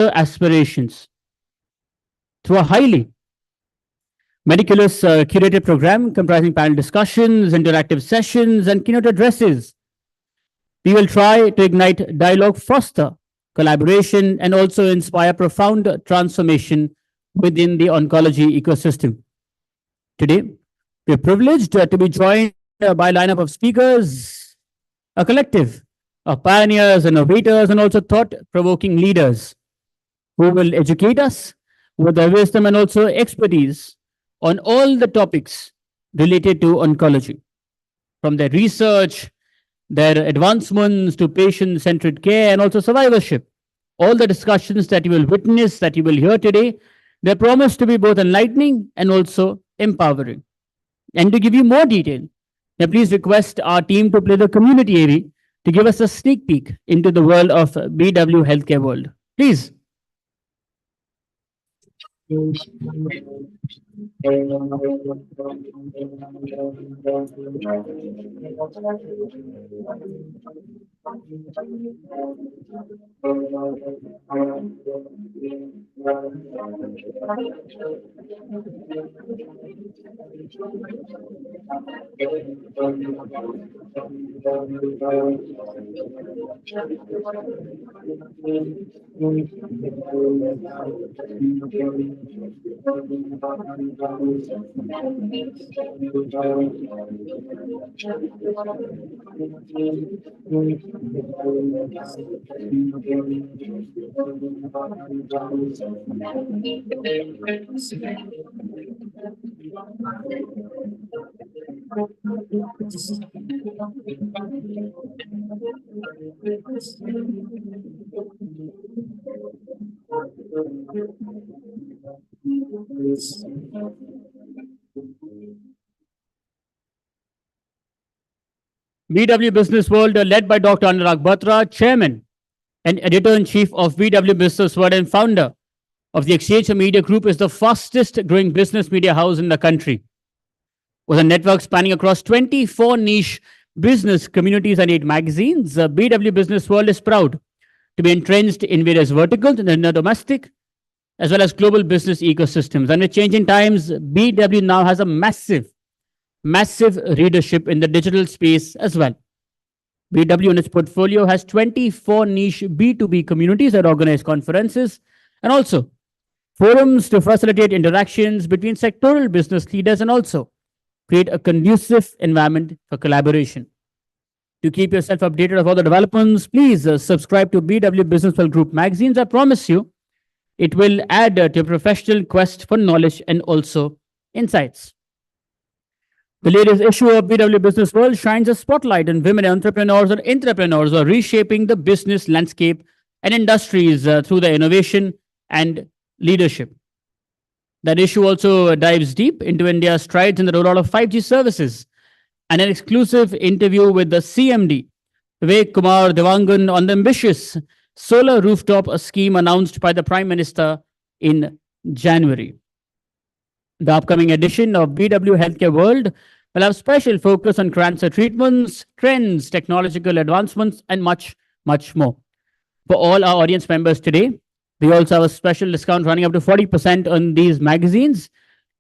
aspirations. Through a highly meticulous curated program comprising panel discussions, interactive sessions, and keynote addresses, we will try to ignite dialogue, foster collaboration, and also inspire profound transformation within the oncology ecosystem. Today, we are privileged to be joined by a lineup of speakers, a collective of pioneers, innovators, and also thought provoking leaders who will educate us with their wisdom and also expertise on all the topics related to oncology, from their research, their advancements to patient centered care, and also survivorship. All the discussions that you will witness, that you will hear today, they promise to be both enlightening and also empowering. And to give you more detail, now please request our team to play the community AV to give us a sneak peek into the world of BW Healthcare World. Please. BW Business World, led by Dr. Anurag Batra, Chairman and Editor-in-Chief of BW Business World and founder of the Exchange Media Group, is the fastest growing business media house in the country. With a network spanning across 24 niche business communities and 8 magazines, BW Business World is proud to be entrenched in various verticals in the domestic as well as global business ecosystems. And with changing times, BW now has a massive readership in the digital space as well. BW in its portfolio has 24 niche B2B communities that organize conferences and also forums to facilitate interactions between sectoral business leaders and also create a conducive environment for collaboration. To keep yourself updated of all the developments, please subscribe to BW Business World Group magazines. I promise you, it will add to your professional quest for knowledge and also insights. The latest issue of BW Business World shines a spotlight on women entrepreneurs and entrepreneurs who are reshaping the business landscape and industries through their innovation and leadership. That issue also dives deep into India's strides in the rollout of 5G services and an exclusive interview with the CMD, Vivek Kumar Devangan, on the ambitious solar rooftop scheme announced by the Prime Minister in January. The upcoming edition of BW Healthcare World will have special focus on cancer treatments, trends, technological advancements, and much more. For all our audience members today, we also have a special discount running up to 40% on these magazines.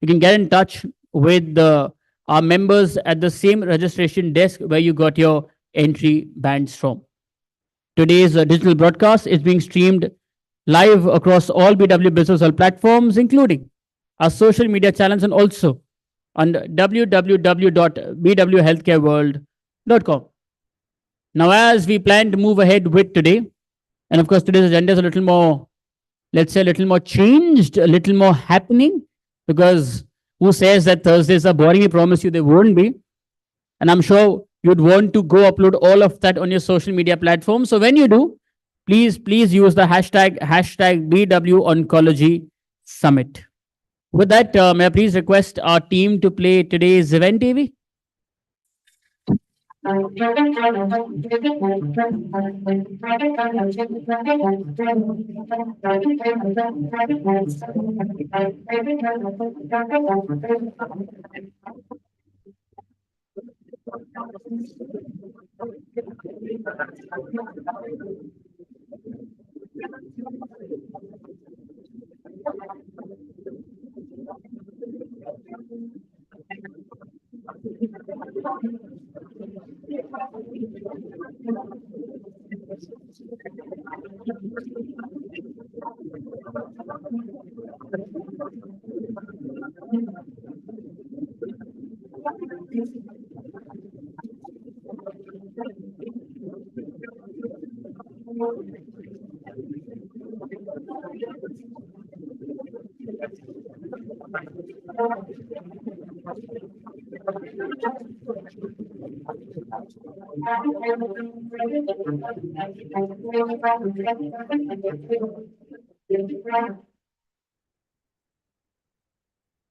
You can get in touch with our members at the same registration desk where you got your entry bands from. Today's digital broadcast is being streamed live across all BW Business World platforms, including our social media channels and also on www.bwhealthcareworld.com. Now, as we plan to move ahead with today, and of course, today's agenda is a little more, let's say, a little more changed, a little more happening, because who says that Thursdays are boring? I promise you they won't be. And I'm sure you'd want to go upload all of that on your social media platform. So when you do, please use the hashtag BW Oncology Summit. With that, may I please request our team to play today's event TV?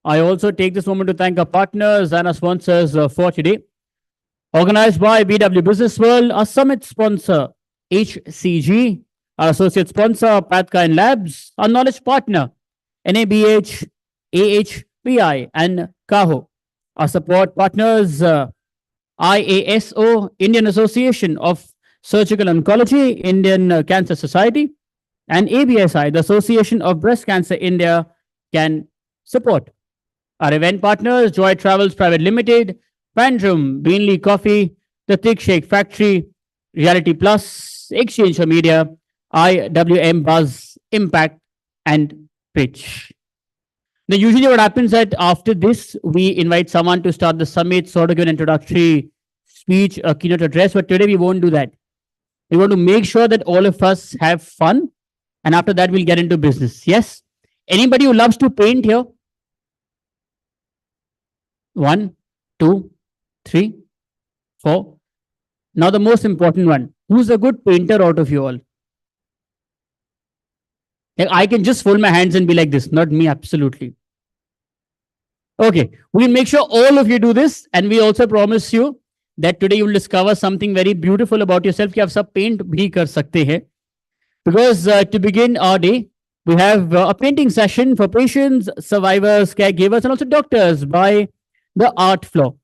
I also take this moment to thank our partners and our sponsors for today. Organized by BW Business World, our summit sponsor, HCG, our associate sponsor, Pathkind Labs, our knowledge partner, NABH, AHPI, and CAHO. Our support partners, IASO, Indian Association of Surgical Oncology, Indian Cancer Society, and ABSI, the Association of Breast Cancer India, can support. Our event partners, Joy Travels Private Limited, Pandrum, Beanley Coffee, The Thick Shake Factory, Reality Plus, Exchange for Media, IWM Buzz, Impact, and Pitch. Now, usually what happens that after this, we invite someone to start the summit, sort of give an introductory speech, a keynote address, but today we won't do that. We want to make sure that all of us have fun, and after that, we'll get into business. Yes? Anybody who loves to paint here? 1, 2, 3, 4. Now the most important one. Who's a good painter out of you all? I can just fold my hands and be like this. Not me, absolutely. Okay, we'll make sure all of you do this, and we also promise you that today you will discover something very beautiful about yourself कि आप सब paint भी कर सकते हैं. Because to begin our day, we have a painting session for patients, survivors, caregivers, and also doctors by the art floor.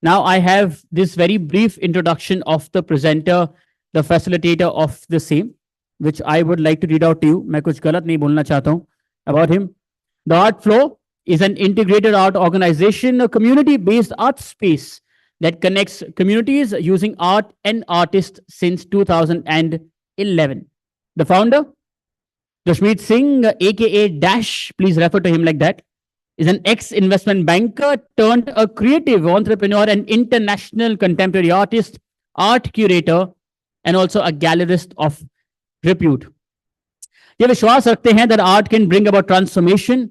Now, I have this very brief introduction of the presenter, the facilitator of the same, which I would like to read out to you. मैं कुछ गलत नहीं बोलना चाहता हूँ about him. The art floor is an integrated art organization, a community-based art space that connects communities using art and artists since 2011. The founder, Jashmeet Singh, aka Dash, please refer to him like that, is an ex-investment banker turned a creative entrepreneur and international contemporary artist, art curator, and also a gallerist of repute. ये विश्वास रखते हैं that art can bring about transformation.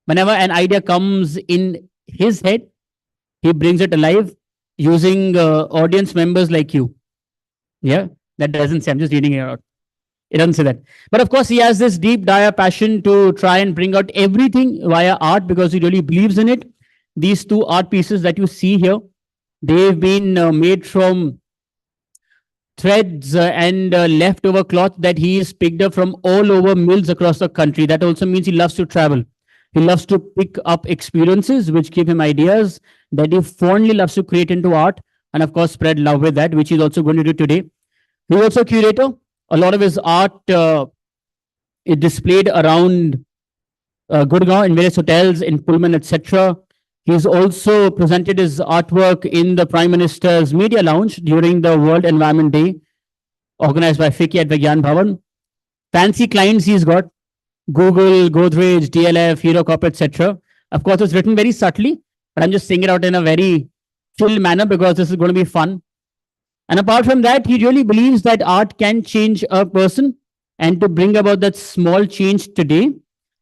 Whenever an idea comes in his head, he brings it alive using audience members like you. Yeah, that doesn't say, I'm just reading it out. It doesn't say that. But of course, he has this deep, dire passion to try and bring out everything via art because he really believes in it. These two art pieces that you see here, they've been made from threads and leftover cloth that he has picked up from all over mills across the country. That also means he loves to travel. He loves to pick up experiences which give him ideas that he fondly loves to create into art and, of course, spread love with that, which he's also going to do today. He's also a curator. A lot of his art is displayed around Gurgaon in various hotels, in Pullman, etc. He's also presented his artwork in the Prime Minister's Media Lounge during the World Environment Day, organized by FICCI at Vigyan Bhavan. Fancy clients he's got: Google, Godrej, DLF, Hero Corp, etc. Of course, it's written very subtly, but I'm just saying it out in a very chill manner because this is going to be fun. And apart from that, he really believes that art can change a person, and to bring about that small change today,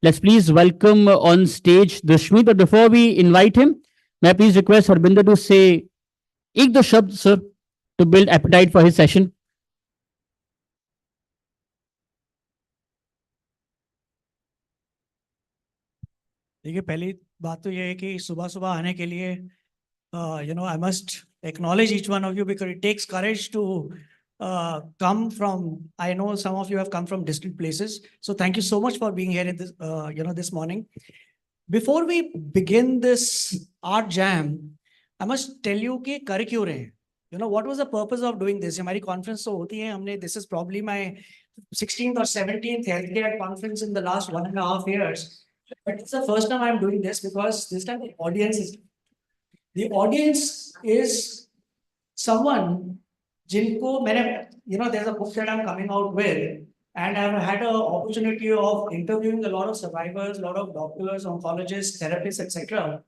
let's please welcome on stage Dashmeet. But before we invite him, may I please request Harbinder to say ek do shabd, sir, to build appetite for his session. देखिए, पहली बात तो ये है कि सुबह सुबह आने के लिए I must acknowledge each one of you because it takes courage to come from, I know some of you have come from distant places. So thank you so much for being here in this, this morning. Before we begin this art jam, I must tell you कि कर क्यों रहे हैं? What was the purpose of doing this? हमारी conference तो होती है, हमने, this is probably my 16th or 17th healthcare conference in the last 1.5 years. But it's the first time I'm doing this because this time the audience is someone जिनको मैंने, there's a book that I'm coming out with, and I've had an opportunity of interviewing a lot of survivors, a lot of doctors, oncologists, therapists, etc.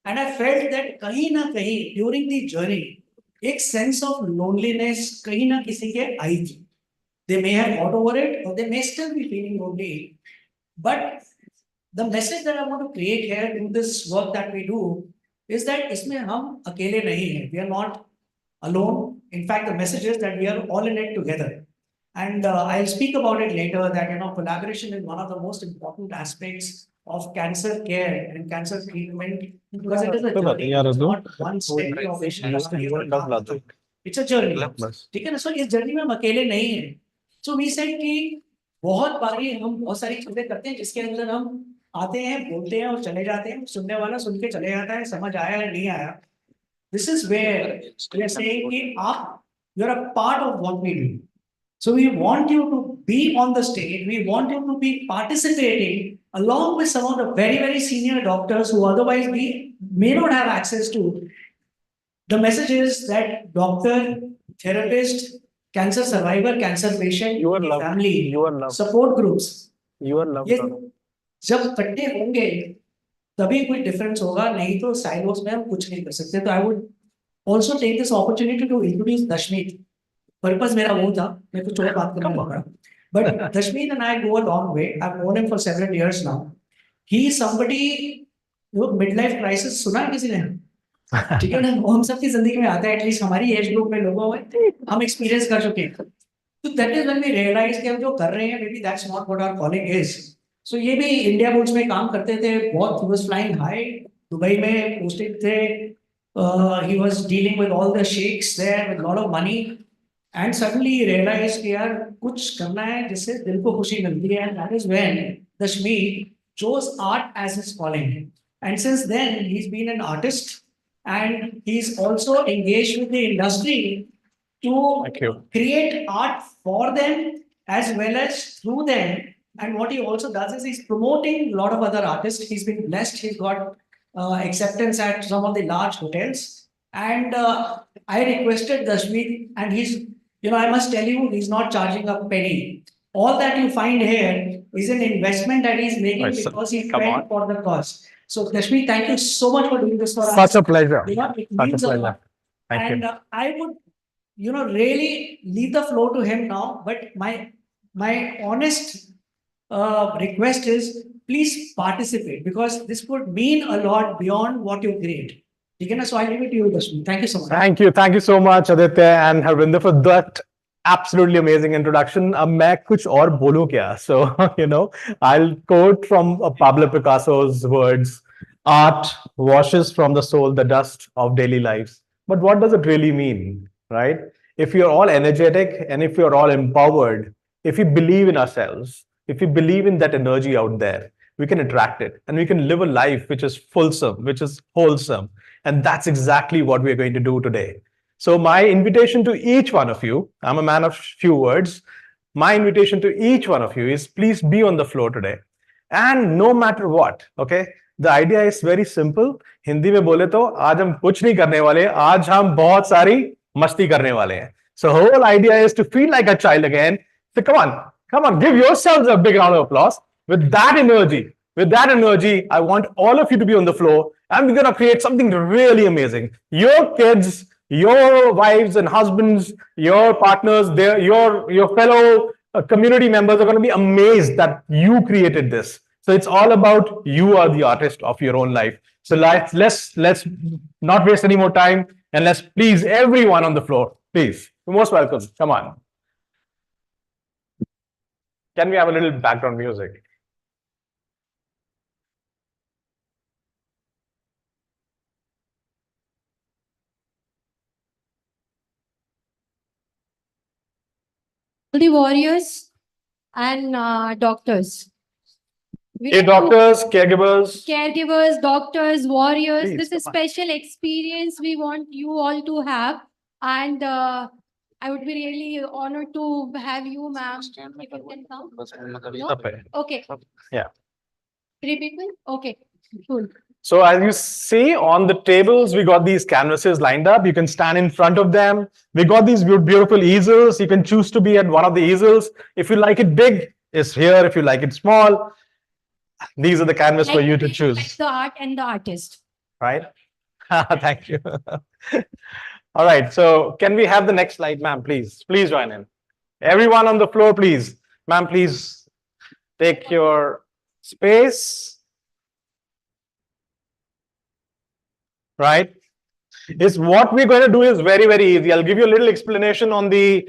And I felt that कहीं ना कहीं during the journey, एक sense of loneliness कहीं ना किसी के आई थी. They may have got over it, or they may still be feeling lonely. But the message that I want to create here in this work that we do is that इसमें हम अकेले नहीं हैं. We are not alone. In fact, the message is that we are all in it together. And I'll speak about it later that, collaboration is one of the most important aspects of cancer care and cancer treatment because it is a journey. It's not one step of it. It's a journey. ठीक है ना? So इस journey में हम अकेले नहीं हैं. So we said कि बहुत बारी हम बहुत सारी चीजें करते हैं जिसके अंदर हम आते हैं, बोलते हैं और चले जाते हैं. सुनने वाला सुन के चले जाता है, समझ आया या नहीं आया. This is where we are saying कि you're a part of what we do. So we want you to be on the stage. We want you to be participating along with some of the very, very senior doctors who otherwise we may not have access to. The message is that doctor, therapist, cancer survivor, cancer patient, family, support groups. ये जब इकट्ठे होंगे तभी कोई difference होगा, नहीं तो silos में हम कुछ नहीं कर सकते. तो I would also take this opportunity to introduce Dashmeet. Purpose मेरा वो था, मैं कुछ और बात करना पड़ा. But Dashmeet and I go a long way. I have known him for several years now. He is somebody mid life crisis सुना है किसी ने? ठीक है ना, वो हम सबकी जिंदगी में आता है. एटलीस्ट हमारी एज ग्रुप में लोगों में हम एक्सपीरियंस कर चुके हैं. तो that is when we realise कि हम जो कर रहे हैं, may be that's not what our calling is. So ये भी इंडिया बुल्स में काम करते थे, बहुत. He was flying high, Dubai में पोस्टेड थे. He was dealing with all the sheikhs there with lot of money. And suddenly he realise कि यार कुछ करना है जिससे दिल को खुशी मिलती है. And that is when Dashmeet chose art as his calling. And since then, he's been an artist and he's also engaged with the industry to create art for them as well as through them. And what he also does is he's promoting a lot of other artists. He's been blessed. He's got acceptance at some of the large hotels. And I requested Dashmeet, and he's, I must tell you, he's not charging a penny. All that you find here is an investment that he's making because he went for the cause. So, Dashmeet, thank you so much for doing this for us. Such a pleasure. It Such a means a pleasure. lot. Thank And you. I would, really leave the floor to him now. But my honest request is please participate because this would mean a lot beyond what you create. Okay, so I'll leave it to you, Dashmeet. Thank you so much. Thank you so much, Aditya and Harvinder, for that absolutely amazing introduction. अब मैं कुछ और बोलूं क्या? So, I'll quote from Pablo Picasso's words: "Art washes from the soul the dust of daily lives." But what does it really mean, right? If you're all energetic and if you're all empowered, if we believe in ourselves, if we believe in that energy out there, we can attract it and we can live a life which is fulsome, which is wholesome. And that's exactly what we're going to do today. So my invitation to each one of you, I'm a man of few words. My invitation to each one of you is please be on the floor today. And no matter what, okay? The idea is very simple. Hindi में बोले तो आज हम कुछ नहीं करने वाले, आज हम बहुत सारी मस्ती करने वाले हैं. So whole idea is to feel like a child again. So come on, give yourselves a big round of applause. With that energy, I want all of you to be on the floor and we're going to create something really amazing. Your kids, your wives and husbands, your partners, your fellow community members are going to be amazed that you created this. So it's all about you are the artist of your own life. So let's not waste any more time and let's please everyone on the floor. Please, you're most welcome. Come on. Can we have a little background music? The warriors and doctors. Hey, doctors, Caregivers, doctors, warriors. Please, This is come on. special experience we want you all to have. And I would be really honored to have you, ma'am. If you can come. No? Okay. Yeah. 3 people? Okay. Cool. So as you see on the tables, we got these canvases lined up. You can stand in front of them. We got these beautiful easels. You can choose to be at one of the easels. If you like it big, it's here. If you like it small, these are the canvas for you to choose. Like the art and the artist. Right? Thank you. All right. So can we have the next slide, ma'am, please? Please join in. Everyone on the floor, please. Ma'am, please take your space, right? Is what we're going to do is very, very easy. I'll give you a little explanation on the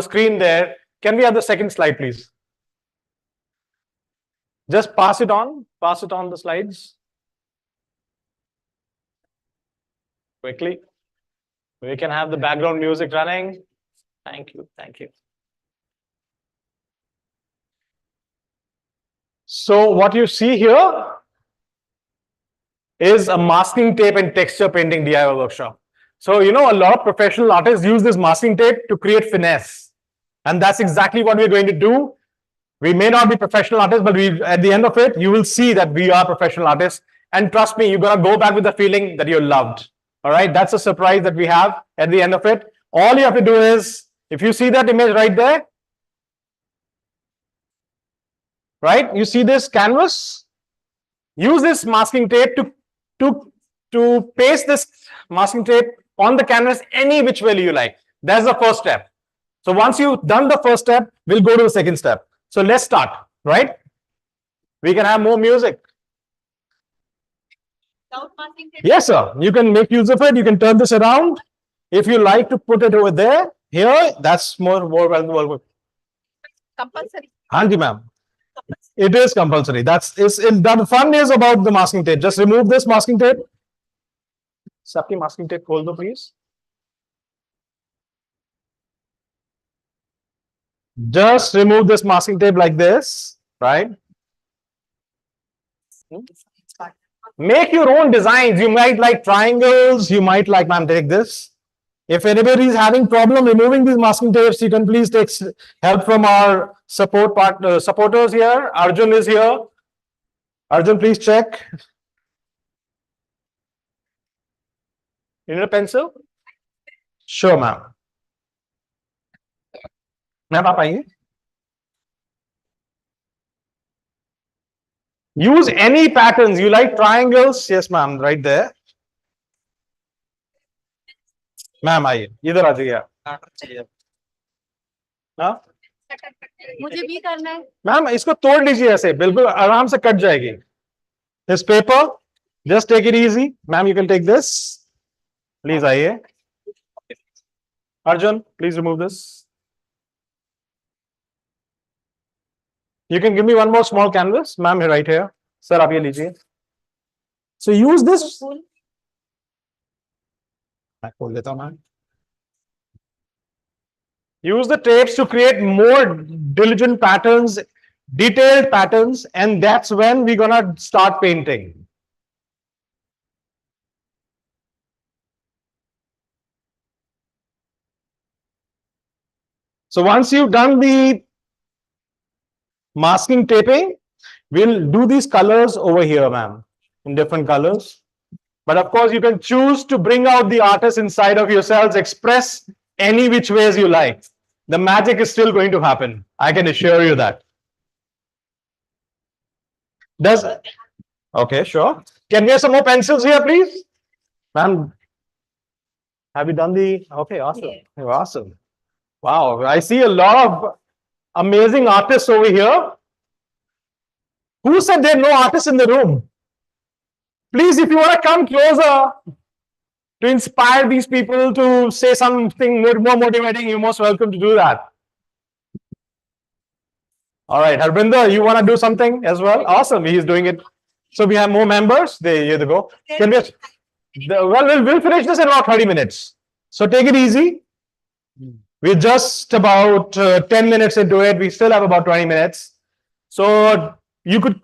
screen there. Can we have the second slide, please? Just pass it on the slides. Quickly. We can have the background music running. Thank you, thank you. So what you see here is a masking tape and texture painting DIY workshop. So, a lot of professional artists use this masking tape to create finesse. And that's exactly what we're going to do. We may not be professional artists, but at the end of it, you will see that we are professional artists. And trust me, you're going to go back with the feeling that you're loved. All right, that's a surprise that we have at the end of it. All you have to do is, if you see that image right there, right, you see this canvas, use this masking tape to paste this masking tape on the canvas any which way you like. That's the first step. So once you've done the first step, we'll go to the second step. So let's start, right? We can have more music. Yes, sir. You can make use of it. You can turn this around. If you like to put it over there, here, that's more well. Compulsory. Hanji, ma'am. It is compulsory. The fun is about the masking tape. Just remove this masking tape. Sabki masking tape खोल दो, please. Just remove this masking tape like this, right? Make your own designs. You might like triangles. You might like, ma'am, take this. If anybody is having problem removing these masking tapes, you can please take help from our supporters here. Arjun is here. Arjun, please check. You need a pencil? Sure, ma'am. Ma'am, आप आइए. Use any patterns. You like triangles? Yes, ma'am, right there. Ma'am आइए, इधर आ जाइए. हाँ, मुझे भी करना है. मैम इसको तोड़ लीजिए ऐसे, बिल्कुल आराम से कट जाएगी. This paper, just take it easy. Ma'am, you can take this. Please आइए. Arjun, please remove this. You can give me one more small canvas, ma'am, right here. Sir, आप ये लीजिए. So use this. मैं खोल देता हूँ, ma'am. Use the tapes to create more diligent patterns, detailed patterns, and that's when we're gonna start painting. So once you've done the masking taping, we'll do these colors over here, ma'am, in different colors. But of course, you can choose to bring out the artist inside of yourselves, express any which ways you like. The magic is still going to happen. I can assure you that. Okay, sure. Can we have some more pencils here, please? Ma'am, have you done the, okay, awesome. Yeah. Awesome. Wow, I see a lot of amazing artists over here. Who said there are no artists in the room? Please, if you want to come closer to inspire these people to say something more motivating, you're most welcome to do that. All right, Harbinder, you want to do something as well? Awesome, he's doing it. So we have more members. There you go. Can we? Well, we'll finish this in about 30 minutes. So take it easy. We're just about 10 minutes into it. We still have about 20 minutes. So you could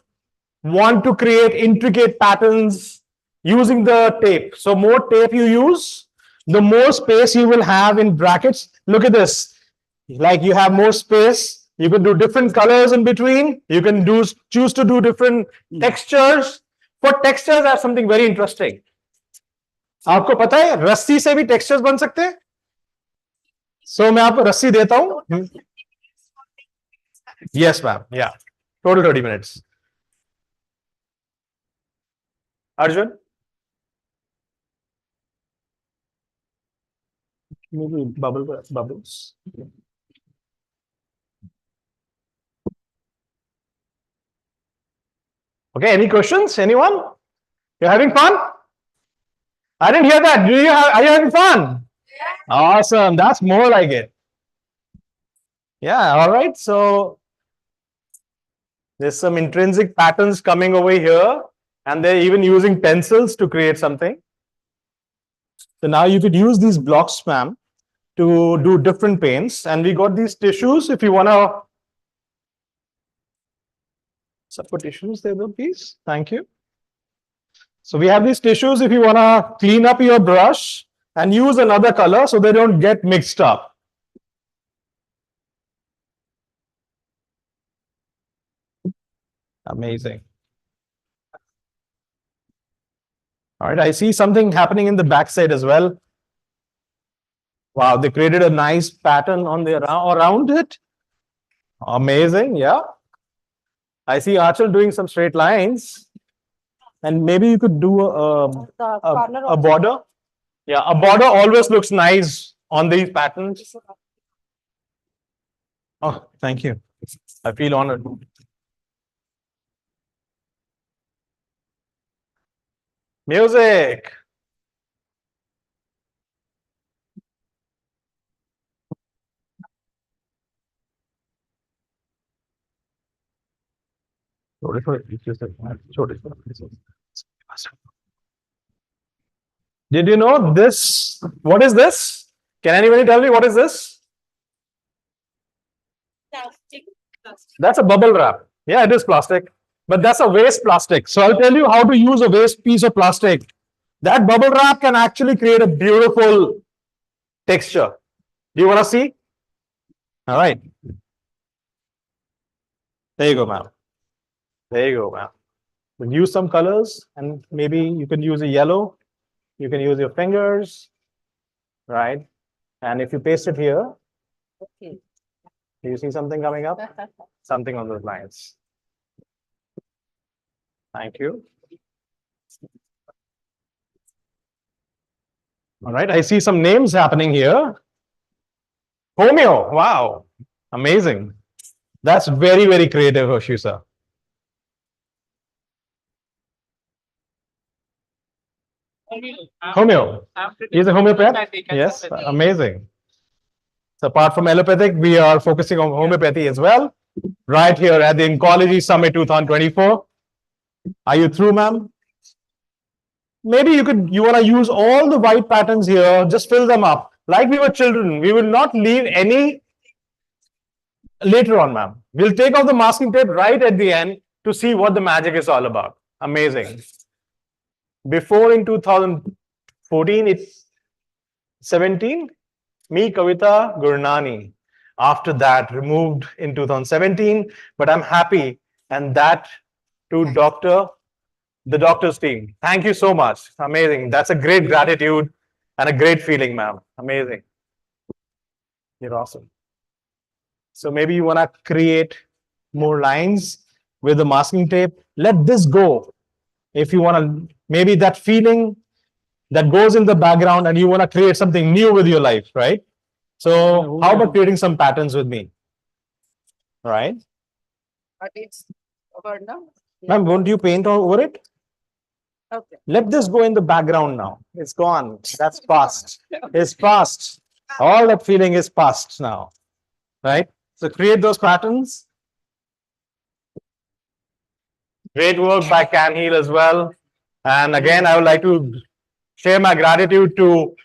want to create intricate patterns using the tape. So more tape you use, the more space you will have in brackets. Look at this. Like you have more space. You can do different colors in between. You can choose to do different textures. For textures, I have something very interesting. आपको पता है रस्सी से भी textures बन सकते हैं? So मैं आपको रस्सी देता हूँ. Yes, ma'am. Yeah. Total 30 minutes. Arjun? Maybe bubbles. Okay, any questions? Anyone? You're having fun? I didn't hear that. Are you having fun? Yeah. Awesome. That's more like it. Yeah, all right. So there's some intrinsic patterns coming over here, and they're even using pencils to create something. So now you could use these blocks, ma'am, to do different paints. And we got these tissues if you want to. So put tissues there, please. Thank you. So we have these tissues if you want to clean up your brush and use another color so they don't get mixed up. Amazing. All right, I see something happening in the backside as well. Wow, they created a nice pattern on the around it. Amazing, yeah. I see Archel doing some straight lines. And maybe you could do a border. Yeah, a border always looks nice on these patterns. Oh, thank you. I feel honored. Music. Did you know this? What is this? Can anybody tell me what is this? Plastic. That's a bubble wrap. Yeah, it is plastic, but that's a waste plastic. So I'll tell you how to use a waste piece of plastic. That bubble wrap can actually create a beautiful texture. Do you want to see? All right. There you go, ma'am. There you go, ma'am. We'll use some colors, and maybe you can use a yellow. You can use your fingers, right? And if you paste it here, Okay. do you see something coming up? Something on those lines. Thank you. All right, I see some names happening here. Homeo, wow, amazing. That's very, very creative, Hoshusa. Homeo. He's a homeopath? Yes, amazing. So apart from allopathic, we are focusing on homeopathy as well, right here at the Oncology Summit 2024. Are you through, ma'am? Maybe you want to use all the white patterns here, just fill them up. Like we were children, we will not leave any later on, ma'am. We'll take off the masking tape right at the end to see what the magic is all about. Amazing. Before in 2014, it's 17, me, Kavita, Gurnani. After that, removed in 2017, but I'm happy. And that to the doctor's team. Thank you so much. Amazing. That's a great gratitude and a great feeling, ma'am. Amazing. You're awesome. So maybe you want to create more lines with the masking tape. Let this go. If you want to, maybe that feeling that goes in the background and you want to create something new with your life, right? So how about creating some patterns with me? All right. But it's over now. Ma'am, won't you paint over it? Okay. Let this go in the background now. It's gone. That's past. It's past. All that feeling is past now, right? So create those patterns. Great work by Can Heal as well. And again, I would like to share my gratitude to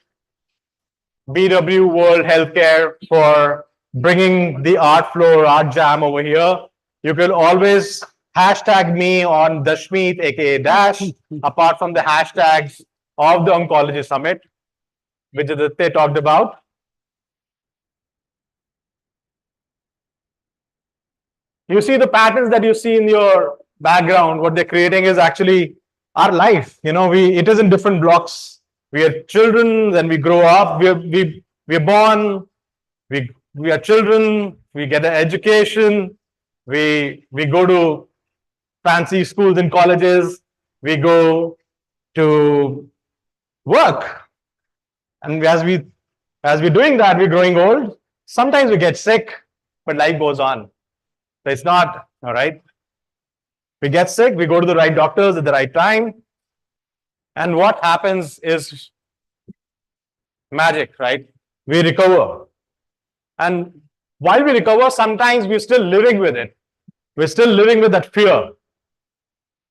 BW World Healthcare for bringing the art floor, art jam over here. You can always hashtag me on Dashmeet, aka Dash, apart from the hashtags of the Oncology Summit, which they talked about. You see the patterns that you see in your background, what they're creating is actually our life. You know, it is in different blocks. We are children, then we grow up, we're born, we are children, we get an education, we go to fancy schools and colleges, we go to work. And as we're doing that, we're growing old. Sometimes we get sick, but life goes on. So it's not, all right. We get sick, we go to the right doctors at the right time. And what happens is magic, right? We recover. And while we recover, sometimes we're still living with it. We're still living with that fear.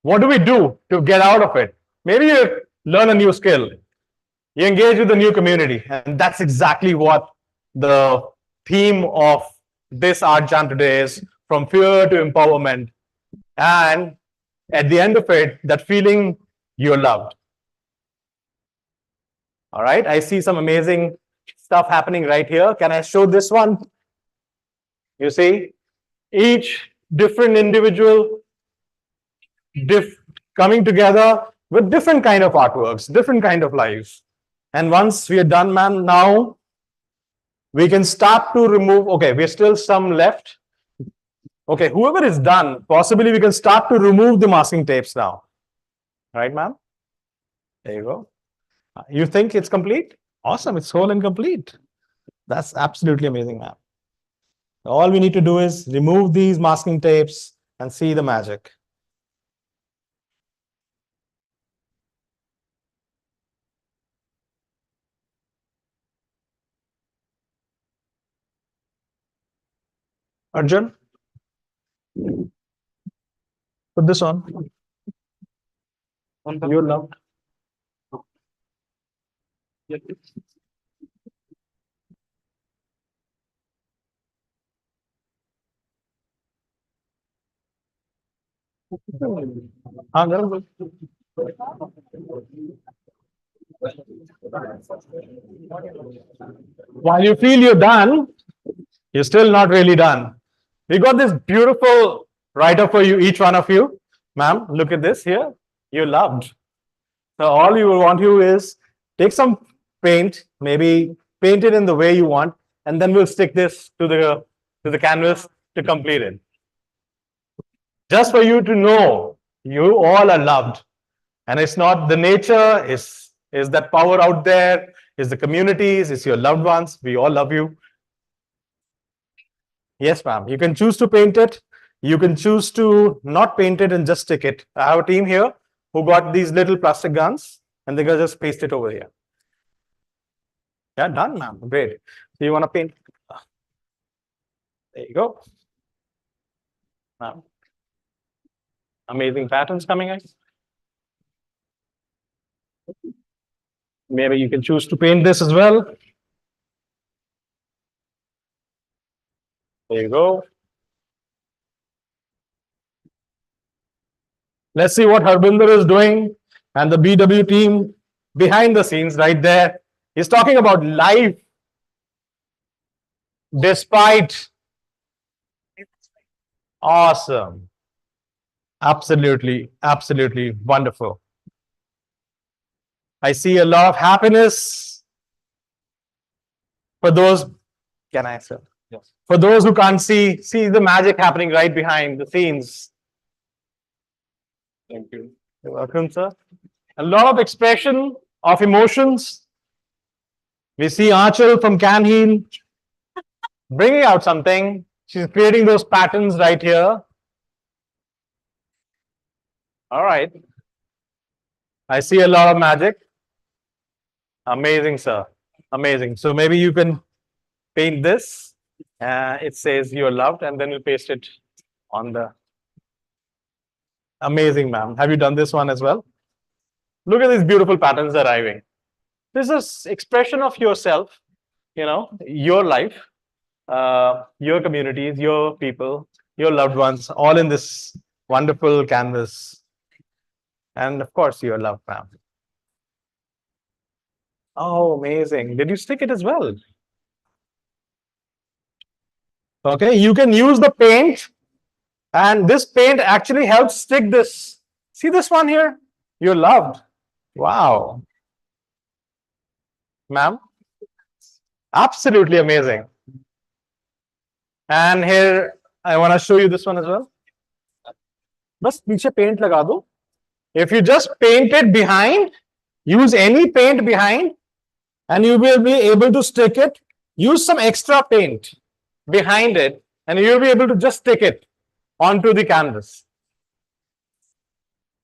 What do we do to get out of it? Maybe you learn a new skill. You engage with a new community. And that's exactly what the theme of this art jam today is, from fear to empowerment. And at the end of it, that feeling you're loved. All right, I see some amazing stuff happening right here. Can I show this one? You see, each different individual coming together with different kind of artworks, different kind of lives. And once we are done, ma'am, now we can start to remove. Okay, we're still some left. Okay, whoever is done, possibly we can start to remove the masking tapes now. Right, ma'am? There you go. You think it's complete? Awesome, it's whole and complete. That's absolutely amazing, ma'am. All we need to do is remove these masking tapes and see the magic. Arjun, put this on. You're loved. While you feel you're done, you're still not really done. We got this beautiful write-up for you, each one of you. Ma'am, look at this here. You're loved. So all we will want you is take some paint, maybe paint it in the way you want, and then we'll stick this to the canvas to complete it. Just for you to know, you all are loved. And it's not the nature, is that power out there, is the communities, is your loved ones. We all love you. Yes, ma'am. You can choose to paint it. You can choose to not paint it and just stick it. I have a team here who got these little plastic guns and they're going to just paste it over here. Yeah, done, ma'am. Great. So you want to paint? There you go. Ma'am. Amazing patterns coming in. Maybe you can choose to paint this as well. There you go. Let's see what Harbinder is doing and the BW team behind the scenes right there. He's talking about life despite. Awesome. Absolutely, absolutely wonderful. I see a lot of happiness for those. Can I say? Yes. For those who can't see the magic happening right behind the scenes. Thank you. You're welcome, sir. A lot of expression of emotions. We see Aanchal from Can Heal bringing out something. She's creating those patterns right here. All right. I see a lot of magic. Amazing, sir. Amazing. So maybe you can paint this. It says you're loved, and then we'll paste it on the. Amazing, ma'am. Have you done this one as well? Look at these beautiful patterns arriving. This is expression of yourself, your life, your communities, your people, your loved ones, all in this wonderful canvas. And of course, your loved, ma'am. Oh, amazing. Did you stick it as well? Okay, you can use the paint. And this paint actually helps stick this. See this one here? You're loved. Wow. Ma'am? Absolutely amazing. And here, I want to show you this one as well. Bas piche paint laga do. If you just paint it behind, use any paint behind, and you will be able to stick it. Use some extra paint behind it, and you'll be able to just stick it onto the canvas.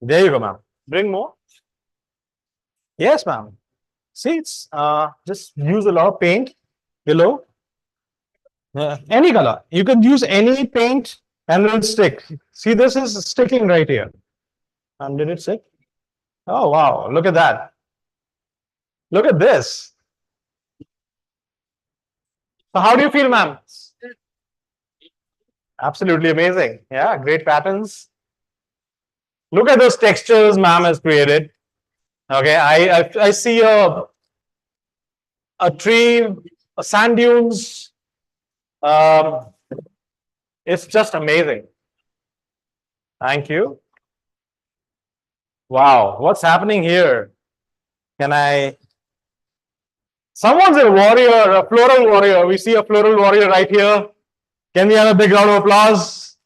There you go, ma'am. Bring more. Yes, ma'am. See, it's just use a lot of paint below. Any color. You can use any paint and it'll stick. See, this is sticking right here. And did it stick? Oh, wow. Look at that. Look at this. So how do you feel, ma'am? Absolutely amazing. Yeah, great patterns. Look at those textures ma'am has created. Okay, I see a tree, a sand dunes. It's just amazing. Thank you. Wow, what's happening here? Can I? Someone's a warrior, a floral warrior. We see a floral warrior right here. Can we have a big round of applause?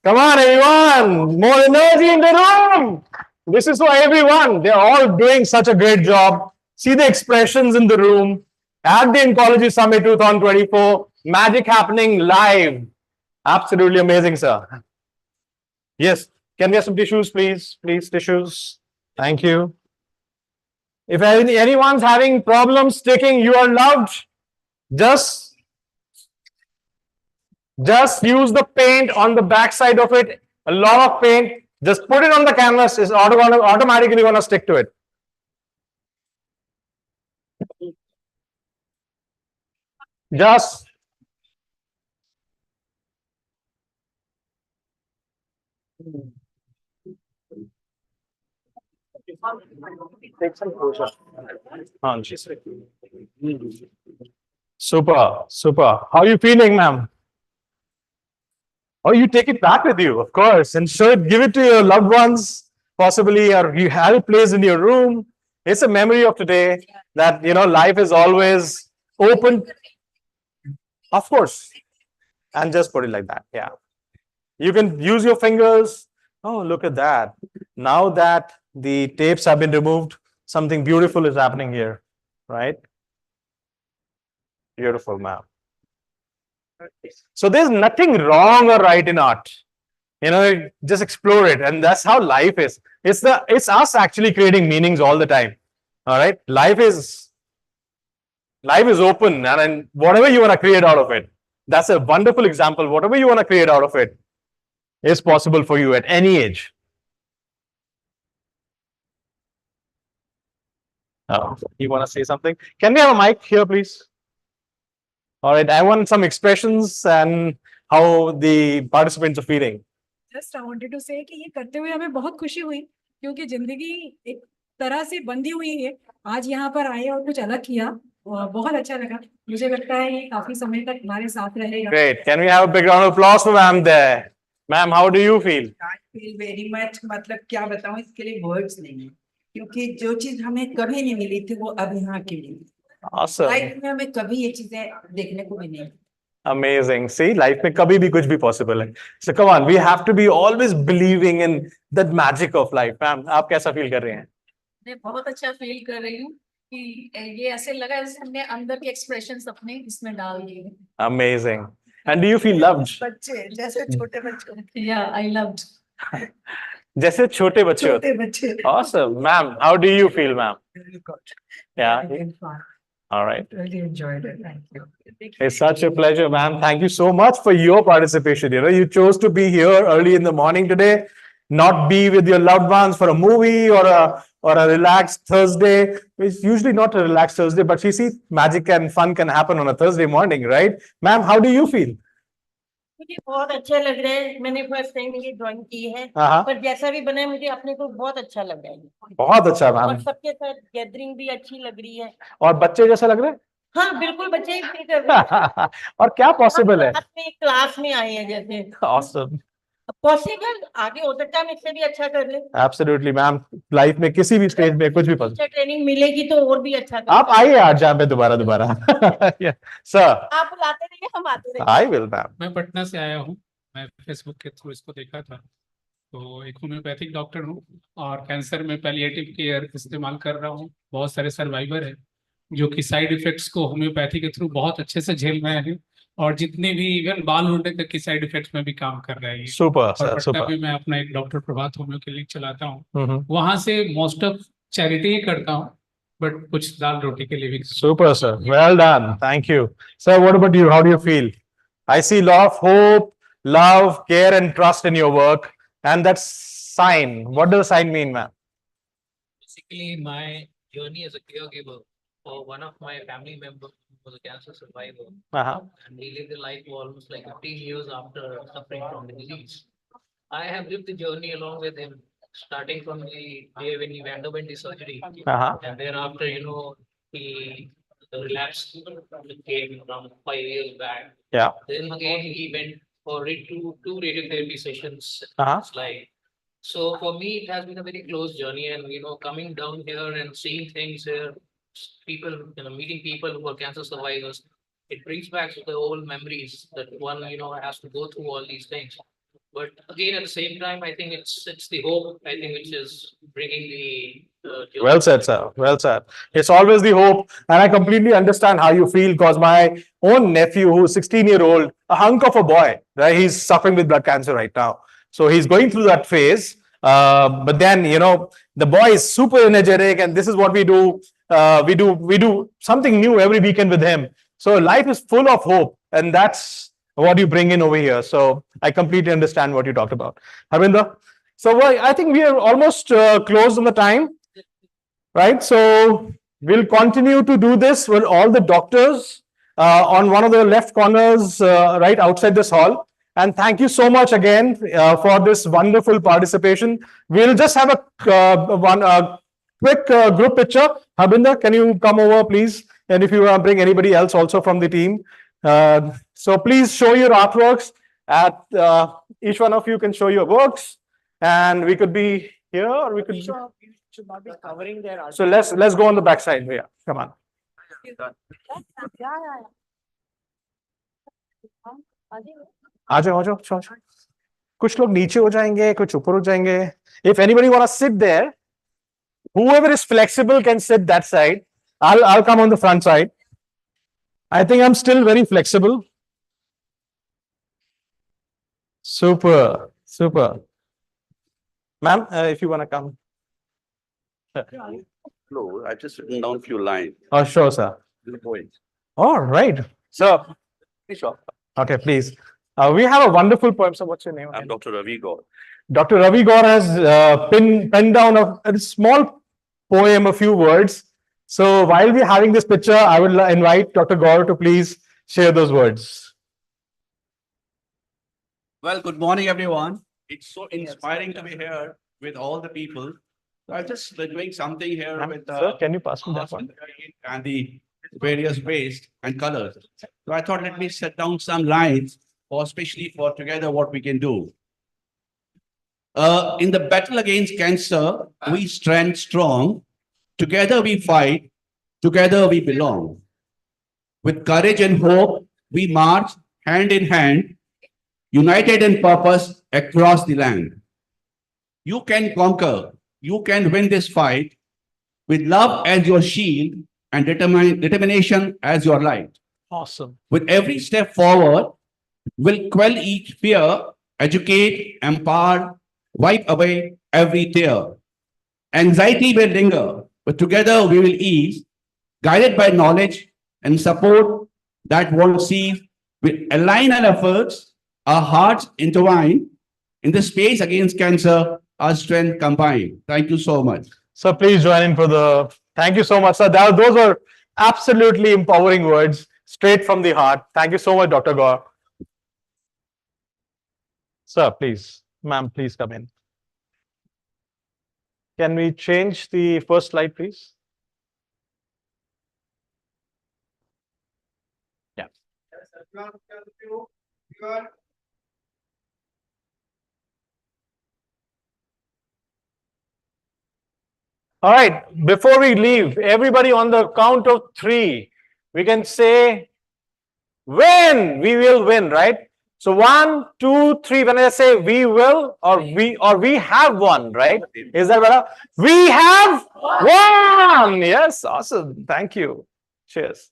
Come on, everyone. More energy in the room. This is for everyone. They're all doing such a great job. See the expressions in the room. At the Oncology Summit 2024, magic happening live. Absolutely amazing, sir. Yes. Can we have some tissues, please? Please, tissues. Thank you. If anyone's having problems sticking, you are loved. Just use the paint on the back side of it. A lot of paint. Just put it on the canvas. It's automatically going to stick to it. Just take some closer. Super, super. How are you feeling, ma'am? Oh, you take it back with you, of course, and show it, give it to your loved ones, possibly, or you have it placed in your room. It's a memory of today that, life is always open. Of course. And just put it like that. Yeah. You can use your fingers. Oh, look at that. Now that the tapes have been removed, something beautiful is happening here, right? Beautiful, ma'am. So there's nothing wrong or right in art. Just explore it, and that's how life is. It's us actually creating meanings all the time. All right, life is open, and whatever you want to create out of it, that's a wonderful example. Whatever you want to create out of it is possible for you at any age. You want to say something? Can we have a mic here, please? All right, I want some expressions and how the participants are feeling. Just I wanted to say कि ये करते हुए हमें बहुत खुशी हुई क्योंकि जिंदगी एक तरह से बंधी हुई है. आज यहाँ पर आए और कुछ अलग किया और बहुत अच्छा लगा. मुझे लगता है ये काफी समय तक हमारे साथ रहेगा. Great. Can we have a big round of applause for ma'am there? Ma'am, how do you feel? I feel very much. मतलब क्या बताऊं, इसके लिए words नहीं है क्योंकि जो चीज हमें कभी नहीं मिली थी वो अब यहाँ की मिली. Awesome. लाइफ में हमें कभी ये चीजें देखने को भी नहीं. Amazing. See, life में कभी भी कुछ भी possible है. So come on, we have to be always believing in that magic of life. Ma'am, आप कैसा feel कर रहे हैं? मैं बहुत अच्छा फील कर रही हूँ कि ये ऐसे लगा जैसे हमने अंदर के एक्सप्रेशंस अपने इसमें डाल दिए. Amazing. And do you feel loved? बच्चे जैसे छोटे बच्चे. Yeah, I loved. जैसे छोटे बच्चे होते. छोटे बच्चे. Awesome. Ma'am, how do you feel, ma'am? Very good. Yeah. Very fun. All right. Really enjoyed it. Thank you. It's such a pleasure, ma'am. Thank you so much for your participation. You chose to be here early in the morning today, not be with your loved ones for a movie or a relaxed Thursday. It's usually not a relaxed Thursday, but you see, magic and fun can happen on a Thursday morning, right? Ma'am, how do you feel? मुझे बहुत अच्छा लग रहा है. मैंने first time ये drawing की है, पर जैसा भी बना है मुझे अपने को बहुत अच्छा लग रहा है. बहुत अच्छा, और मैम. सबके साथ गैदरिंग भी अच्छी लग रही है. और बच्चे जैसा लग रहा है? हाँ बिल्कुल, बच्चे ही फील कर रहे हैं. और क्या पॉसिबल है? अपने क्लास में आए हैं जैसे. Awesome. पॉसिबल आगे हो सकता है हम इससे भी अच्छा कर ले. Absolutely, ma'am. लाइफ में किसी भी स्टेज में कुछ भी पॉसिबल. अच्छा ट्रेनिंग मिलेगी तो और भी अच्छा कर. आप आइए आज जहाँ पे दोबारा. सर, आप बुलाते रहिए, हम आते रहिए. I will, ma'am. मैं पटना से आया हूँ. मैं फेसबुक के थ्रू इसको देखा था. तो एक होम्योपैथिक डॉक्टर हूँ और कैंसर में पैलिएटिव केयर इस्तेमाल कर रहा हूँ. बहुत सारे सर्वाइवर हैं जो कि साइड इफेक्ट्स को होम्योपैथी के थ्रू बहुत अच्छे से झेल रहे हैं. और जितने भी इवन बाल उड़ने तक की साइड इफेक्ट्स में भी काम कर रहा है ये। Super, और sir, पटना super. में मैं अपना एक डॉक्टर प्रभात होम्यो क्लिनिक चलाता हूँ, Mhm. वहां से मोस्ट ऑफ चैरिटी ही करता हूँ, बट कुछ दाल रोटी के लिए भी करता हूँ। Super, sir. Well done. Thank you. Sir, what about you? How do you feel? I see a lot of hope, love, care, and trust in your work. And that's sign. What does sign mean, ma'am? Basically, my journey as a caregiver for one of my family members who was a cancer survivor, Uh-huh. and he lived a life for almost like 15 years after suffering from the disease. I have lived the journey along with him, starting from the day when he underwent the surgery, Uh-huh. and thereafter, he the relapse came around 5 years back. Yeah. Then again, he went for two radiotherapy sessions. Uh-huh. It's like, so for me, it has been a very close journey, and coming down here and seeing things here, people, meeting people who are cancer survivors, it brings back the old memories that one, has to go through all these things. But again, at the same time, I think it's the hope, I think, which is bringing the joy. Well said, sir. Well said. It's always the hope. And I completely understand how you feel because my own nephew, who's 16-year-old, a hunk of a boy, right? He's suffering with blood cancer right now. So he's going through that phase. But then, the boy is super energetic, and this is what we do. We do something new every weekend with him. So life is full of hope, and that's what you bring in over here. So I completely understand what you talked about. Harvinder? So I think we are almost close on the time. Right, so we'll continue to do this with all the doctors on one of the left corners right outside this hall. And thank you so much again for this wonderful participation. We'll just have a quick group picture. Harbinder, can you come over, please? And if you want to bring anybody else also from the team. So please show your artworks. Each one of you can show your works. And we could be here, or we could... Should not be covering their art. So let's go on the back side. Yeah, come on. आ जाओ कुछ लोग नीचे हो जाएंगे, कुछ ऊपर हो जाएंगे. If anybody want to sit there, whoever is flexible can sit that side. I'll come on the front side. I think I'm still very flexible. Super. Ma'am, if you want to come. No, I just written down a few lines. Oh, sure, sir. All right. So, Sure. okay, please. We have a wonderful poem. So, what's your name? I'm Dr. Ravi Gaur. Dr. Ravi Gaur has penned down a small poem, a few words. So, while we're having this picture, I will invite Dr. Gaur to please share those words. Well, good morning, everyone. It's so inspiring to be here with all the people. So I'm just doing something here with Sir, can you pass me that one? and the various waste and colors. So I thought, let me set down some lines, or especially for together what we can do. In the battle against cancer, we stand strong. Together we fight. Together we belong. With courage and hope, we march hand in hand, united in purpose across the land. You can conquer. You can win this fight with love as your shield and determination as your light. Awesome. With every step forward, we'll quell each fear, educate, empower, wipe away every tear. Anxiety will linger, but together we will ease, guided by knowledge and support that won't cease. We align our efforts, our hearts intertwine. In the space against cancer, our strength combined. Thank you so much. So please join in for the... Thank you so much, sir. Those are absolutely empowering words, straight from the heart. Thank you so much, Dr. Gaur. Sir, please. Ma'am, please come in. Can we change the first slide, please? Yeah. All right, before we leave, everybody on the count of 3, we can say, win, we will win, right? So 1, 2, 3, when I say we will, or we have won, right? Is that better? We have won! Yes, awesome. Thank you. Cheers.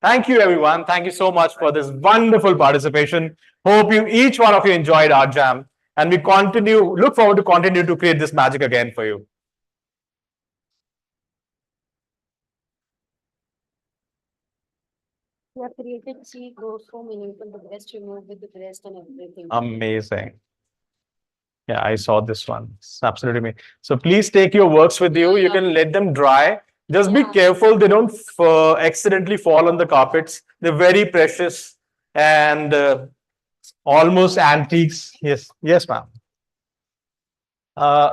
Thank you, everyone. Thank you so much for this wonderful participation. Hope each one of you enjoyed our jam, and we look forward to continue to create this magic again for you. We have created sea grows so meaningful, the breast removed with the breast and everything. Amazing. Yeah, I saw this one. It's absolutely amazing. So please take your works with you. You can let them dry. Just be careful they don't accidentally fall on the carpets. They're very precious and almost antiques. Yes, yes, ma'am.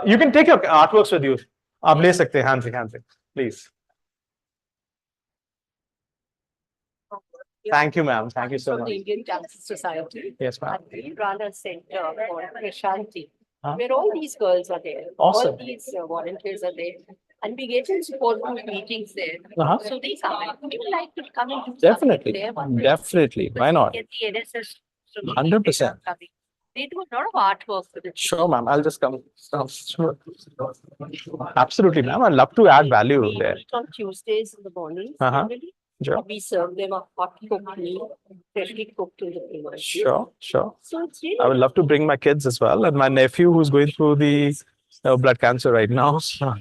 You can take your artworks with you. आप ले सकते हैं, हाँ जी, please. Thank you, ma'am. Thank you so much. The Indian Cancer Society. Yes, ma'am. We run a center called Prashanti, where all these girls are there. Awesome. All these volunteers are there. And we get in support group meetings there. So they come. We would like to come and do Definitely. something there one day. Definitely. Why not? Get the NSS. 100%. They do a lot of artwork for the Sure, ma'am. I'll just come. Sure. Absolutely, ma'am. I'd love to add value We there. meet on Tuesdays in the morning. Uh-huh. Sure. We serve them a hot cooked meal, freshly cooked in the pre-world. Sure, sure. So it's really I would love to bring my kids as well, and my nephew who's going through the blood cancer right now. So,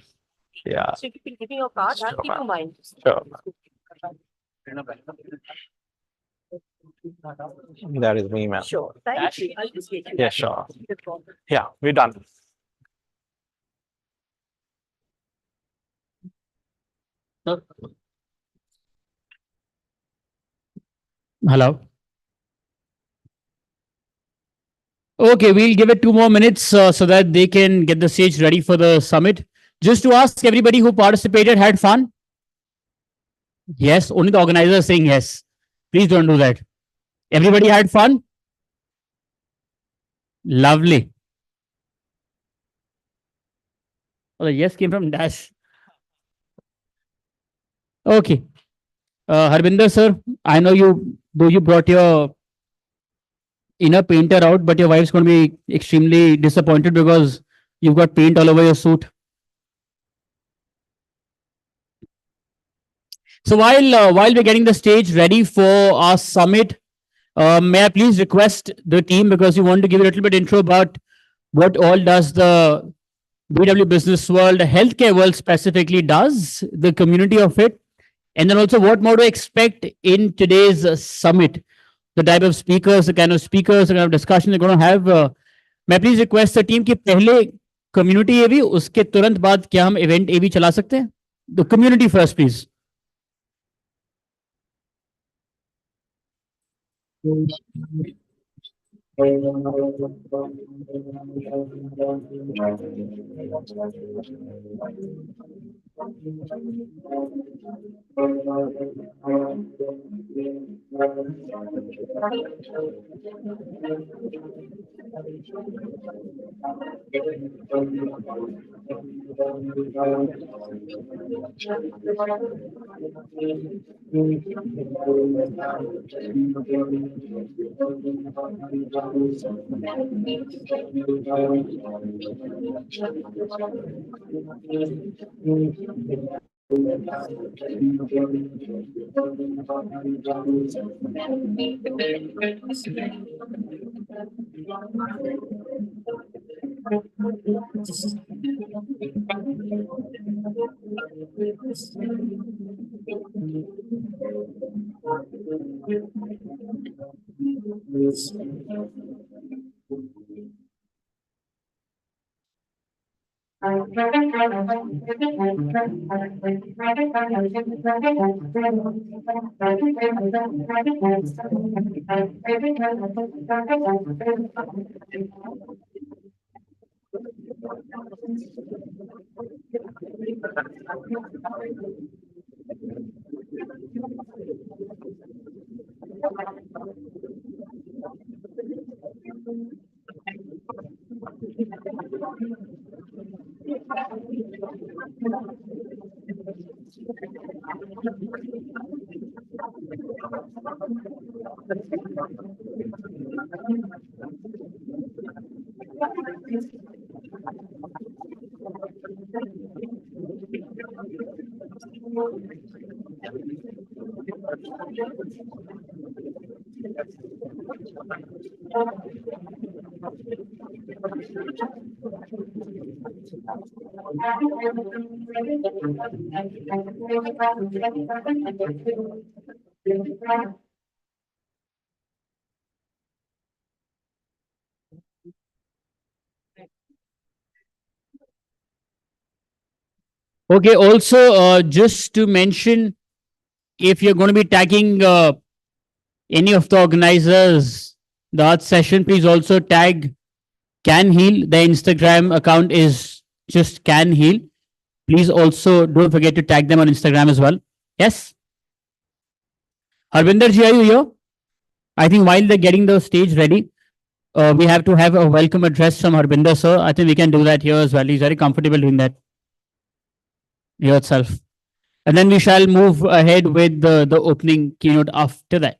yeah. So if you can give me your card, I'll Sure, keep in mind. Sure. That is me, ma'am. Sure. Thank you. I'll just get you. Yeah, sure. Yeah, we're done. Hello. Okay, we'll give it 2 more minutes so that they can get the stage ready for the summit. Just to ask everybody who participated, had fun? Yes, only the organizer is saying yes. Please don't do that. Everybody had fun? Lovely. Oh, the yes came from Dash. Okay. Harbinder sir, I know though you brought your inner painter out, but your wife's going to be extremely disappointed because you've got paint all over your suit. So while we're getting the stage ready for our summit, may I please request the team, because we want to give a little bit intro about what all does the BW Business World, Healthcare World specifically does, the community of it, and then also what more to expect in today's summit, the type of speakers, the kind of discussion they're going to have. May I please request the team कि पहले community AV, उसके तुरंत बाद क्या हम event AV चला सकते हैं? The community first, please. Okay, also, just to mention, if you're going to be tagging any of the organizers, the art session, please also tag Can Heal. The Instagram account is just Can Heal. Please also don't forget to tag them on Instagram as well. Yes? Harvinder ji, are you here? I think while they're getting the stage ready, we have to have a welcome address from Harvinder, sir. I think we can do that here as well. He's very comfortable doing that here itself. And then we shall move ahead with the opening keynote after that.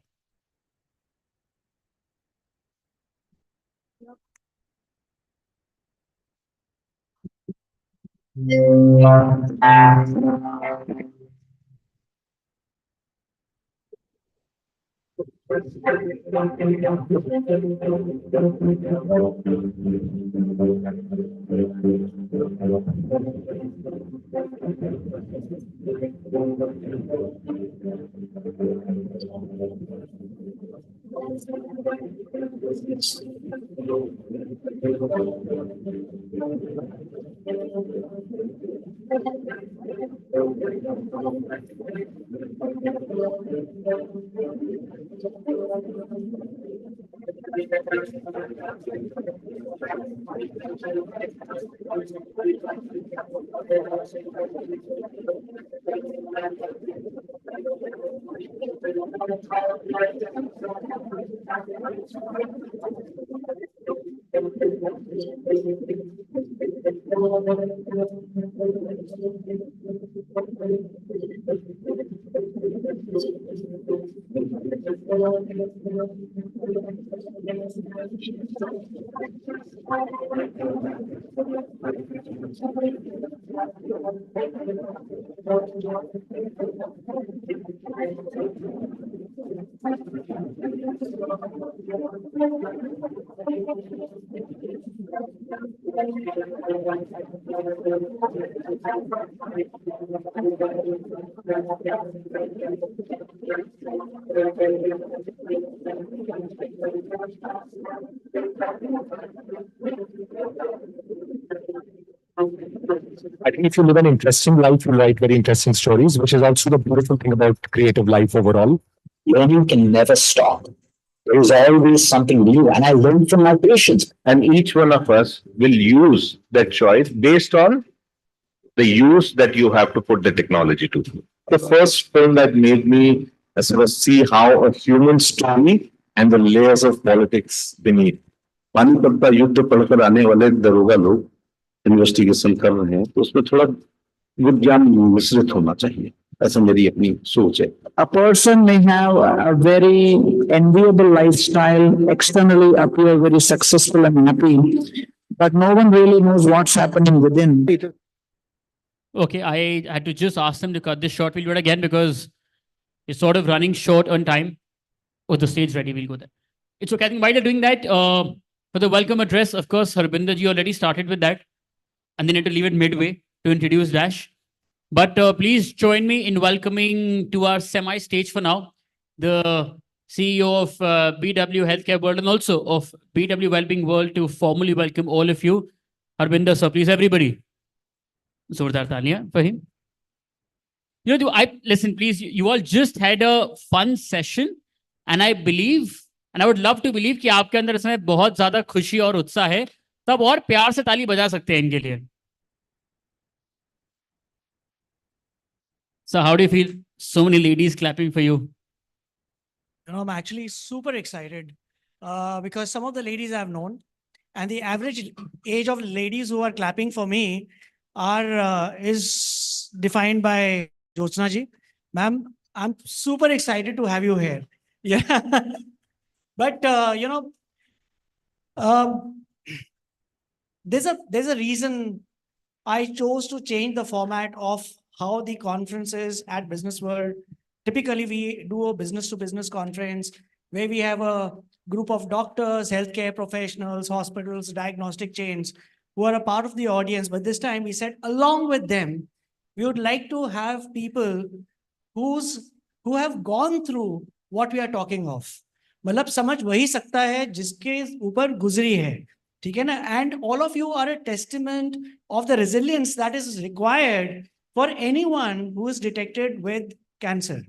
I think if you live an interesting life, you write very interesting stories, which is also the beautiful thing about creative life overall. Learning can never stop. There is always something new, and I learn from my patients. And each one of us will use that choice based on the use that you have to put the technology to. The first film that made me sort of see how a human story and the layers of politics beneath. Panipat का युद्ध पढ़कर आने वाले दरोगा लोग investigation कर रहे हैं तो उसमें थोड़ा विज्ञान मिश्रित होना चाहिए ऐसा मेरी अपनी सोच है. A person may have a very enviable lifestyle, externally appear very successful and happy, but no one really knows what's happening within. Okay, I had to just ask them to cut this short. We'll do it again because it's sort of running short on time. Oh, the stage ready, we'll go there. It's okay. I think while they're doing that, for the welcome address, of course, Harbinder ji already started with that. And they need to leave it midway to introduce Dash. But please join me in welcoming to our semi-stage for now, the CEO of BW Healthcareworld and also of BW Wellbeing World to formally welcome all of you. Harbinder, sir, please, everybody. Zordar Talia for him. You know, listen, please, you all just had a fun session. And I believe, and I would love to believe कि आपके अंदर इसमें बहुत ज़्यादा खुशी और उत्साह है, तब और प्यार से ताली बजा सकते हैं इनके लिए. So how do you feel? So many ladies clapping for you. You know, I'm actually super excited because some of the ladies I've known and the average age of ladies who are clapping for me is defined by Jyotsna ji. Ma'am, I'm super excited to have you here. Yeah. But, you know, there's a reason I chose to change the format of how the conferences at Business World typically we do a business to business conference where we have a group of doctors, healthcare professionals, hospitals, diagnostic chains who are a part of the audience. But this time we said along with them, we would like to have people who have gone through what we are talking of. मतलब समझ वही सकता है जिसके ऊपर गुजरी है, ठीक है ना? And all of you are a testament of the resilience that is required for anyone who is detected with cancer.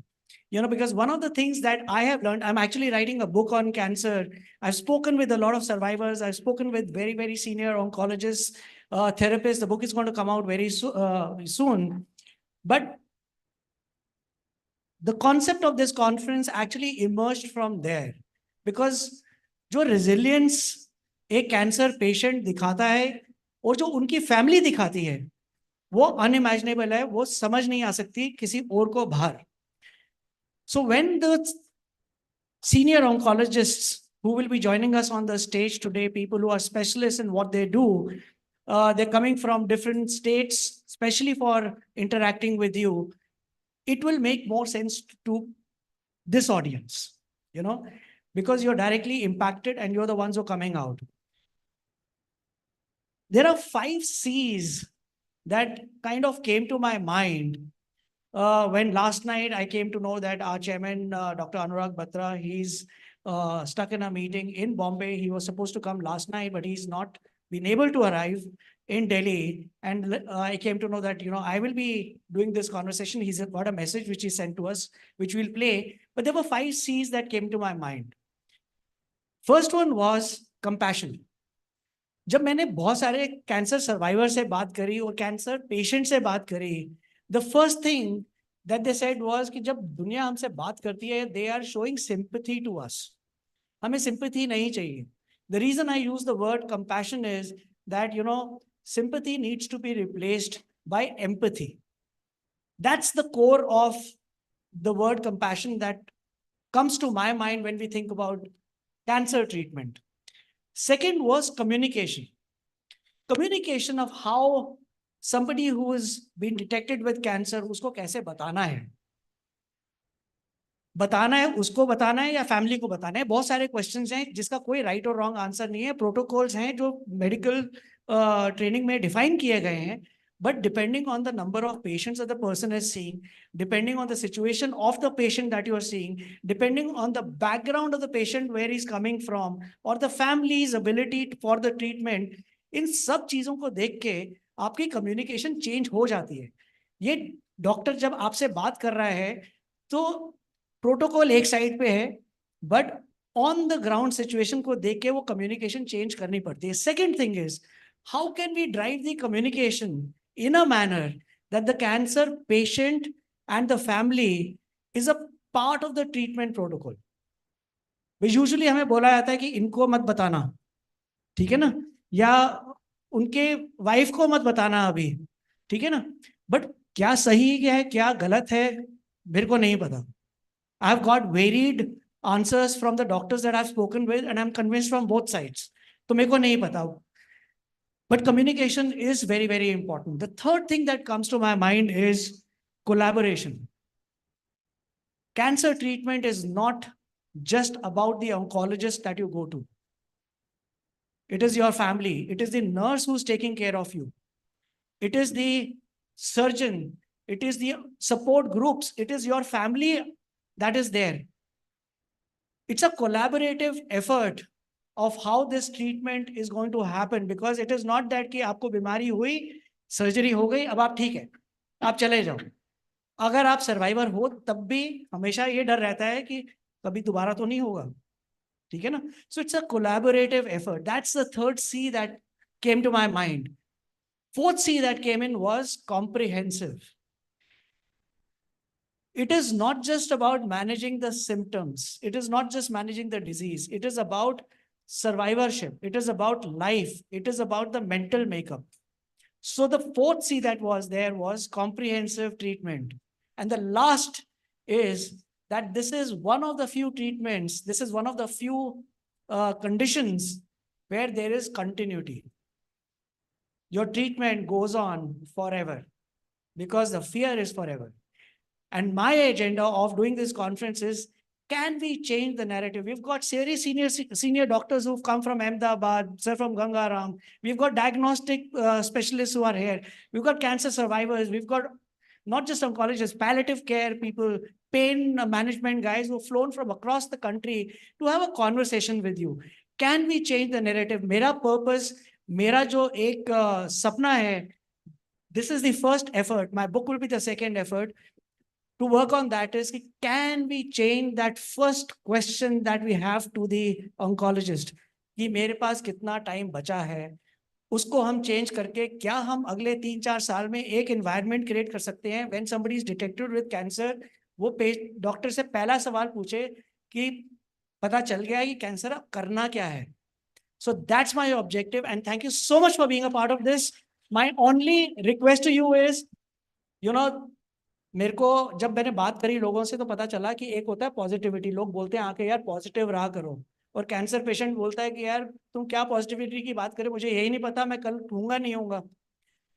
You know, because one of the things that I have learned, I'm actually writing a book on cancer. I've spoken with a lot of survivors. I've spoken with very, very senior oncologists, therapists. The book is going to come out very soon. But the concept of this conference actually emerged from there. Because जो resilience एक cancer patient दिखाता है और जो उनकी family दिखाती है, वो unimaginable है, वो समझ नहीं आ सकती किसी और को बाहर. So when the senior oncologists who will be joining us on the stage today, people who are specialists in what they do, they're coming from different states, especially for interacting with you, it will make more sense to this audience, you know, because you're directly impacted and you're the ones who are coming out. There are 5 C's that kind of came to my mind when last night I came to know that our chairman, Dr. Anurag Batra, he's stuck in a meeting in Bombay. He was supposed to come last night, but he's not been able to arrive in Delhi. And I came to know that, you know, I will be doing this conversation. He's got a message which he sent to us, which we'll play. But there were 5 C's that came to my mind. First one was compassion. जब मैंने बहुत सारे cancer survivor से बात करी और cancer patient से बात करी, the first thing that they said was कि जब दुनिया हमसे बात करती है, they are showing sympathy to us. हमें sympathy नहीं चाहिए. The reason I use the word compassion is that, you know, sympathy needs to be replaced by empathy. That's the core of the word compassion that comes to my mind when we think about cancer treatment. Second was communication. Communication of how somebody who has been detected with cancer, उसको कैसे बताना है? बताना है, उसको बताना है या फैमिली को बताना है? बहुत सारे क्वेश्चंस हैं जिसका कोई राइट और रॉन्ग आंसर नहीं है. प्रोटोकॉल्स हैं जो मेडिकल ट्रेनिंग में डिफाइन किए गए हैं. But depending on the number of patients that the person is seeing, depending on the situation of the patient that you are seeing, depending on the background of the patient, where he's coming from, or the family's ability for the treatment, इन सब चीजों को देख के आपकी communication change हो जाती है. ये डॉक्टर जब आपसे बात कर रहा है तो प्रोटोकॉल एक साइड पे है, but on the ground situation को देख के वो कम्युनिकेशन चेंज करनी पड़ती है. Second thing is how can we drive the communication in a manner that the cancer patient and the family is a part of the treatment protocol. Usually हमें बोला जाता है कि इनको मत बताना, ठीक है ना, या उनके वाइफ को मत बताना अभी, ठीक है ना. बट क्या सही है क्या गलत है मेरे को नहीं पता. I have got varied answers from the doctors that I've spoken with and I'm convinced from both sides. तो मेरे को नहीं पता. But communication is very, very important. The third thing that comes to my mind is collaboration. Cancer treatment is not just about the oncologist that you go to. It is your family. It is the nurse who's taking care of you. It is the surgeon. It is the support groups. It is your family that is there. It's a collaborative effort of how this treatment is going to happen, because it is not that कि आपको बीमारी हुई, surgery हो गई, अब आप ठीक है, आप चले जाओ. अगर आप सर्वाइवर हो तब भी हमेशा ये डर रहता है कि कभी दोबारा तो नहीं होगा, ठीक है ना. So it's a collaborative effort. That's the third C that came to my mind. Fourth C that came in was comprehensive. It is not just about managing the symptoms. It is not just managing the disease. It is about survivorship. It is about life. It is about the mental makeup. So the fourth C that was there was comprehensive treatment. And the last is that this is one of the few treatments, this is one of the few conditions where there is continuity. Your treatment goes on forever because the fear is forever. And my agenda of doing this conference is, can we change the narrative? We've got senior doctors who've come from Ahmedabad, sir from Gangaram. We've got diagnostic specialists who are here. We've got cancer survivors. We've got not just oncologists, palliative care people, pain management guys who've flown from across the country to have a conversation with you. Can we change the narrative? Mera purpose, mera jo ek sapna hai, this is the first effort. My book will be the second effort. To work on that is, can we change that first question that we have to the oncologist? कि मेरे पास कितना time बचा है, उसको हम change करके क्या हम अगले 3-4 साल में एक एनवायरनमेंट क्रिएट कर सकते हैं when somebody is detected with cancer, वो डॉक्टर से पहला सवाल पूछे कि पता चल गया है कि कैंसर अब करना क्या है. So that's my objective, and thank you so much for being a part of this. My only request to you is, मेरे को जब मैंने बात करी लोगों से तो पता चला कि एक होता है पॉजिटिविटी. लोग बोलते हैं आके यार पॉजिटिव रहा करो, और कैंसर पेशेंट बोलता है कि यार तुम क्या पॉजिटिविटी की बात करें, मुझे यही नहीं पता मैं कल होऊंगा नहीं होऊंगा.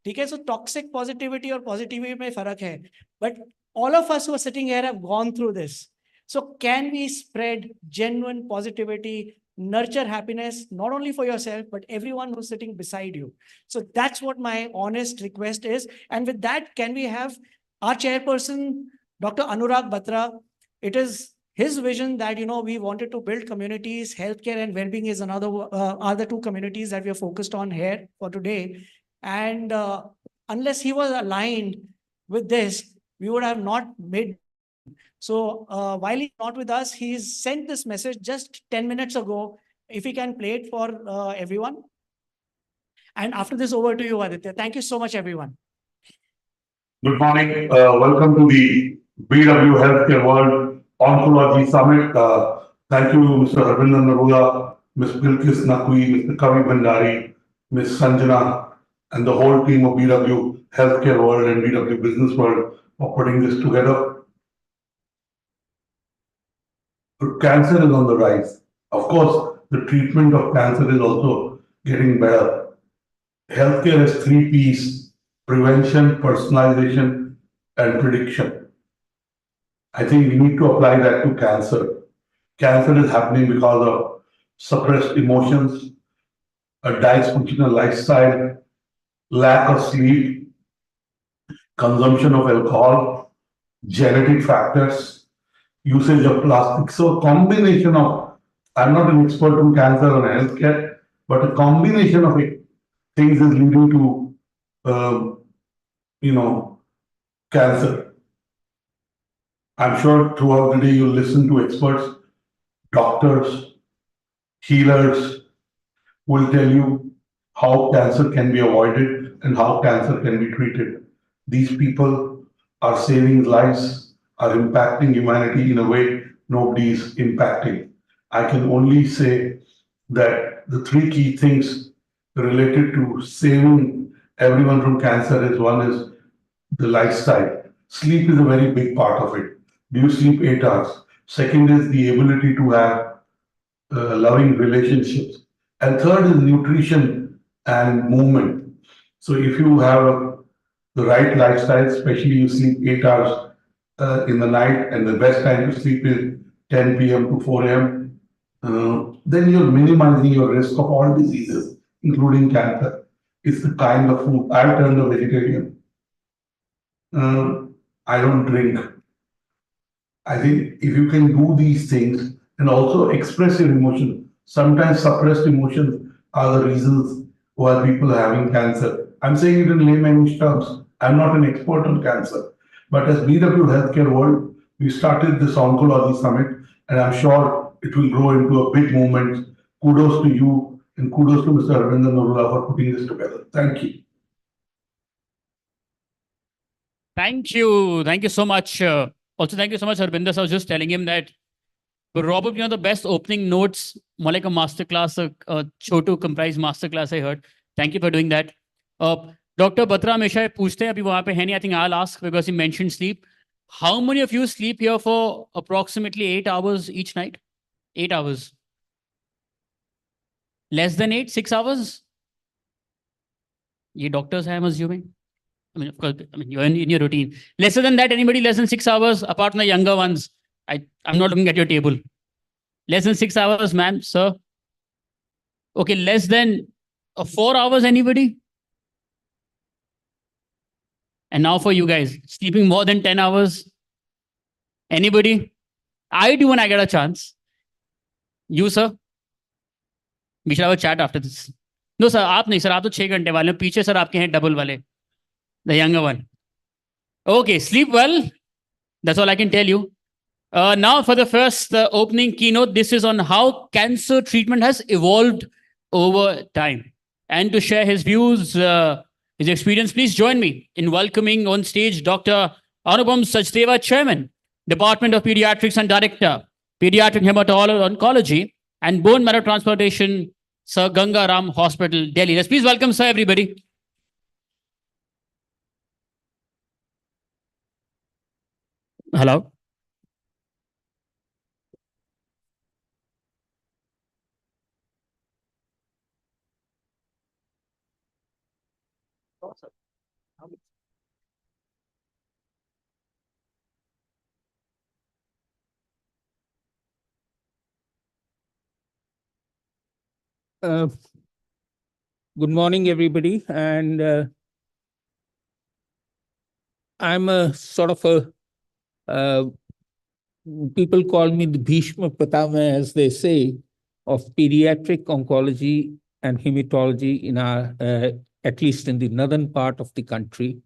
ठीक है, सो टॉक्सिक पॉजिटिविटी और पॉजिटिविटी में फर्क है, but all of us who are sitting here have gone through this. So can we spread genuine positivity, nurture happiness, not only for yourself, but everyone who's sitting beside you? So that's what my honest request is. And with that, can we have our chairperson, Dr. Anurag Batra? It is his vision that, we wanted to build communities. Healthcare and well-being is are the two communities that we are focused on here for today. And unless he was aligned with this, we would have not made. So while he's not with us, he's sent this message just 10 minutes ago. If he can play it for everyone. And after this, over to you, Aditya. Thank you so much, everyone. Good morning. Welcome to the BW Healthcareworld Oncology Summit. Thank you, Mr. Harvinder Narula, Ms. Bilkis Naqvi, Mr. Kavi Bhandari, Ms. Sanjana, and the whole team of BW Healthcareworld and BW Business World for putting this together. Cancer is on the rise. Of course, the treatment of cancer is also getting better. Healthcare has 3 P's: prevention, personalization, and prediction. I think we need to apply that to cancer. Cancer is happening because of suppressed emotions, a dysfunctional lifestyle, lack of sleep, consumption of alcohol, genetic factors, usage of plastic. So a combination of, I'm not an expert on cancer or healthcare, but a combination of things is leading to, cancer. I'm sure throughout the day you'll listen to experts, doctors, healers will tell you how cancer can be avoided and how cancer can be treated. These people are saving lives, are impacting humanity in a way nobody is impacting. I can only say that the 3 key things related to saving everyone from cancer is, one is the lifestyle. Sleep is a very big part of it. Do you sleep 8 hours? Second is the ability to have loving relationships. And third is nutrition and movement. So if you have the right lifestyle, especially you sleep 8 hours in the night, and the best time to sleep is 10 p.m. to 4 a.m., then you're minimizing your risk of all diseases, including cancer. It's the kind of food. I've turned a vegetarian. I don't drink. I think if you can do these things and also express your emotions, sometimes suppressed emotions are the reasons why people are having cancer. I'm saying it in layman's terms. I'm not an expert on cancer. But as BW Healthcareworld, we started this Oncology Summit, and I'm sure it will grow into a big movement. Kudos to you, and kudos to Mr. Harvinder Narula for putting this together. Thank you. Thank you. Thank you so much. Also, thank you so much, Harvinder. So I was just telling him that probably the best opening notes, more like a masterclass, a Chotu comprised masterclass I heard. Thank you for doing that. Dr. Batra हमेशा पूछते हैं, अभी वहाँ पे है नहीं. I think I'll ask because he mentioned sleep. How many of you sleep here for approximately 8 hours each night? 8 hours. Less than 8, 6 hours? ये doctors हैं, I'm assuming. I mean, of course, I mean, you're in your routine. Lesser than that, anybody less than 6 hours, apart from the younger ones? I'm not looking at your table. Less than 6 hours, ma'am, sir. Okay, less than 4 hours, anybody? And now for you guys, sleeping more than 10 hours? Anybody? I do when I get a chance. You, sir? We should have a chat after this. No, sir, आप नहीं, sir, आप तो 6 घंटे वाले हैं. पीछे, sir, आपके हैं double वाले. The younger one. Okay, sleep well. That's all I can tell you. Now for the first opening keynote, this is on how cancer treatment has evolved over time. And to share his views, his experience, please join me in welcoming on stage Dr. Anupam Sachdeva, Chairman, Department of Pediatrics and Director, Pediatric Oncology and Bone Marrow Transplantation, Sir Ganga Ram Hospital, Delhi. Let's please welcome, sir, everybody. Hello. Good morning, everybody. And I'm a sort of people call me the Bhishma Pitama, as they say, of pediatric oncology and hematology in our, at least in the northern part of the country.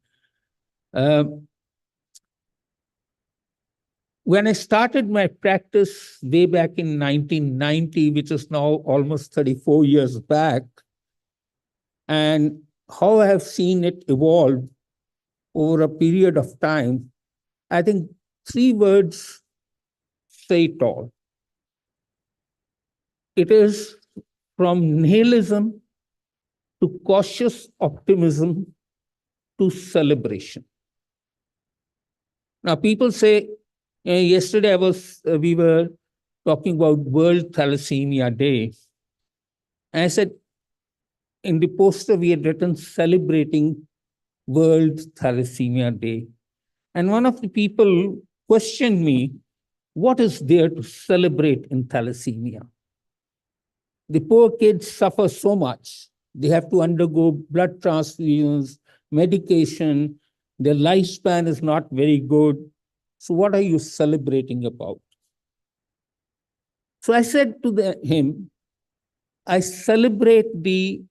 When I started my practice way back in 1990, which is now almost 34 years back, and how I have seen it evolve over a period of time, I think 3 words say it all. It is from nihilism to cautious optimism to celebration. Now, people say, yesterday we were talking about World Thalassemia Day. And I said, in the poster, we had written celebrating World Thalassemia Day. And one of the people questioned me, what is there to celebrate in thalassemia? The poor kids suffer so much. They have to undergo blood transfusions, medication. Their lifespan is not very good. So what are you celebrating about? So I said to him, I celebrate the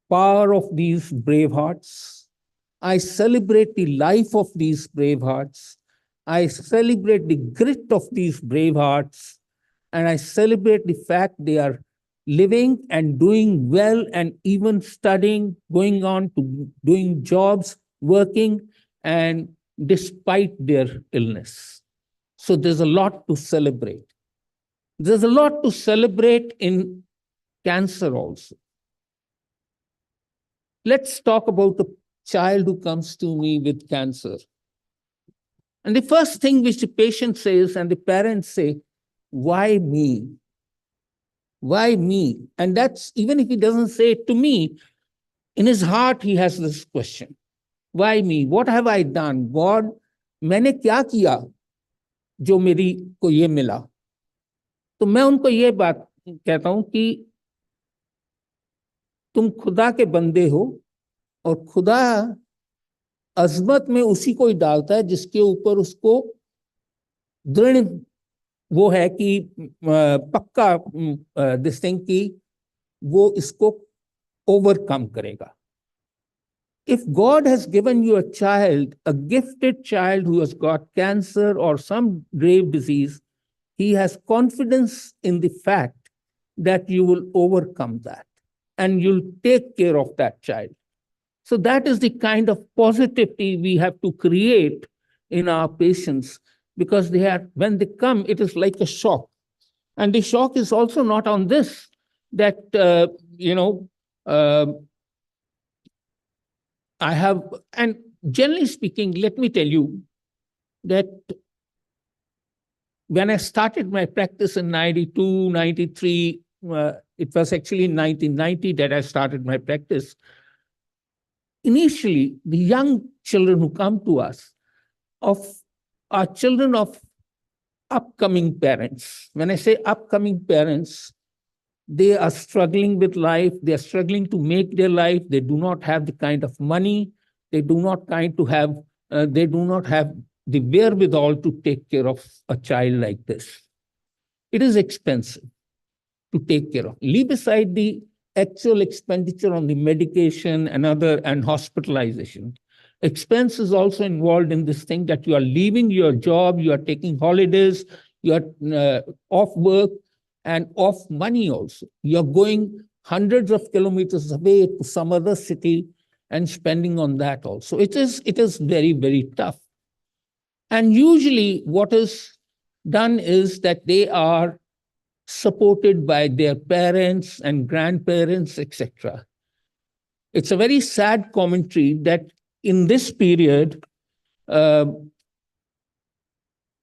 power of these brave hearts. I celebrate the life of these brave hearts. I celebrate the grit of these brave hearts. And I celebrate the fact they are living and doing well and even studying, going on to doing jobs, working, and despite their illness. So there's a lot to celebrate. There's a lot to celebrate in cancer also. Let's talk about the child who comes to me with cancer. And the first thing which the patient says and the parents say, why me? Why me? And that's, even if he doesn't say it to me, in his heart he has this question. Why me? What have I done? God, मैंने क्या किया जो मेरी को ये मिला? तो मैं उनको ये बात कहता हूं कि तुम खुदा के बंदे हो और खुदा अजमत में उसी को ही डालता है जिसके ऊपर उसको दृढ़ वो है कि पक्का दिस थिंग कि वो इसको ओवरकम करेगा. If God has given you a child, a gifted child who has got cancer or some grave disease, he has confidence in the fact that you will overcome that and you'll take care of that child. So that is the kind of positivity we have to create in our patients, because they are, when they come, it is like a shock. And the shock is also not on this, that, I have, and generally speaking, let me tell you that when I started my practice in 92, 93, it was actually in 1990 that I started my practice. initially, the young children who come to us are children of upcoming parents. When I say upcoming parents, they are struggling with life. They are struggling to make their life. They do not have the kind of money. They do not have the wherewithal to take care of a child like this. It is expensive to take care of. Leave aside the actual expenditure on the medication and hospitalization. Expense is also involved in this thing that you are leaving your job, you are taking holidays, you are off work and off money also. You're going hundreds of kilometers away to some other city and spending on that also. It is very, very tough. And usually what is done is that they are supported by their parents and grandparents, etc. It's a very sad commentary that in this period, I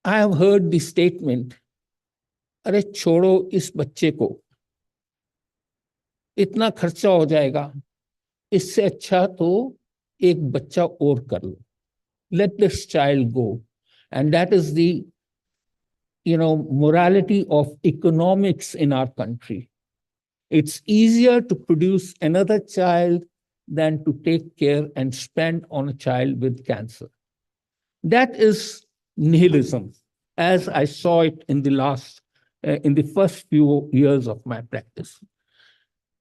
have heard the statement, अरे छोड़ो इस बच्चे को, इतना खर्चा हो जाएगा, इससे अच्छा तो एक बच्चा और कर लो. Let this child go. And that is the morality of economics in our country. It's easier to produce another child than to take care and spend on a child with cancer. That is nihilism, as I saw it in the first few years of my practice.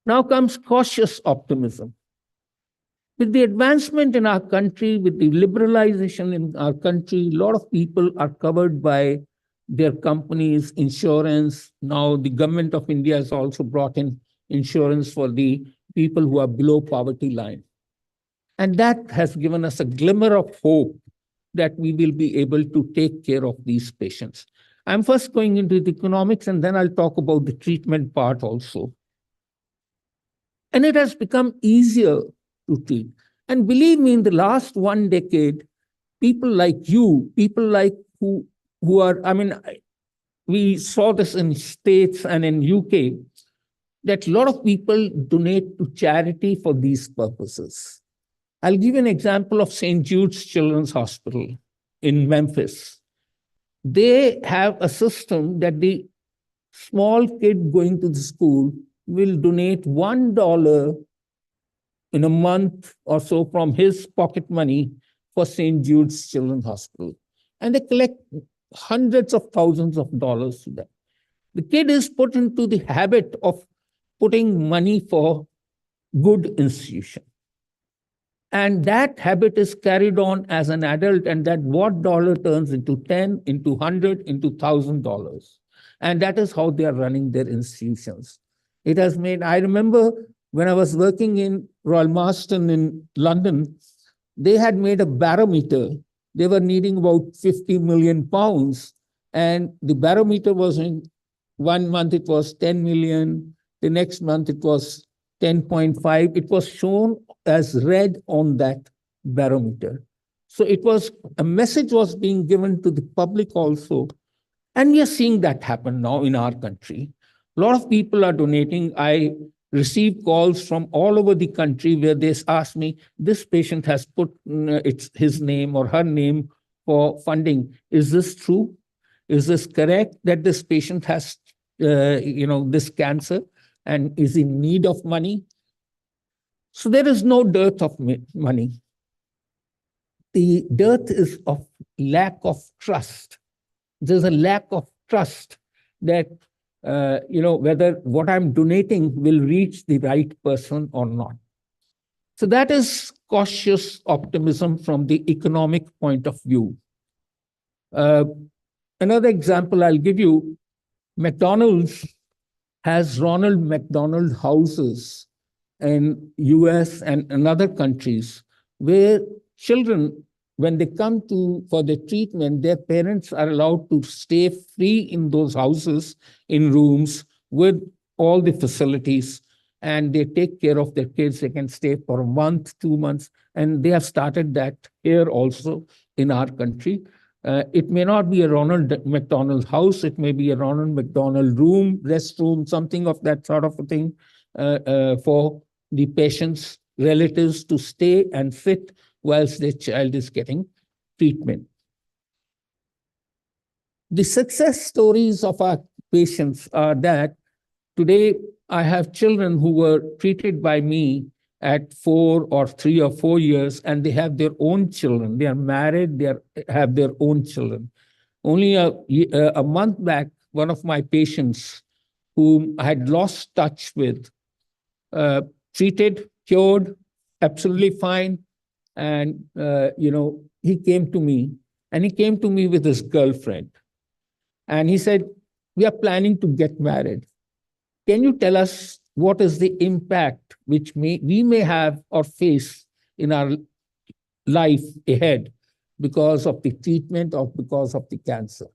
Now comes cautious optimism. With the advancement in our country, with the liberalization in our country, a lot of people are covered by their companies, insurance. Now the government of India has also brought in insurance for the people who are below poverty line. And that has given us a glimmer of hope that we will be able to take care of these patients. I'm first going into the economics and then I'll talk about the treatment part also. And it has become easier to treat. And believe me, in the last 1 decade, people like you, people like who are, we saw this in States and in UK, that a lot of people donate to charity for these purposes. I'll give you an example of St. Jude's Children's Hospital in Memphis. They have a system that the small kid going to the school will donate $1 in a month or so from his pocket money for St. Jude's Children's Hospital. And they collect hundreds of thousands of dollars to them. The kid is put into the habit of putting money for good institution. And that habit is carried on as an adult, and that what dollar turns into 10, into 100, into $1,000. And that is how they are running their institutions. It has made, I remember when I was working in Royal Marsden in London, they had made a barometer. They were needing about 50 million pounds. And the barometer was in 1 month, it was 10 million. The next month, it was 10.5. It was shown as red on that barometer. So it was, a message was being given to the public also. And we are seeing that happen now in our country. A lot of people are donating. I receive calls from all over the country where they ask me, this patient has put his name or her name for funding. Is this true? Is this correct that this patient has this cancer and is in need of money? So there is no dearth of money. The dearth is of lack of trust. There's a lack of trust that whether what I'm donating will reach the right person or not. So that is cautious optimism from the economic point of view. Another example I'll give you, McDonald's has Ronald McDonald houses in US and in other countries where children, when they come for their treatment, their parents are allowed to stay free in those houses, in rooms with all the facilities, and they take care of their kids. They can stay for a month, 2 months, and they have started that here also in our country. It may not be a Ronald McDonald house. It may be a Ronald McDonald room, restroom, something of that sort of a thing for the patients relatives to stay and sit whilst their child is getting treatment. The success stories of our patients are that today I have children who were treated by me at 4 or 3 or 4 years, and they have their own children. They are married, they have their own children. Only a month back, one of my patients whom I had lost touch with, treated, cured, absolutely fine. And, he came to me, and he came to me with his girlfriend. And he said, we are planning to get married. Can you tell us what is the impact which we may have or face in our life ahead because of the treatment or because of the cancer?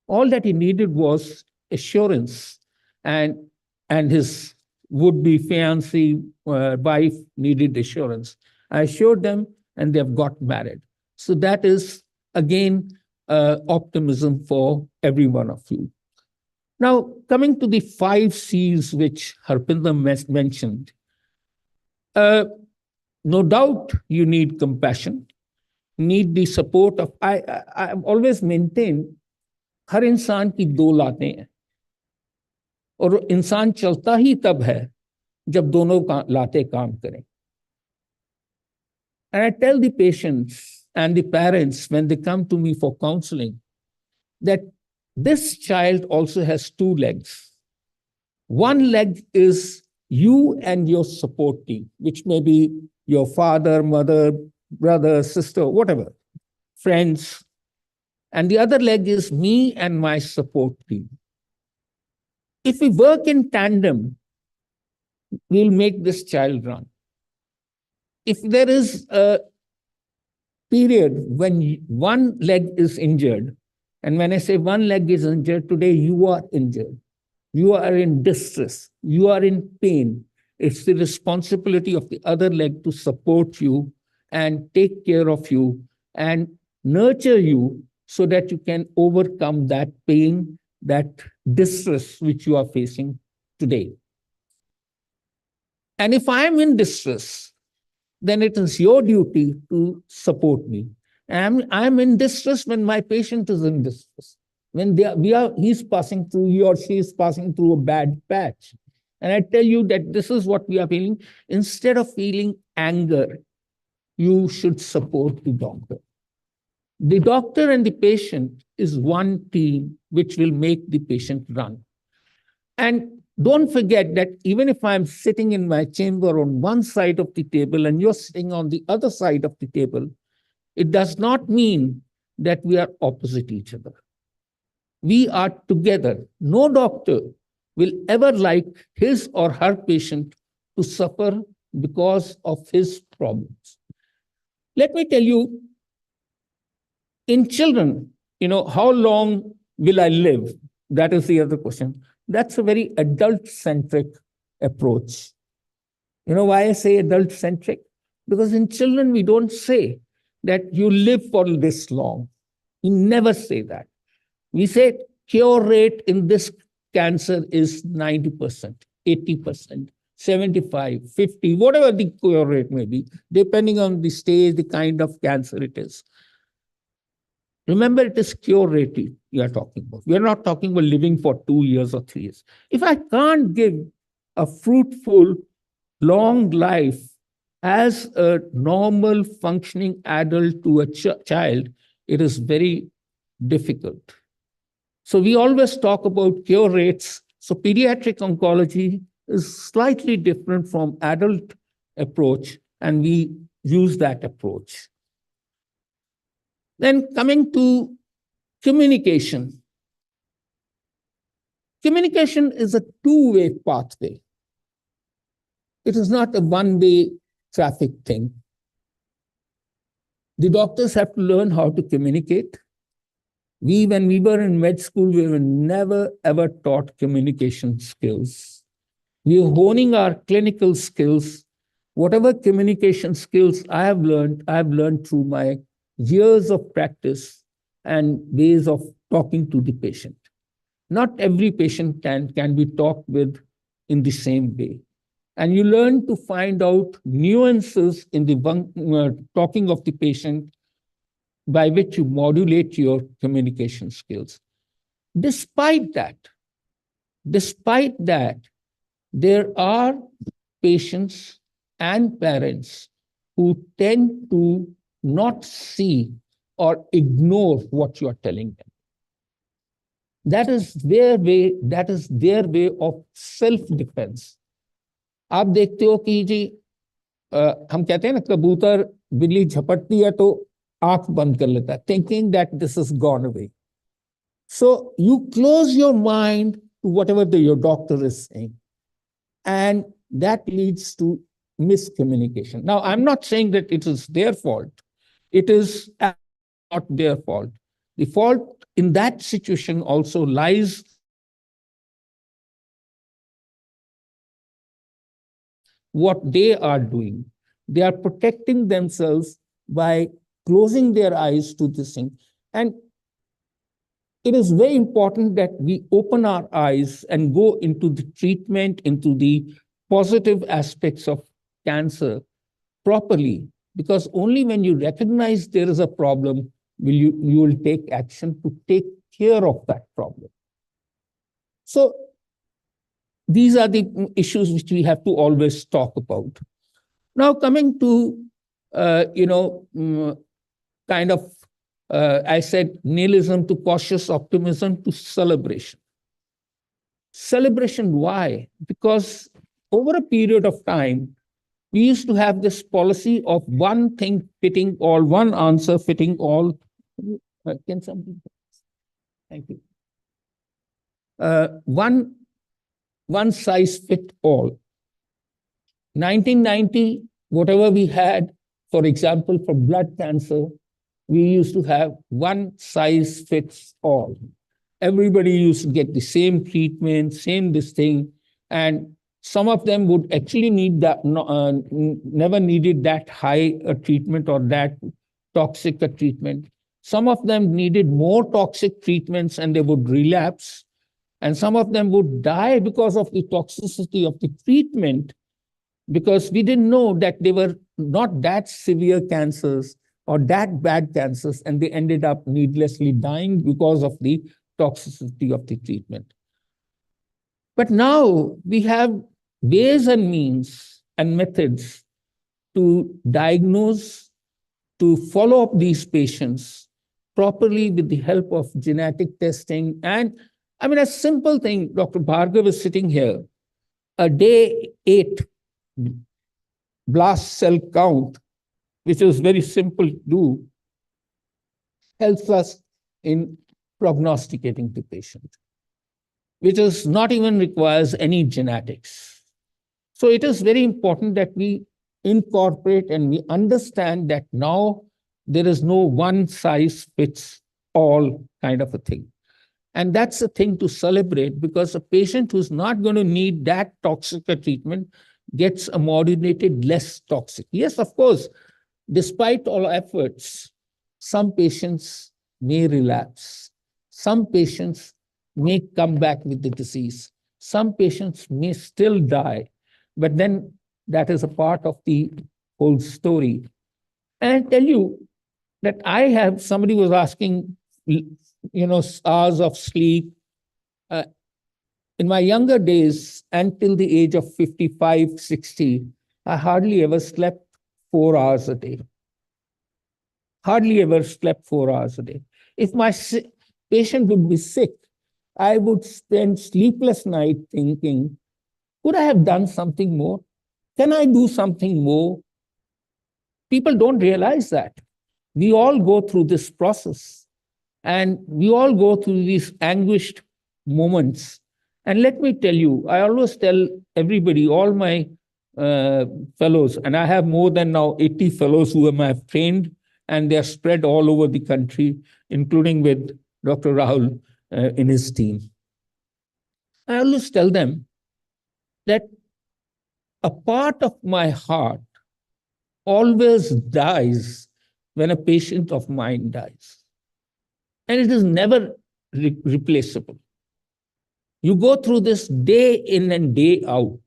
All that he needed was assurance, and his would-be fiancée wife needed assurance. I assured them, and they've got married. So that is, again, optimism for every one of you. Now, coming to the 5 C's which Harpinder mentioned, no doubt you need compassion, need the support of, I've always maintained, हर इंसान की 2 लातें हैं और इंसान चलता ही तब है जब दोनों लातें काम करें. And I tell the patients and the parents when they come to me for counseling that this child also has 2 legs. One leg is you and your support team, which may be your father, mother, brother, sister, whatever, friends. And the other leg is me and my support team. If we work in tandem, we'll make this child run. If there is a period when one leg is injured, and when I say one leg is injured, today you are injured, you are in distress, you are in pain, it's the responsibility of the other leg to support you and take care of you and nurture you so that you can overcome that pain, that distress which you are facing today. And if I am in distress, then it is your duty to support me. I'm in distress when my patient is in distress. When he's passing through, he or she is passing through a bad patch. And I tell you that this is what we are feeling. Instead of feeling anger, you should support the doctor. The doctor and the patient is one team which will make the patient run. And don't forget that even if I'm sitting in my chamber on one side of the table and you're sitting on the other side of the table, it does not mean that we are opposite each other. We are together. No doctor will ever like his or her patient to suffer because of his problems. Let me tell you, in children, how long will I live? That is the other question. That's a very adult-centric approach. You know why I say adult-centric? Because in children, we don't say that you live for this long. We never say that. We say cure rate in this cancer is 90%, 80%, 75, 50, whatever the cure rate may be, depending on the stage, the kind of cancer it is. Remember, it is cure rate we are talking about. We are not talking about living for 2 years or 3 years. If I can't give a fruitful, long life as a normal functioning adult to a child, it is very difficult. So we always talk about cure rates. So pediatric oncology is slightly different from adult approach, and we use that approach. Then coming to communication. Communication is a two-way pathway. It is not a one-way traffic thing. The doctors have to learn how to communicate. When we were in med school, we were never ever taught communication skills. We are honing our clinical skills. Whatever communication skills I have learned through my years of practice and ways of talking to the patient. Not every patient can be talked with in the same way. And you learn to find out nuances in the talking of the patient by which you modulate your communication skills. Despite that, there are patients and parents who tend to not see or ignore what you are telling them. That is their way of self-defense. आप देखते हो कि जी हम कहते हैं ना कबूतर बिल्ली झपटती है तो आंख बंद कर लेता है, thinking that this has gone away. So you close your mind to whatever your doctor is saying, and that leads to miscommunication. Now, I'm not saying that it is their fault. It is not their fault. The fault in that situation also lies what they are doing. They are protecting themselves by closing their eyes to this thing. And it is very important that we open our eyes and go into the treatment, into the positive aspects of cancer properly, because only when you recognize there is a problem will you will take action to take care of that problem. So these are the issues which we have to always talk about. Now, coming to kind of I said nihilism to cautious optimism to celebration. Celebration, why? Because over a period of time, we used to have this policy of one thing fitting all, one answer fitting all. Can somebody? Thank you. One size fit all. 1990, whatever we had, for example, for blood cancer, we used to have one size fits all. Everybody used to get the same treatment, same this thing, and some of them would actually need that, never needed that high a treatment or that toxic a treatment. Some of them needed more toxic treatments and they would relapse. And some of them would die because of the toxicity of the treatment, because we didn't know that they were not that severe cancers or that bad cancers, and they ended up needlessly dying because of the toxicity of the treatment. But now we have ways and means and methods to diagnose, to follow up these patients properly with the help of genetic testing. And I mean, a simple thing, Dr. Bhargav is sitting here, a day 8 blast cell count, which is very simple to do, helps us in prognosticating the patient, which is not even requires any genetics. So it is very important that we incorporate and we understand that now there is no one size fits all kind of a thing. And that's a thing to celebrate, because a patient who's not going to need that toxic treatment gets a modulated, less toxic. Yes, of course, despite all efforts, some patients may relapse. Some patients may come back with the disease. Some patients may still die, but then that is a part of the whole story. And I tell you that somebody was asking, hours of sleep. In my younger days, until the age of 55, 60, I hardly ever slept 4 hours a day. Hardly ever slept 4 hours a day. If my patient would be sick, I would spend sleepless night thinking, could I have done something more? Can I do something more? People don't realize that. We all go through this process, and we all go through these anguished moments. And let me tell you, I always tell everybody, all my fellows, and I have more than now 80 fellows whom I have trained, and they are spread all over the country, including with Dr. Rahul in his team. I always tell them that a part of my heart always dies when a patient of mine dies. And it is never replaceable. You go through this day in and day out.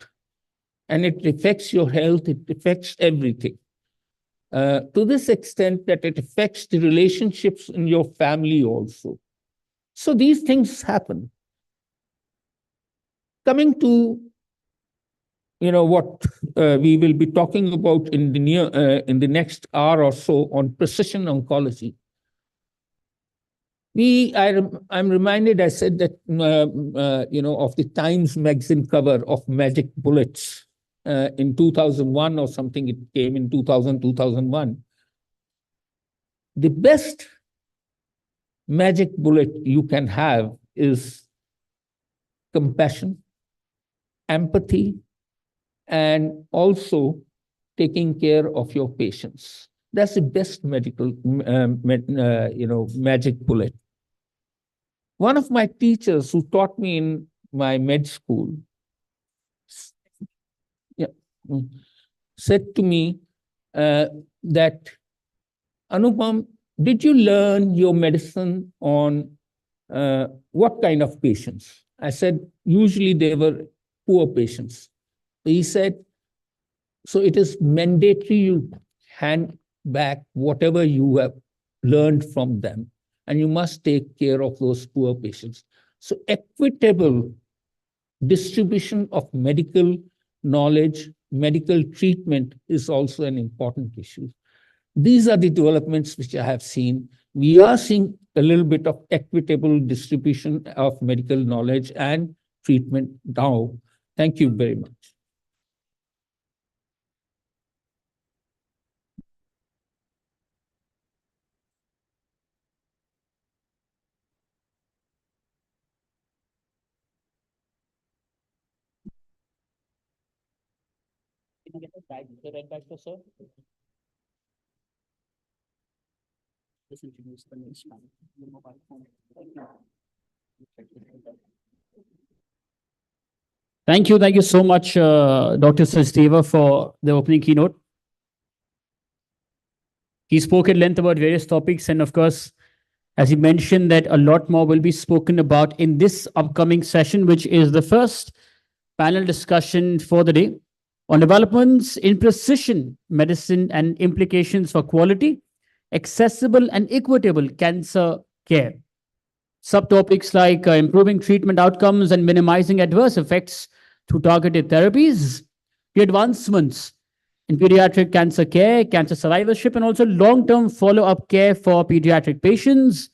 and it affects your health, it affects everything. To this extent that it affects the relationships in your family also. So these things happen. Coming to what we will be talking about in the next hour or so on precision oncology. I'm reminded, I said that, of the Times magazine cover of Magic Bullets in 2001 or something. It came in 2000, 2001. The best magic bullet you can have is compassion, empathy, and also taking care of your patients. That's the best medical, magic bullet. One of my teachers who taught me in my med school said to me that, Anupam, did you learn your medicine on what kind of patients? I said, usually they were poor patients. He said, so it is mandatory you hand back whatever you have learned from them, and you must take care of those poor patients. So equitable distribution of medical knowledge, medical treatment is also an important issue. These are the developments which I have seen. We are seeing a little bit of equitable distribution of medical knowledge and treatment now. Thank you very much. Can I get the red back for sir? Introduce the next one. The mobile phone. Thank you so much, Dr. Sachdeva, for the opening keynote. He spoke at length about various topics, and of course, as he mentioned, that a lot more will be spoken about in this upcoming session, which is the first panel discussion for the day on developments in precision medicine and implications for quality, accessible and equitable cancer care. Subtopics like improving treatment outcomes and minimizing adverse effects through targeted therapies, the advancements in pediatric cancer care, cancer survivorship, and also long-term follow-up care for pediatric patients,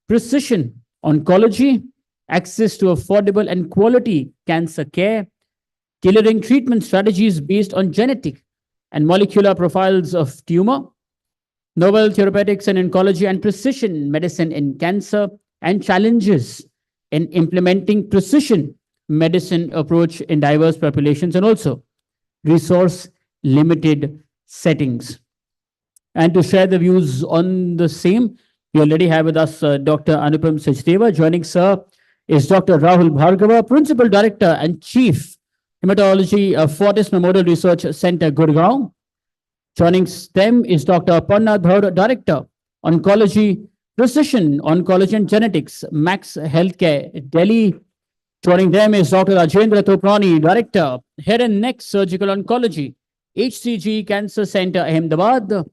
precision oncology, access to affordable and quality cancer care, tailoring treatment strategies based on genetic and molecular profiles of tumor, novel therapeutics in oncology and precision medicine in cancer, and challenges in implementing precision medicine approach in diverse populations and also resource-limited settings. And to share the views on the same, we already have with us Dr. Anupam Sachdeva. Joining sir is Dr. Rahul Bhargava, Principal Director and Chief Hematology of Fortis Memorial Research Center, Gurgaon. Joining them is Dr. Aparna Dhaur, Director, Oncology, Precision Oncology and Genetics, Max Healthcare, Delhi. Joining them is Dr. Rajendra Toprani, Director, Head and Neck Surgical Oncology, HCG Cancer Center, Ahmedabad.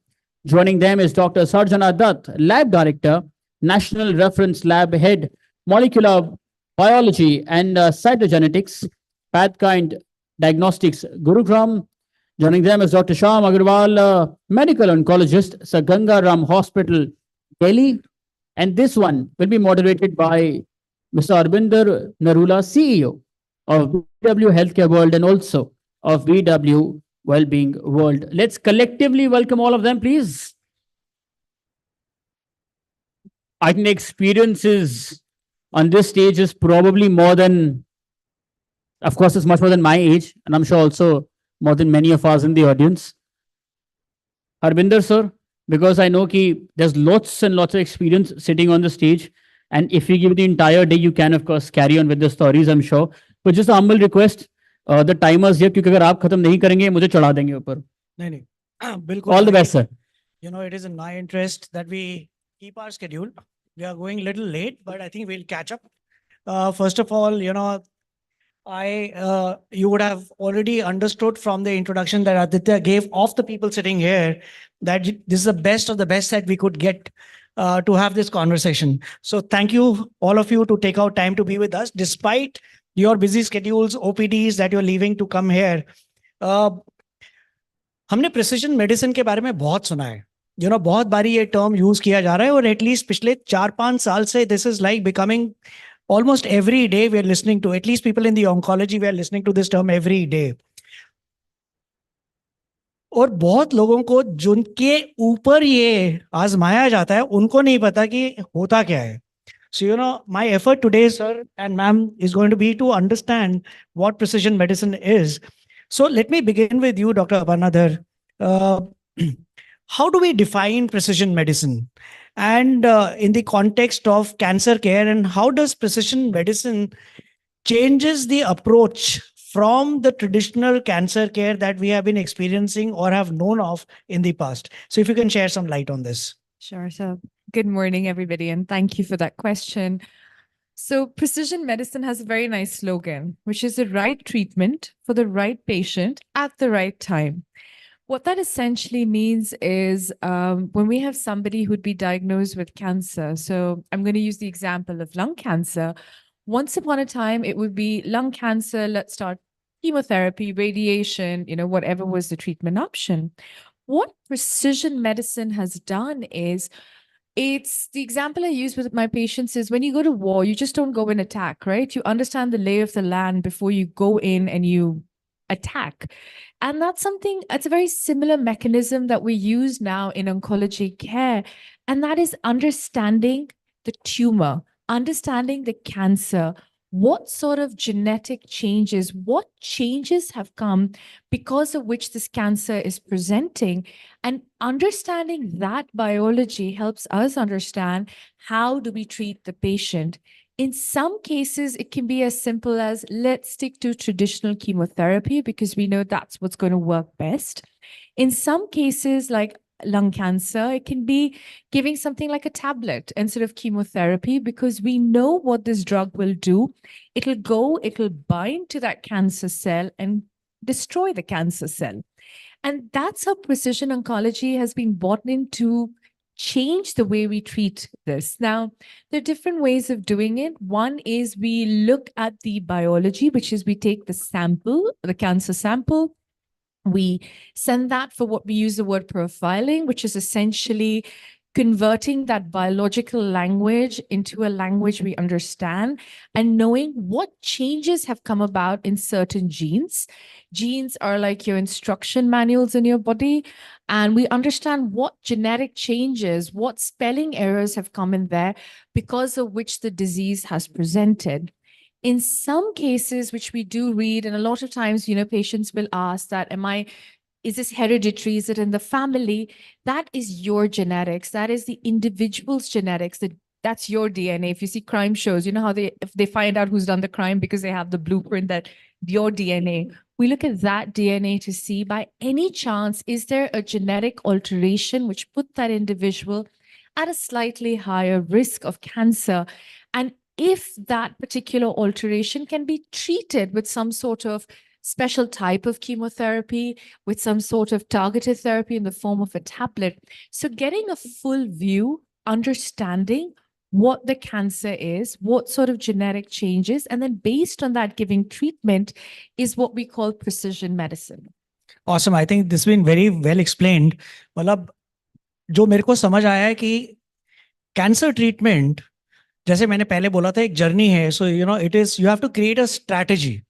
Joining them is Dr. Sarjana Dutt, Lab Director, National Reference Lab Head, Molecular Biology and Cytogenetics, Pathkind Diagnostics, Gurugram. Joining them is Dr. Shyam Agarwal, Medical Oncologist, Sir Ganga Ram Hospital, Delhi. And this one will be moderated by Mr. Arvinder Narula, CEO of VW Healthcareworld and also of VW Wellbeing World. Let's collectively welcome all of them, please. I think experiences on this stage is probably more than, of course, it's much more than my age, and I'm sure also more than many of us in the audience. Harbinder sir, because I know there's lots and lots of experience sitting on the stage, and if we give the entire day, you can of course carry on with the stories, I'm sure. But just a humble request, the timers here, क्योंकि अगर आप खत्म नहीं करेंगे मुझे चढ़ा देंगे ऊपर. नहीं, बिल्कुल. All the best, sir. It is in my interest that we keep our schedule. We are going a little late, but I think we'll catch up. First of all, You would have already understood from the introduction that Aditya gave of the people sitting here that this is the best of the best that we could get to have this conversation. So thank you, all of you, to take out time to be with us, despite your busy schedules, OPDs that you're leaving to come here. हमने precision medicine के बारे में बहुत सुना है, बहुत बारी ये टर्म यूज किया जा रहा है, और एटलीस्ट पिछले 4-5 साल से this is like becoming almost every day we are listening to, at least people in the oncology, we are listening to this term every day. और बहुत लोगों को जिनके ऊपर ये आजमाया जाता है उनको नहीं पता कि होता क्या है. So, my effort today, sir and ma'am, is going to be to understand what precision medicine is. So let me begin with you, Dr. Aparnadhar. How do we define precision medicine? And in the context of cancer care, and how does precision medicine changes the approach from the traditional cancer care that we have been experiencing or have known of in the past? So if you can share some light on this. Sure. So good morning, everybody, and thank you for that question. So precision medicine has a very nice slogan, which is the right treatment for the right patient at the right time. What that essentially means is when we have somebody who'd be diagnosed with cancer, so I'm going to use the example of lung cancer. Once upon a time, it would be lung cancer, let's start chemotherapy, radiation, whatever was the treatment option. What precision medicine has done is, it's the example I use with my patients is when you go to war, you just don't go and attack, right? You understand the lay of the land before you go in and you attack. And that's a very similar mechanism that we use now in oncology care. And that is understanding the tumor, understanding the cancer, what sort of genetic changes, what changes have come because of which this cancer is presenting, and understanding that biology helps us understand how do we treat the patient. In some cases, it can be as simple as let's stick to traditional chemotherapy because we know that's what's going to work best. In some cases, like lung cancer, it can be giving something like a tablet instead of chemotherapy because we know what this drug will do. It'll bind to that cancer cell and destroy the cancer cell. And that's how precision oncology has been brought in to change the way we treat this. Now, there are different ways of doing it. One is we look at the biology, which is we take the sample, the cancer sample, we send that for what we use the word profiling, which is essentially converting that biological language into a language we understand and knowing what changes have come about in certain genes. Genes are like your instruction manuals in your body, and we understand what genetic changes, what spelling errors have come in there because of which the disease has presented. In some cases, which we do read, and a lot of times, patients will ask that, is this hereditary? Is it in the family? That is your genetics. That is the individual's genetics. That's your DNA. If you see crime shows, how if they find out who's done the crime because they have the blueprint, that your DNA. We look at that DNA to see, by any chance, is there a genetic alteration which put that individual at a slightly higher risk of cancer? And if that particular alteration can be treated with some sort of special type of chemotherapy, with some sort of targeted therapy in the form of a tablet. So getting a full view, understanding what the cancer is, what sort of genetic changes, and then based on that, giving treatment is what we call precision medicine. Awesome. I think this has been very well explained. मतलब जो मेरे को समझ आया है कि cancer treatment, जैसे मैंने पहले बोला था, एक जर्नी है. So it is, you have to create a strategy,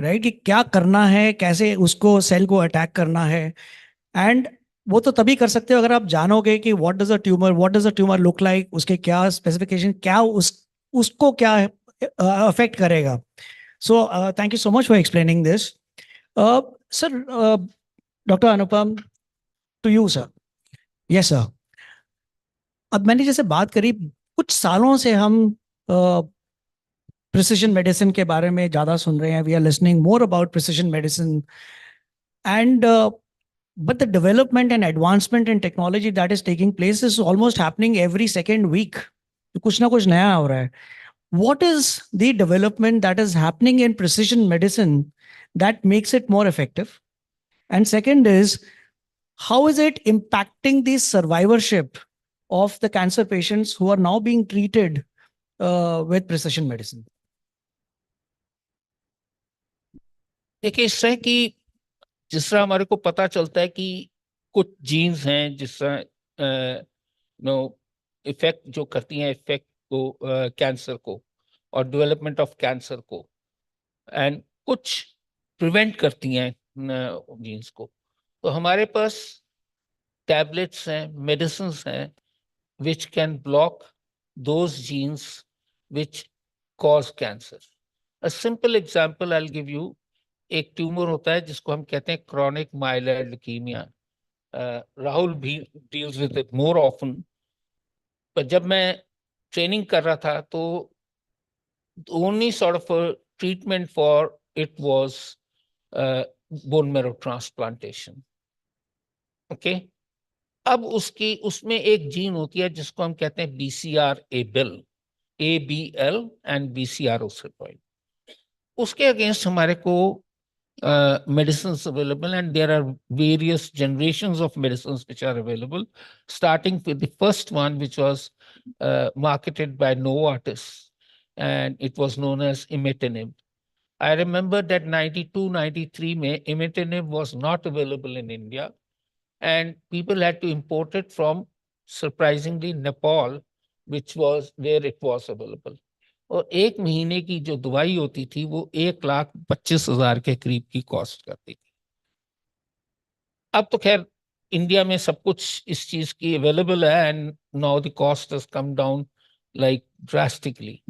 right, कि क्या करना है, कैसे उसको सेल को अटैक करना है. एंड वो तो तभी कर सकते हो अगर आप जानोगे कि what does a tumour look like, उसके क्या स्पेसिफिकेशन, क्या उसको क्या अफेक्ट करेगा. So thank you so much for explaining this. Sir, doctor Anupam, to you sir. Yes sir. अब मैंने जैसे बात करी, कुछ सालों से हम प्रिसिजन मेडिसिन के बारे में ज़्यादा सुन रहे हैं. We are listening more about precision medicine, and but the development and advancement in technology that is taking place is almost happening every second week. तो कुछ ना कुछ नया हो रहा है. what is the development that is happening in precision medicine that makes it more effective? And second is, how is it impacting the survivorship of the cancer patients who are now being treated with precision medicine? देखिए इससे कि जिस तरह हमारे को पता चलता है कि कुछ जीन्स हैं जिस तरह नो इफेक्ट जो करती हैं इफेक्ट को कैंसर को और डेवलपमेंट ऑफ कैंसर को एंड कुछ प्रिवेंट करती हैं जीन्स को, तो हमारे पास टैबलेट्स हैं, मेडिसिन्स हैं which can block those genes which cause cancer. A simple example I'll give you, एक ट्यूमर होता है जिसको हम कहते हैं chronic myeloid leukemia. राहुल भी deals with it more often. पर जब मैं ट्रेनिंग कर रहा था तो only sort of a treatment for it was bone marrow transplantation. Okay? अब उसमें एक जीन होती है जिसको हम कहते हैं BCR-ABL, ABL and BCR-OCY. उसके अगेंस्ट हमारे को medicines available, and there are various generations of medicines which are available, starting with the first one which was marketed by Novartis, and it was known as imatinib. I remember that 92-93 में imatinib was not available in India, and people had to import it from, surprisingly, Nepal, which was where it was available. और एक महीने की जो दवाई होती थी वो 1,25,000 के करीब की कॉस्ट करती थी. अब तो खैर इंडिया में सब कुछ इस चीज की अवेलेबल है, and now the cost has come down like drastically.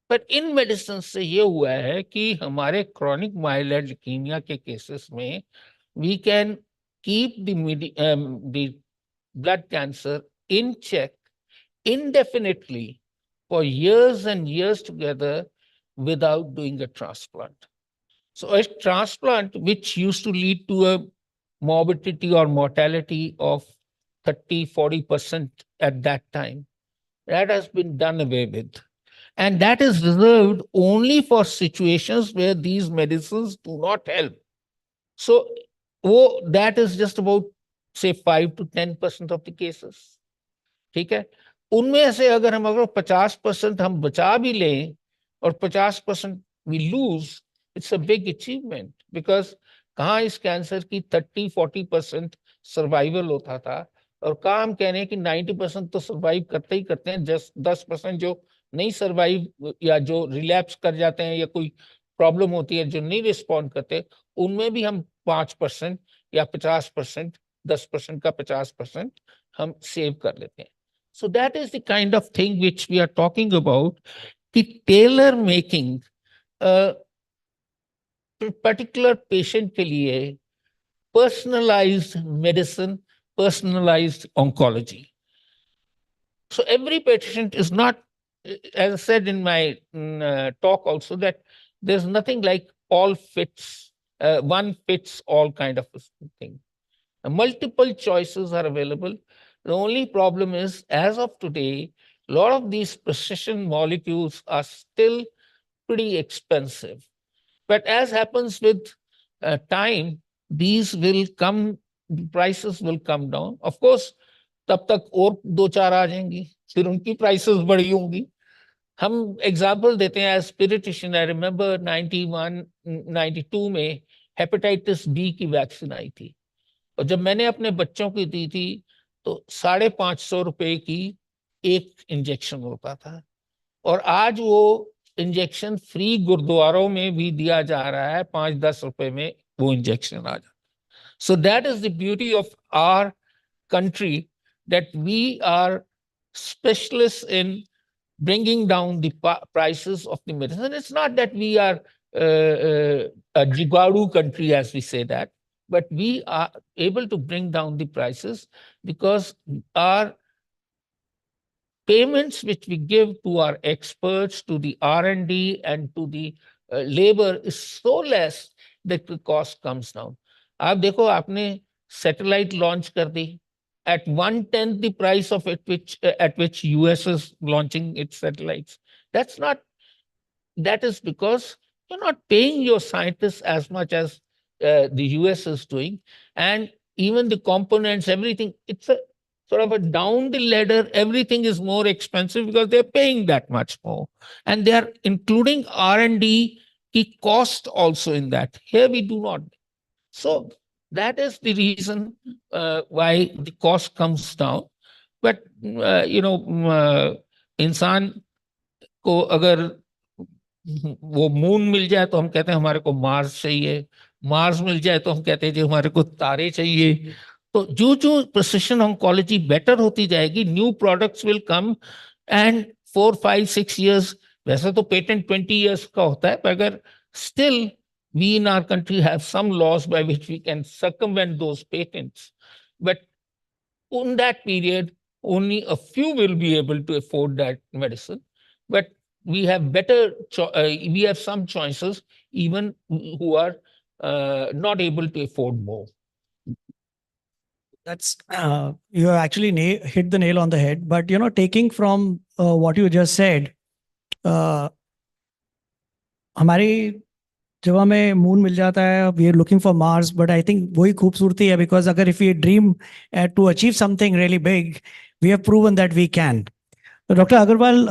But in medicine से ये हुआ है कि हमारे क्रॉनिक माइलॉइड ल्यूकेमिया के केसेस में we can keep the blood cancer in check indefinitely for years and years together without doing a transplant. So a transplant which used to lead to a morbidity or mortality of 30-40% at that time, that has been done away with. And that is reserved only for situations where these medicines do not help. So that is just about, say, 5-10% of the cases. ठीक है, उनमें से अगर 50% हम बचा भी लें और 50% we lose, it's a big achievement, because कहाँ इस कैंसर की 30-40% सर्वाइवल होता था और कहाँ हम कह रहे हैं कि 90% तो सर्वाइव करते ही करते हैं, जस्ट 10% जो नहीं सर्वाइव या जो रिलैप्स कर जाते हैं या कोई प्रॉब्लम होती है जो नहीं रिस्पॉन्ड करते, उनमें भी हम 5% या 50%, 10% का 50% हम सेव कर लेते हैं. So that is the kind of thing which we are talking about, the tailor making a particular patient के लिए personalized medicine, personalized oncology. So every patient is not, as I said in my talk also, that there's nothing like all fits, one fits all kind of thing. Multiple choices are available. The only problem is, as of today, a lot of these precision molecules are still pretty expensive. But as happens with time, these will come, prices will come down. Of course, तब तक और 2-4 आ जाएंगी, फिर उनकी prices बढ़ी होंगी. हम example देते हैं एज पीडियाट्रिशियन. आई रिमेंबर 91-92 में हेपेटाइटिस बी की वैक्सीन आई थी, और जब मैंने अपने बच्चों की दी थी तो 550 रुपए की एक इंजेक्शन होता था, और आज वो इंजेक्शन फ्री गुरुद्वारों में भी दिया जा रहा है, 5-10 रुपए में वो इंजेक्शन आ जाता. So that is the beauty of our country, that we are specialists in bringing down the prices of the medicine. It's not that we are a Jigadu country, as we say that, but we are able to bring down the prices because our payments which we give to our experts, to the R&D and to the labor is so less that the cost comes down. आप देखो, आपने satellite launch कर दी at 1/10 the price of it, which at which US is launching its satellites. That is because you're not paying your scientists as much as the US is doing. And even the components, everything, it's a sort of a down the ladder, everything is more expensive because they're paying that much more. And they are including R&D cost also in that. Here we do not. So that is the reason why the cost comes down. But, इंसान को अगर वो moon मिल जाए तो हम कहते हैं हमारे को मार्स चाहिए, मार्स मिल जाए तो हम कहते हैं जी हमारे को तारे चाहिए. तो जो जो प्रिसिशन ऑन्कोलॉजी बेटर होती जाएगी, new products will come and 4, 5, 6 years, वैसे तो पेटेंट 20 years का होता है, पर अगर still we in our country have some laws by which we can circumvent those patents. But in that period, only a few will be able to afford that medicine. But we have we have some choices, even who are not able to afford more. That's you have actually hit the nail on the head. But taking from what you just said, हमारी जब हमें moon मिल जाता है, we are looking for Mars, but I think वही खूबसूरती है, because अगर if you dream to achieve something really big, we have proven that we can. Doctor Agarwal,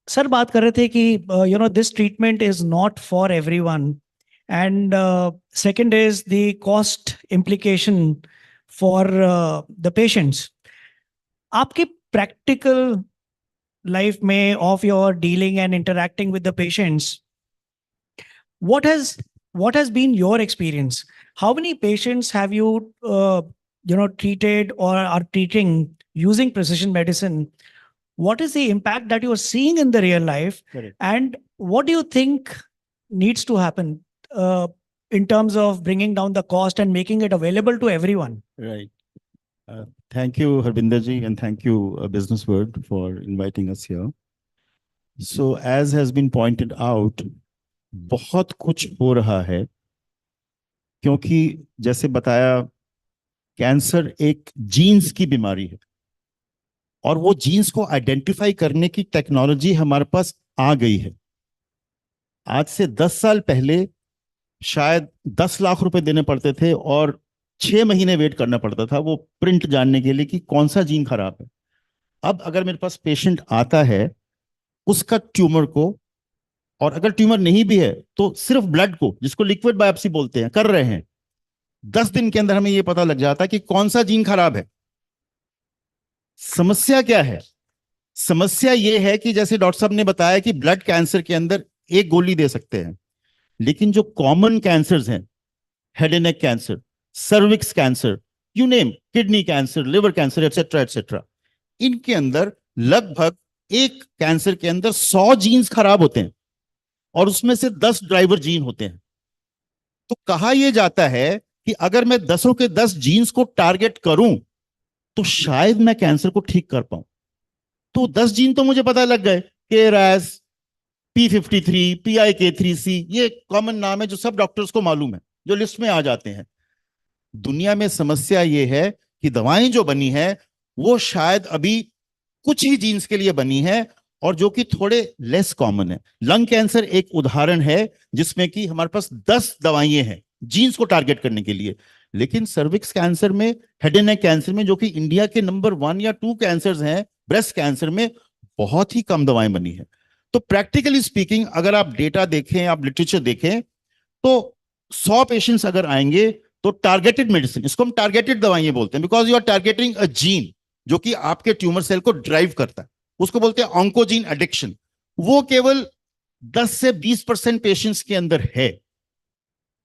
sir बात कर रहे थे कि this treatment is not for everyone, and second is the cost implication for the patients. आपके practical life में of your dealing and interacting with the patients, what has been your experience? How many patients have you treated or are treating using precision medicine? What is the impact that you are seeing in the real life? Correct. And what do you think needs to happen in terms of bringing down the cost and making it available to everyone? Right. Thank you, Harbinder ji, and thank you, Business World, for inviting us here. So, as has been pointed out, बहुत कुछ हो रहा है, क्योंकि जैसे बताया, cancer एक jeans की बीमारी है और वो जीन्स को आइडेंटिफाई करने की टेक्नोलॉजी हमारे पास आ गई है. आज से 10 साल पहले शायद 10 लाख रुपए देने पड़ते थे और 6 महीने वेट करना पड़ता था वो प्रिंट जानने के लिए कि कौन सा जीन खराब है. अब अगर मेरे पास पेशेंट आता है, उसका ट्यूमर को, और अगर ट्यूमर नहीं भी है तो सिर्फ ब्लड को, जिसको लिक्विड बायोप्सी बोलते हैं, कर रहे हैं, 10 दिन के अंदर हमें यह पता लग जाता है कि कौन सा जीन खराब है. समस्या क्या है? समस्या यह है कि जैसे डॉक्टर साहब ने बताया कि ब्लड कैंसर के अंदर एक गोली दे सकते हैं, लेकिन जो कॉमन कैंसर्स हैं, head and neck cancer, cervix cancer, you name, kidney cancer, liver cancer, etcetera etcetera, इनके अंदर लगभग एक कैंसर के अंदर 100 जीन्स खराब होते हैं और उसमें से 10 ड्राइवर जीन होते हैं. तो कहा यह जाता है कि अगर मैं 10 के 10 जीन्स को टारगेट करूं तो शायद मैं कैंसर को ठीक कर पाऊं. तो 10 जीन तो मुझे पता लग गए, KRAS, P53, PIK3C, ये कॉमन नाम है जो सब डॉक्टर्स को मालूम है, जो लिस्ट में आ जाते हैं. दुनिया में समस्या यह है कि दवाएं जो बनी है वो शायद अभी कुछ ही जीन्स के लिए बनी है और जो कि थोड़े लेस कॉमन है. लंग कैंसर एक उदाहरण है जिसमें कि हमारे पास 10 दवाइयां हैं जीन्स को टारगेट करने के लिए, लेकिन सर्विक्स कैंसर में, हेड एंड नेक कैंसर में, जो कि इंडिया के नंबर 1 या 2 कैंसर्स हैं, ब्रेस्ट कैंसर में बहुत ही कम दवाएं बनी है. तो प्रैक्टिकली स्पीकिंग, अगर आप डेटा देखें, आप लिटरेचर देखें, तो 100 पेशेंट्स अगर आएंगे तो टारगेटेड मेडिसिन, इसको हम टारगेटेड दवाइयां बोलते हैं, because you are targeting a gene जो कि आपके ट्यूमर सेल को ड्राइव करता है, उसको बोलते हैं ऑन्कोजीन एडिक्शन. वो केवल 10 से 20% पेशेंट्स के अंदर है.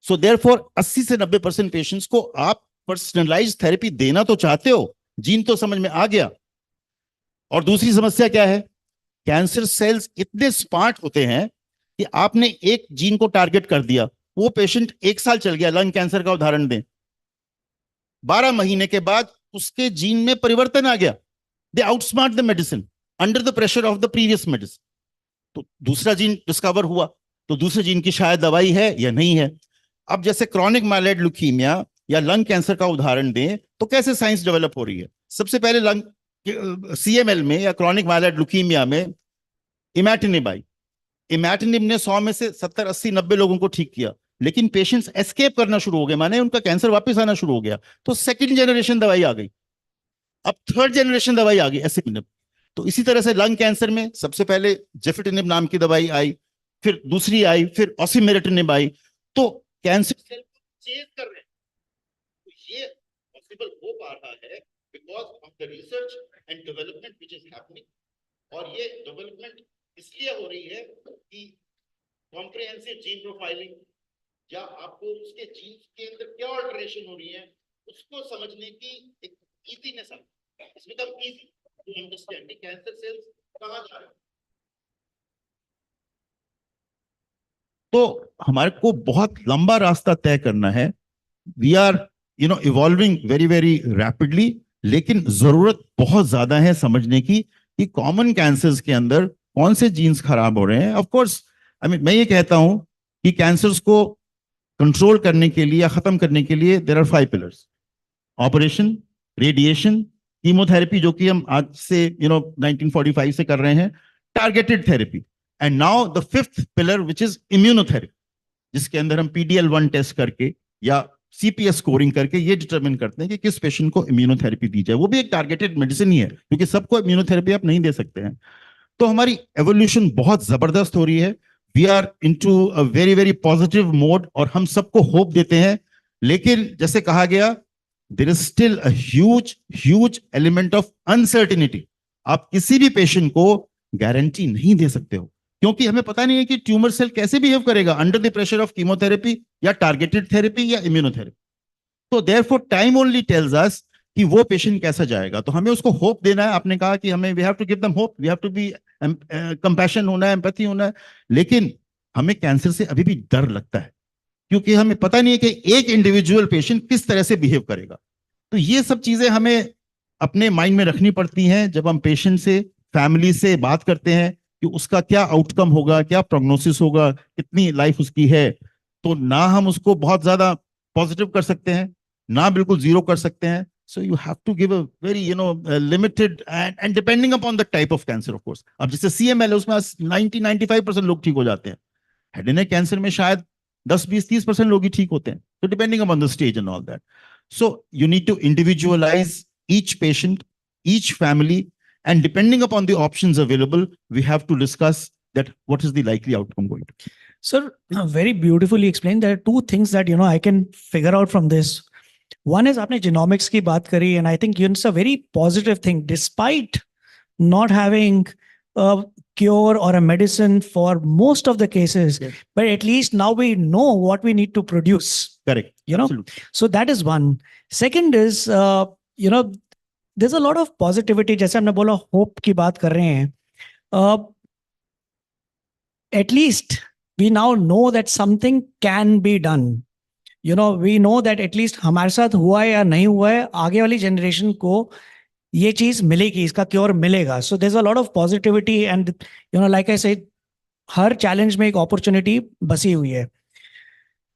सो देयरफॉर 80 से 90% पेशेंट्स को आप पर्सनलाइज्ड थेरेपी देना तो चाहते हो, जीन तो समझ में आ गया. और दूसरी समस्या क्या है? कैंसर सेल्स इतने स्मार्ट होते हैं कि आपने एक जीन को टारगेट कर दिया, वो पेशेंट 1 साल चल गया, लंग कैंसर का उदाहरण दें, 12 महीने के बाद उसके जीन में परिवर्तन आ गया. They outsmart the medicine under the pressure of the previous medicine. तो दूसरा जीन डिस्कवर हुआ, तो दूसरे जीन की शायद दवाई है या नहीं है. अब जैसे क्रॉनिक माइलोइड ल्यूकीमिया या लंग कैंसर का उदाहरण दें, तो कैसे साइंस डेवलप हो रही है? सबसे पहले लंग CML में या क्रॉनिक माइलोइड ल्यूकीमिया में इमैटिनिब आई, इमैटिनिब ने 100 में से 70, 80, 90 लोगों को ठीक किया, लेकिन पेशेंट्स एस्केप करना शुरू हो गए, माने उनका कैंसर वापस आना शुरू हो गया, तो सेकंड जनरेशन दवाई आ गई, अब थर्ड जनरेशन दवाई आ गई एसिमिनिब। तो इसी तरह से लंग कैंसर में सबसे पहले जेफिटिनिब नाम की दवाई आई, फिर दूसरी आई, फिर ऑसिमेरेटिनिब आई। तो कैंसर सेल को चेंज कर रहे हैं, तो ये पॉसिबल हो पा रहा है because of the research and development which is happening. और ये डेवलपमेंट इसलिए हो रही है कि कॉम्प्रिहेंसिव जीन प्रोफाइलिंग, या आपको उसके जीन्स के अंदर क्या अल्टरेशन हो रही है उसको समझने की एक इजीनेस है, it's become easy to understand कि कैंसर सेल्स कहां जा रहे हैं। तो हमारे को बहुत लंबा रास्ता तय करना है, we are evolving very very rapidly, लेकिन जरूरत बहुत ज्यादा है समझने की कि कॉमन कैंसर्स के अंदर कौन से जीन्स खराब हो रहे हैं। ऑफ कोर्स मैं ये कहता हूं कि कैंसर्स को कंट्रोल करने के लिए या खत्म करने के लिए there are 5 pillars: operation, radiation, chemotherapy जो कि हम आज से 1945 से कर रहे हैं, targeted therapy, and now the 5th pillar which is immunotherapy, जिसके अंदर हम PD-L1 टेस्ट करके या CPS स्कोरिंग करके ये डिटरमिन करते हैं कि किस पेशेंट को इम्यूनोथेरेपी दी जाए। वो भी एक टारगेटेड मेडिसिन ही है, क्योंकि सबको इम्यूनोथेरेपी आप नहीं दे सकते हैं। तो हमारी एवोल्यूशन बहुत जबरदस्त हो रही है, we are into a very very positive mode, और हम सबको होप देते हैं। लेकिन जैसे कहा गया, there is still a huge element of uncertainty. आप किसी भी पेशेंट को गारंटी नहीं दे सकते हो, क्योंकि हमें पता नहीं है कि ट्यूमर सेल कैसे बिहेव करेगा under the pressure of chemotherapy या टारगेटेड थेरेपी या इम्यूनोथेरेपी। तो therefore time only tells us कि वो पेशेंट कैसा जाएगा। तो हमें उसको होप देना है। आपने कहा कि हमें we have to give them hope, we have to be compassion होना है, एम्पैथी होना है, लेकिन हमें कैंसर से अभी भी डर लगता है, क्योंकि हमें पता नहीं है कि एक इंडिविजुअल पेशेंट किस तरह से बिहेव करेगा। तो ये सब चीजें हमें अपने माइंड में रखनी पड़ती हैं जब हम पेशेंट से, फैमिली से बात करते हैं कि उसका क्या आउटकम होगा, क्या प्रोग्नोसिस होगा, कितनी लाइफ उसकी है। तो ना हम उसको बहुत ज्यादा पॉजिटिव कर सकते हैं, ना बिल्कुल जीरो कर सकते हैं। So you have to give a very, limited and depending upon the type of cancer, of course. अब जैसे CML है, उसमें 90-95% लोग ठीक हो जाते हैं। हेड एंड नेक कैंसर में शायद 10-20-30% लोग ही ठीक होते हैं। So depending upon the stage and all that. So you need to individualize each patient, each family, and depending upon the options available, we have to discuss that what is the likely outcome going to be. Sir, very beautifully explained. There are two things that I can figure out from this. One is आपने genomics की बात करी, and I think it's a very positive thing. Despite not having a cure or a medicine for most of the cases, but at least now we know what we need to produce. Correct. Absolutely. So that is one. Second is, there's a lot of positivity. जैसे हमने बोला hope की बात कर रहे हैं. At least we now know that something can be done. We know that at least हमारे साथ हुआ है या नहीं हुआ है, आगे वाली जनरेशन को ये चीज मिलेगी, इसका क्योर मिलेगा. So there's a lot of positivity and like I said, her challenge में एक अपॉर्चुनिटी बसी हुई है.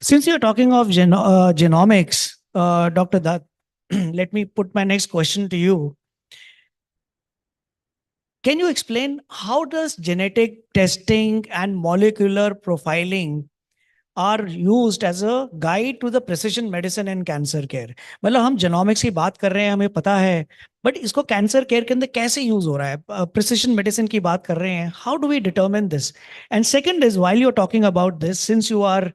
Since you're talking of genomics, Dr. Dutt, let me put my next question to you. Can you explain how does genetic testing and molecular profiling are used as a guide to the precision medicine and cancer care? मतलब हम genomics की बात कर रहे हैं, हमें पता है, but इसको cancer care के अंदर कैसे use हो रहा है? Precision medicine की बात कर रहे हैं, how do we determine this? And second is, while you're talking about this, since you are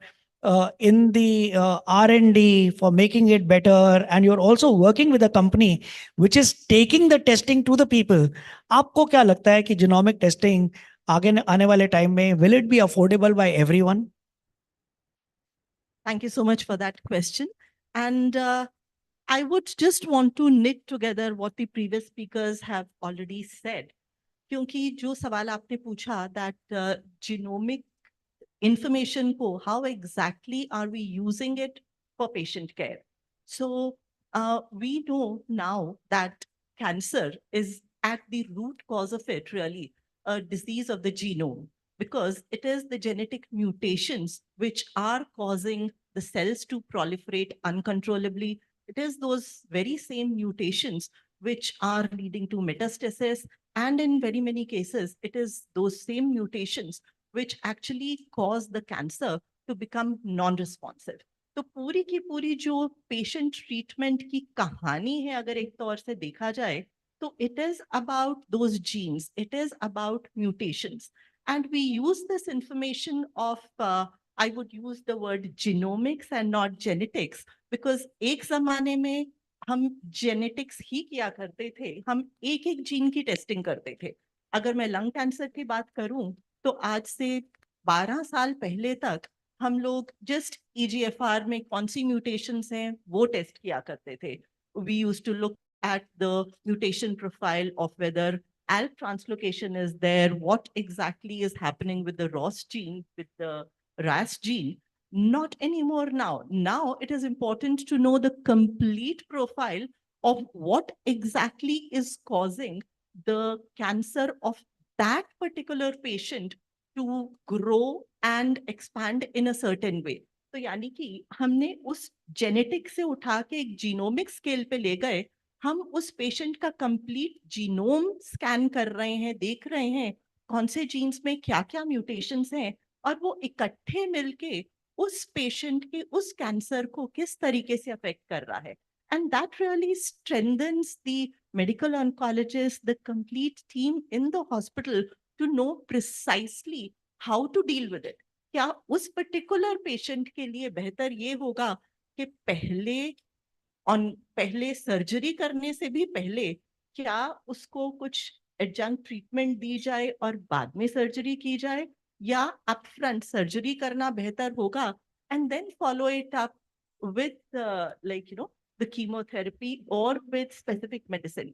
in the R&D for making it better, and you're also working with a company which is taking the testing to the people, आपको क्या लगता है कि genomic testing आगे आने वाले time में will it be affordable by everyone? Thank you so much for that question. And I would just want to knit together what the previous speakers have already said. क्योंकि जो सवाल आपने पूछा, that genomic information को, how exactly are we using it for patient care? So we know now that cancer is at the root cause of it, really, a disease of the genome, because it is the genetic mutations which are causing the cells to proliferate uncontrollably. It is those very same mutations which are leading to metastasis. And in very many cases, it is those same mutations which actually cause the cancer to become non-responsive. तो पूरी की पूरी जो patient treatment की कहानी है अगर एक तौर से देखा जाए तो it is about those genes, it is about mutations. And we use this information of, I would use the word genomics and not genetics, because एक ज़माने में हम जेनेटिक्स ही किया करते थे, हम एक एक जीन की टेस्टिंग करते थे. अगर मैं लंग कैंसर की बात करूं तो आज से 12 साल पहले तक हम लोग जस्ट EGFR में कौन सी म्यूटेशंस हैं वो टेस्ट किया करते थे. We used to look at the mutation profile of whether ALK translocation is there, what exactly is happening with the ROS gene, with the RAS gene. Not anymore now. Now it is important to know the complete profile of what exactly is causing the cancer of that particular patient to grow and expand in a certain way. तो यानी कि हमने उस genetic से उठा के एक genomic scale पे ले गए, हम उस पेशेंट का कंप्लीट जीनोम स्कैन कर रहे हैं, देख रहे हैं कौन से जीन्स में क्या-क्या म्यूटेशंस हैं और वो इकट्ठे मिलके उस पेशेंट के उस कैंसर को किस तरीके से अफेक्ट कर रहा है. And that really strengthens the medical oncologist, the complete team in the hospital to know precisely how to deal with it. क्या उस पर्टिकुलर पेशेंट के लिए बेहतर ये होगा कि पहले सर्जरी करने से भी पहले क्या उसको कुछ एडजंक्ट ट्रीटमेंट दी जाए और बाद में सर्जरी की जाए, या अपफ्रंट सर्जरी करना बेहतर होगा and then follow it up with the chemotherapy or with specific medicine.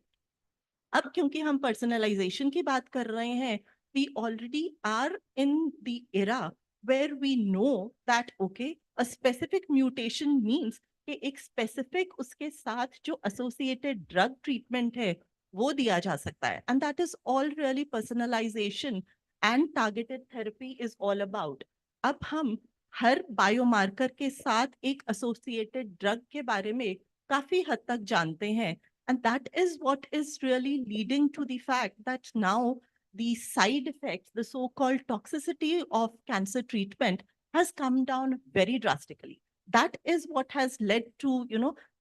अब क्योंकि हम पर्सनलाइजेशन की बात कर रहे हैं, we already are in the era where we know that okay, a specific mutation means कि एक specific उसके साथ जो associated drug treatment है वो दिया जा सकता है, and that is all really personalization and targeted therapy is all about. अब हम हर बायोमार्कर के साथ एक associated drug के बारे में काफी हद तक जानते हैं. And that is what is really leading to the fact that now the side effects, the so-called toxicity of cancer treatment has come down very drastically. That is what has led to,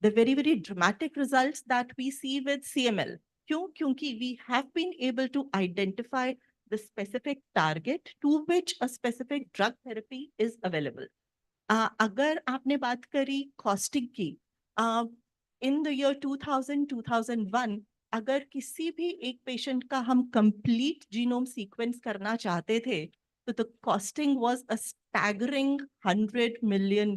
the very, very dramatic results that we see with CML. Kyunki we have been able to identify the specific target to which a specific drug therapy is available. अगर आपने बात करी costing की, in the year 2000-2001, अगर किसी भी एक patient का हम कंप्लीट जीनोम सीक्वेंस करना चाहते थे, तो the costing was a staggering $100 million,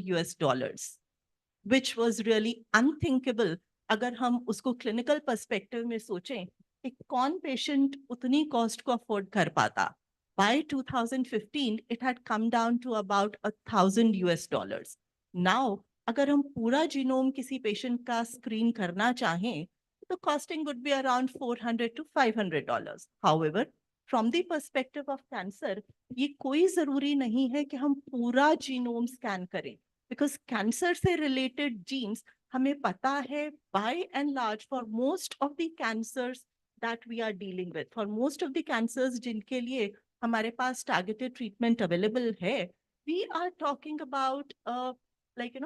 which was really unthinkable अगर हम उसको क्लिनिकल पर्सपेक्टिव में सोचें कि कौन पेशेंट उतनी कॉस्ट को अफोर्ड कर पाता. By 2015, it had come down to about $1,000. Now, अगर हम पूरा जीनोम किसी पेशेंट का स्क्रीन करना चाहें तो costing would be around $400 to $500. However, from the perspective of cancer, ये कोई जरूरी नहीं है कि हम पूरा जीनोम स्कैन करें, because cancer से related genes हमें पता है by and large for most of the cancers that we are dealing with, for most of the cancers जिनके लिए हमारे पास targeted treatment available है, we are talking about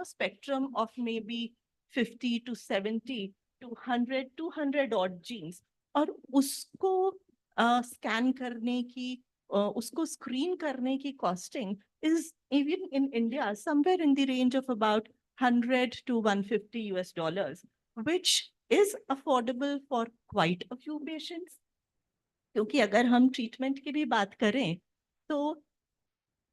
spectrum of maybe 50 to 70 to 100, 200 odd genes. और उसको scan करने की, उसको screen करने की costing is even in India somewhere in the range of about $100 to $150, which is affordable for quite a few patients. क्योंकि अगर हम ट्रीटमेंट की भी बात करें तो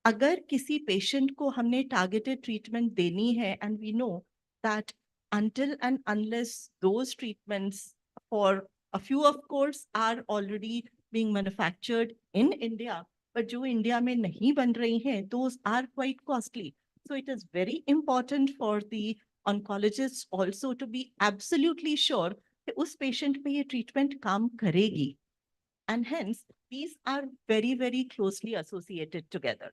अगर किसी पेशेंट को हमने टारगेटेड ट्रीटमेंट देनी है, and we know that until and unless those treatments, for a few of course are already being manufactured in India, but जो इंडिया में नहीं बन रही हैं, those are quite costly. So it is very important for the oncologists also to be absolutely sure कि उस patient पे ये ट्रीटमेंट काम करेगी. And hence, these are very, very closely associated together.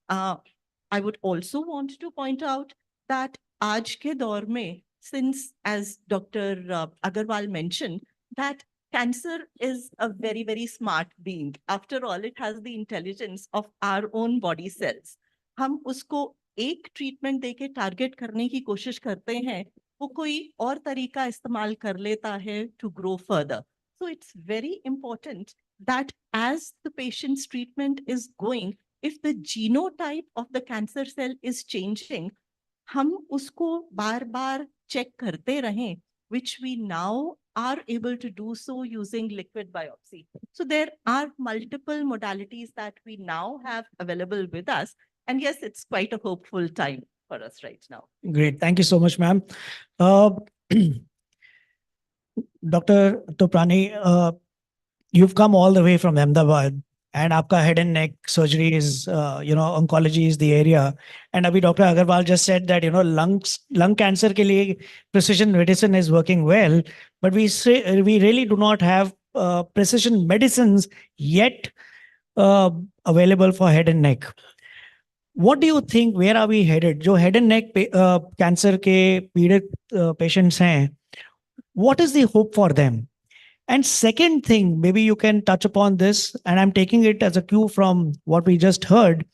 I would also want to point out that आज के दौर में, since as Dr. Agarwal mentioned, that cancer is a very, very smart being. After all, it has the intelligence of our own body cells. हम उसको एक treatment देके target करने की कोशिश करते हैं, वो कोई और तरीका इस्तेमाल कर लेता है to grow further. So it's very important that as the patient's treatment is going, if the genotype of the cancer cell is changing, हम उसको बार बार चेक करते रहें, which we now are able to do so using liquid biopsy. So there are multiple modalities that we now have available with us. And yes, it's quite a hopeful time for us right now. Great. Thank you so much, ma'am. Dr. Toprani, you've come all the way from Ahmedabad, and आपका head and neck surgery is, oncology is the area. And abhi Dr. Agarwal just said that, lung cancer ke liye precision medicine is working well, but we really do not have precision medicines yet available for head and neck. What do you think, where are we headed? जो head and neck cancer के पीड़ित patients हैं, what is the hope for them? And second thing, maybe you can touch upon this, and I'm taking it as a cue from what we just heard.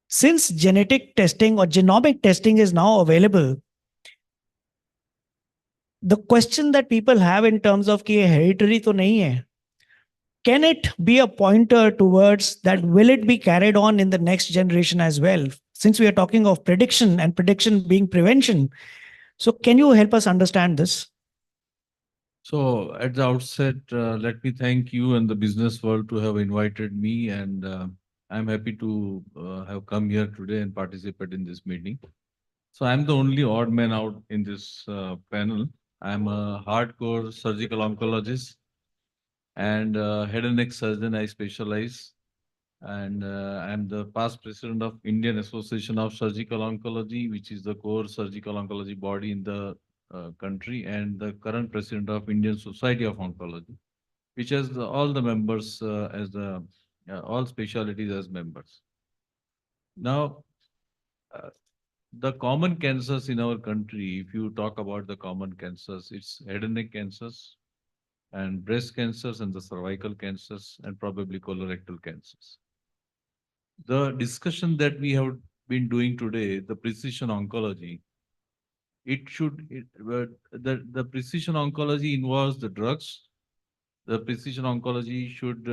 Since genetic testing or genomic testing is now available, the question that people have in terms of कि hereditary तो नहीं है, can it be a pointer towards that? Will it be carried on in the next generation as well? Since we are talking of prediction and prediction being prevention. So can you help us understand this? So at the outset, let me thank you and the business world to have invited me, and I'm happy to have come here today and participate in this meeting. So I'm the only odd man out in this panel. I'm a hardcore surgical oncologist and head and neck surgeon. I specialize, and I'm the past president of Indian Association of Surgical Oncology, which is the core surgical oncology body in the country, and the current president of Indian Society of Oncology, which has all the members as the all specialties as members. Now, the common cancers in our country, if you talk about the common cancers, it's head and neck cancers, and breast cancers, and the cervical cancers, and probably colorectal cancers. The discussion that we have been doing today, the precision oncology, the precision oncology involves the drugs. The precision oncology should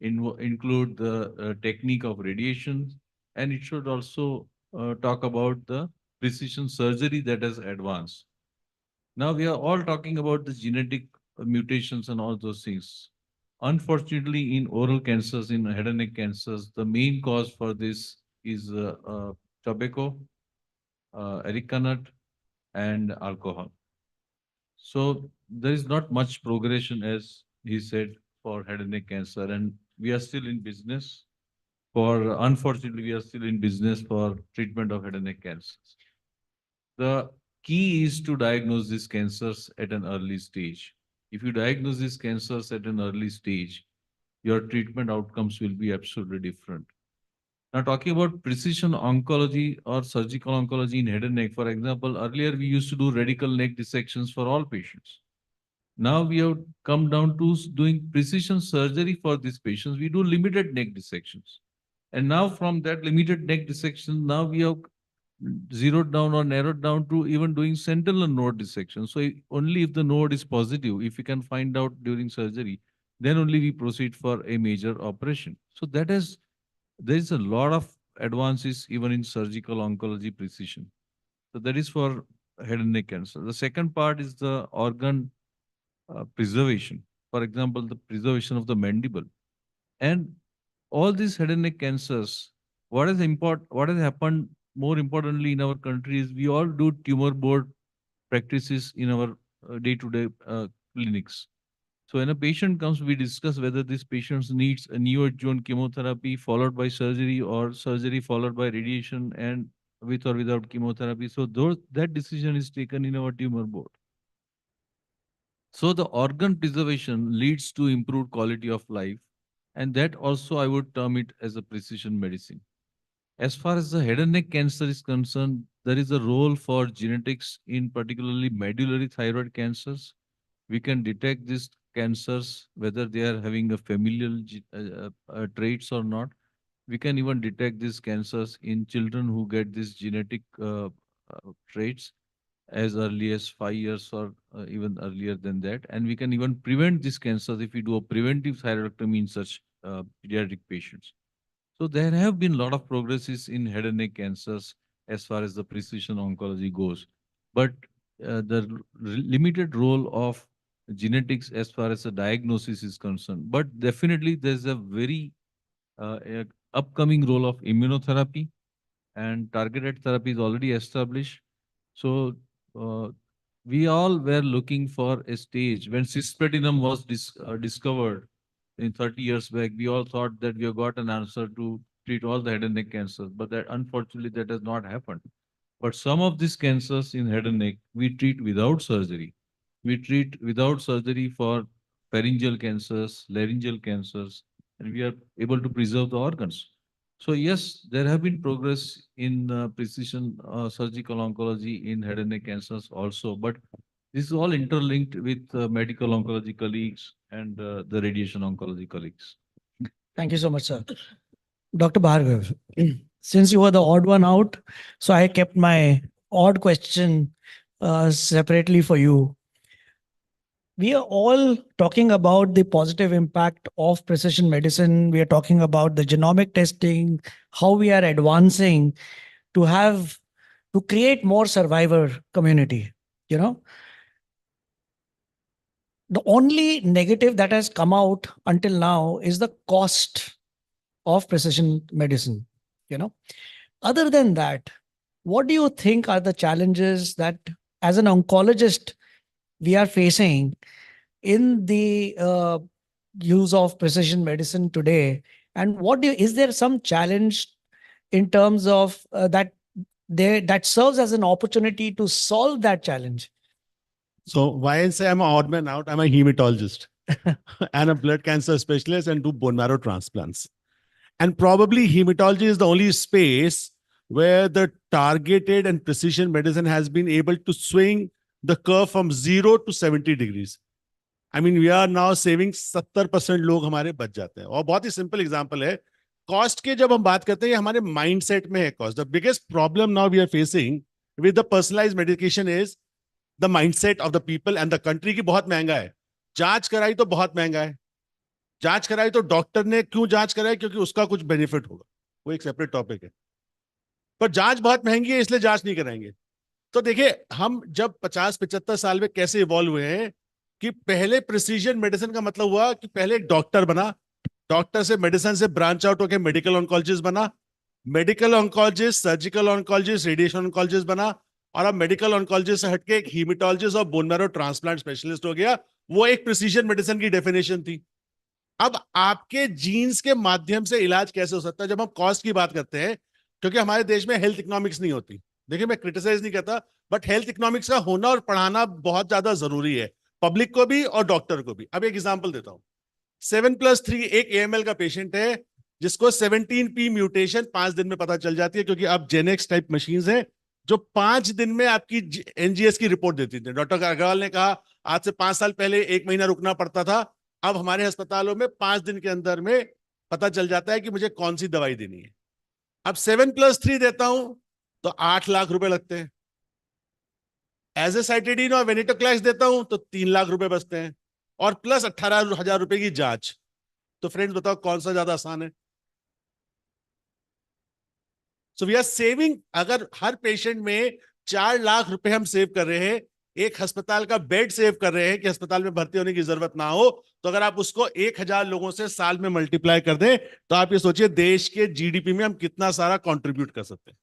include the technique of radiation, and it should also talk about the precision surgery that has advanced. Now we are all talking about the genetic mutations and all those things. Unfortunately, in oral cancers, in head and neck cancers, the main cause for this is tobacco, areca nut, and alcohol. So there is not much progression, as he said, for head and neck cancer, and we are still in business unfortunately, we are still in business for treatment of head and neck cancers. The key is to diagnose these cancers at an early stage. If you diagnose these cancers at an early stage, your treatment outcomes will be absolutely different. Now, talking about precision oncology or surgical oncology in head and neck, for example, earlier we used to do radical neck dissections for all patients. Now we have come down to doing precision surgery for these patients. We do limited neck dissections. And now from that limited neck dissection, now we have zeroed down or narrowed down to even doing sentinel node dissection. So only if the node is positive, if we can find out during surgery, then only we proceed for a major operation. So there is a lot of advances even in surgical oncology precision. So that is for head and neck cancer. The second part is the organ preservation. For example, the preservation of the mandible. And all these head and neck cancers, what has happened more importantly in our country is we all do tumor board practices in our day-to-day clinics. So when a patient comes, we discuss whether this patient needs a neoadjuvant chemotherapy followed by surgery, or surgery followed by radiation, and with or without chemotherapy. So that decision is taken in our tumor board. So the organ preservation leads to improved quality of life. And that also I would term it as a precision medicine. As far as the head and neck cancer is concerned, there is a role for genetics in particularly medullary thyroid cancers, We can detect these cancers, whether they are having a familial traits or not. We can even detect these cancers in children who get these genetic traits as early as 5 years or even earlier than that. And we can even prevent these cancers if we do a preventive thyroidectomy in such pediatric patients. So there have been a lot of progresses in head and neck cancers as far as the precision oncology goes. But the limited role of genetics as far as the diagnosis is concerned. But definitely there's a very upcoming role of immunotherapy, and targeted therapy is already established. So we all were looking for a stage when cisplatinum was discovered in 30 years back. We all thought that we have got an answer to treat all the head and neck cancers, but that unfortunately that has not happened. But some of these cancers in head and neck we treat without surgery. We treat without surgery for pharyngeal cancers, laryngeal cancers, and we are able to preserve the organs. So yes, there have been progress in precision surgical oncology in head and neck cancers also, but this is all interlinked with medical oncology colleagues and the radiation oncology colleagues. Thank you so much, sir. Dr. Bhargav, since you were the odd one out, so I kept my odd question separately for you. We are all talking about the positive impact of precision medicine. We are talking about the genomic testing, how we are advancing to create more survivor community. You know, the only negative that has come out until now is the cost of precision medicine. You know, other than that, what do you think are the challenges that as an oncologist we are facing in the use of precision medicine today? And is there some challenge in terms of that serves as an opportunity to solve that challenge? So why I say I'm an odd man out, I'm a hematologist and a blood cancer specialist and do bone marrow transplants. And probably hematology is the only space where the targeted and precision medicine has been able to swing the curve from 0 to 70 degrees. I mean, we are now saving 70% लोग हमारे बच जाते हैं. और बहुत ही simple example है, cost के जब हम बात करते हैं, ये हमारे माइंडसेट में है cost. The biggest problem now we are facing with the personalised medication is the mindset of the people and the country की बहुत महंगा है. जांच कराई तो बहुत महंगा है. जांच कराई तो डॉक्टर ने क्यों जांच कराई? क्योंकि उसका कुछ बेनिफिट होगा. वो एक सेपरेट टॉपिक है. पर जांच बहुत महंगी है, इसलिए जांच नहीं कराएंगे. तो देखिए, हम जब 50-75 साल में कैसे इवॉल्व हुए हैं कि पहले प्रिसीजन मेडिसिन का मतलब हुआ कि पहले एक डॉक्टर बना, डॉक्टर से मेडिसिन से ब्रांच आउट होकर मेडिकल ऑन्कोलॉजिस्ट बना, medical oncologist surgical oncologist radiation oncologist बना, और अब मेडिकल ऑन्कोलॉजिस्ट से हटके एक हीमेटोलॉजिस्ट और बोन मैरो ट्रांसप्लांट स्पेशलिस्ट हो गया. वो एक प्रिसीजन मेडिसिन की डेफिनेशन थी. अब आपके जीन्स के माध्यम से इलाज कैसे हो सकता है? जब हम कॉस्ट की बात करते हैं, क्योंकि हमारे देश में हेल्थ इकोनॉमिक्स नहीं होती. देखिए, मैं क्रिटिसाइज नहीं करता, बट हेल्थ इकोनॉमिक्स का होना और पढ़ाना बहुत ज्यादा जरूरी है, पब्लिक को भी और डॉक्टर को भी. अब एक एग्जांपल देता हूं. 7+3 एक AML का पेशेंट है जिसको 17p म्यूटेशन 5 दिन में पता चल जाती है, क्योंकि अब जेनेक्स टाइप मशीन्स हैं जो 5 दिन में आपकी NGS की रिपोर्ट देती थी. डॉक्टर अग्रवाल ने कहा आज से 5 साल पहले 1 महीना रुकना पड़ता था, अब हमारे अस्पतालों में 5 दिन के अंदर में पता चल जाता है कि मुझे कौन सी दवाई देनी है. अब 7+3 देता हूं तो 8 लाख रुपए लगते हैं. एजेसाइटिडीन और वेनिटोक्लैक्स देता हूं तो 3 लाख रुपए बचते हैं, और प्लस 18,000 रुपए की जांच. तो फ्रेंड्स बताओ कौन सा ज्यादा आसान है? So we are saving. अगर हर पेशेंट में 4 लाख रुपए हम सेव कर रहे हैं, एक अस्पताल का बेड सेव कर रहे हैं कि अस्पताल में भर्ती होने की जरूरत ना हो, तो अगर आप उसको 1000 लोगों से साल में मल्टीप्लाई कर दें तो आप ये सोचिए देश के GDP में हम कितना सारा कंट्रीब्यूट कर सकते हैं.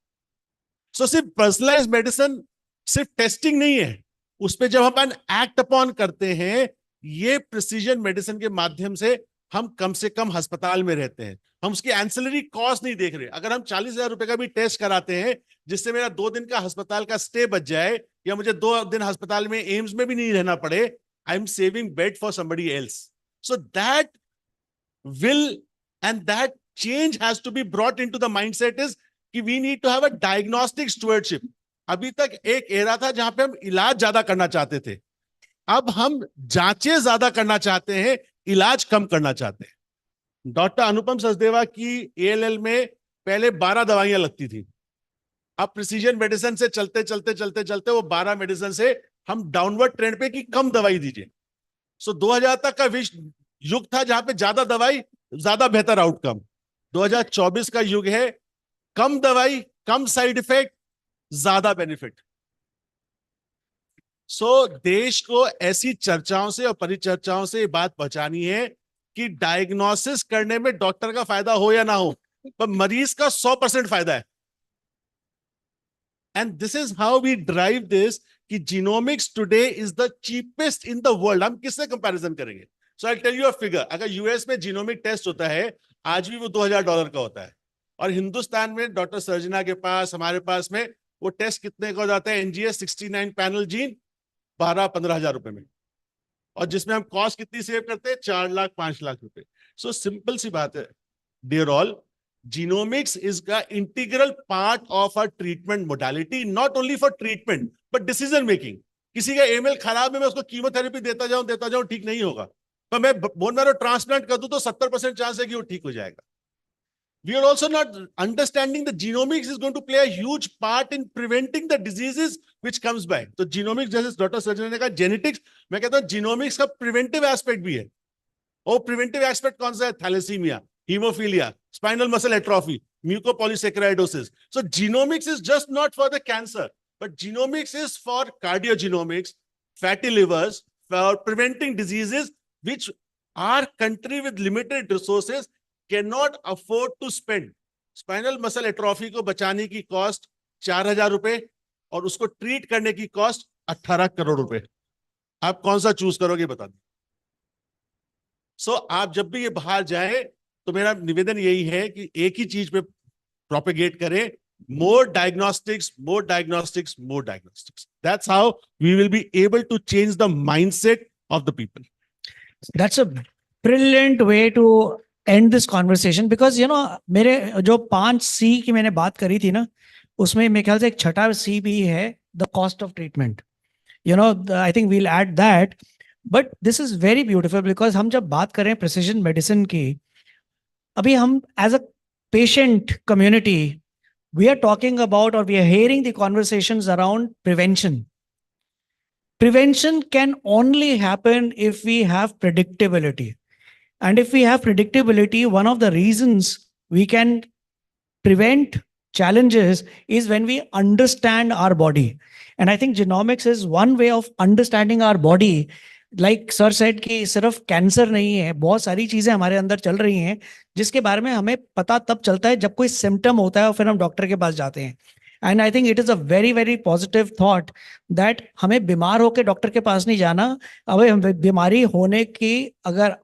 सो सिर्फ पर्सनलाइज्ड मेडिसिन सिर्फ टेस्टिंग नहीं है, उस पर जब हम एक्ट अपॉन करते हैं, ये प्रिसीजन मेडिसिन के माध्यम से हम कम से कम अस्पताल में रहते हैं. हम उसकी एंसिलरी कॉस्ट नहीं देख रहे. अगर हम 40,000 रुपए का भी टेस्ट कराते हैं जिससे मेरा 2 दिन का अस्पताल का स्टे बच जाए, या मुझे 2 दिन अस्पताल में एम्स में भी नहीं रहना पड़े, I am saving bed for somebody else. So that will and that change has to be brought into the mindset is कि we need to have a diagnostic stewardship. अभी तक एक एरा था जहां पे हम इलाज ज्यादा करना चाहते थे. अब हम जांचें ज्यादा करना चाहते हैं, इलाज कम करना चाहते हैं। डॉक्टर अनुपम सचदेवा की ALL में पहले 12 दवाइयां लगती थी, अब प्रिसीजन मेडिसिन से चलते चलते चलते चलते वो 12 मेडिसिन से हम डाउनवर्ड ट्रेंड पे कि कम दवाई दीजिए। सो 2000 तक का विश्व युग था जहां पे ज्यादा दवाई ज्यादा बेहतर आउटकम। 2024 का युग है कम दवाई, कम साइड इफेक्ट, ज्यादा बेनिफिट। देश को ऐसी चर्चाओं से और परिचर्चाओं से ये बात पहुंचानी है कि डायग्नोसिस करने में डॉक्टर का फायदा हो या ना हो, पर मरीज का 100% फायदा है। And this is how we drive this कि genomics today is the cheapest in the world. हम किससे कंपैरिजन करेंगे? So I tell you a figure, अगर यूएस में जीनोमिक टेस्ट होता है आज भी वो $2000 का होता है, और हिंदुस्तान में डॉक्टर सर्जना के पास, हमारे पास में वो टेस्ट कितने का हो जाता है? NGS 69 पैनल जीन 12-15 हजार रुपए में, और जिसमें हम कॉस्ट कितनी सेव करते हैं? 4 लाख 5 लाख रुपए। सो सिंपल सी बात है dear all, genomics is the integral part of our treatment modality, not only for treatment but decision making। किसी का AML खराब है, मैं उसको कीमोथेरेपी देता जाऊं ठीक नहीं होगा, पर मैं बोन मैरो ट्रांसप्लांट कर दूं तो 70% चांस है कि वो ठीक हो जाएगा। We are also not understanding the genomics is going to play a huge part in preventing the diseases which comes by। तो genomics, जैसे डॉक्टर सर्जन ने कहा जेनेटिक्स, मैं कहता हूं genomics का प्रिवेंटिव एस्पेक्ट भी है। और प्रिवेंटिव एस्पेक्ट कौन सा है? Thalassaemia, haemophilia, spinal muscle atrophy, mucopolysaccharidosis। So genomics is just not for the cancer, but genomics is for cardiogenomics, fatty livers, for preventing diseases which our country with limited resources cannot afford to spend। Spinal muscle atrophy को बचाने की cost 4000 रुपए और उसको treat करने की cost 18 crore रुपए। आप कौन सा चूज करोगे बता दें। आप जब भी ये बाहर जाए तो मेरा निवेदन यही है कि एक ही चीज पे प्रोपेगेट करें, more diagnostics, more diagnostics, more diagnostics। That's how we will be able to change the mindset of the people। That's a brilliant way to end this conversation, because you know मेरे जो 5 C की मैंने बात करी थी ना, उसमें मेरे ख्याल से एक छठा C भी है, the cost of treatment। You know, I think we'll add that, but this is very beautiful because हम जब बात करें precision medicine की, अभी हम as a patient community we are talking about, or we are hearing the conversations around prevention। Prevention can only happen if we have predictability, and if we have predictability, one of the reasons we can prevent challenges is when we understand our body। And I think genomics is one way of understanding our body। Like sir said कि सिर्फ cancer नहीं है, बहुत सारी चीजें हमारे अंदर चल रही हैं जिसके बारे में हमें पता तब चलता है जब कोई सिम्टम होता है और फिर हम डॉक्टर के पास जाते हैं। And I think it is a very very positive thought that हमें बीमार होकर डॉक्टर के पास नहीं जाना। अब बीमारी होने की अगर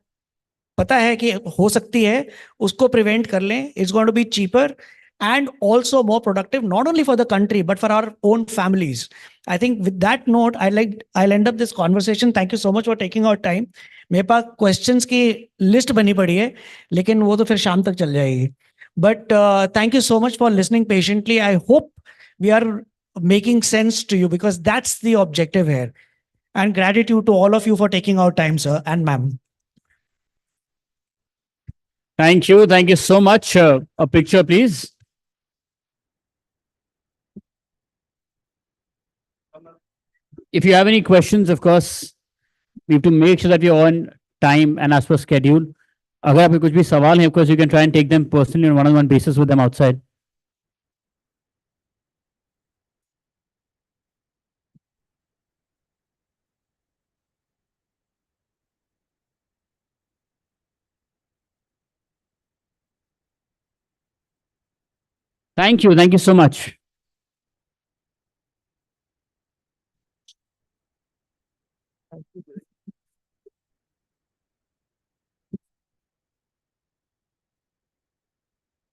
पता है कि हो सकती है, उसको प्रिवेंट कर लें। It's going to be cheaper and also more productive, not only for the country but for our own families। I think with that note I'll end up this conversation। Thank you so much for taking our time। मेरे पास questions की list बनी पड़ी है, लेकिन वो तो फिर शाम तक चल जाएगी। But thank you so much for listening patiently। I hope we are making sense to you, because that's the objective here। And gratitude to all of you for taking our time, sir and ma'am। Thank you so much। A picture please। If you have any questions, of course, we have to make sure that you're on time and as per schedule। अगर आपके कुछ भी सवाल हैं, of course, you can try and take them personally on one-on-one basis with them outside। Thank you so much।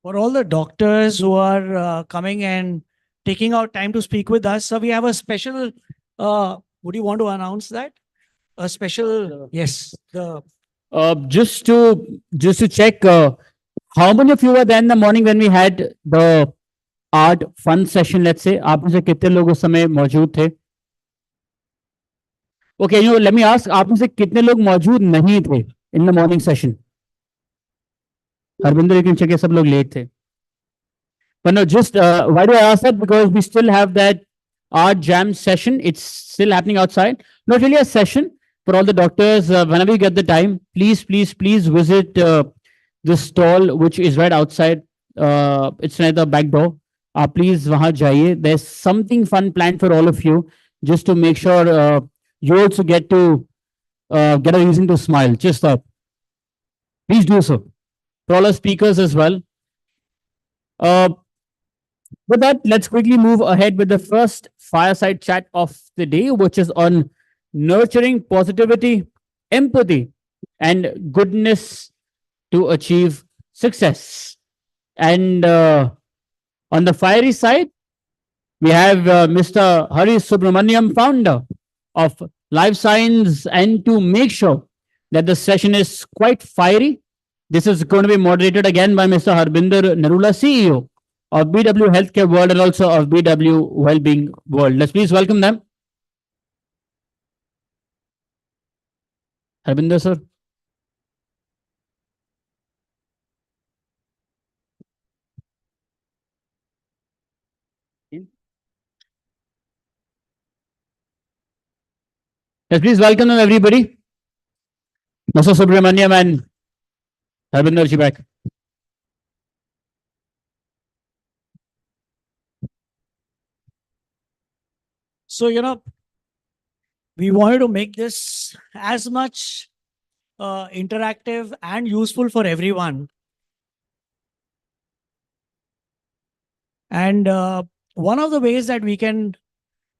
For all the doctors who are coming and taking out time to speak with us, so we have a special, would you want to announce that? A special, yes. Just to check, how many of you were there in the morning when we had the art fun session, let's say? आप में से कितने लोग उस समय मौजूद थे? Okay, let me ask, आप में से कितने लोग मौजूद नहीं थे in the morning session? Harbinder, you can check सब लोग late थे. But no, just why do I ask that? Because we still have that art jam session. It's still happening outside. Not really a session for all the doctors. Whenever you get the time, please, please, please visit the stall which is right outside. It's near the back door. Please, वहाँ जाइए. There's something fun planned for all of you, just to make sure you also get to get a reason to smile. Just that. Please do so. For all our speakers as well. With that, let's quickly move ahead with the first fireside chat of the day, which is on nurturing positivity, empathy, and goodness to achieve success. And on the fiery side, we have Mr. Hari Subramaniam, founder of Life Science. And to make sure that the session is quite fiery, this is going to be moderated again by Mr. Harbinder Narula, CEO of BW Healthcareworld and also of BW Wellbeing World. Let's please welcome them. Harbinder, sir. Let's please welcome them, everybody. Mr. Subramaniam and Harbinder ji back. So, we wanted to make this as much interactive and useful for everyone. And one of the ways that we can,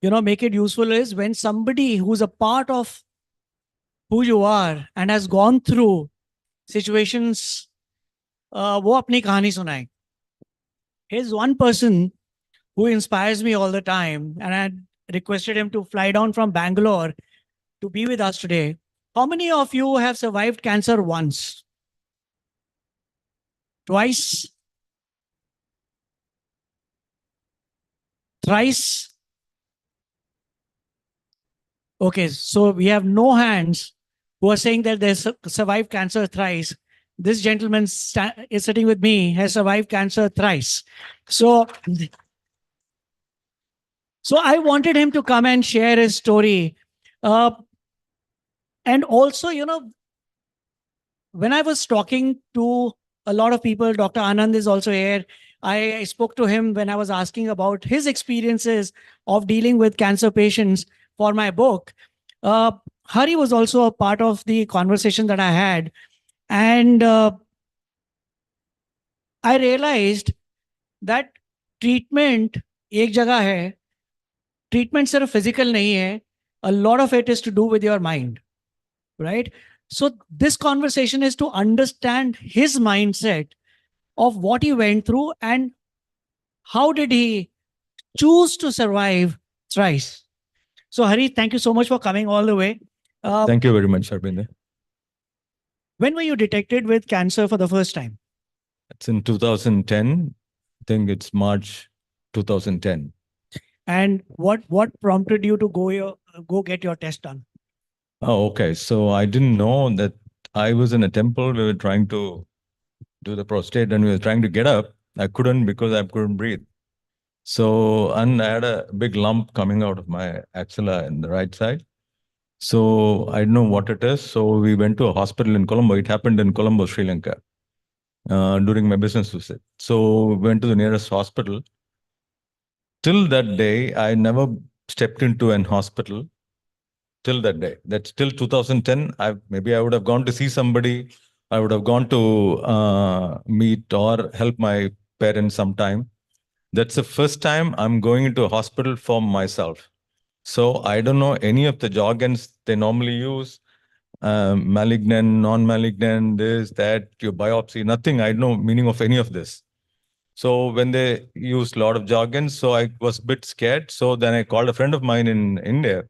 make it useful is when somebody who's a part of who you are and has gone through situations, वो अपनी कहानी सुनाए. Here's one person who inspires me all the time, and I requested him to fly down from Bangalore to be with us today. How many of you have survived cancer once? Twice? Thrice? Okay, so we have no hands who are saying that they survived cancer thrice. This gentleman is sitting with me, has survived cancer thrice. So I wanted him to come and share his story. And also, when I was talking to a lot of people, Dr. Anand is also here. I spoke to him when I was asking about his experiences of dealing with cancer patients for my book. Hari was also a part of the conversation that I had. And I realized that treatment एक जगह है, treatment सिर्फ physical नहीं है. A lot of it is to do with your mind, right? So this conversation is to understand his mindset of what he went through and how did he choose to survive thrice. So Hari, thank you so much for coming all the way. Thank you very much, Harbinder. When were you detected with cancer for the first time? It's in 2010. I think it's March 2010. And what prompted you to go get your test done? Oh, okay. So I didn't know that I was in a temple. We were trying to do the prostate and we were trying to get up. I couldn't because I couldn't breathe. So, and I had a big lump coming out of my axilla in the right side. So I didn't know what it is. So we went to a hospital in Colombo. It happened in Colombo, Sri Lanka, during my business visit. So we went to the nearest hospital. Till that day, I never stepped into an hospital. Till that day, that's till 2010. Maybe I would have gone to see somebody. I would have gone to meet or help my parents sometime. That's the first time I'm going into a hospital for myself. So I don't know any of the jargons they normally use, malignant, non-malignant, this, that, your biopsy, nothing. I don't know meaning of any of this. So when they used a lot of jargons, so I was a bit scared. So then I called a friend of mine in India,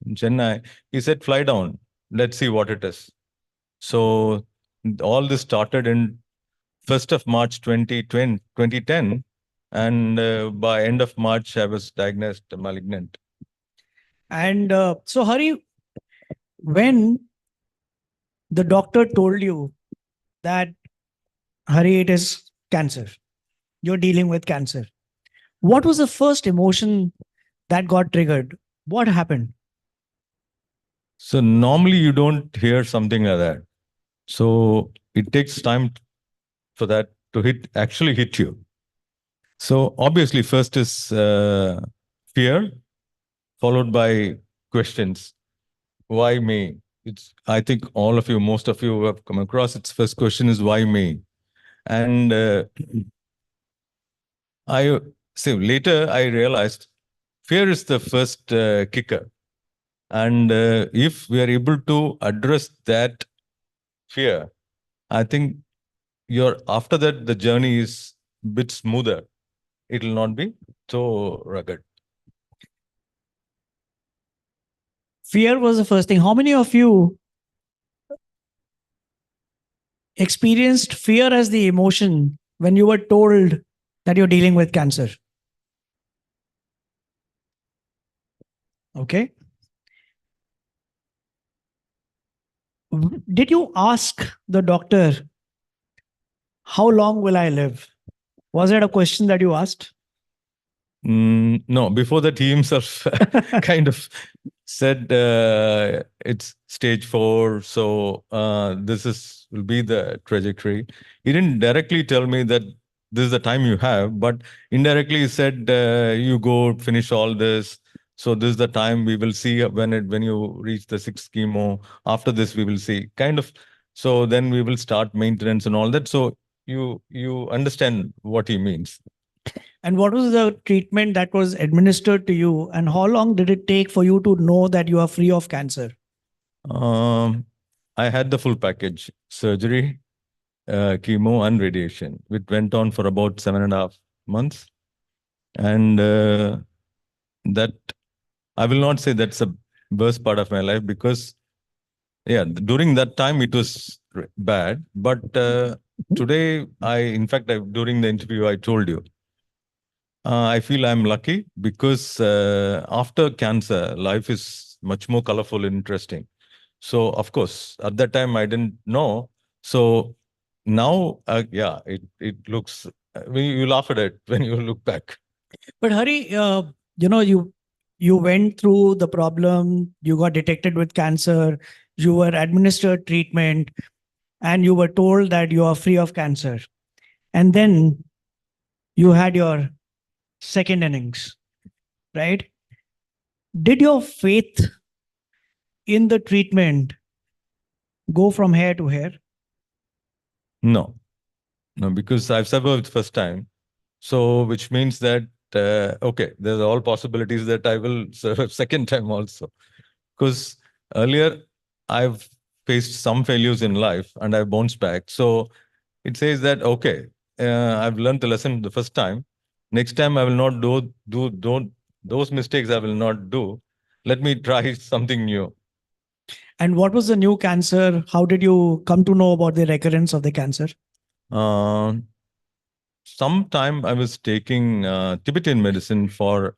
in Chennai. He said, fly down, let's see what it is. So all this started in 1st of March 2010. And by end of March, I was diagnosed malignant. And so Hari, when the doctor told you that, Hari, it is cancer, you're dealing with cancer, what was the first emotion that got triggered? What happened? So normally you don't hear something like that. So it takes time for that to actually hit you. So obviously first is fear, followed by questions. Why me? I think all of you, most of you have come across, its first question is why me? And later I realized fear is the first kicker. And if we are able to address that fear, I think after that, the journey is a bit smoother. It will not be so rugged. Fear was the first thing. How many of you experienced fear as the emotion when you were told that you're dealing with cancer? Okay. Did you ask the doctor, how long will I live? Was it a question that you asked? No, before that he himself kind of said it's stage 4, so will be the trajectory. He didn't directly tell me that this is the time you have, but indirectly he said you go finish all this. So this is the time we will see when you reach the 6th chemo. After this we will see kind of. So then we will start maintenance and all that. So you understand what he means. And what was the treatment that was administered to you? And how long did it take for you to know that you are free of cancer? I had the full package: surgery, chemo, and radiation. It went on for about 7.5 months. And that, I will not say that's the worst part of my life, because, during that time it was bad. But today, in fact, during the interview, I told you, I feel I'm lucky because after cancer, life is much more colorful and interesting. So, of course, at that time, I didn't know. So now, it looks, you laugh at it when you look back. But Hari, you went through the problem, you got detected with cancer, you were administered treatment, and you were told that you are free of cancer. And then you had your second innings, right? Did your faith in the treatment go from hair to hair? No, because I've survived first time. So, which means that, okay, there's all possibilities that I will survive second time also. Because earlier I've faced some failures in life and I've bounced back. So it says that, okay, I've learned the lesson the first time. Next time I will not do those mistakes I will not do. Let me try something new. And what was the new cancer? How did you come to know about the recurrence of the cancer? Sometime I was taking Tibetan medicine for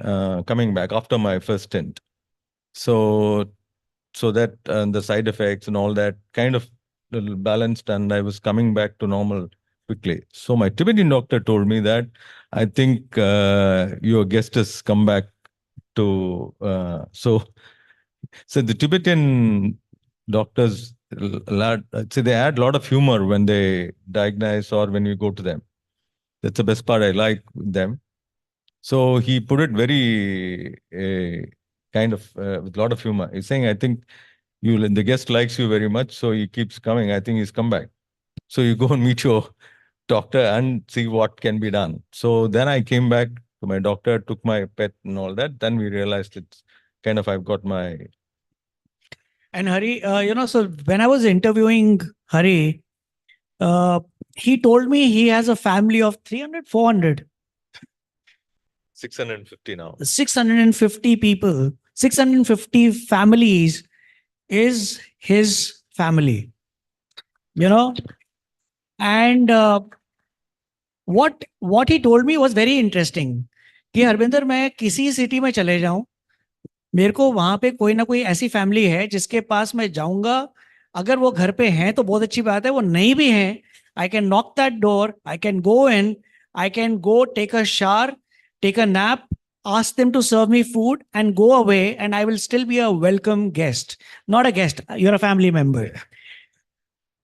coming back after my first stint. So that the side effects and all that kind of little balanced, and I was coming back to normal quickly. So my Tibetan doctor told me that, I think your guest has come back to, so the Tibetan doctors, say they add a lot of humor when they diagnose or when you go to them. That's the best part I like with them. So he put it very kind of with a lot of humor. He's saying, I think the guest likes you very much, so he keeps coming. I think he's come back. So you go and meet your doctor and see what can be done. So then I came back to my doctor, took my pet and all that. Then we realized it's kind of, I've got my... And Hari, so when I was interviewing Hari, he told me he has a family of 300, 400. 650 now. 650 people, 650 families is his family, and what he told me was very interesting. कि हरविंदर, मैं किसी city में चले जाऊं, मेरे को वहां पे कोई ना कोई ऐसी फैमिली है जिसके पास मैं जाऊंगा, अगर वो घर पे हैं तो बहुत अच्छी बात है, वो नहीं भी हैं, I can knock that door, I can go in, I can go take a shower, take a nap, ask them to serve me food and go away, and I will still be a welcome guest. Not a guest, you're a family member.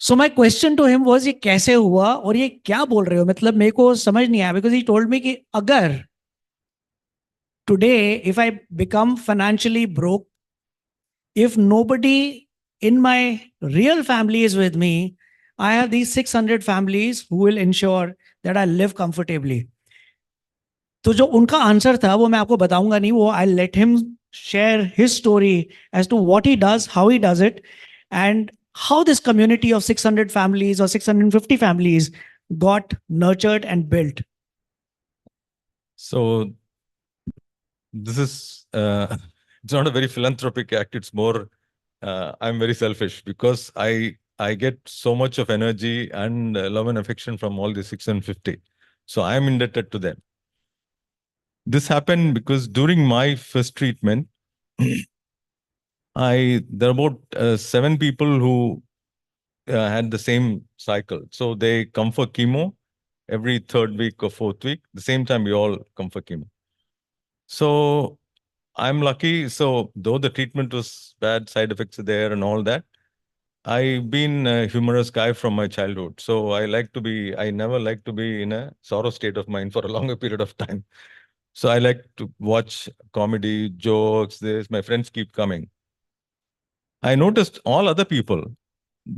So my question to him was, ये कैसे हुआ और ये क्या बोल रहे हो, मतलब मेरे को समझ नहीं आया, because he told me कि अगर today if I become financially broke, if nobody in my real family is with me, I have these 600 families who will ensure that I live comfortably. तो जो उनका आंसर था वो मैं आपको बताऊंगा नहीं, वो I let him share his story as to what he does, how he does it, and how this community of 600 families or 650 families got nurtured and built. So this is it's not a very philanthropic act. It's more I'm very selfish because I get so much of energy and love and affection from all the 650. So I am indebted to them. This happened because during my first treatment, there are about 7 people who had the same cycle. So they come for chemo every 3rd week or 4th week. The same time we all come for chemo. So I'm lucky. So though the treatment was bad, side effects are there and all that, I've been a humorous guy from my childhood. So I never like to be in a sorrow state of mind for a longer period of time. So I like to watch comedy, jokes, this. My friends keep coming. I noticed all other people,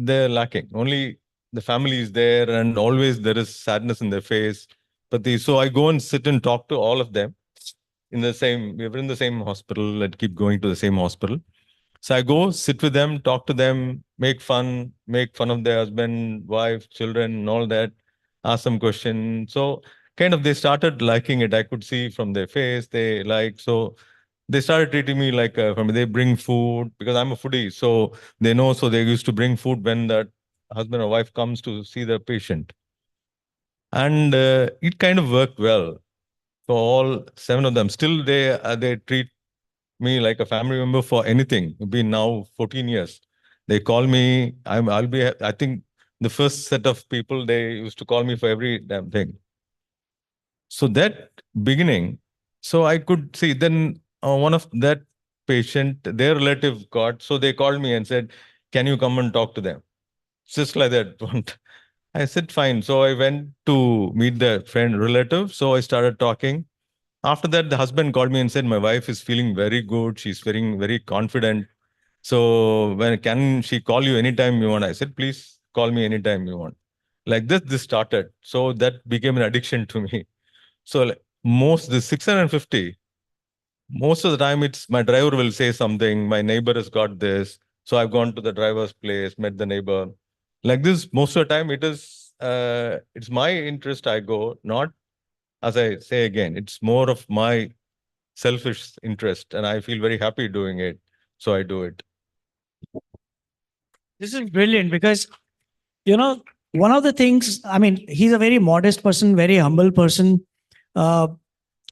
they're lacking. Only the family is there and always there is sadness in their face. So I go and sit and talk to all of them we were in the same hospital and keep going to the same hospital. So I go sit with them, talk to them, make fun of their husband, wife, children, and all that, ask some questions. So kind of they started liking it. I could see from their face, so they started treating me like they bring food because I'm a foodie. So they know, so they used to bring food when that husband or wife comes to see the patient. And it kind of worked well for all 7 of them. Still, they treat me like a family member for anything. It's been now 14 years. They call me. I think the first set of people, they used to call me for every damn thing. So that beginning, so I could see then one of that patient, their relative got, so they called me and said, can you come and talk to them? Just like that. I said, fine. So I went to meet the friend relative. So I started talking. After that, the husband called me and said, my wife is feeling very good. She's feeling very confident. So can she call you anytime you want? I said, please call me anytime you want. Like this started. So that became an addiction to me. So the 650, most of the time it's my driver will say something. My neighbor has got this. So I've gone to the driver's place, met the neighbor. Like this, most of the time it's my interest I go, not, as I say again, it's more of my selfish interest and I feel very happy doing it. So I do it. This is brilliant because, one of the things, I mean, he's a very modest person, very humble person.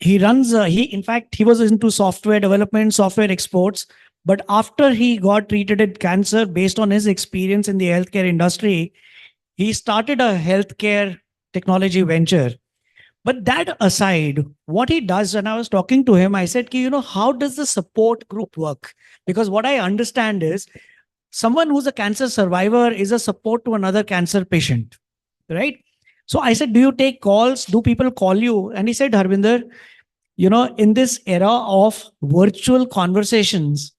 He in fact, he was into software development, software exports. But after he got treated with cancer, based on his experience in the healthcare industry, he started a healthcare technology venture. But that aside, what he does, when I was talking to him, I said, how does the support group work? Because what I understand is someone who's a cancer survivor is a support to another cancer patient, right? So I said, do you take calls? Do people call you? And he said, Harvinder, in this era of virtual conversations,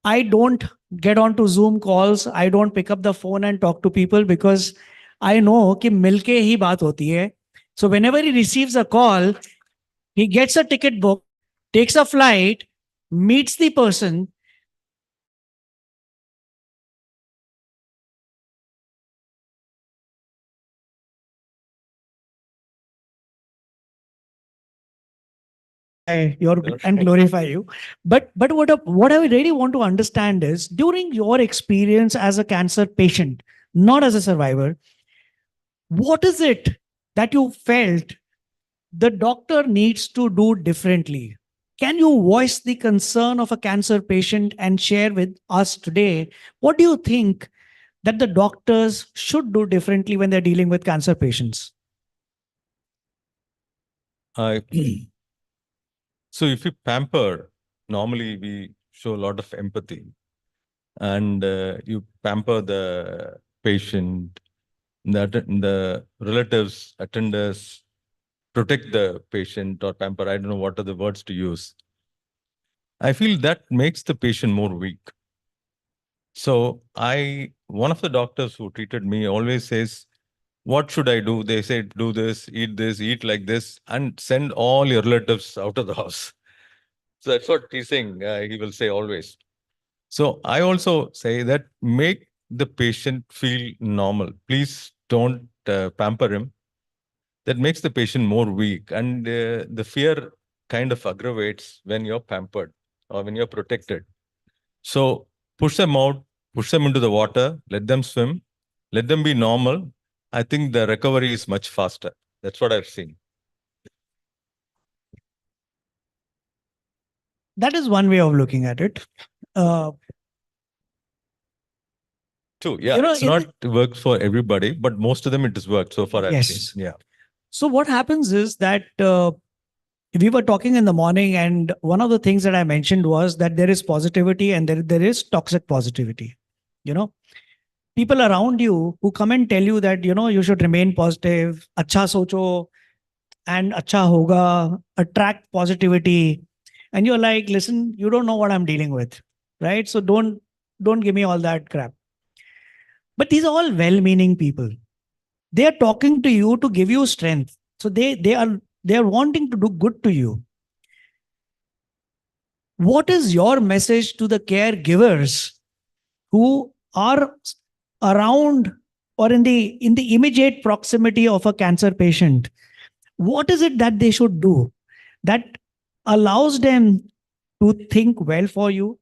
I don't get onto Zoom calls. I don't pick up the phone and talk to people because I know कि मिलके ही बात होती है. So whenever he receives a call, he gets a ticket book, takes a flight, meets the person. And glorify you. But what I really want to understand is, during your experience as a cancer patient, not as a survivor, what is it that you felt the doctor needs to do differently? can you voice the concern of a cancer patient and share with us today? What do you think that the doctors should do differently when they're dealing with cancer patients? So if you pamper, normally we show a lot of empathy, and you pamper the patient, the relatives, attenders, protect the patient or pamper. I don't know what are the words to use. I feel that makes the patient more weak. So one of the doctors who treated me always says, what should I do? They say, do this, eat like this, and send all your relatives out of the house. So that's what he's saying. He will say always. So I also say that make the patient feel normal. Please don't pamper him. That makes the patient more weak. And the fear kind of aggravates when you're pampered or when you're protected. So push them out, push them into the water, let them swim, let them be normal. I think the recovery is much faster. That's what I've seen. That is one way of looking at it. True. Yeah, it's not worked for everybody, but most of them it has worked so far. I've seen. Yeah. So what happens is that we were talking in the morning, and one of the things that I mentioned was that there is positivity and there is toxic positivity. People around you who come and tell you that, you should remain positive, acha socho, and acha hoga, attract positivity. And you're like, listen, you don't know what I'm dealing with, right? So don't give me all that crap. But these are all well-meaning people. They are talking to you to give you strength. So they are wanting to do good to you. What is your message to the caregivers who are around or in the immediate proximity of a cancer patient? What is it that they should do that allows them to think well for you,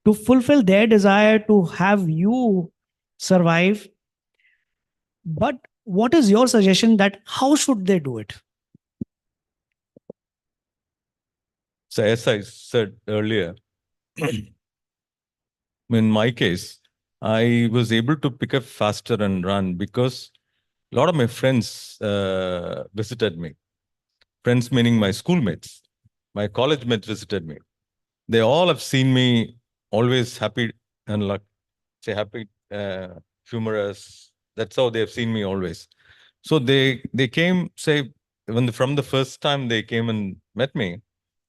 to fulfill their desire to have you survive? But what is your suggestion that how should they do it? So as I said earlier, in my case, I was able to pick up faster and run because a lot of my friends visited me. Friends meaning my schoolmates, my college mates visited me. They all have seen me always happy and happy, humorous. That's how they have seen me always. So they came, from the first time they came and met me,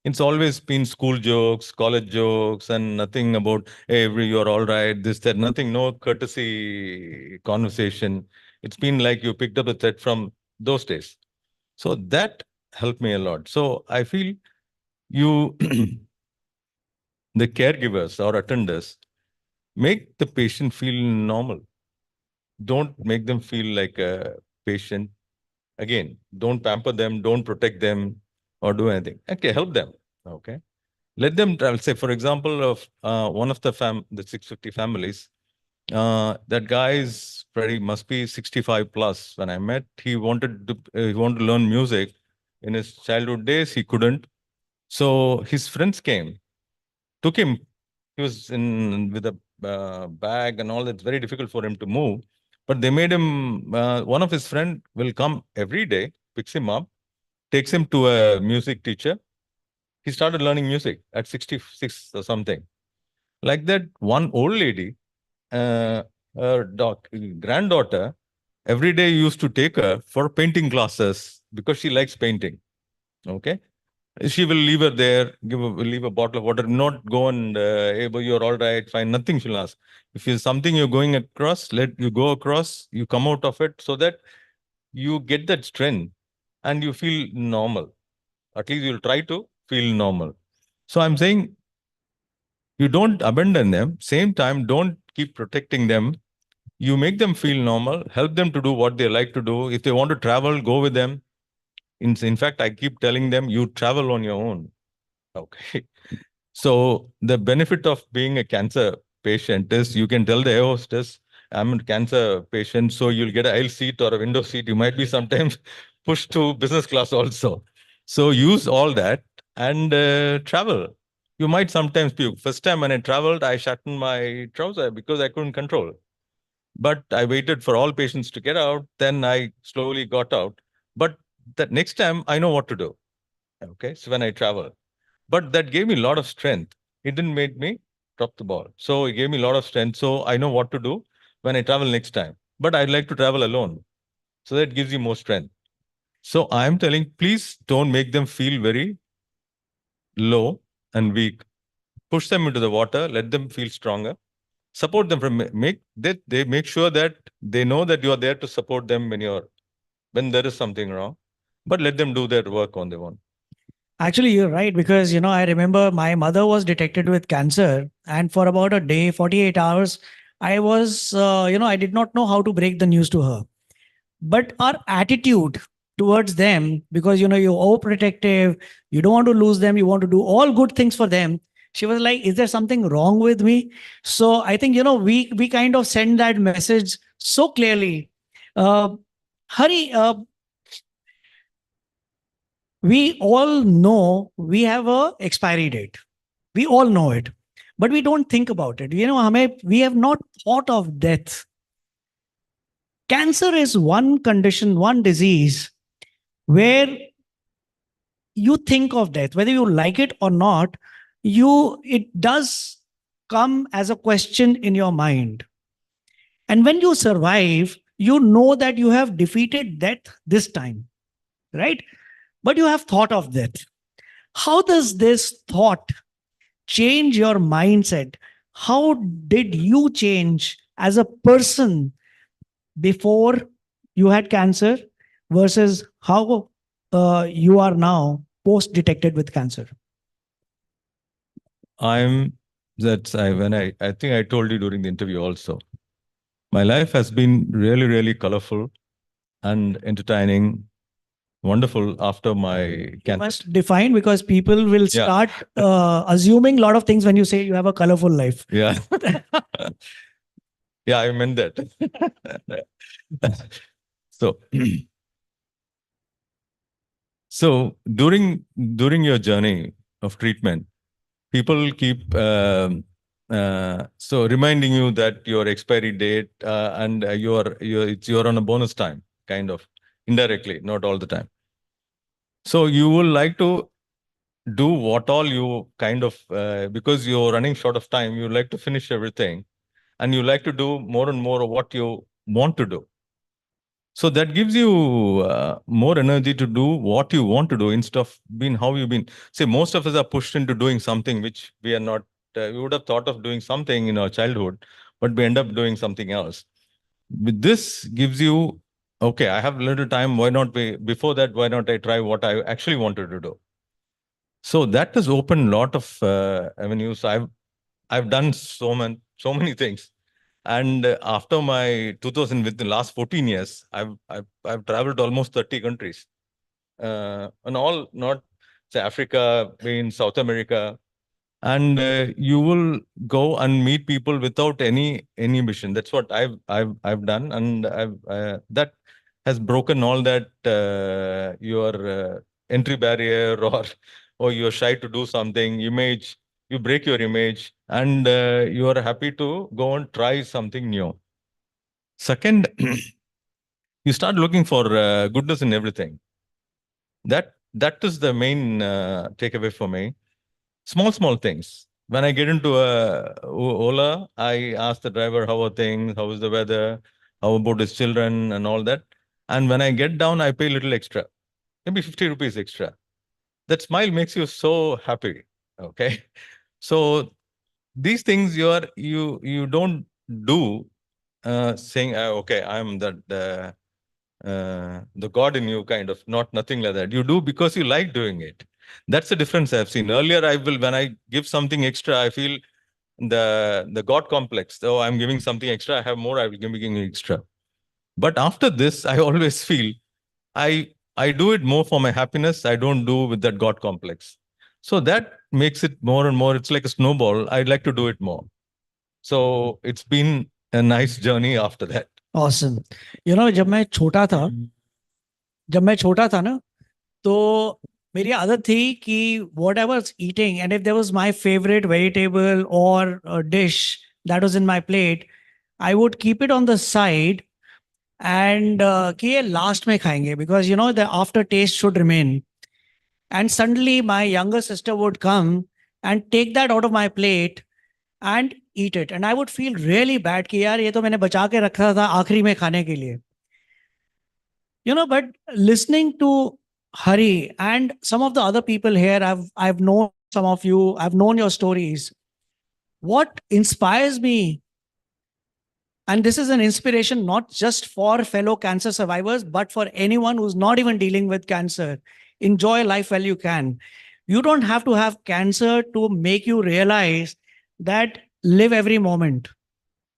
it's always been school jokes, college jokes, and nothing about, hey, you're all right, this, that, nothing, no courtesy conversation. It's been like you picked up a thread from those days. So that helped me a lot. So I feel you, the caregivers or attenders, make the patient feel normal. Don't make them feel like a patient. Again, don't pamper them, don't protect them or do anything. Okay, help them. Okay. Let them travel. Say, for example, of one of the 650 families, that guy must be 65 plus. When I met, he wanted to learn music. In his childhood days, he couldn't. So his friends came, took him. He was with a bag and all. That's very difficult for him to move. But they made him, one of his friend will come every day, picks him up, takes him to a music teacher. He started learning music at 66 or something. Like that, one old lady, her granddaughter, every day used to take her for painting classes because she likes painting. Okay. She will leave her there, leave a bottle of water, not go and, hey, boy, you're all right, fine, nothing she'll ask. If it's something you're going across, let you go across, you come out of it so that you get that strength and you feel normal. At least you'll try to feel normal. So I'm saying you don't abandon them. Same time, don't keep protecting them. You make them feel normal, help them to do what they like to do. If they want to travel, go with them. In fact, I keep telling them, you travel on your own. Okay. So the benefit of being a cancer patient is you can tell the air hostess, I'm a cancer patient, so you'll get an aisle seat or a window seat. You might be sometimes pushed to business class also. So use all that and travel. You might sometimes puke. First time when I traveled, I shortened my trouser because I couldn't control. But I waited for all patients to get out. Then I slowly got out. But that next time, I know what to do. Okay, so when I travel. But that gave me a lot of strength. It didn't make me drop the ball. So it gave me a lot of strength. So I know what to do when I travel next time. But I'd like to travel alone. So that gives you more strength. So I'm telling, please don't make them feel very low and weak. Push them into the water, let them feel stronger. Support them from they make sure that they know that you are there to support them when there is something wrong. But let them do their work on their own. Actually, you're right, because, I remember my mother was detected with cancer, and for about a day, 48 hours, I was, I did not know how to break the news to her. But our attitude towards them, because, you're overprotective, you don't want to lose them, you want to do all good things for them. She was like, is there something wrong with me? So I think, we kind of send that message so clearly. Hari, we all know we have a expiry date. We all know it, but we don't think about it. We have not thought of death. Cancer is one condition, one disease where you think of death, whether you like it or not. It does come as a question in your mind. And when you survive, you know that you have defeated death this time, right? But you have thought of death. How does this thought change your mindset? How did you change as a person before you had cancer versus how you are now post detected with cancer? I think I told you during the interview also. My life has been really, really colorful and entertaining, wonderful after my cancer. You must define, because people will start assuming a lot of things when you say you have a colorful life. Yeah. Yeah, I meant that. So during your journey of treatment, people keep reminding you that your expiry date and you're on a bonus time, kind of indirectly, not all the time. So you will like to do what all you kind of because you're running short of time, you like to finish everything, and you like to do more and more of what you want to do. So that gives you more energy to do what you want to do instead of being how you've been. Say, most of us are pushed into doing something which we are not. We would have thought of doing something in our childhood, but we end up doing something else. With this gives you, okay, I have a little time. Why not before that? Why not I try what I actually wanted to do? So that has opened a lot of avenues. I've done so many things. And after my 2000, with the last 14 years, I've traveled almost 30 countries, and all not say Africa, in South America, and you will go and meet people without any mission. That's what I've done, and that has broken all that your entry barrier or you're shy to do something, image. You break your image, and you are happy to go and try something new. Second, you start looking for goodness in everything. That is the main takeaway for me. Small things. When I get into Ola, I ask the driver, how are things? How is the weather? How about his children and all that? And when I get down, I pay a little extra, maybe 50 rupees extra. That smile makes you so happy. Okay. So these things you don't do saying, okay, I'm the God in you, kind of, nothing like that. You do because you like doing it. That's the difference I've seen. Earlier, when I give something extra, I feel the God complex. Oh, I'm giving something extra, I have more, I will be giving extra. But after this, I always feel I do it more for my happiness. I don't do with that God complex. So that makes it more and more, it's like a snowball. I'd like to do it more. So it's been a nice journey after that. Awesome. जब मैं छोटा था ना, तो मेरी आदत थी कि what I was eating, and if there was my favorite vegetable or a dish that was in my plate, I would keep it on the side and कि ये last में खाएंगे, because you know the aftertaste should remain. And suddenly my younger sister would come and take that out of my plate and eat it, and I would feel really bad कि यार ये तो मैंने बचा के रखा था आखिरी में खाने के लिए. You know, but listening to Hari and some of the other people here, I've known some of you, I've known your stories. What inspires me, and this is an inspiration not just for fellow cancer survivors, but for anyone who's not even dealing with cancer. Enjoy life while you can. You don't have to have cancer to make you realize that live every moment.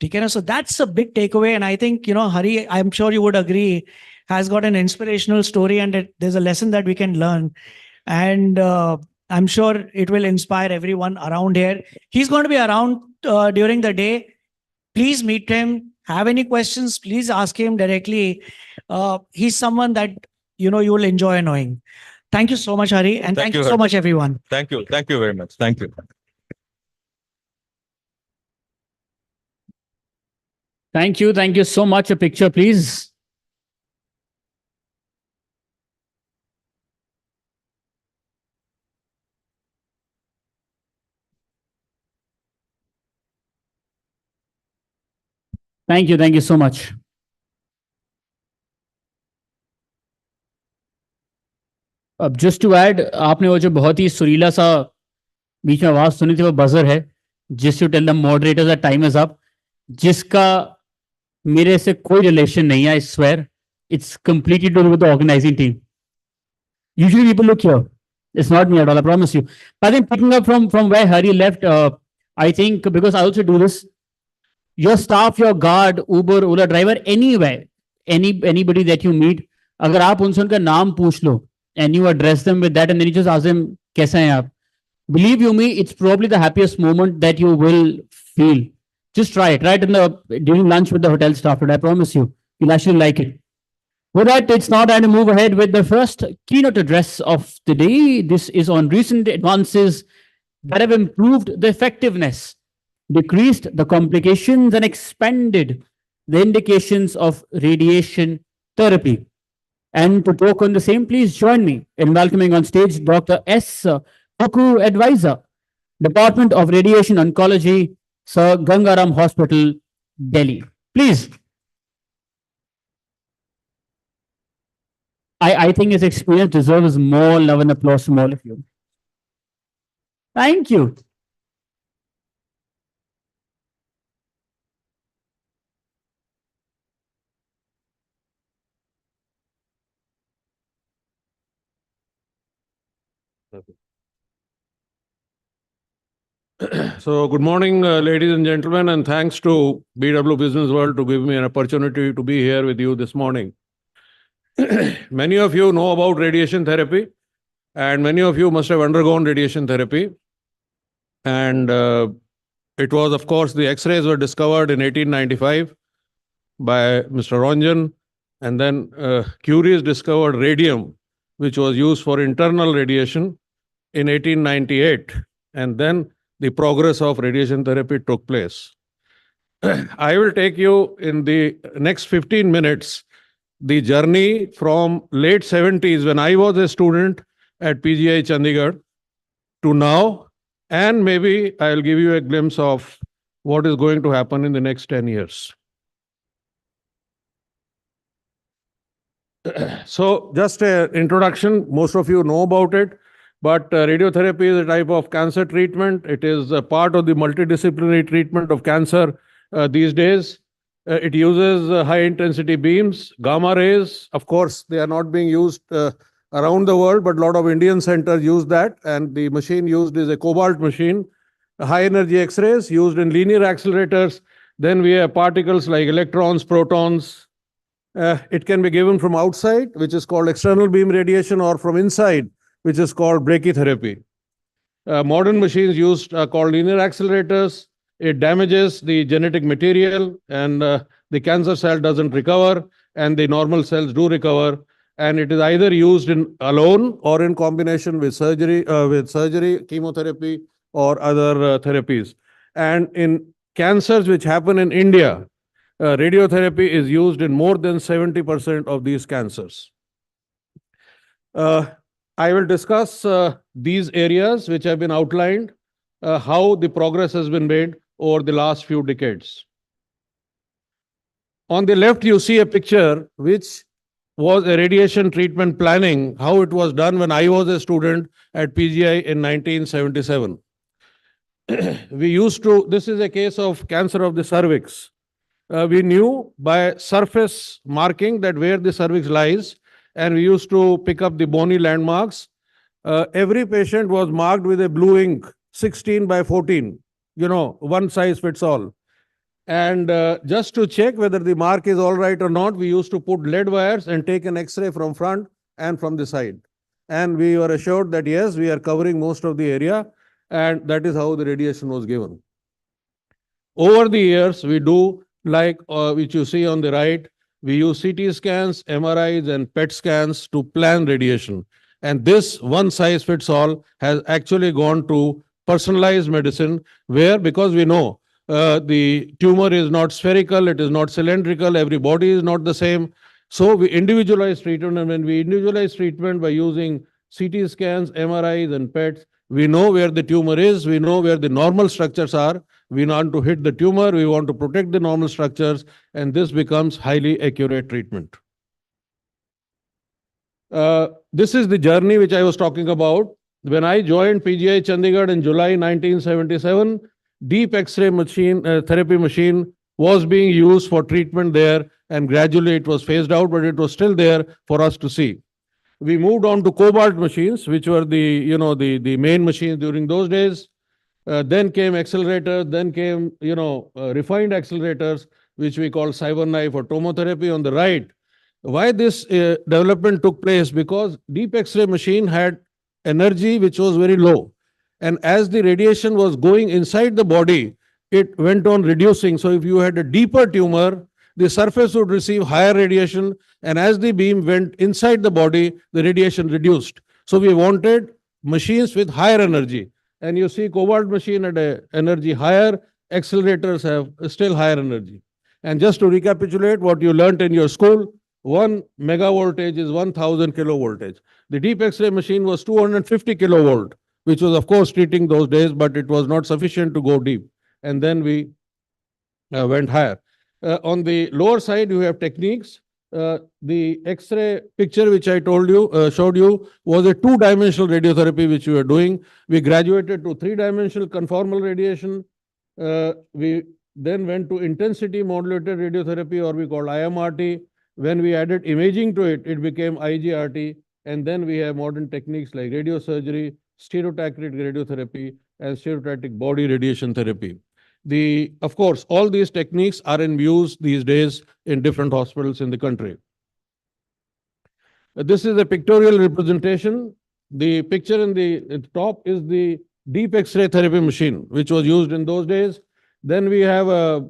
Okay, so that's a big takeaway. And I think, you know, Hari, I'm sure you would agree, has got an inspirational story, and there's a lesson that we can learn. And I'm sure it will inspire everyone around here. He's going to be around during the day. Please meet him. Have any questions, please ask him directly. He's someone that, you know, you will enjoy knowing. Thank you so much, Hari. And thank you so much, everyone. Thank you. Thank you very much. Thank you. Thank you. Thank you so much. A picture, please. Thank you. Thank you so much. अब just to add, आपने वो जो बहुत ही सुरीला सा बीच में आवाज सुनी थी, वो बजर है, जिस to tell the moderators that time is up, जिसका मेरे से कोई रिलेशन नहीं है. I swear it's completely to do with the organising team. Usually people look here, it's not me at all, I promise you. I think picking up from where Hari left, I think because I also do this, your staff, your guard, Uber, Ola driver, anywhere, anybody that you meet, अगर आप उनसे उनका नाम पूछ लो and you address them with that and then you just ask them, कैसे हैं आप? Believe you me, it's probably the happiest moment that you will feel. Just try it, right? During lunch with the hotel staff, and I promise you, you'll actually like it. With that, it's now time to move ahead with the first keynote address of the day. This is on recent advances that have improved the effectiveness, decreased the complications, and expanded the indications of radiation therapy. And to talk on the same, please join me in welcoming on stage Dr. S. Paku, Advisor, Department of Radiation Oncology, Sir Gangaram Hospital, Delhi. Please. I think his experience deserves more love and applause from all of you. Thank you. So good morning, ladies and gentlemen, and thanks to BW Business World to give me an opportunity to be here with you this morning. Many of you know about radiation therapy, and many of you must have undergone radiation therapy. And it was, of course, the X-rays were discovered in 1895 by Mr. Ranjan, and then Curie discovered radium, which was used for internal radiation in 1898, and then the progress of radiation therapy took place. I will take you in the next 15 minutes the journey from late 70s when I was a student at PGI Chandigarh to now, and maybe I'll give you a glimpse of what is going to happen in the next 10 years. So just an introduction, most of you know about it, but radiotherapy is a type of cancer treatment. It is a part of the multidisciplinary treatment of cancer these days. It uses high intensity beams, gamma rays. Of course, they are not being used around the world, but a lot of Indian centers use that. And the machine used is a cobalt machine, high energy X-rays used in linear accelerators. Then we have particles like electrons, protons. It can be given from outside, which is called external beam radiation, or from inside, which is called brachytherapy. Modern machines used are called linear accelerators. It damages the genetic material, and the cancer cell doesn't recover, and the normal cells do recover. and it is either used in alone or in combination with surgery, chemotherapy, or other therapies. And in cancers which happen in India, radiotherapy is used in more than 70% of these cancers. I will discuss these areas which have been outlined, how the progress has been made over the last few decades. On the left, you see a picture which was a radiation treatment planning, how it was done when I was a student at PGI in 1977. This is a case of cancer of the cervix. We knew by surface marking that where the cervix lies, and we used to pick up the bony landmarks. Every patient was marked with a blue ink, 16 by 14, one size fits all. And just to check whether the mark is all right or not, we used to put lead wires and take an X-ray from front and from the side. And we were assured that yes, we are covering most of the area, and that is how the radiation was given. Over the years, we do like which you see on the right, we use CT scans, MRIs, and PET scans to plan radiation. And this one size fits all has actually gone to personalized medicine, where because we know the tumor is not spherical, it is not cylindrical, every body is not the same. So we individualize treatment, and when we individualize treatment by using CT scans, MRIs, and PETs, we know where the tumor is, we know where the normal structures are. We want to hit the tumor, we want to protect the normal structures, and this becomes highly accurate treatment. This is the journey which I was talking about. When I joined PGI Chandigarh in July 1977, deep X-ray machine, therapy machine was being used for treatment there, and gradually it was phased out, but it was still there for us to see. We moved on to cobalt machines, which were the main machines during those days. Then came accelerators, then came refined accelerators, which we call CyberKnife or tomotherapy on the right. Why this development took place? Because deep X-ray machine had energy which was very low. And as the radiation was going inside the body, it went on reducing. So if you had a deeper tumor, the surface would receive higher radiation. And as the beam went inside the body, the radiation reduced. So we wanted machines with higher energy. And you see cobalt machine at a energy higher, accelerators have still higher energy. And just to recapitulate what you learned in your school, 1 megavoltage is 1000 kilovoltage. The deep X-ray machine was 250 kilovolt, which was of course treating those days, but it was not sufficient to go deep. And then we went higher. On the lower side, you have techniques. The X-ray picture which I told you, showed you, was a two-dimensional radiotherapy which we were doing. We graduated to three-dimensional conformal radiation. We then went to intensity modulated radiotherapy, or we call IMRT. When we added imaging to it, it became IGRT. And then we have modern techniques like radiosurgery, stereotactic radiotherapy, and stereotactic body radiation therapy. Of course, all these techniques are in use these days in different hospitals in the country. This is a pictorial representation. The picture in the top is the deep X-ray therapy machine, which was used in those days. Then we have a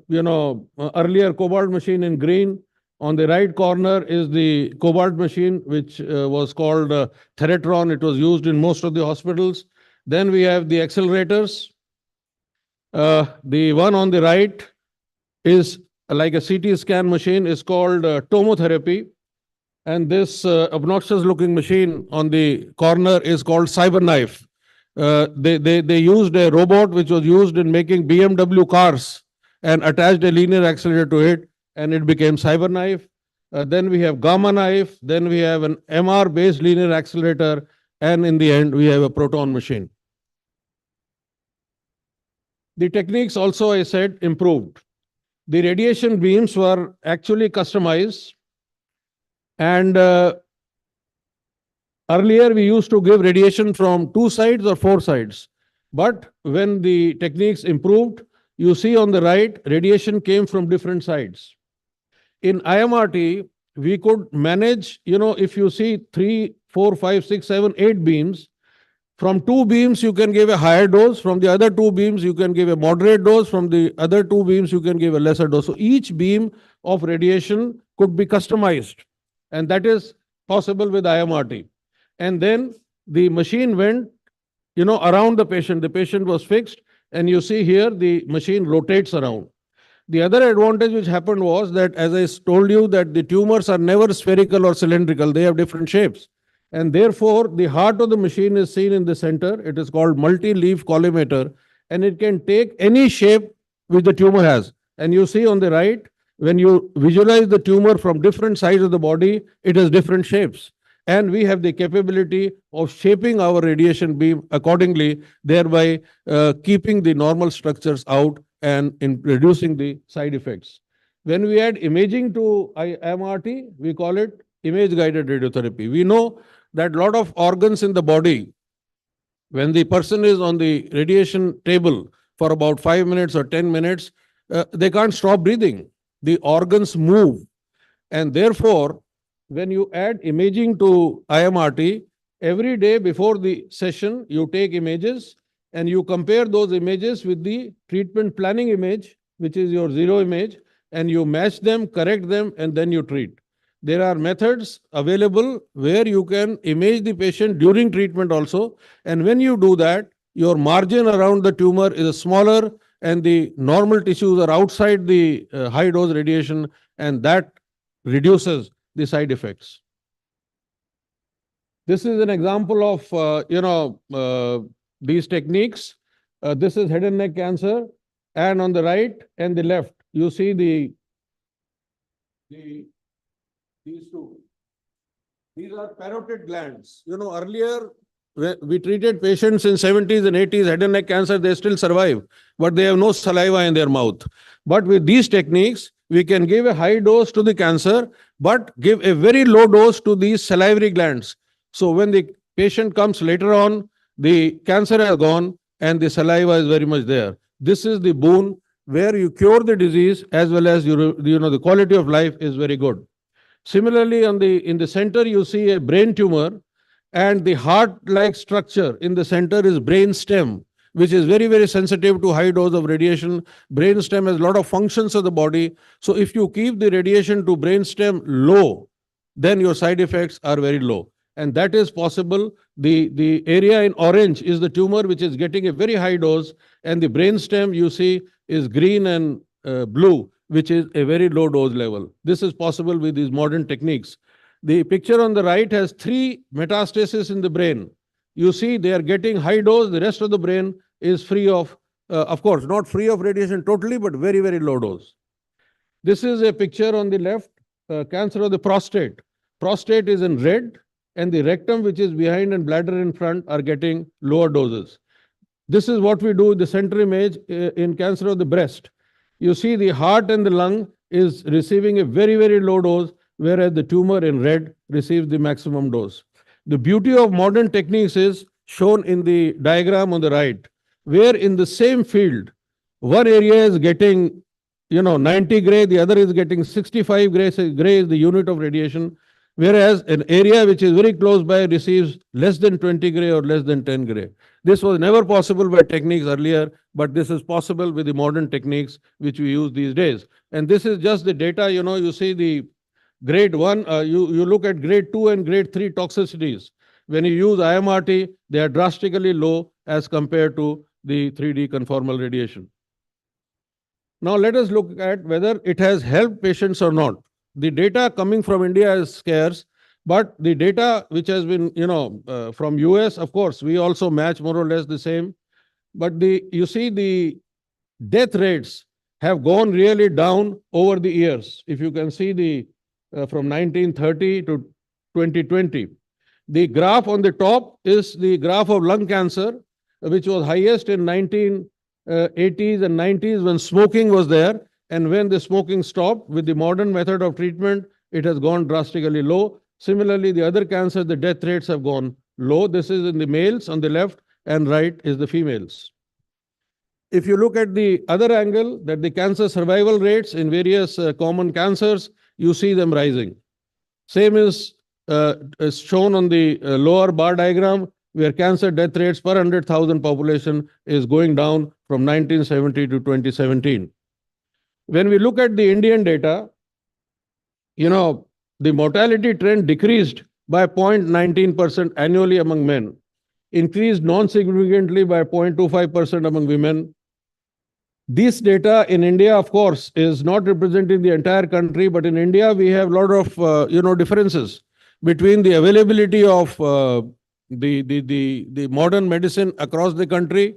earlier cobalt machine in green. On the right corner is the cobalt machine, which was called Theratron. It was used in most of the hospitals. Then we have the accelerators. The one on the right is like a CT scan machine, is called tomotherapy. And this obnoxious looking machine on the corner is called CyberKnife. They used a robot which was used in making BMW cars and attached a linear accelerator to it, and it became CyberKnife. Then we have Gamma Knife. Then we have an MR-based linear accelerator. And in the end, we have a proton machine. The techniques also, I said, improved. The radiation beams were actually customized. And earlier, we used to give radiation from 2 sides or 4 sides. But when the techniques improved, you see on the right, radiation came from different sides. In IMRT, we could manage, if you see 3, 4, 5, 6, 7, 8 beams, from 2 beams, you can give a higher dose. From the other 2 beams, you can give a moderate dose. From the other 2 beams, you can give a lesser dose. So each beam of radiation could be customized. And that is possible with IMRT. And then the machine went, around the patient. The patient was fixed, and you see here the machine rotates around. The other advantage which happened was that, as I told you, that the tumors are never spherical or cylindrical. They have different shapes. And therefore, the heart of the machine is seen in the center. It is called multi-leaf collimator, and it can take any shape which the tumor has. And you see on the right, when you visualize the tumor from different sides of the body, it has different shapes. And we have the capability of shaping our radiation beam accordingly, thereby keeping the normal structures out and in reducing the side effects. When we add imaging to IMRT, we call it image-guided radiotherapy. We know that a lot of organs in the body, when the person is on the radiation table for about 5 minutes or 10 minutes, they can't stop breathing. The organs move. And therefore, when you add imaging to IMRT, every day before the session, you take images and you compare those images with the treatment planning image, which is your zero image, and you match them, correct them, and then you treat. There are methods available where you can image the patient during treatment also. And when you do that, your margin around the tumor is smaller and the normal tissues are outside the high dose radiation, and that reduces the side effects. This is an example of, these techniques. This is head and neck cancer. And on the right and the left, you see these two. These are parotid glands. Earlier, we treated patients in 70s and 80s, head and neck cancer, they still survive, but they have no saliva in their mouth. But with these techniques, we can give a high dose to the cancer, but give a very low dose to these salivary glands. So when the patient comes later on, the cancer has gone and the saliva is very much there. This is the boon where you cure the disease as well as the quality of life is very good. Similarly, in the center, you see a brain tumor, and the heart-like structure in the center is brain stem, which is very, very sensitive to high dose of radiation. Brain stem has a lot of functions of the body. So if you keep the radiation to brain stem low, then your side effects are very low. And that is possible. The area in orange is the tumor which is getting a very high dose, and the brain stem you see is green and blue, which is a very low dose level. This is possible with these modern techniques. The picture on the right has 3 metastases in the brain. You see they are getting high dose. The rest of the brain is free of course, not free of radiation totally, but very, very low dose. This is a picture on the left, cancer of the prostate. Prostate is in red, and the rectum, which is behind, and bladder in front are getting lower doses. This is what we do with the center image in cancer of the breast. You see the heart and the lung is receiving a very, very low dose, whereas the tumor in red receives the maximum dose. The beauty of modern techniques is shown in the diagram on the right, where in the same field, one area is getting 90 gray, the other is getting 65 gray. So gray is the unit of radiation, whereas an area which is very close by receives less than 20 gray or less than 10 gray. This was never possible by techniques earlier, but this is possible with the modern techniques which we use these days. And this is just the data. You see the grade 1, you look at grade 2 and grade 3 toxicities. When you use IMRT, they are drastically low as compared to the 3D conformal radiation. Now let us look at whether it has helped patients or not. The data coming from India is scarce, but the data which has been, from US, of course, we also match more or less the same. But you see the death rates have gone really down over the years. If you can see the from 1930 to 2020. The graph on the top is the graph of lung cancer, which was highest in 1980s and 90s when smoking was there. And when the smoking stopped, with the modern method of treatment, it has gone drastically low. Similarly, the other cancers, the death rates have gone low. This is in the males on the left, and right is the females. If you look at the other angle, that the cancer survival rates in various common cancers, you see them rising. Same is shown on the lower bar diagram, where cancer death rates per 100,000 population is going down from 1970 to 2017. When we look at the Indian data, the mortality trend decreased by 0.19% annually among men, increased non-significantly by 0.25% among women. This data in India, of course, is not representing the entire country, but in India, we have a lot of differences between the availability of the modern medicine across the country,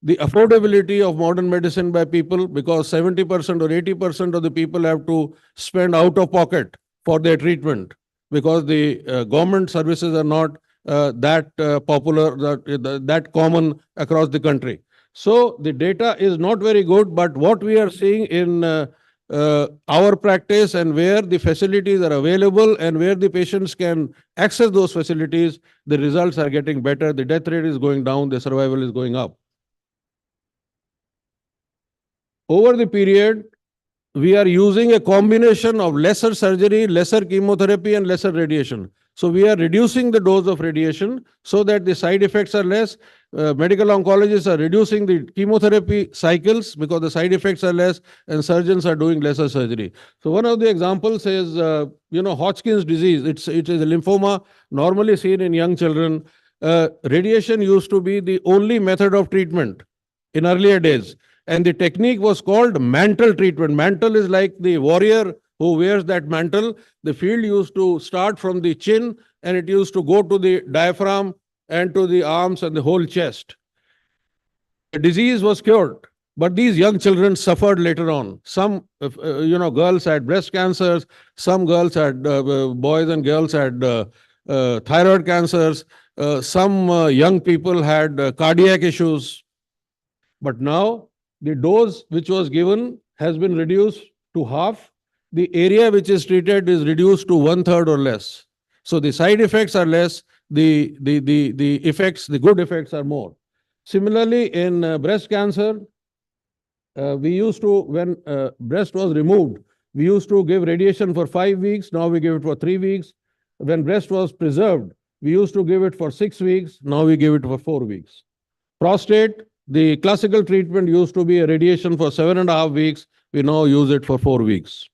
the affordability of modern medicine by people, because 70% or 80% of the people have to spend out of pocket for their treatment, because the government services are not that popular, that common across the country. So the data is not very good, but what we are seeing in our practice and where the facilities are available and where the patients can access those facilities, the results are getting better, the death rate is going down, the survival is going up. Over the period, we are using a combination of lesser surgery, lesser chemotherapy, and lesser radiation. So we are reducing the dose of radiation so that the side effects are less. Medical oncologists are reducing the chemotherapy cycles because the side effects are less, and surgeons are doing lesser surgery. So one of the examples is, Hodgkin's disease. It is a lymphoma normally seen in young children. Radiation used to be the only method of treatment in earlier days. And the technique was called mantle treatment. Mantle is like the warrior who wears that mantle. The field used to start from the chin and it used to go to the diaphragm and to the arms and the whole chest. The disease was cured, but these young children suffered later on. Some, girls had breast cancers. Some girls had, boys and girls had thyroid cancers. Some young people had cardiac issues. But now, the dose which was given has been reduced to half. The area which is treated is reduced to 1/3 or less. So the side effects are less, the effects, the good effects are more. Similarly, in breast cancer, we used to, when breast was removed, we used to give radiation for 5 weeks. Now we give it for 3 weeks. When breast was preserved, we used to give it for 6 weeks. Now we give it for 4 weeks. Prostate, the classical treatment used to be a radiation for 7.5 weeks. We now use it for 4 weeks.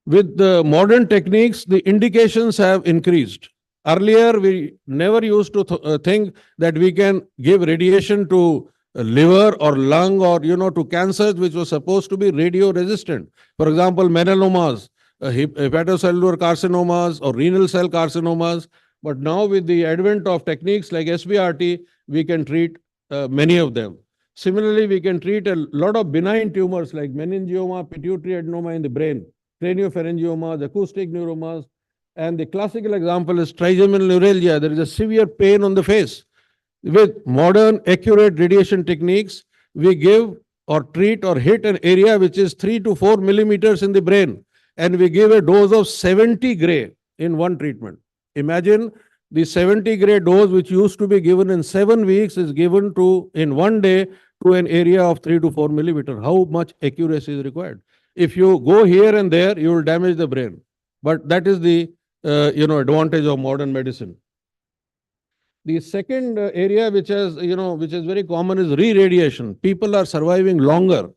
With the modern techniques, the indications have increased. Earlier, we never used to think that we can give radiation to liver or lung or, to cancers which were supposed to be radio resistant. For example, melanomas, hepatocellular carcinomas or renal cell carcinomas. But now with the advent of techniques like SBRT, we can treat many of them. Similarly, we can treat a lot of benign tumors like meningioma, pituitary adenoma in the brain, craniopharyngiomas, acoustic neuromas, and the classical example is trigeminal neuralgia. There is a severe pain on the face. With modern, accurate radiation techniques, we give or treat or hit an area which is 3 to 4 millimeters in the brain, and we give a dose of 70 gray in one treatment. Imagine the 70 gray dose which used to be given in 7 weeks is given in 1 day to an area of 3 to 4 millimeters. How much accuracy is required? If you go here and there, you will damage the brain. But that is the advantage of modern medicine. The second area which is very common is re-radiation. People are surviving longer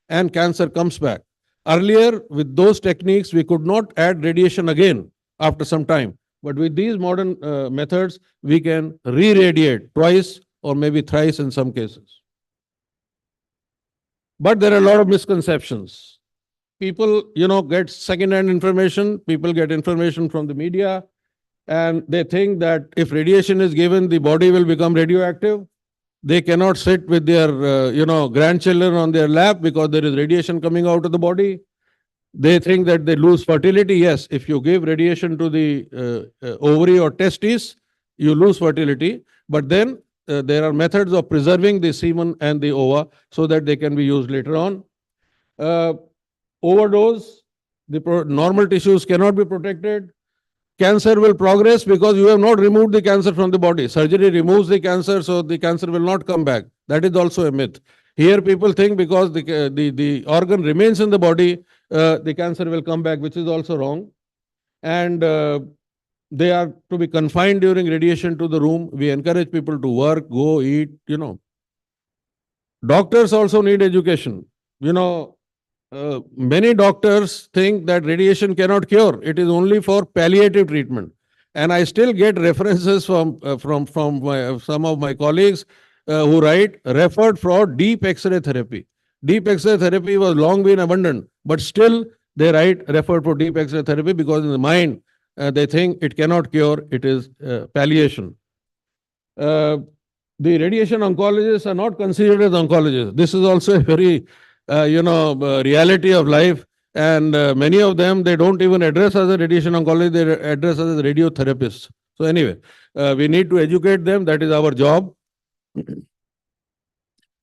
and cancer comes back. Earlier, with those techniques, we could not add radiation again after some time. But with these modern methods, we can re-radiate twice or maybe thrice in some cases. But there are a lot of misconceptions. People, get second-hand information. People get information from the media, and they think that if radiation is given, the body will become radioactive. They cannot sit with their, grandchildren on their lap because there is radiation coming out of the body. They think that they lose fertility. Yes, if you give radiation to the ovary or testes, you lose fertility. But then there are methods of preserving the semen and the ova so that they can be used later on. Overdose, the normal tissues cannot be protected. Cancer will progress because you have not removed the cancer from the body. Surgery removes the cancer, so the cancer will not come back. That is also a myth. Here people think because the organ remains in the body, the cancer will come back, which is also wrong. And they are to be confined during radiation to the room. We encourage people to work, go, eat, Doctors also need education. many doctors think that radiation cannot cure. It is only for palliative treatment. And I still get references from some of my colleagues who write, referred for deep X-ray therapy. Deep X-ray therapy was long been abandoned, but still they write, referred for deep X-ray therapy because in the mind, they think it cannot cure, it is palliation. The radiation oncologists are not considered as oncologists. This is also a very, reality of life. And many of them, they don't even address as a radiation oncologist, they address as a radiotherapists. So anyway, we need to educate them. That is our job.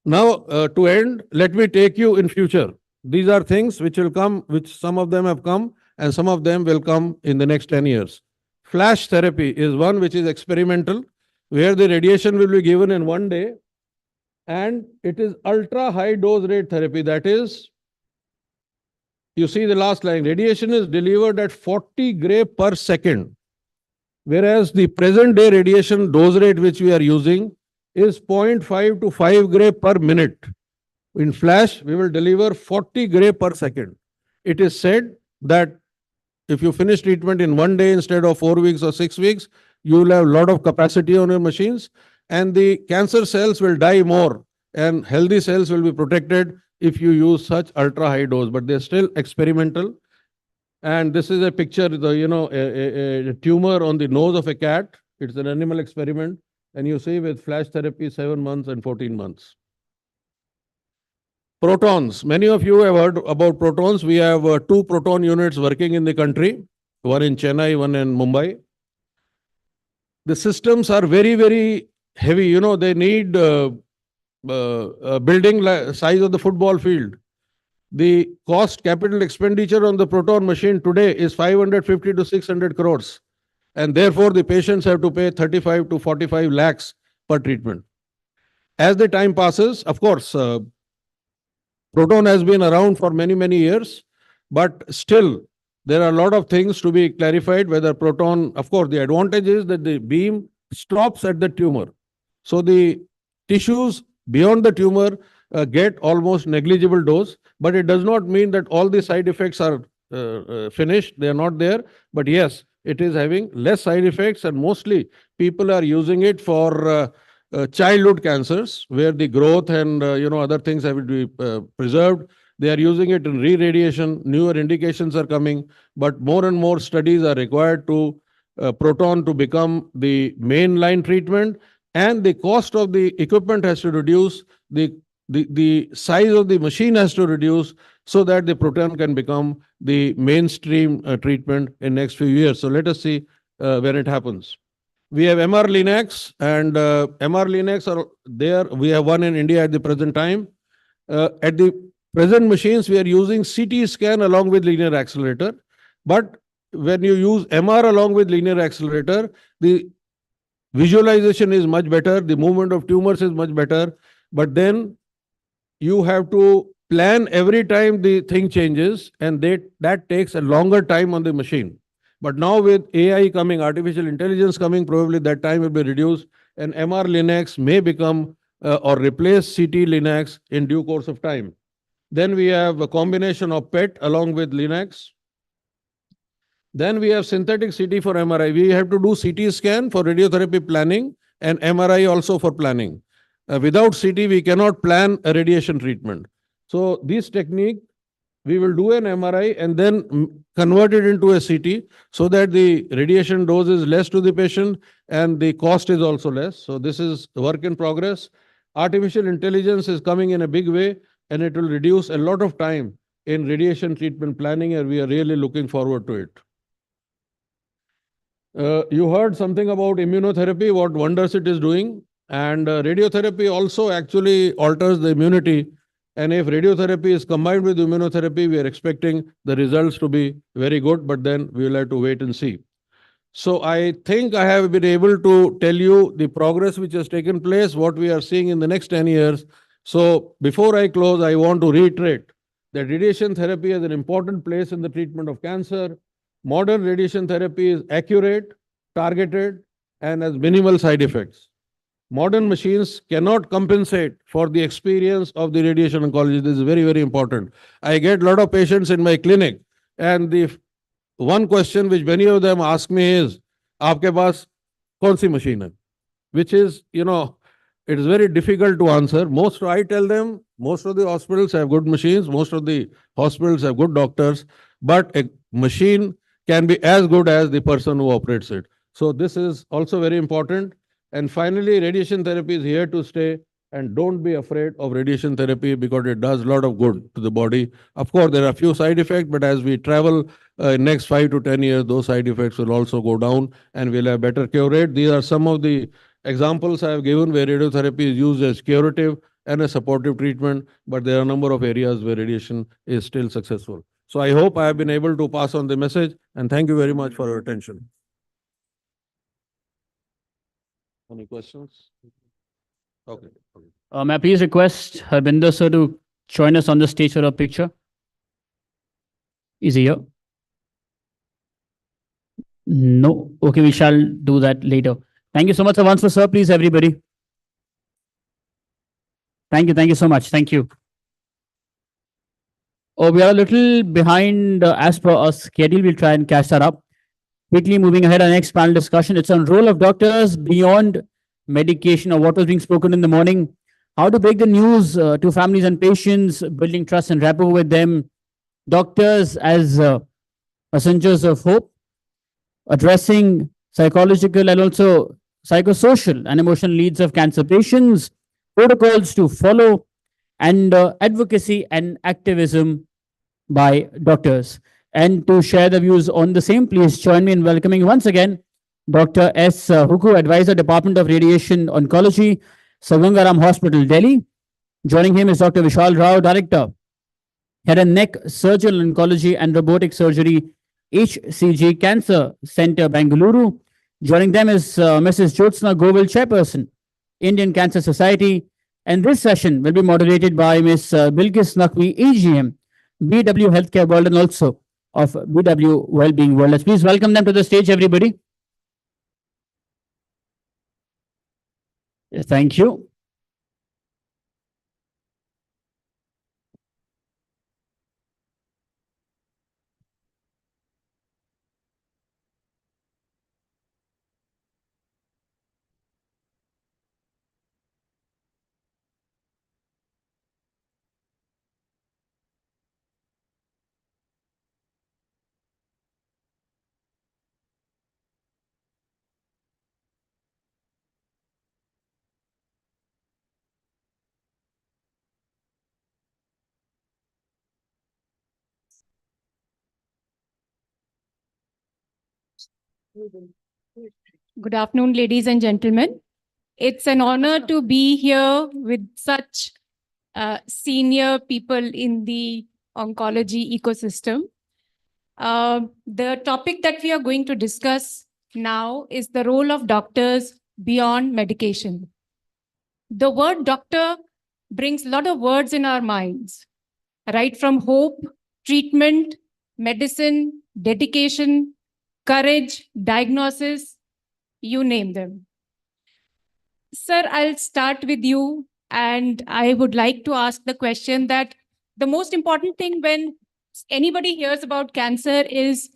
Now, to end, let me take you in future. These are things which will come, which some of them have come, and some of them will come in the next 10 years. Flash therapy is one which is experimental, where the radiation will be given in one day, and it is ultra high dose rate therapy. That is, you see the last line, radiation is delivered at 40 gray per second, whereas the present day radiation dose rate which we are using is 0.5 to 5 gray per minute. In flash, we will deliver 40 gray per second. It is said that if you finish treatment in one day instead of 4 weeks or 6 weeks, you will have a lot of capacity on your machines, and the cancer cells will die more and healthy cells will be protected if you use such ultra high dose, but they're still experimental. And this is a picture, a tumor on the nose of a cat. It's an animal experiment. And you see with flash therapy, 7 months and 14 months. Protons. Many of you have heard about protons. We have 2 proton units working in the country, one in Chennai, one in Mumbai. The systems are very, very heavy. They need building size of the football field. The capital expenditure on the proton machine today is 550 to 600 crores. And therefore, the patients have to pay 35 to 45 lakhs per treatment. As the time passes, of course, proton has been around for many, many years, but still there are a lot of things to be clarified whether proton, of course, the advantage is that the beam stops at the tumor. So the tissues beyond the tumor get almost negligible dose, but it does not mean that all the side effects are finished. They are not there. But yes, it is having less side effects, and mostly people are using it for childhood cancers where the growth and other things have to be preserved. They are using it in re-radiation. Newer indications are coming, but more and more studies are required to proton to become the mainline treatment, and the cost of the equipment has to reduce. The size of the machine has to reduce so that the proton can become the mainstream treatment in next few years. So let us see when it happens. We have MR Linacs, and MR Linacs are there. We have one in India at the present time. At the present machines, we are using CT scan along with linear accelerator. But when you use MR along with linear accelerator, the visualization is much better. The movement of tumors is much better. But then you have to plan every time the thing changes, and that takes a longer time on the machine. But now with AI coming, artificial intelligence coming, probably that time will be reduced, and MR Linacs may become or replace CT Linacs in due course of time. Then we have a combination of PET along with Linacs. Then we have synthetic CT for MRI. We have to do CT scan for radiotherapy planning and MRI also for planning. Without CT, we cannot plan a radiation treatment. So this technique, we will do an MRI and then convert it into a CT so that the radiation dose is less to the patient and the cost is also less. So this is work in progress. Artificial intelligence is coming in a big way, and it will reduce a lot of time in radiation treatment planning, and we are really looking forward to it. You heard something about immunotherapy, what wonders it is doing. And radiotherapy also actually alters the immunity. And if radiotherapy is combined with immunotherapy, we are expecting the results to be very good, but then we will have to wait and see. So I think I have been able to tell you the progress which has taken place, what we are seeing in the next 10 years. So before I close, I want to reiterate that radiation therapy has an important place in the treatment of cancer. Modern radiation therapy is accurate, targeted, and has minimal side effects. modern machines cannot compensate for the experience of the radiation oncology. This is very, very important. I get a lot of patients in my clinic, and the one question which many of them ask me is, "Aapke paas kaun si machine hai?" Which is, it is very difficult to answer. I tell them, most of the hospitals have good machines, most of the hospitals have good doctors, but a machine can be as good as the person who operates it. So this is also very important. And finally, radiation therapy is here to stay, and don't be afraid of radiation therapy because it does a lot of good to the body. Of course, there are a few side effects, but as we travel in next 5 to 10 years, those side effects will also go down and we'll have better cure rate. These are some of the examples I have given where radiotherapy is used as curative and a supportive treatment, but there are a number of areas where radiation is still successful. So I hope I have been able to pass on the message, and thank you very much for your attention. Any questions? Okay. May I please request Harbinder sir to join us on the stage for a picture? Is he here? No. Okay, we shall do that later. Thank you so much. Once for sir, please, everybody. Thank you so much. Thank you. Oh, we are a little behind as per our schedule. We'll try and catch that up. Quickly moving ahead, our next panel discussion. It's on role of doctors beyond medication, or what was being spoken in the morning. How to break the news to families and patients, building trust and rapport with them. Doctors as messengers of hope, addressing psychological and also psychosocial and emotional needs of cancer patients, protocols to follow, and advocacy and activism by doctors. And to share the views on the same, please join me in welcoming once again Dr. S. Huku, Advisor, Department of Radiation Oncology, Sagangaram Hospital, Delhi. Joining him is Dr. Vishal Rao, Director, Head and Neck Surgical Oncology and Robotic Surgery, HCG Cancer Center, Bengaluru. Joining them is Mrs. Jyotsna Govil, Chairperson, Indian Cancer Society. And this session will be moderated by Ms. Bilkis Naqvi, AGM, BW Healthcareworld, and also of BW Wellbeing World. Let's please welcome them to the stage, everybody. Thank you. Good afternoon, ladies and gentlemen. It's an honor to be here with such senior people in the oncology ecosystem. The topic that we are going to discuss now is the role of doctors beyond medication. The word doctor brings a lot of words in our minds, right from hope, treatment, medicine, dedication, courage, diagnosis, you name them. Sir, I'll start with you, and I would like to ask the question that the most important thing when anybody hears about cancer is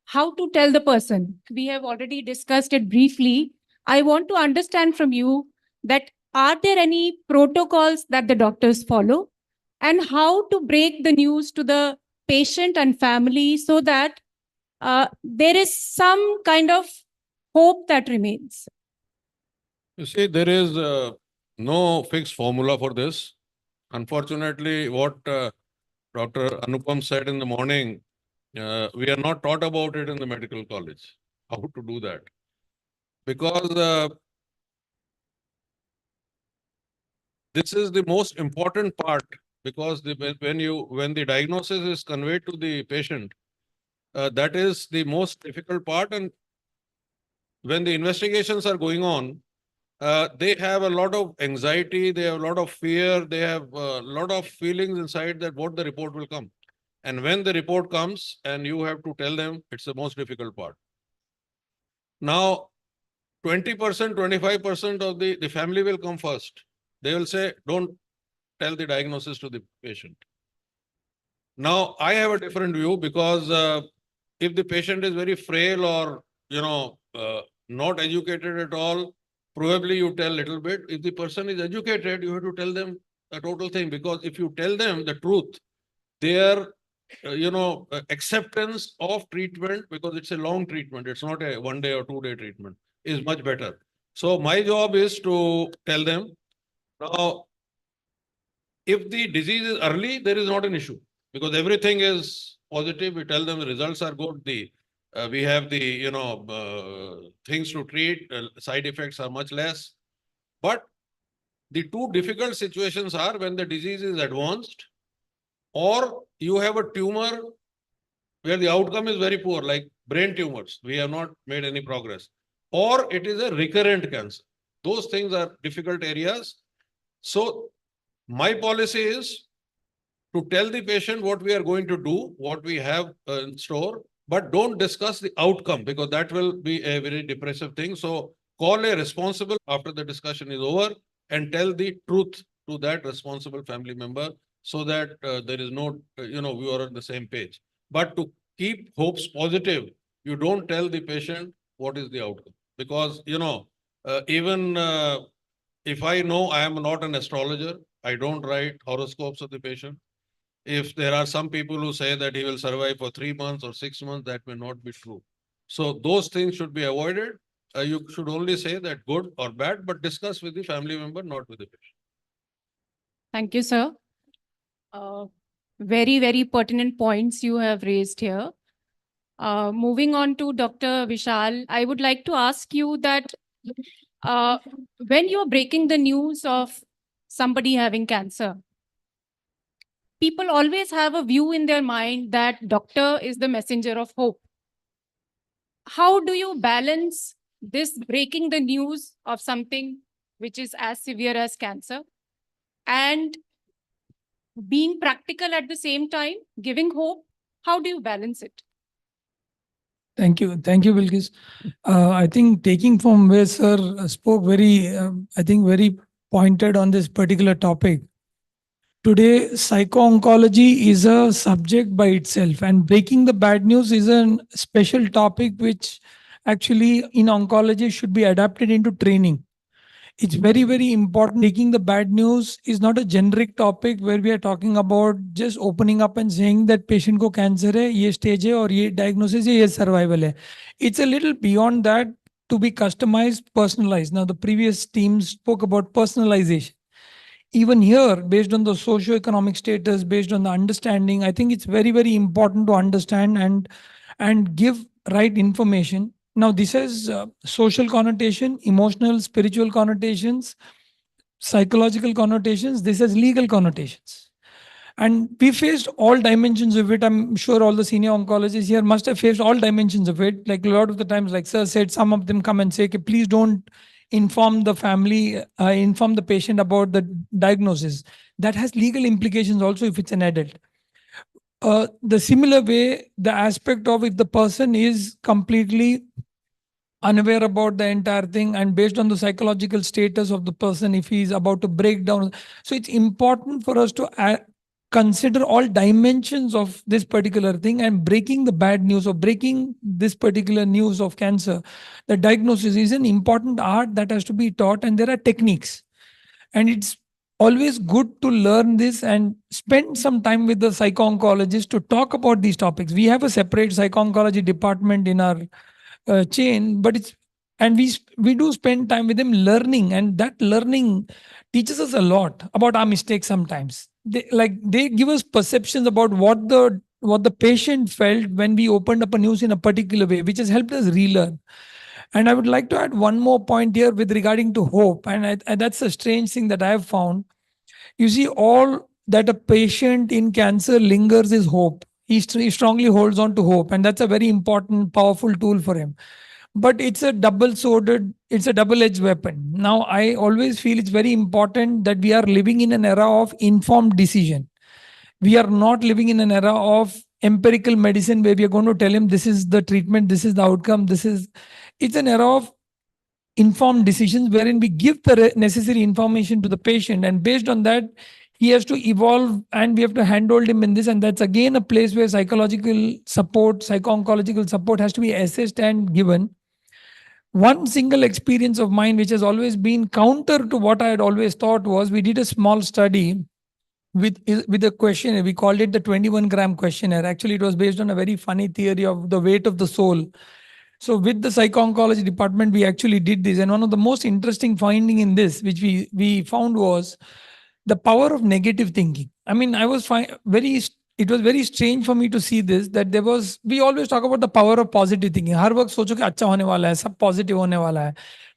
how to tell the person. We have already discussed it briefly. I want to understand from you that are there any protocols that the doctors follow, and how to break the news to the patient and family so that there is some kind of hope that remains? You see, there is no fixed formula for this. Unfortunately, what Dr. Anupam said in the morning, we are not taught about it in the medical college, how to do that. Because this is the most important part, because when the diagnosis is conveyed to the patient, that is the most difficult part. And when the investigations are going on, they have a lot of anxiety, they have a lot of fear, they have a lot of feelings inside that what the report will come. And when the report comes and you have to tell them, it's the most difficult part. Now, 20%, 25% of the family will come first. They will say, don't tell the diagnosis to the patient. Now, I have a different view because if the patient is very frail or, not educated at all, probably you tell little bit. If the person is educated, you have to tell them the total thing, because if you tell them the truth, their acceptance of treatment, because it's a long treatment, it's not a 1 day or 2 day treatment, is much better. So my job is to tell them. Now, if the disease is early, there is not an issue, because everything is positive. We tell them the results are good. We have the things to treat. Side effects are much less. But the two difficult situations are when the disease is advanced, or you have a tumor where the outcome is very poor, like brain tumors. We have not made any progress. Or it is a recurrent cancer. Those things are difficult areas. So my policy is to tell the patient what we are going to do, what we have in store, but don't discuss the outcome, because that will be a very depressive thing. So call a responsible after the discussion is over and tell the truth to that responsible family member, so that there is no, we are on the same page. But to keep hopes positive, you don't tell the patient what is the outcome, because, even if I know I am not an astrologer, I don't write horoscopes of the patient. If there are some people who say that he will survive for 3 months or 6 months, that may not be true. So those things should be avoided. You should only say that good or bad, but discuss with the family member, not with the patient. Thank you, sir. Very, very pertinent points you have raised here. Moving on to Dr. Vishal, I would like to ask you that when you are breaking the news of somebody having cancer, people always have a view in their mind that doctor is the messenger of hope. How do you balance this breaking the news of something which is as severe as cancer and being practical at the same time, giving hope? How do you balance it? Thank you, Bilkis. I think taking from where Sir spoke very, very pointed on this particular topic. Today, psycho-oncology is a subject by itself, and breaking the bad news is a special topic which actually in oncology should be adapted into training. It's very, very important. Taking the bad news is not a generic topic where we are talking about just opening up and saying that patient ko cancer hai, ye stage hai, or ye diagnosis hai, ye survival hai. It's a little beyond that, to be customized, personalized. Now, the previous team spoke about personalization. Even here, based on the socio-economic status, based on the understanding, I think it's very, very important to understand and give right information. Now, this has social connotation, emotional, spiritual connotations, psychological connotations. This has legal connotations. And we faced all dimensions of it. I'm sure all the senior oncologists here must have faced all dimensions of it. Like a lot of the times, like Sir said, some of them come and say, okay, please don't inform the family, inform the patient about the diagnosis. That has legal implications also if it's an adult. The similar way, the aspect of if the person is completely unaware about the entire thing and based on the psychological status of the person, if he is about to break down. So it's important for us to consider all dimensions of this particular thing, and breaking the bad news or breaking this particular news of cancer. The diagnosis is an important art that has to be taught, and there are techniques. And it's always good to learn this and spend some time with the psycho-oncologist to talk about these topics. We have a separate psycho-oncology department in our chain, but we do spend time with them learning, and that learning teaches us a lot about our mistakes sometimes. They give us perceptions about what the patient felt when we opened up a news in a particular way, which has helped us relearn. And I would like to add one more point here with regarding to hope, and that's a strange thing that I have found. You see, all that a patient in cancer lingers is hope. He strongly holds on to hope, and that's a very important, powerful tool for him. But it's a double-edged weapon. Now, I always feel it's very important that we are living in an era of informed decision. We are not living in an era of empirical medicine where we are going to tell him this is the treatment, this is the outcome, it's an era of informed decisions wherein we give the necessary information to the patient, and based on that he has to evolve and we have to handhold him in this. And that's again a place where psychological support, psycho-oncological support has to be assessed and given. One single experience of mine which has always been counter to what I had always thought was, we did a small study with a questionnaire. We called it the 21-gram questionnaire. Actually, it was based on a very funny theory of the weight of the soul. So with the psycho-oncology department, we actually did this. And one of the most interesting finding in this, which we found, was the power of negative thinking. I mean, it was very strange for me to see this, that we always talk about the power of positive thinking. Har waqt socho ki acha hone wala hai, sab positive hone wala hai.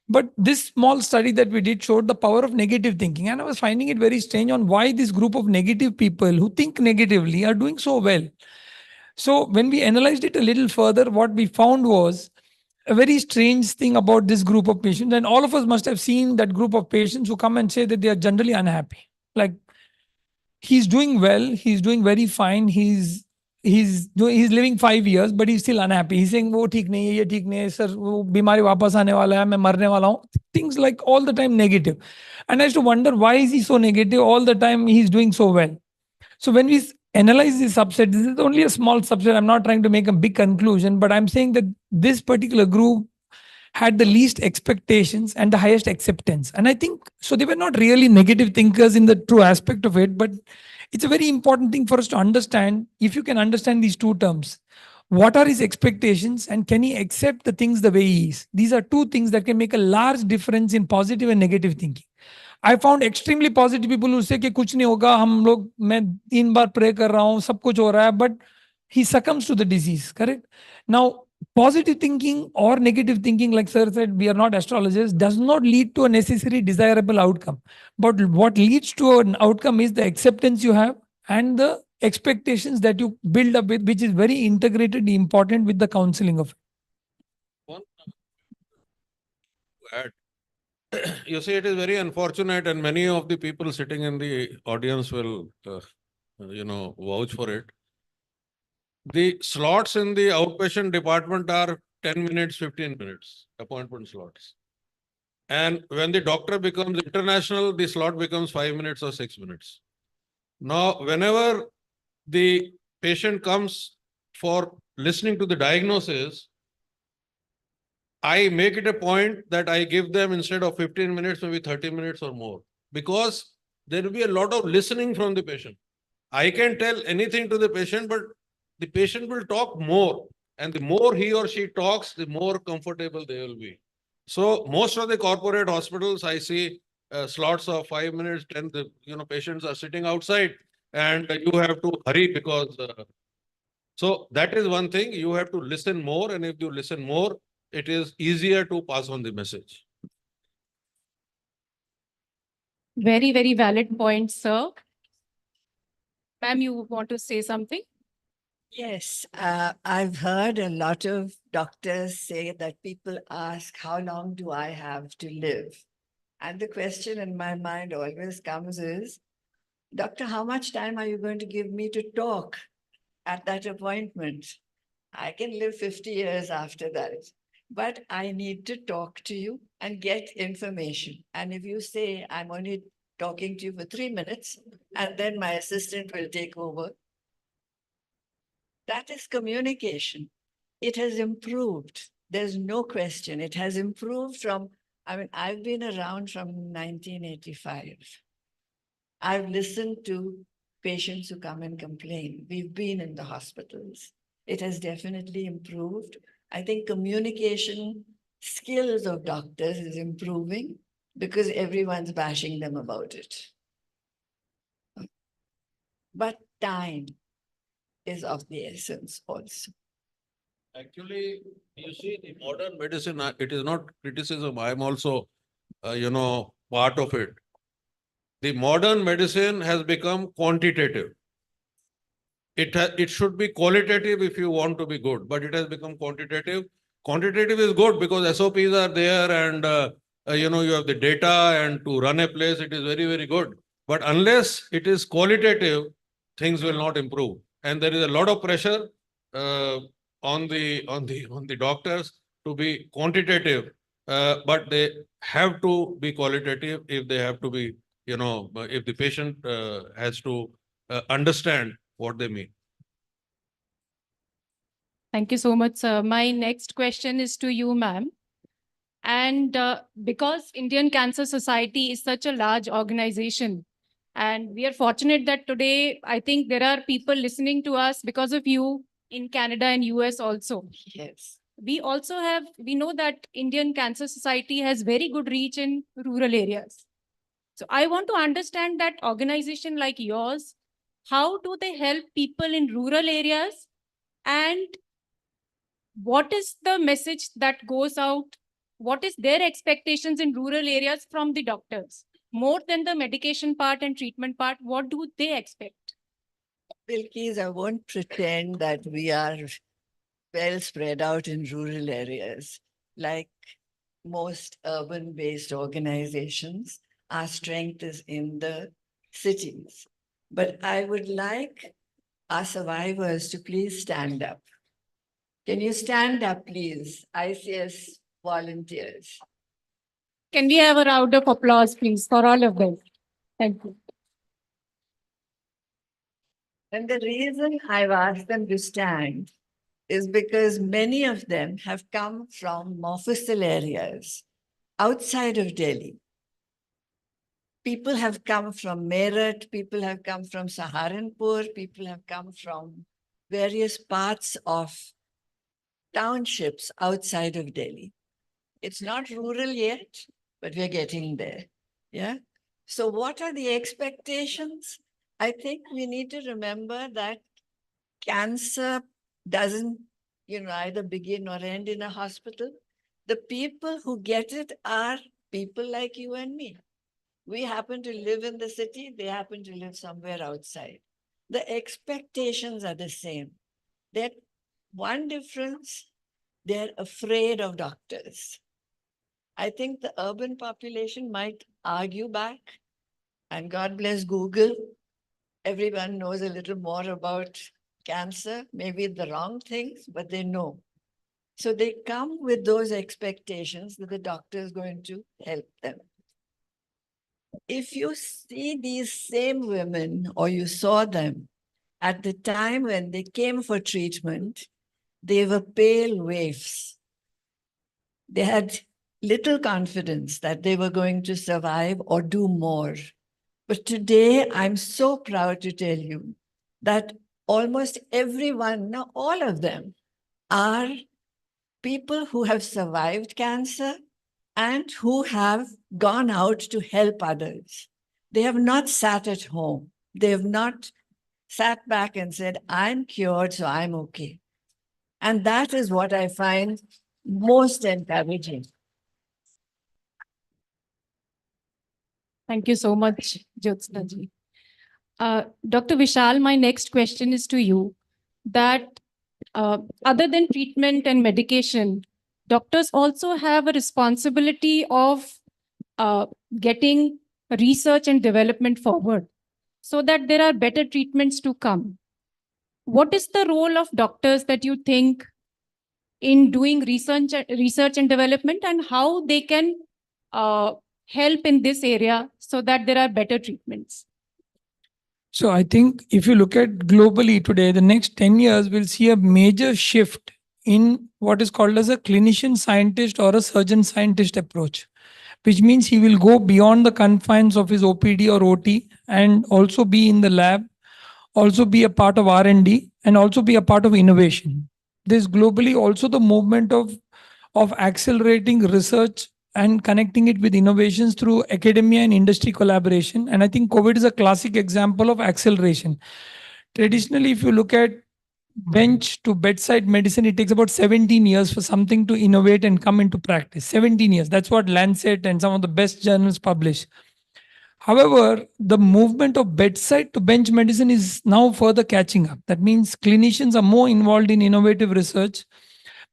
But this small study that we did showed the power of negative thinking. And I was finding it very strange on why this group of negative people who think negatively are doing so well. So when we analyzed it a little further, what we found was a very strange thing about this group of patients. And all of us must have seen that group of patients who come and say that they are generally unhappy. Like, he's doing well, he's doing very fine, he's living 5 years, but he's still unhappy. He's saying, "वो ठीक नहीं है, ये ठीक नहीं है, sir, वो बीमारी वापस आने वाला है, मैं मरने वाला हूँ." Things like all the time negative. And I used to wonder, why is he so negative all the time? He's doing so well. So when we analyze this subset, this is only a small subset. I'm not trying to make a big conclusion, but I'm saying that this particular group had the least expectations and the highest acceptance. And I think, so they were not really negative thinkers in the true aspect of it, but it's a very important thing for us to understand. If you can understand these two terms, what are his expectations and can he accept the things the way he is? These are two things that can make a large difference in positive and negative thinking. I found extremely positive people who say कि कुछ नहीं होगा, मैं 3 बार pray कर रहा हूँ, सब कुछ हो रहा है, but he succumbs to the disease, correct? Now, positive thinking or negative thinking, like sir said, we are not astrologers, does not lead to a necessary desirable outcome. But what leads to an outcome is the acceptance you have and the expectations that you build up with, which is very integrated, important with the counseling of it. One to add. You see, it is very unfortunate, and many of the people sitting in the audience will, vouch for it. The slots in the outpatient department are 10 minutes, 15 minutes, appointment slots. And when the doctor becomes international, the slot becomes 5 minutes or 6 minutes. Now, whenever the patient comes for listening to the diagnosis, I make it a point that I give them, instead of 15 minutes, maybe 30 minutes or more, because there will be a lot of listening from the patient. I can tell anything to the patient, but the patient will talk more. And the more he or she talks, the more comfortable they will be. So most of the corporate hospitals, I see slots of 5 minutes, 10, patients are sitting outside and you have to hurry because, so that is one thing, you have to listen more. And if you listen more, it is easier to pass on the message. Very, very valid point, sir. Ma'am, you want to say something? Yes, I've heard a lot of doctors say that people ask, how long do I have to live? And the question in my mind always comes is, doctor, how much time are you going to give me to talk at that appointment? I can live 50 years after that, but I need to talk to you and get information. And if you say, I'm only talking to you for 3 minutes, and then my assistant will take over, that is communication. It has improved. There's no question. It has improved from, I've been around from 1985. I've listened to patients who come and complain. We've been in the hospitals. It has definitely improved. I think communication skills of doctors is improving because everyone's bashing them about it. But time is of the essence also. Actually, you see, the modern medicine, it is not criticism. I am also, part of it. The modern medicine has become quantitative. It should be qualitative if you want to be good, but it has become quantitative. Quantitative is good because SOPs are there and, you have the data, and to run a place, it is very, very good. But unless it is qualitative, things will not improve. And there is a lot of pressure on the doctors to be quantitative. but they have to be qualitative if they have to be, if the patient has to understand what they mean. Thank you so much, sir. My next question is to you, ma'am. And because Indian Cancer Society is such a large organization, and we are fortunate that today, I think there are people listening to us because of you in Canada and US also. Yes. We know that Indian Cancer Society has very good reach in rural areas. So I want to understand that organization like yours, how do they help people in rural areas, and what is the message that goes out? What is their expectations in rural areas from the doctors? More than the medication part and treatment part, what do they expect? Bilkis, I won't pretend that we are well spread out in rural areas. Like most urban-based organizations, our strength is in the cities. But I would like our survivors to please stand up. Can you stand up, please? ICS volunteers. Can we have a round of applause, please, for all of them? Thank you. And the reason I've asked them to stand is because many of them have come from Mofussil areas outside of Delhi. People have come from Meerut, people have come from Saharanpur, people have come from various parts of townships outside of Delhi. It's not rural yet, but we're getting there. Yeah. So what are the expectations? I think we need to remember that cancer doesn't, either begin or end in a hospital. The people who get it are people like you and me. We happen to live in the city, they happen to live somewhere outside. The expectations are the same. That one difference, they're afraid of doctors. I think the urban population might argue back, and God bless Google. Everyone knows a little more about cancer, maybe the wrong things, but they know. So they come with those expectations that the doctor is going to help them. If you see these same women, or you saw them at the time when they came for treatment, they were pale waifs. They had little confidence that they were going to survive or do more. But today, I'm so proud to tell you that almost everyone, now all of them, are people who have survived cancer and who have gone out to help others. They have not sat at home. They have not sat back and said, I'm cured, so I'm okay. And that is what I find most encouraging. Thank you so much, Jyotsna ji. Dr. Vishal, my next question is to you, that other than treatment and medication, doctors also have a responsibility of getting research and development forward so that there are better treatments to come. What is the role of doctors that you think in doing research and development, and how they can help in this area so that there are better treatments? So I think if you look at globally today, the next 10 years, we'll see a major shift in what is called as a clinician scientist or a surgeon scientist approach, which means he will go beyond the confines of his OPD or OT and also be in the lab, also be a part of R&D, and also be a part of innovation. There's globally also the movement of accelerating research and connecting it with innovations through academia and industry collaboration. And I think COVID is a classic example of acceleration. Traditionally, if you look at bench to bedside medicine, it takes about 17 years for something to innovate and come into practice. 17 years. That's what Lancet and some of the best journals publish. However, the movement of bedside to bench medicine is now further catching up. That means clinicians are more involved in innovative research,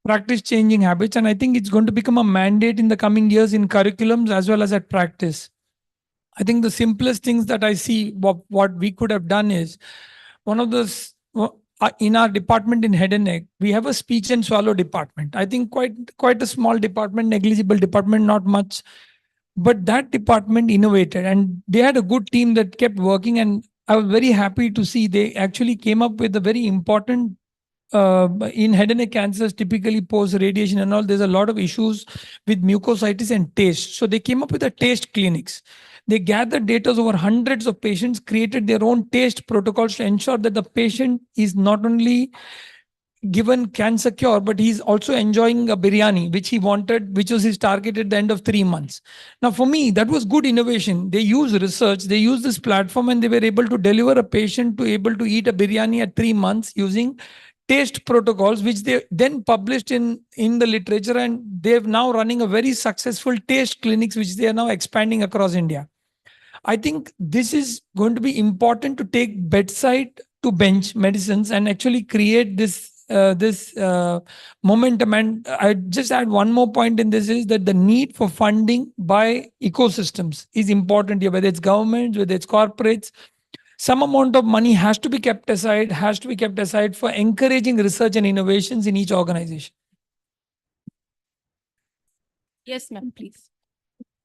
practice changing habits, and I think it's going to become a mandate in the coming years in curriculums as well as at practice. I think the simplest things that I see what we could have done is, one of the in our department in head and neck, we have a speech and swallow department. I think quite a small department, negligible department, not much. But that department innovated and they had a good team that kept working. And I was very happy to see they actually came up with a very important in head and neck cancers, typically post radiation and all, there's a lot of issues with mucositis and taste. So they came up with the taste clinics. They gathered data over hundreds of patients, created their own taste protocols to ensure that the patient is not only given cancer cure, but he's also enjoying a biryani, which he wanted, which was his target at the end of 3 months. Now, for me, that was good innovation. They use research, they use this platform, and they were able to deliver a patient to able to eat a biryani at 3 months using taste protocols, which they then published in the literature, and they're now running a very successful taste clinics, which they are now expanding across India. I think this is going to be important to take bedside to bench medicines and actually create this momentum. And I just add one more point in this is that the need for funding by ecosystems is important here, whether it's governments, whether it's corporates. Some amount of money has to be kept aside for encouraging research and innovations in each organization. Yes, ma'am, please.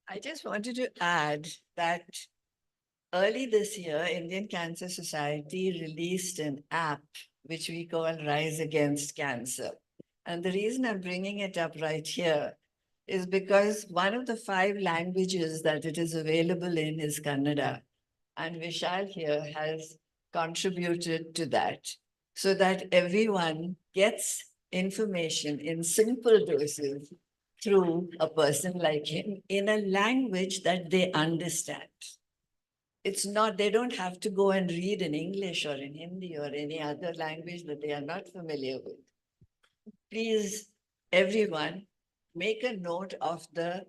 I just wanted to add that early this year, Indian Cancer Society released an app which we call Rise Against Cancer. And the reason I'm bringing it up right here is because one of the 5 languages that it is available in is Kannada. And Vishal here has contributed to that so that everyone gets information in simple doses through a person like him in a language that they understand. It's not, they don't have to go and read in English or in Hindi or any other language that they are not familiar with. Please, everyone, make a note of the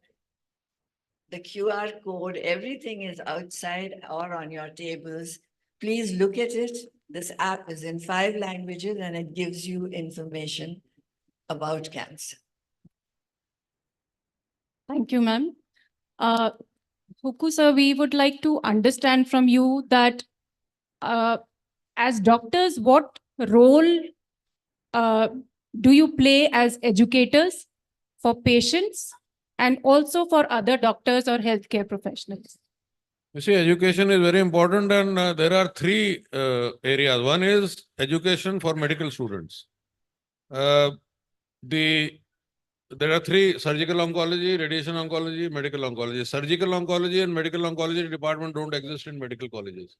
QR code. Everything is outside or on your tables. Please look at it. This app is in 5 languages and it gives you information about cancer. Thank you, ma'am. Huku sir, we would like to understand from you that as doctors, what role do you play as educators for patients and also for other doctors or healthcare professionals? You see, education is very important, and there are 3 areas. One is education for medical students. There are 3: surgical oncology, radiation oncology, medical oncology. Surgical oncology and medical oncology department don't exist in medical colleges.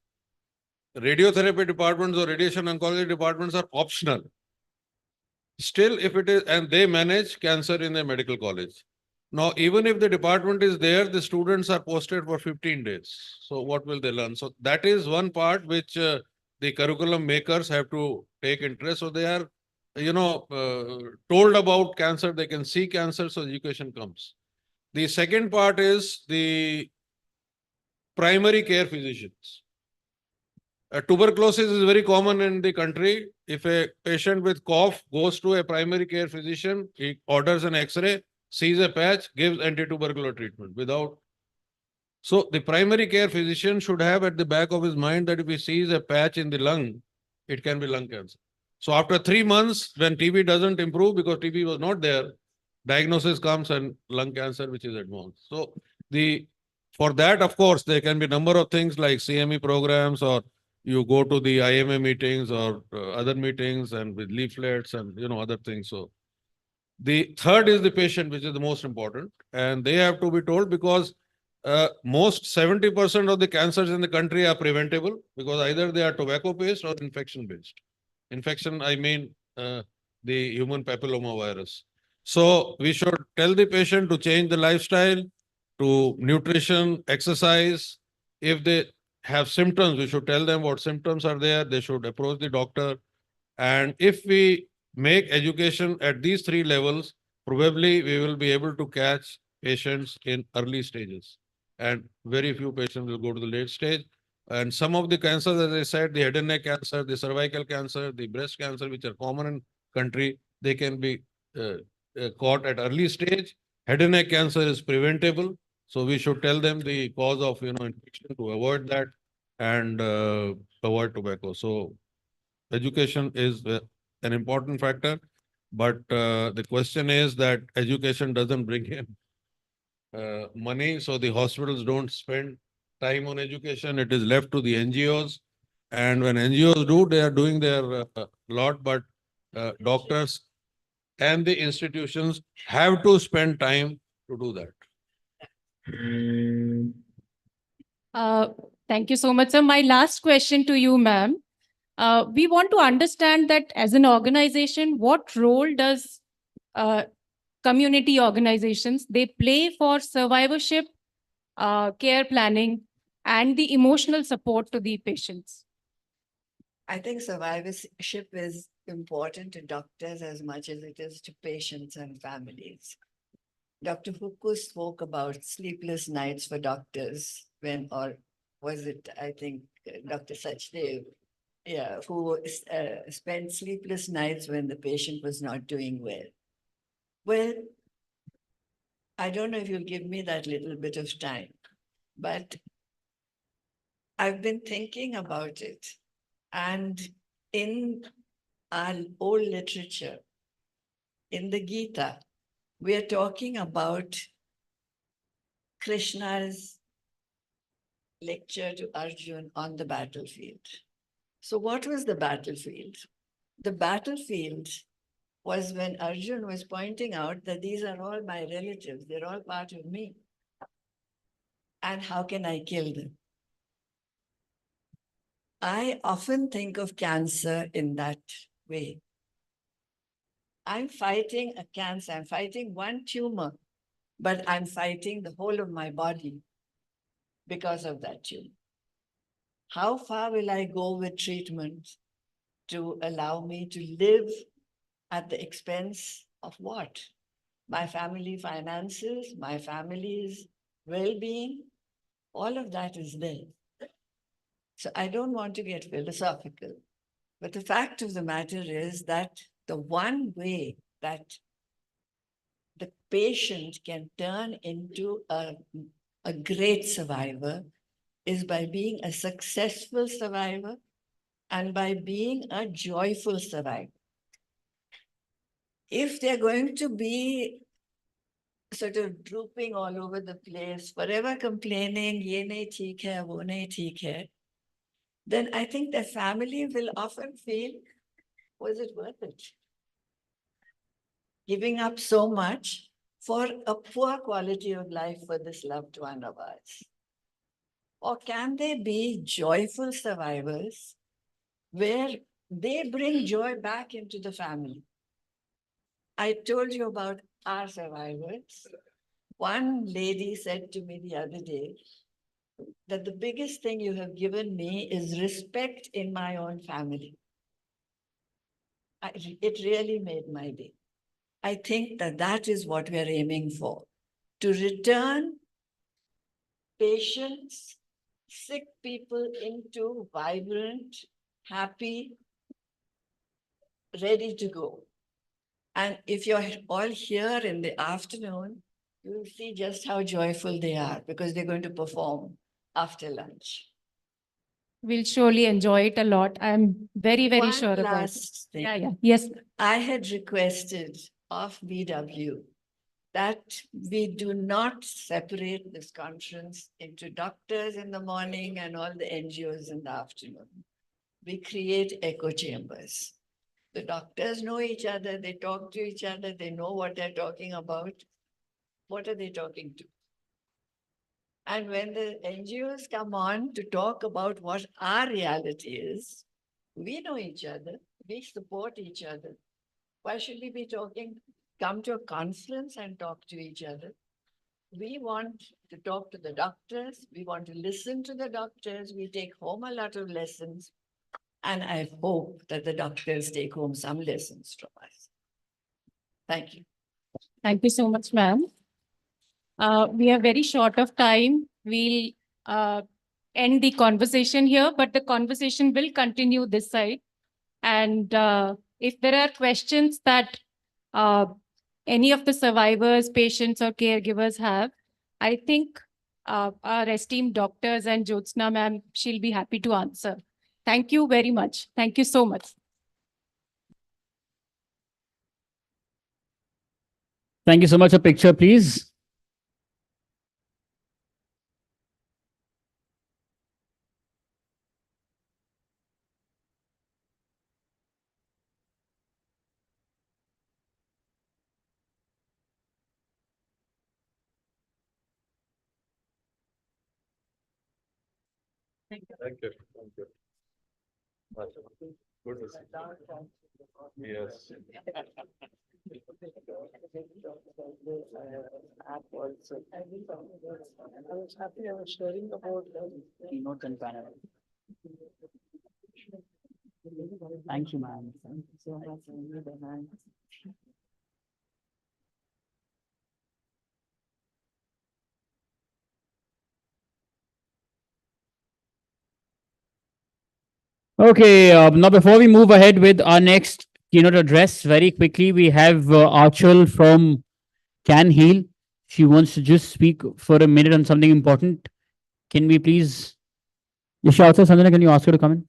Radiotherapy departments or radiation oncology departments are optional. Still, if it is, and they manage cancer in a medical college. Now, even if the department is there, the students are posted for 15 days. So what will they learn? So that is one part which the curriculum makers have to take interest. So they are, told about cancer, they can see cancer, so education comes. The second part is the primary care physicians. Tuberculosis is very common in the country. If a patient with cough goes to a primary care physician, he orders an X-ray, sees a patch, gives anti-tubercular treatment without. So the primary care physician should have at the back of his mind that if he sees a patch in the lung, it can be lung cancer. So after 3 months, when TB doesn't improve because TB was not there, diagnosis comes and lung cancer, which is advanced. So for that, of course, there can be a number of things like CME programs, or you go to the IMA meetings or other meetings and with leaflets and other things. So the third is the patient, which is the most important, and they have to be told because most 70% of the cancers in the country are preventable because either they are tobacco based or infection based. Infection, I mean the human papilloma virus. So we should tell the patient to change the lifestyle, to nutrition, exercise. If they have symptoms, we should tell them what symptoms are there. They should approach the doctor. And if we make education at these 3 levels, probably we will be able to catch patients in early stages. And very few patients will go to the late stage. And some of the cancers, as I said, the head and neck cancer, the cervical cancer, the breast cancer, which are common in country, they can be caught at early stage. Head and neck cancer is preventable. So we should tell them the cause of infection to avoid that and avoid tobacco. So education is an important factor, but the question is that education doesn't bring in money, so the hospitals don't spend time on education. It is left to the NGOs, and when NGOs do, they are doing their lot, but doctors and the institutions have to spend time to do that. Thank you so much, sir. My last question to you, ma'am. We want to understand that as an organization, what role does community organizations they play for survivorship, care planning, and the emotional support to the patients? I think survivorship is important to doctors as much as it is to patients and families. Dr. Huku spoke about sleepless nights for doctors when, or was it, I think, Dr. Sachdev, yeah, who spent sleepless nights when the patient was not doing well. Well, I don't know if you'll give me that little bit of time, but I've been thinking about it. And in our old literature, in the Gita, we are talking about Krishna's lecture to Arjun on the battlefield. So what was the battlefield? The battlefield was when Arjun was pointing out that these are all my relatives, they're all part of me. And how can I kill them? I often think of cancer in that way. I'm fighting a cancer, I'm fighting one tumor, but I'm fighting the whole of my body because of that tumor. How far will I go with treatment to allow me to live at the expense of what? My family finances, my family's well-being, all of that is there. So I don't want to get philosophical, but the fact of the matter is that the one way that the patient can turn into a great survivor is by being a successful survivor and by being a joyful survivor. If they're going to be sort of drooping all over the place, forever complaining, ye nahi theek hai, wo nahi theek hai, then I think the family will often feel, was it worth it? Giving up so much for a poor quality of life for this loved one of ours? Or can they be joyful survivors where they bring joy back into the family? I told you about our survivors. One lady said to me the other day that the biggest thing you have given me is respect in my own family. It really made my day. I think that that is what we are aiming for, to return patients, sick people into vibrant, happy, ready to go. And if you're all here in the afternoon, you'll see just how joyful they are because they're going to perform after lunch. We'll surely enjoy it a lot. I'm very, very One sure about it. last thing. Yeah. Yes. I had requested of BW that we do not separate this conference into doctors in the morning and all the NGOs in the afternoon. We create echo chambers. The doctors know each other, they talk to each other, they know what they're talking about. What are they talking to? And when the NGOs come on to talk about what our reality is, we know each other, we support each other. Why should we be come to a conference and talk to each other? We want to talk to the doctors, we want to listen to the doctors, we take home a lot of lessons, and I hope that the doctors take home some lessons from us. Thank you. Thank you so much, ma'am. We are very short of time. We'll end the conversation here, but the conversation will continue this side. And if there are questions that any of the survivors, patients, or caregivers have, I think our esteemed doctors and Jyotsna ma'am, she'll be happy to answer. Thank you very much. Thank you so much. Thank you so much. A picture, please. Thank you. Thank you. Good to see you. Yes. I was happy I was sharing about the keynote and panel. Thank you, ma'am. Thank you so much. Okay, now before we move ahead with our next keynote address, very quickly, we have Archal from Can Heal. She wants to just speak for a minute on something important. Can we please, Yasha, Sanjana, can you ask her to come in?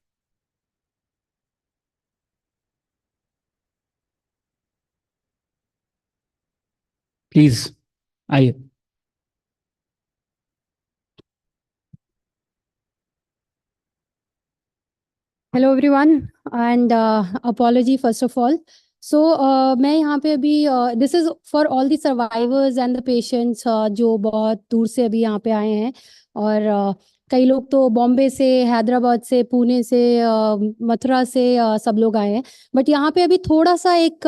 Please, आइए. Hello everyone and apology first of all so मैं यहाँ पे अभी this is for all the survivors and the patients जो बहुत दूर से अभी यहाँ पे आए हैं और कई लोग तो बॉम्बे से, हैदराबाद से, पुणे से, मथुरा से सब लोग आए हैं. बट यहाँ पे अभी थोड़ा सा एक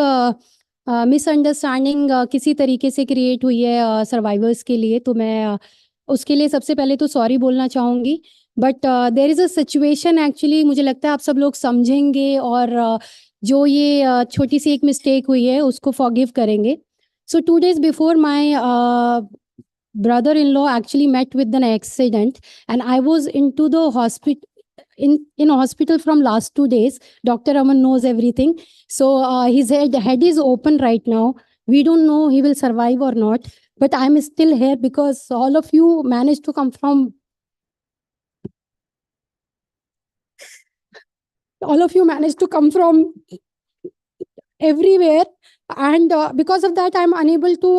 मिसअंडरस्टैंडिंग किसी तरीके से क्रिएट हुई है सर्वाइवर्स के लिए. तो मैं उसके लिए सबसे पहले तो सॉरी बोलना चाहूँगी. But there is a situation actually मुझे लगता है आप सब लोग समझेंगे और जो ये छोटी सी एक मिस्टेक हुई है उसको फॉरगिव करेंगे. सो 2 days before my brother-in-law actually met with an accident and I was into the hospital in hospital from last 2 days. Dr. Aman knows everything. So his head is open right now. We don't know he will survive or not. But I'm still here because all of you managed to come from everywhere and because of that I'm unable to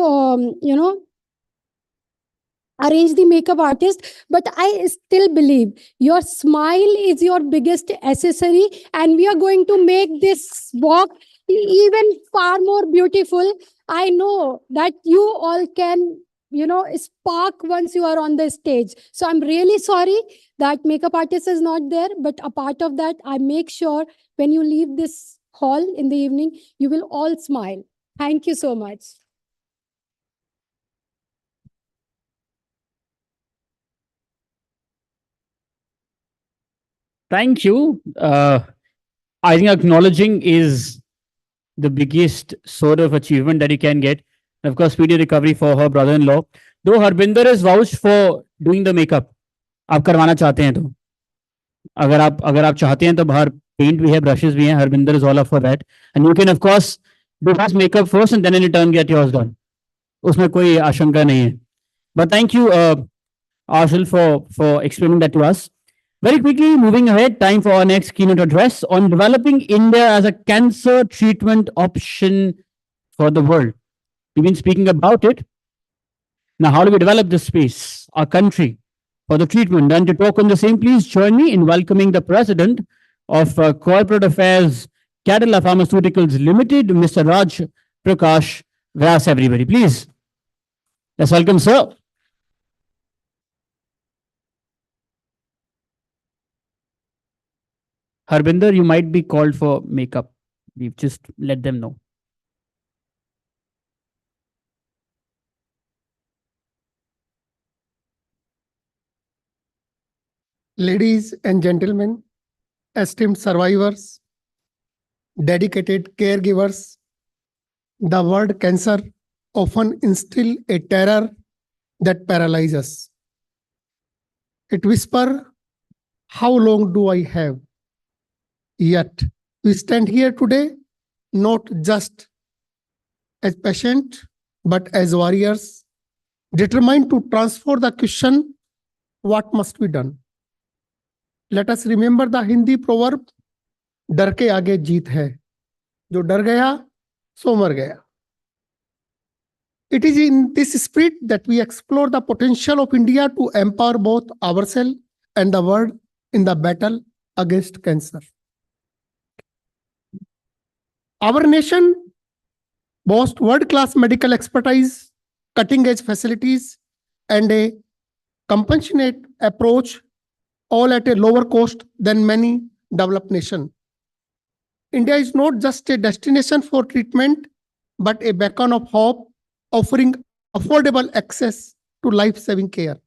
arrange the makeup artist, but I still believe your smile is your biggest accessory and we are going to make this walk even far more beautiful. I know that you all can spark once you are on the stage. So I'm really sorry that makeup artist is not there, but a part of that, I make sure when you leave this hall in the evening, you will all smile. Thank you so much. Thank you. I think acknowledging is the biggest sort of achievement that you can get. And of course, speedy recovery for her brother-in-law. Though Harbinder is vouched for doing the makeup. आप करवाना चाहते हैं तो अगर आप चाहते हैं तो बाहर पेंट भी है, ब्रशेस भी हैं. Harbinder is all up for that. And you can of course do his makeup first and then in return get yours done. उसमें कोई आशंका नहीं है. But thank you, Arshil, for explaining that to us. Very quickly, moving ahead, time for our next keynote address on developing India as a cancer treatment option for the world. We've been speaking about it. Now, how do we develop this space, our country, for the treatment? And to talk on the same, please join me in welcoming the President of Corporate Affairs, Kerala Pharmaceuticals Limited, Mr. Raj Prakash Vyas, everybody. Please. Let's welcome, sir. Harbinder, you might be called for makeup. We've just let them know. Ladies and gentlemen, esteemed survivors, dedicated caregivers, the word cancer often instills a terror that paralyzes. It whispers, how long do I have? Yet, we stand here today not just as patients, but as warriors, determined to transform the question, what must be done? Let us remember the Hindi proverb, डर के आगे जीत है, जो डर गया सो मर गया. It is in this spirit that we explore the potential of India to empower both ourselves and the world in the battle against cancer. Our nation boasts world-class medical expertise, cutting-edge facilities, and a compassionate approach, all at a lower cost than many developed nations. India is not just a destination for treatment, but a beacon of hope, offering affordable access to life-saving care.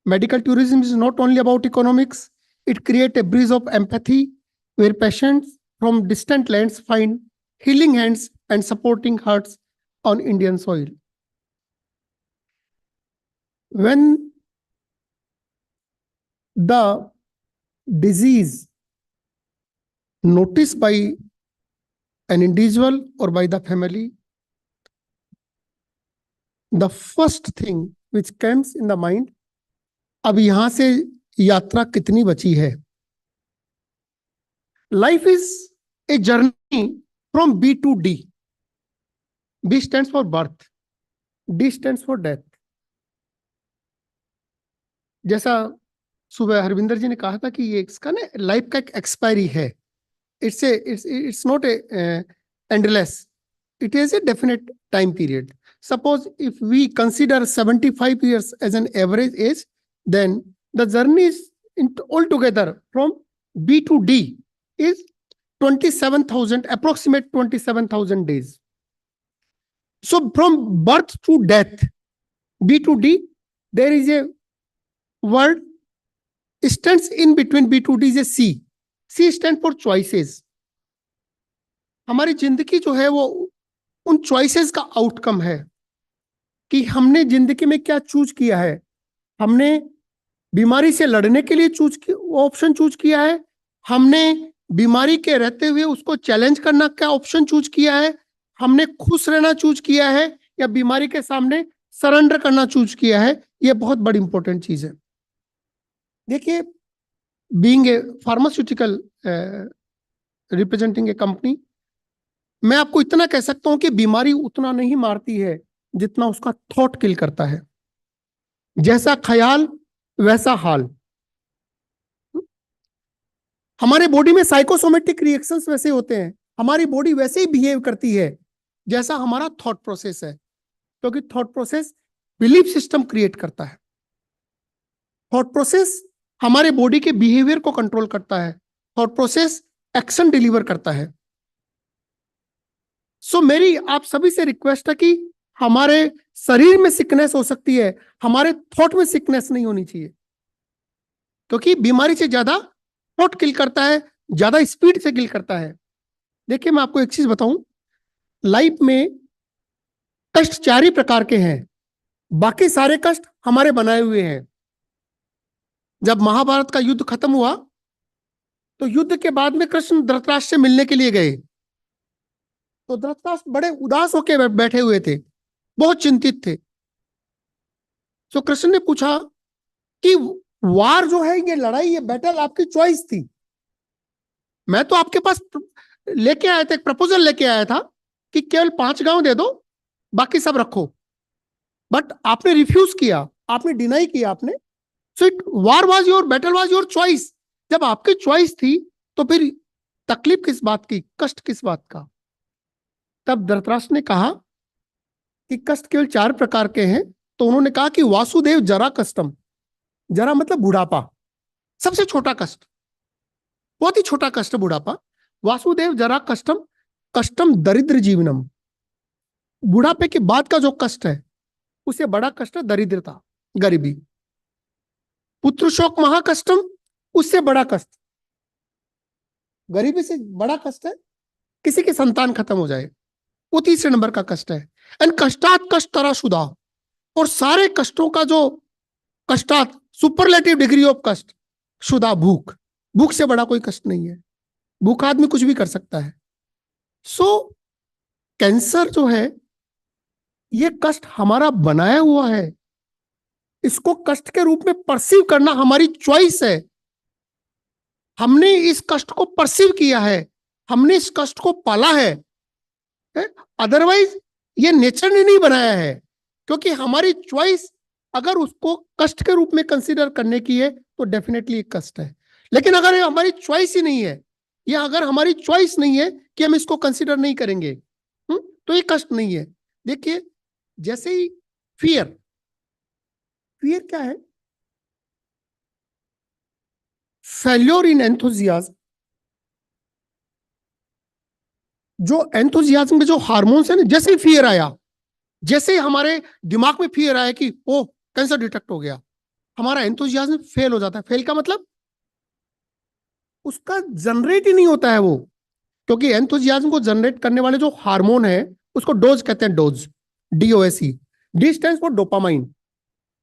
Medical tourism is not only about economics, it creates a bridge of empathy where patients from distant lands find healing hands and supporting hearts on Indian soil. When the disease noticed by an individual or by the family, the first thing which comes in the mind, अब यहां से यात्रा कितनी बची है? Life is a journey from B to D. B stands for birth, D stands for death. जैसा सुबह हरविंदर जी ने कहा था कि ये इसका ना लाइफ का एक एक्सपायरी है. It's not a endless. It is a definite time period. Suppose if we consider 75 years as an average age, then the journey is altogether from B to D is 27,000, approximate 27,000 days. So from birth to death, B to D, there is a word stands in between B to D is a C. C stands for choices. हमारी जिंदगी जो है वो उन choices का outcome है कि हमने जिंदगी में क्या चूज किया है. हमने बीमारी से लड़ने के लिए ऑप्शन चूज किया है, हमने बीमारी के रहते हुए उसको चैलेंज करना का ऑप्शन चूज किया है, हमने खुश रहना चूज किया है या बीमारी के सामने सरेंडर करना चूज किया है. ये बहुत बड़ी इंपॉर्टेंट चीज है. देखिए, being a pharmaceutical representing A company, मैं आपको इतना कह सकता हूं कि बीमारी उतना नहीं मारती है जितना उसका थॉट किल करता है. जैसा ख्याल वैसा हाल. हमारे बॉडी में साइकोसोमेटिक रिएक्शंस वैसे होते हैं, हमारी बॉडी वैसे ही बिहेव करती है जैसा हमारा थॉट प्रोसेस है, क्योंकि thought process belief system create करता है. थॉट प्रोसेस हमारे बॉडी के बिहेवियर को कंट्रोल करता है, थॉट प्रोसेस एक्शन डिलीवर करता है. सो मेरी आप सभी से रिक्वेस्ट है कि हमारे शरीर में सिकनेस हो सकती है, हमारे थॉट में सिकनेस नहीं होनी चाहिए, क्योंकि बीमारी से ज्यादा थॉट किल करता है, ज्यादा स्पीड से किल करता है. देखिए, मैं आपको एक चीज बताऊं, लाइफ में कष्ट 4 ही प्रकार के हैं, बाकी सारे कष्ट हमारे बनाए हुए हैं. जब महाभारत का युद्ध खत्म हुआ तो युद्ध के बाद में कृष्ण धृतराष्ट्र से मिलने के लिए गए, तो धृतराष्ट्र बड़े उदास होकर बैठे हुए थे, बहुत चिंतित थे. तो कृष्ण ने पूछा कि वार जो है, ये लड़ाई, ये बैटल आपकी चॉइस थी. मैं तो आपके पास लेके आया था, एक प्रपोजल लेके आया था कि केवल 5 गांव दे दो, बाकी सब रखो, बट आपने रिफ्यूज किया, आपने डिनाई किया आपने. So it war was your, battle was your choice. जब आपकी चॉइस थी तो फिर तकलीफ किस बात की, कष्ट किस बात का? तब धृतराष्ट्र ने कहा कि कष्ट केवल 4 प्रकार के हैं. तो उन्होंने कहा कि वासुदेव जरा कष्टम, जरा मतलब बुढ़ापा, सबसे छोटा कष्ट, बहुत ही छोटा कष्ट बुढ़ापा. वासुदेव जरा कष्टम, कष्टम दरिद्र जीवनम. बुढ़ापे के बाद का जो कष्ट है उसे बड़ा कष्ट है दरिद्रता, गरीबी. पुत्र शोक महाकष्टम, उससे बड़ा कष्ट, गरीबी से बड़ा कष्ट है किसी की संतान खत्म हो जाए, वो 3 नंबर का कष्ट है. एंड कष्टात कष्ट तराशुदा, और सारे कष्टों का जो कष्टात सुपरलेटिव डिग्री ऑफ कष्ट, शुदा भूख. भूख से बड़ा कोई कष्ट नहीं है, भूख आदमी कुछ भी कर सकता है. सो कैंसर जो है ये कष्ट हमारा बनाया हुआ है, इसको कष्ट के रूप में परसीव करना हमारी चॉइस है. हमने इस कष्ट को परसीव किया है, हमने इस कष्ट को पाला है. अदरवाइज ये नेचर ने नहीं बनाया है, क्योंकि हमारी चॉइस अगर उसको कष्ट के रूप में कंसीडर करने की है तो डेफिनेटली एक कष्ट है। लेकिन अगर ये हमारी चॉइस ही नहीं है, या अगर हमारी चॉइस नहीं है कि हम इसको कंसीडर नहीं करेंगे, तो ये कष्ट नहीं है। देखिए, जैसे ही फियर, फियर क्या है? Failure in enthusiasm. जो एंथुजियाज्म में जो हार्मोन्स है ना, जैसे ही फियर आया, जैसे हमारे दिमाग में फियर आया कि ओ कैंसर डिटेक्ट हो गया, हमारा एंथुजियाज्म फेल हो जाता है। फेल का मतलब उसका जनरेट ही नहीं होता है वो, क्योंकि एंथुजियाज्म को जनरेट करने वाले जो हार्मोन है उसको डोज कहते हैं, dose, DOSE। D stands for dopamine,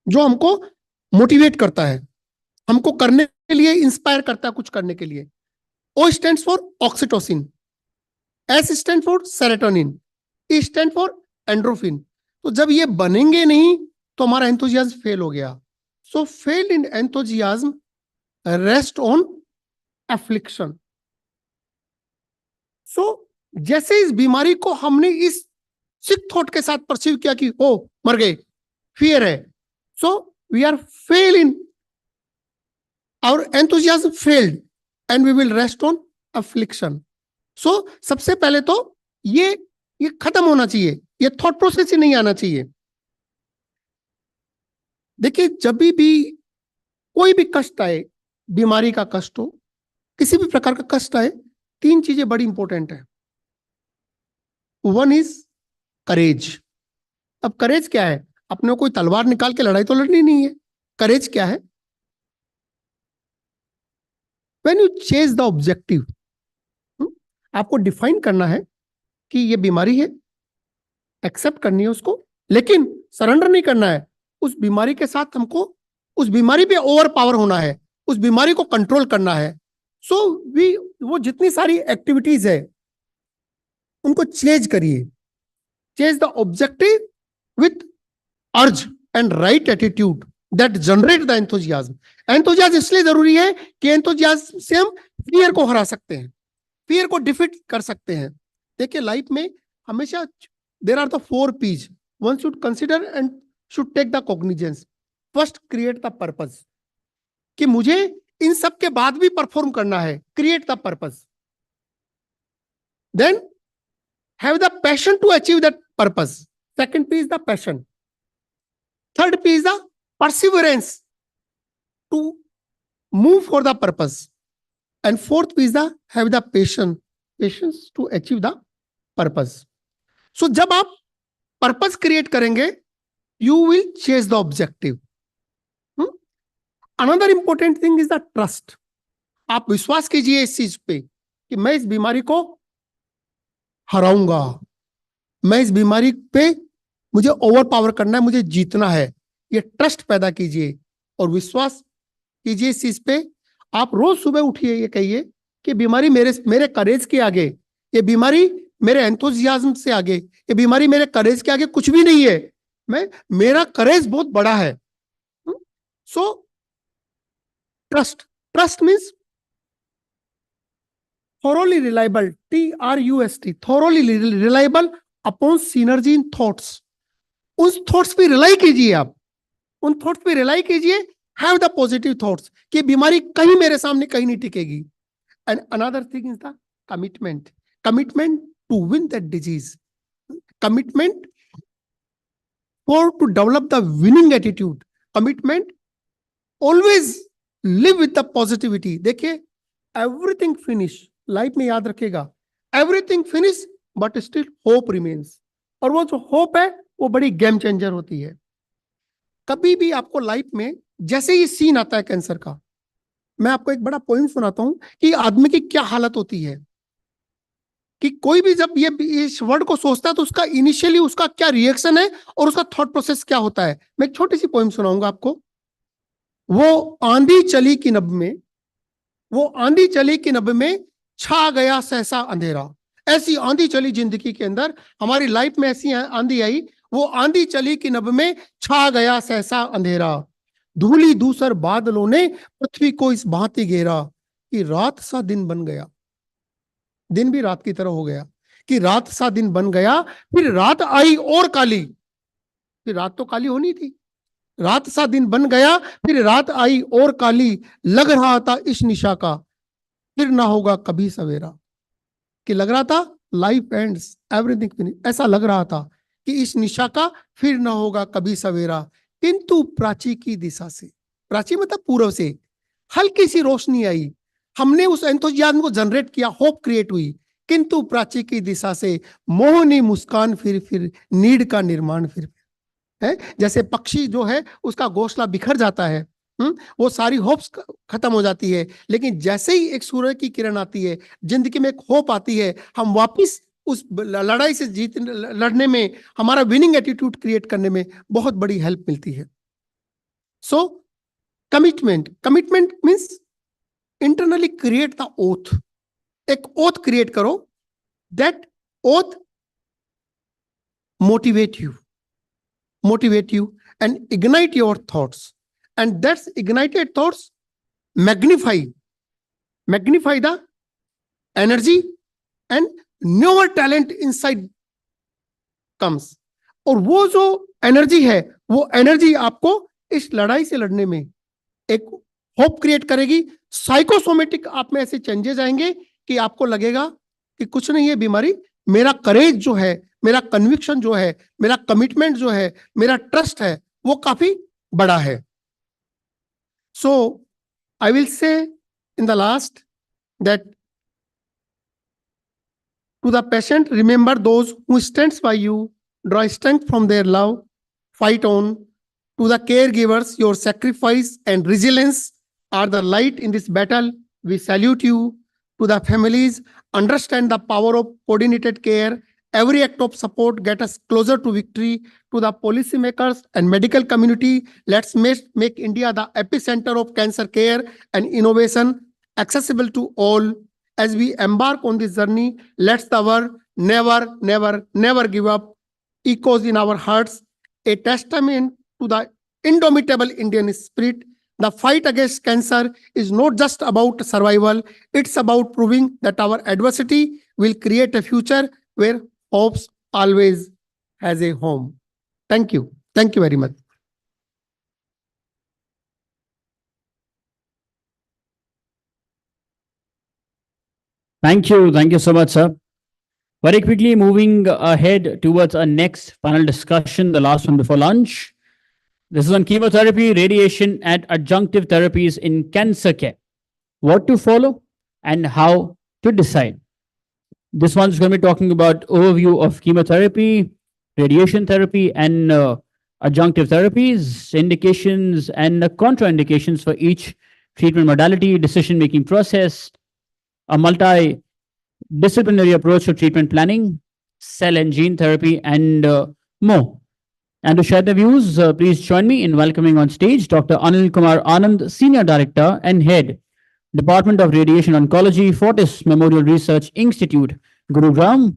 जो हमको मोटिवेट करता है, हमको करने के लिए इंस्पायर करता है कुछ करने के लिए। O stands for oxytocin, S stand for serotonin, E stand for endorphin. तो जब ये बनेंगे नहीं तो हमारा एंथुजियाज्म फेल हो गया। So fail in enthusiasm rest on affliction. So जैसे इस बीमारी को हमने इस सिक थॉट के साथ परसीव किया कि ओ मर गए, फियर है, so we are fail in our enthusiasm failed and we will rest on affliction. So सबसे पहले तो ये खत्म होना चाहिए, ये थॉट प्रोसेस ही नहीं आना चाहिए। देखिए, जब भी कोई भी कष्ट आए, बीमारी का कष्ट हो, किसी भी प्रकार का कष्ट आए, तीन चीजें बड़ी इंपॉर्टेंट है। वन इज करेज। अब करेज क्या है? अपने कोई तलवार निकाल के लड़ाई तो लड़नी नहीं है। करेज क्या है? When you chase the objective, आपको डिफाइन करना है कि ये बीमारी है, एक्सेप्ट करनी है उसको, लेकिन सरेंडर नहीं करना है। उस बीमारी के साथ हमको उस बीमारी पे ओवर पावर होना है, उस बीमारी को कंट्रोल करना है। सो वो जितनी सारी एक्टिविटीज है उनको चेज करिए। चेज द ऑब्जेक्टिव विथ अर्ज and right attitude that generate the enthusiasm. Enthusiasm इसलिए जरूरी है कि एंथुजियाज्म से हम फियर को हरा सकते हैं, फियर को डिफीट कर सकते हैं। देखिए, लाइफ में हमेशा there are the 4 P's one should consider and should take the cognizance. First, create the purpose, कि मुझे इन सब के बाद भी परफॉर्म करना है, create the purpose. Then have the passion to achieve that purpose. Second P is the passion. Third P is the perseverance to move for the purpose. And fourth P is the have the patience to achieve the purpose. So जब आप purpose create करेंगे, you will chase the objective. Another important thing is the trust. आप विश्वास कीजिए इस चीज पे कि मैं इस बीमारी को हराऊंगा, मैं इस बीमारी पे मुझे ओवर पावर करना है, मुझे जीतना है। ये ट्रस्ट पैदा कीजिए और विश्वास कीजिए इस चीज पे। आप रोज सुबह उठिए, ये कहिए कि बीमारी मेरे करेज के आगे, ये बीमारी मेरे एंथुजियाज्म से आगे, ये बीमारी मेरे करेज के आगे कुछ भी नहीं है। मेरा करेज बहुत बड़ा है। So trust means thoroughly reliable, TRUST, thoroughly reliable upon synergy in thoughts. उस थॉट्स पे रिलाई कीजिए, आप उन थॉट्स पे रिलाई कीजिए। हैव द पॉजिटिव थॉट्स कि बीमारी कहीं मेरे सामने कहीं नहीं टिकेगी। And another thing is the commitment, commitment to win that disease, commitment for to develop the winning attitude, commitment always live with the positivity. देखिए, एवरीथिंग फिनिश, लाइफ में याद रखेगा, everything finish but still hope remains. और वो जो hope है वो बड़ी गेम चेंजर होती है। कभी भी आपको लाइफ में जैसे ही सीन आता है कैंसर का, मैं आपको एक बड़ा पॉइंट सुनाता हूं कि आदमी की क्या हालत होती है, कि कोई भी जब ये इस वर्ड को सोचता है तो उसका इनिशियली उसका क्या रिएक्शन है और उसका थॉट प्रोसेस क्या होता है। मैं एक छोटी सी पोइम सुनाऊंगा आपको। वो आंधी चली कि नभ में, वो आंधी चली कि नभ में छा गया सहसा अंधेरा। ऐसी आंधी चली जिंदगी के अंदर, हमारी लाइफ में ऐसी आंधी आई, वो आंधी चली कि नभ में छा गया सहसा अंधेरा। धूली दूसर बादलों ने पृथ्वी को इस भांति घेरा कि रात सा दिन बन गया, दिन भी रात की तरह हो गया। कि रात सा दिन बन गया, फिर रात आई और काली। फिर रात तो काली होनी थी, रात सा दिन बन गया, फिर रात आई और काली, लग रहा था इस निशा का फिर ना होगा कभी सवेरा। कि लग रहा था लाइफ एंड्स, एवरीथिंग फिनिश, ऐसा लग रहा था कि इस निशा का फिर ना होगा कभी सवेरा। किंतु प्राची की दिशा से, प्राची मतलब पूर्व से, हल्की सी रोशनी आई, हमने उस एंथुजियाज्म को जनरेट किया, होप क्रिएट हुई। किंतु प्राची की दिशा से मोहनी मुस्कान फिर नीड का निर्माण फिर है। जैसे पक्षी जो है उसका घोंसला बिखर जाता है, वो सारी होप्स खत्म हो जाती है, लेकिन जैसे ही एक सूर्य की किरण आती है, जिंदगी में एक होप आती है, हम वापस उस लड़ाई से लड़ने में, हमारा विनिंग एटीट्यूड क्रिएट करने में बहुत बड़ी हेल्प मिलती है। So commitment means internally create the oath. एक ओथ क्रिएट करो, that oath motivate you and ignite your thoughts, and that's ignited thoughts magnify the energy and newer talent inside comes। और वो जो एनर्जी है, वो energy आपको इस लड़ाई से लड़ने में एक होप क्रिएट करेगी। साइकोसोमेटिक आप में ऐसे चेंजेस आएंगे कि आपको लगेगा कि कुछ नहीं है बीमारी, मेरा करेज जो है, मेरा कन्विक्शन जो है, मेरा कमिटमेंट जो है, मेरा ट्रस्ट है, वो काफी बड़ा है। सो I will say in the last that to the patient, remember those who stands by you, draw strength from their love, fight on. To the caregivers, your sacrifice and resilience are the light in this battle. We salute you. To the families, understand the power of coordinated care. Every act of support get us closer to victory. To the policymakers and medical community, let's make India the epicenter of cancer care and innovation, accessible to all. As we embark on this journey, let's the word never give up echoes in our hearts, a testament to the indomitable Indian spirit. The fight against cancer is not just about survival, it's about proving that our adversity will create a future where hope always has a home. Thank you. Thank you very much. Thank you so much, sir. Very quickly moving ahead towards our next panel discussion, the last one before lunch. This is on chemotherapy, radiation, and adjunctive therapies in cancer care. What to follow and how to decide. This one's going to be talking about overview of chemotherapy, radiation therapy, and adjunctive therapies, indications and contraindications for each treatment modality, decision-making process, a multidisciplinary approach to treatment planning, cell and gene therapy, and more. And to share the views, please join me in welcoming on stage Dr. Anil Kumar Anand, Senior Director and Head, Department of Radiation Oncology, Fortis Memorial Research Institute, Gurugram.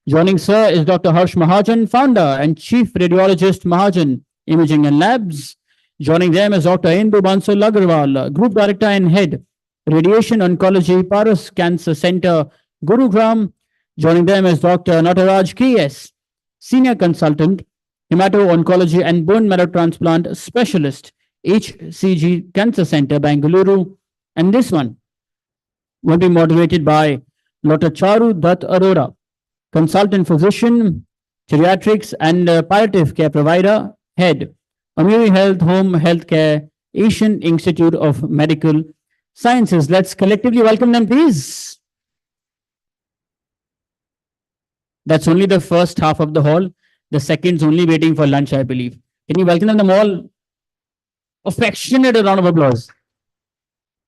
Joining sir is Dr. Harsh Mahajan, Founder and Chief Radiologist, Mahajan Imaging and Labs. Joining them is Dr. Indu Bansal Agarwal, Group Director and Head, Radiation Oncology, Paras Cancer Center, Gurugram. Joining them is Dr. Nataraj KS, Senior Consultant, Hemato-Oncology and Bone Marrow Transplant Specialist, HCG Cancer Center, Bangalore. And this one will be moderated by Dr. Charu Dutt Arora, Consultant Physician, Geriatrics and Palliative Care Provider, Head, Amiri Health Home Healthcare, Asian Institute of Medical Sciences. Let's collectively welcome them, please. That's only the first half of the hall. The second's only waiting for lunch, I believe. Can you welcome them all? Affectionate round of applause.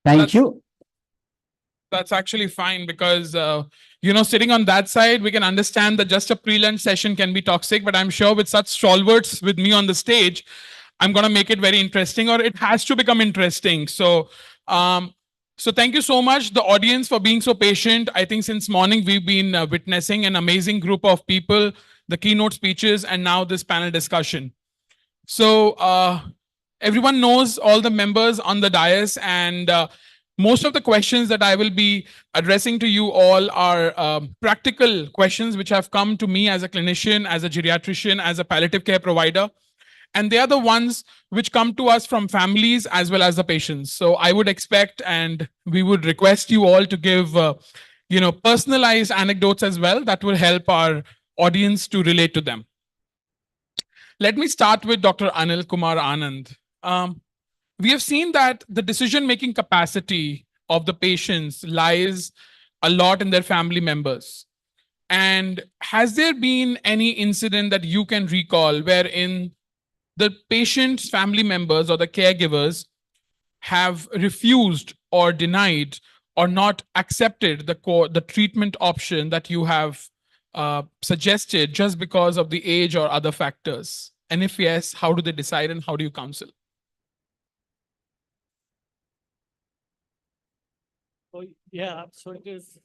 Thank you. That's actually fine because, sitting on that side, we can understand that just a pre-lunch session can be toxic, but I'm sure with such stalwarts with me on the stage, I'm going to make it very interesting, or it has to become interesting. So thank you so much, the audience, for being so patient. I think since morning, we've been witnessing an amazing group of people, the keynote speeches, and now this panel discussion. So everyone knows all the members on the dais, and Most of the questions that I will be addressing to you all are practical questions which have come to me as a clinician, as a geriatrician, as a palliative care provider. And they are the ones which come to us from families as well as the patients. So I would expect and we would request you all to give personalized anecdotes as well that will help our audience to relate to them. Let me start with Dr. Anil Kumar Anand. We have seen that the decision-making capacity of the patients lies a lot in their family members. And has there been any incident that you can recall wherein the patient's family members or the caregivers have refused or denied or not accepted the treatment option that you have suggested just because of the age or other factors? And if yes, how do they decide and how do you counsel? So it is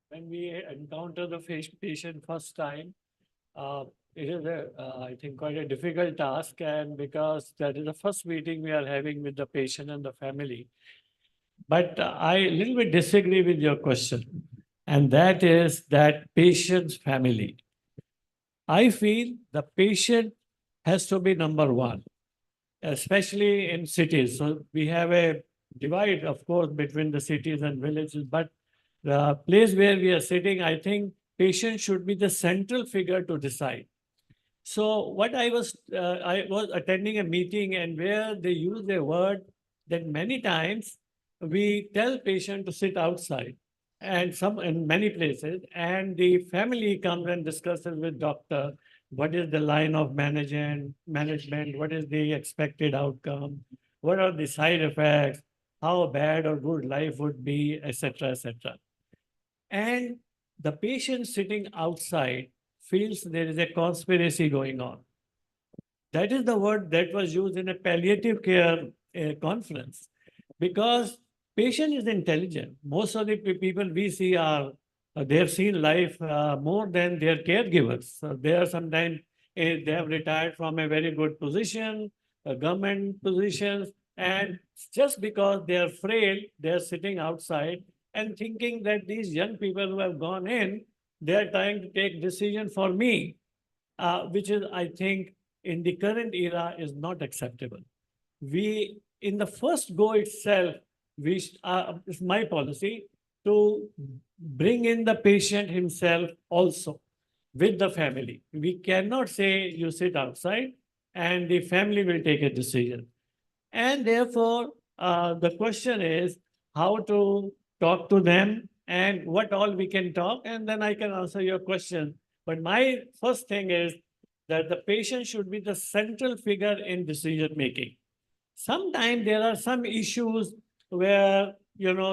when we encounter the patient first time, it is I think quite a difficult task, and because that is the first meeting we are having with the patient and the family. But I a little bit disagree with your question, and that is that patient's family. I feel the patient has to be number one, especially in cities. So we have a divide, of course, between the cities and villages, but the place where we are sitting, I think patient should be the central figure to decide. So what I was attending a meeting and where they use a word that many times we tell patient to sit outside and in many places, and the family comes and discusses with doctor, what is the line of management, what is the expected outcome, what are the side effects, how bad or good life would be, etc., etc. And the patient sitting outside feels there is a conspiracy going on. That is the word that was used in a palliative care conference, because patient is intelligent. Most of the people we see are, they have seen life more than their caregivers. So they are sometimes, they have retired from a very good position, government positions, and just because they are frail, they are sitting outside and thinking that these young people who have gone in, they are trying to take decision for me, which is, I think, in the current era is not acceptable. We, in the first go itself, it's my policy to bring in the patient himself also with the family. We cannot say you sit outside and the family will take a decision. And therefore, the question is how to talk to them and what all we can talk, and then I can answer your question. But my first thing is that the patient should be the central figure in decision making. Sometimes there are some issues where,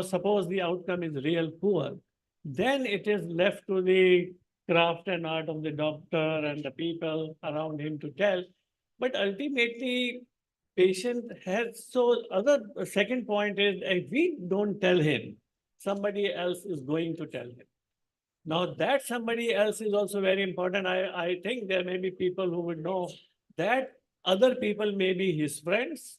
suppose the outcome is real poor, then it is left to the craft and art of the doctor and the people around him to tell. But ultimately, patient has, second point is, if we don't tell him, somebody else is going to tell him. Now that somebody else is also very important. I think there may be people who would know that other people may be his friends,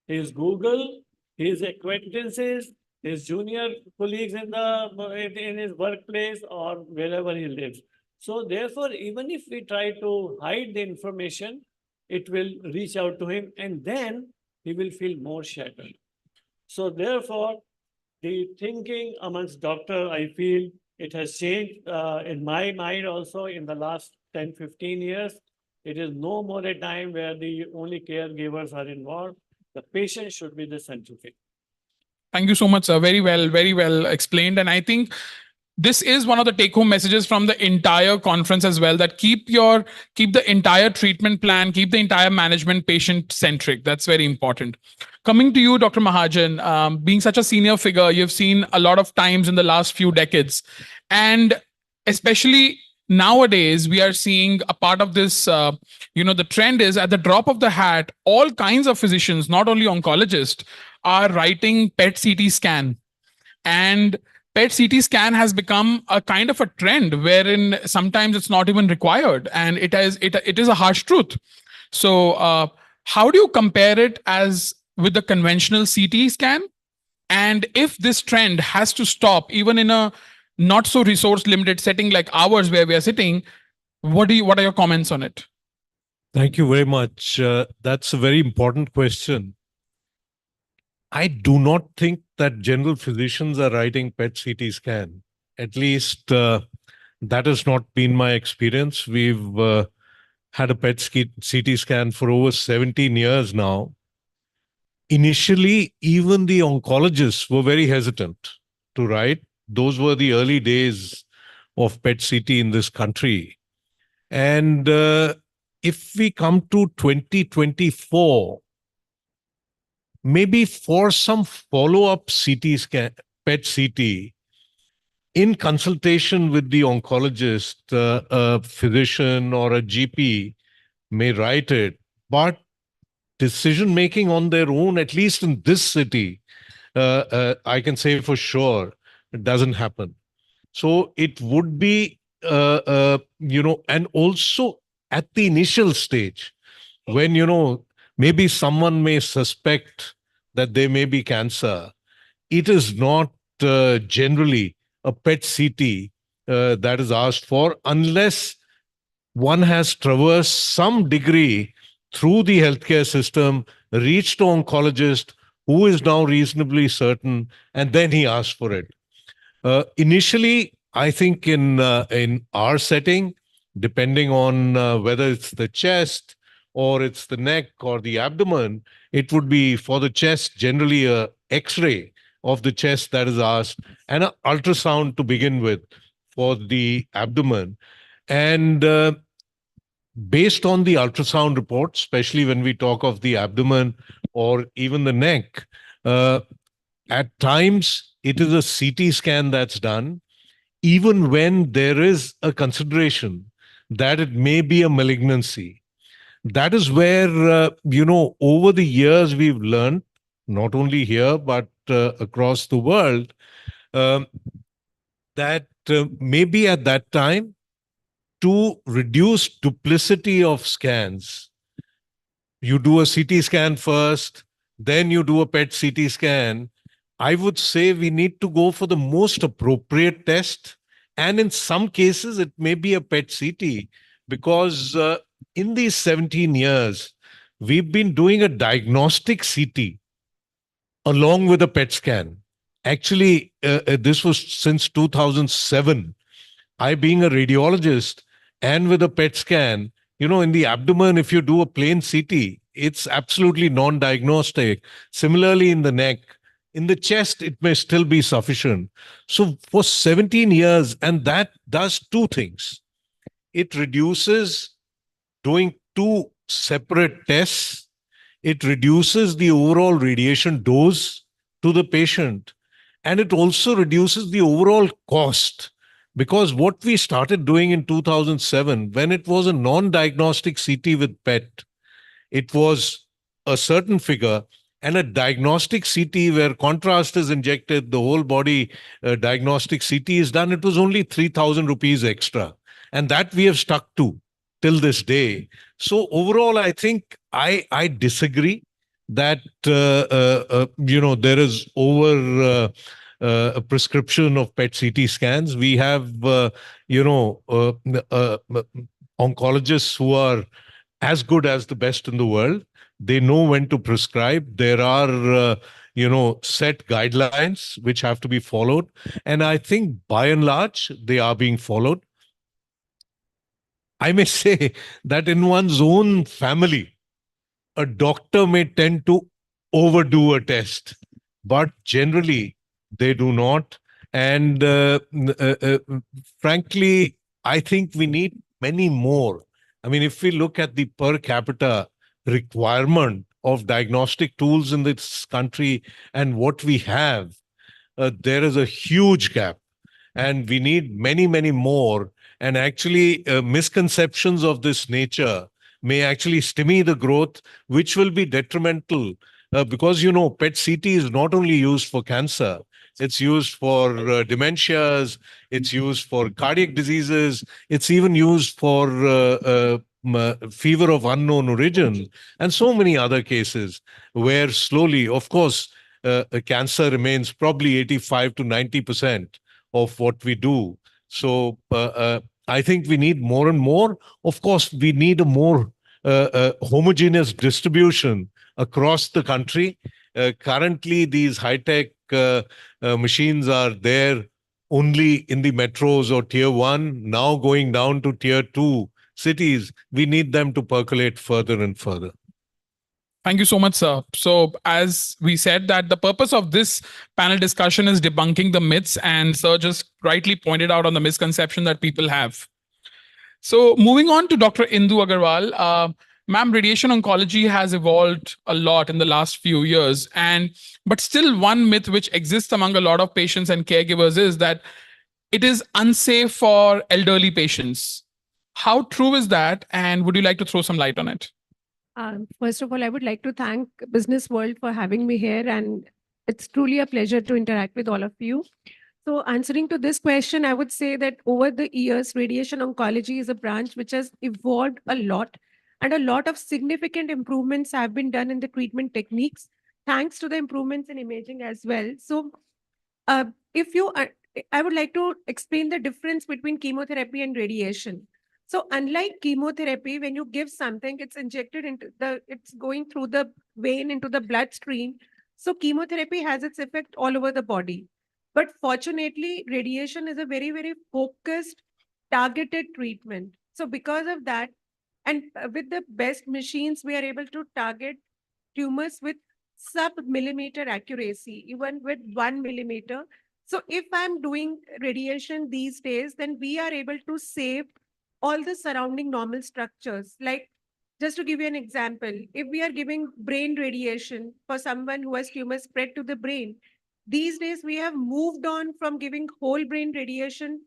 his Google, his acquaintances, his junior colleagues in his workplace or wherever he lives. So therefore, even if we try to hide the information, it will reach out to him and then he will feel more shattered. So therefore, the thinking amongst doctors, I feel it has changed in my mind also in the last 10, 15 years. It is no more a time where the only caregivers are involved. The patient should be the central figure. Thank you so much, sir. Very well explained. And I think this is one of the take-home messages from the entire conference as well, that keep the entire treatment plan, keep the entire management patient-centric. That's very important. Coming to you, Dr. Mahajan, being such a senior figure, you've seen a lot of times in the last few decades. And especially nowadays, we are seeing a part of this, the trend is at the drop of the hat, all kinds of physicians, not only oncologists, are writing PET CT scan. And PET CT scan has become a kind of a trend wherein sometimes it's not even required, and it is a harsh truth. So how do you compare it as with the conventional CT scan? And if this trend has to stop, even in a not so resource limited setting like ours where we are sitting, what are your comments on it? Thank you very much. That's a very important question. I do not think that general physicians are writing PET CT scan. At least that has not been my experience. We've had a PET CT scan for over 17 years now. Initially, even the oncologists were very hesitant to write. Those were the early days of PET CT in this country. And if we come to 2024, maybe for some follow-up CT scan, PET CT, in consultation with the oncologist, a physician or a GP may write it, but decision making on their own, at least in this city, I can say for sure, it doesn't happen. So it would be, and also at the initial stage, when, maybe someone may suspect that there may be cancer, it is not generally a PET CT that is asked for unless one has traversed some degree through the healthcare system, reached to oncologist who is now reasonably certain, and then he asks for it. Initially, I think in our setting, depending on whether it's the chest or it's the neck or the abdomen, it would be for the chest generally a X-ray of the chest that is asked and an ultrasound to begin with for the abdomen. And based on the ultrasound report, especially when we talk of the abdomen or even the neck, at times it is a CT scan that's done, even when there is a consideration that it may be a malignancy. That is where, over the years we've learned, not only here, but across the world, that maybe at that time, to reduce duplicity of scans, you do a CT scan first, then you do a PET CT scan. I would say we need to go for the most appropriate test. And in some cases, it may be a PET CT because in these 17 years, we've been doing a diagnostic CT along with a PET scan. Actually, this was since 2007. I, being a radiologist and with a PET scan, in the abdomen, if you do a plain CT, it's absolutely non-diagnostic. Similarly, in the neck, in the chest, it may still be sufficient. So for 17 years, and that does two things. It reduces doing two separate tests. It reduces the overall radiation dose to the patient. And it also reduces the overall cost. Because what we started doing in 2007, when it was a non-diagnostic CT with PET, it was a certain figure, and a diagnostic CT where contrast is injected, the whole body diagnostic CT is done, it was only 3,000 rupees extra. And that we have stuck to till this day. So overall, I think I disagree that, there is over a prescription of PET CT scans. We have, oncologists who are as good as the best in the world. They know when to prescribe. There are, set guidelines which have to be followed. And I think by and large, they are being followed. I may say that in one's own family, a doctor may tend to overdo a test, but generally they do not. And frankly, I think we need many more. I mean, if we look at the per capita requirement of diagnostic tools in this country and what we have, there is a huge gap. And we need many, many more. And actually, misconceptions of this nature may actually stymie the growth, which will be detrimental. Because, PET CT is not only used for cancer, it's used for dementias, it's used for cardiac diseases, it's even used for fever of unknown origin, and so many other cases where slowly, of course, cancer remains probably 85 to 90% of what we do. So I think we need more and more. Of course, we need a more homogeneous distribution across the country. Currently, these high-tech machines are there only in the metros or tier 1, now going down to tier 2 cities. We need them to percolate further and further. Thank you so much, sir. So as we said that the purpose of this panel discussion is debunking the myths, and sir just rightly pointed out on the misconception that people have. So moving on to Dr. Indu Agarwal, ma'am, radiation oncology has evolved a lot in the last few years, but still one myth which exists among a lot of patients and caregivers is that it is unsafe for elderly patients. How true is that? And would you like to throw some light on it? First of all, I would like to thank Business World for having me here, and it's truly a pleasure to interact with all of you. So answering to this question, I would say that over the years, radiation oncology is a branch which has evolved a lot, and a lot of significant improvements have been done in the treatment techniques, thanks to the improvements in imaging as well. So I would like to explain the difference between chemotherapy and radiation. So unlike chemotherapy, when you give something, it's injected it's going through the vein into the bloodstream. So chemotherapy has its effect all over the body. But fortunately, radiation is a very, very focused, targeted treatment. So because of that, and with the best machines, we are able to target tumors with sub-millimeter accuracy, even with 1 millimeter. So if I'm doing radiation these days, then we are able to save all the surrounding normal structures. Like, just to give you an example, if we are giving brain radiation for someone who has tumor spread to the brain, these days we have moved on from giving whole brain radiation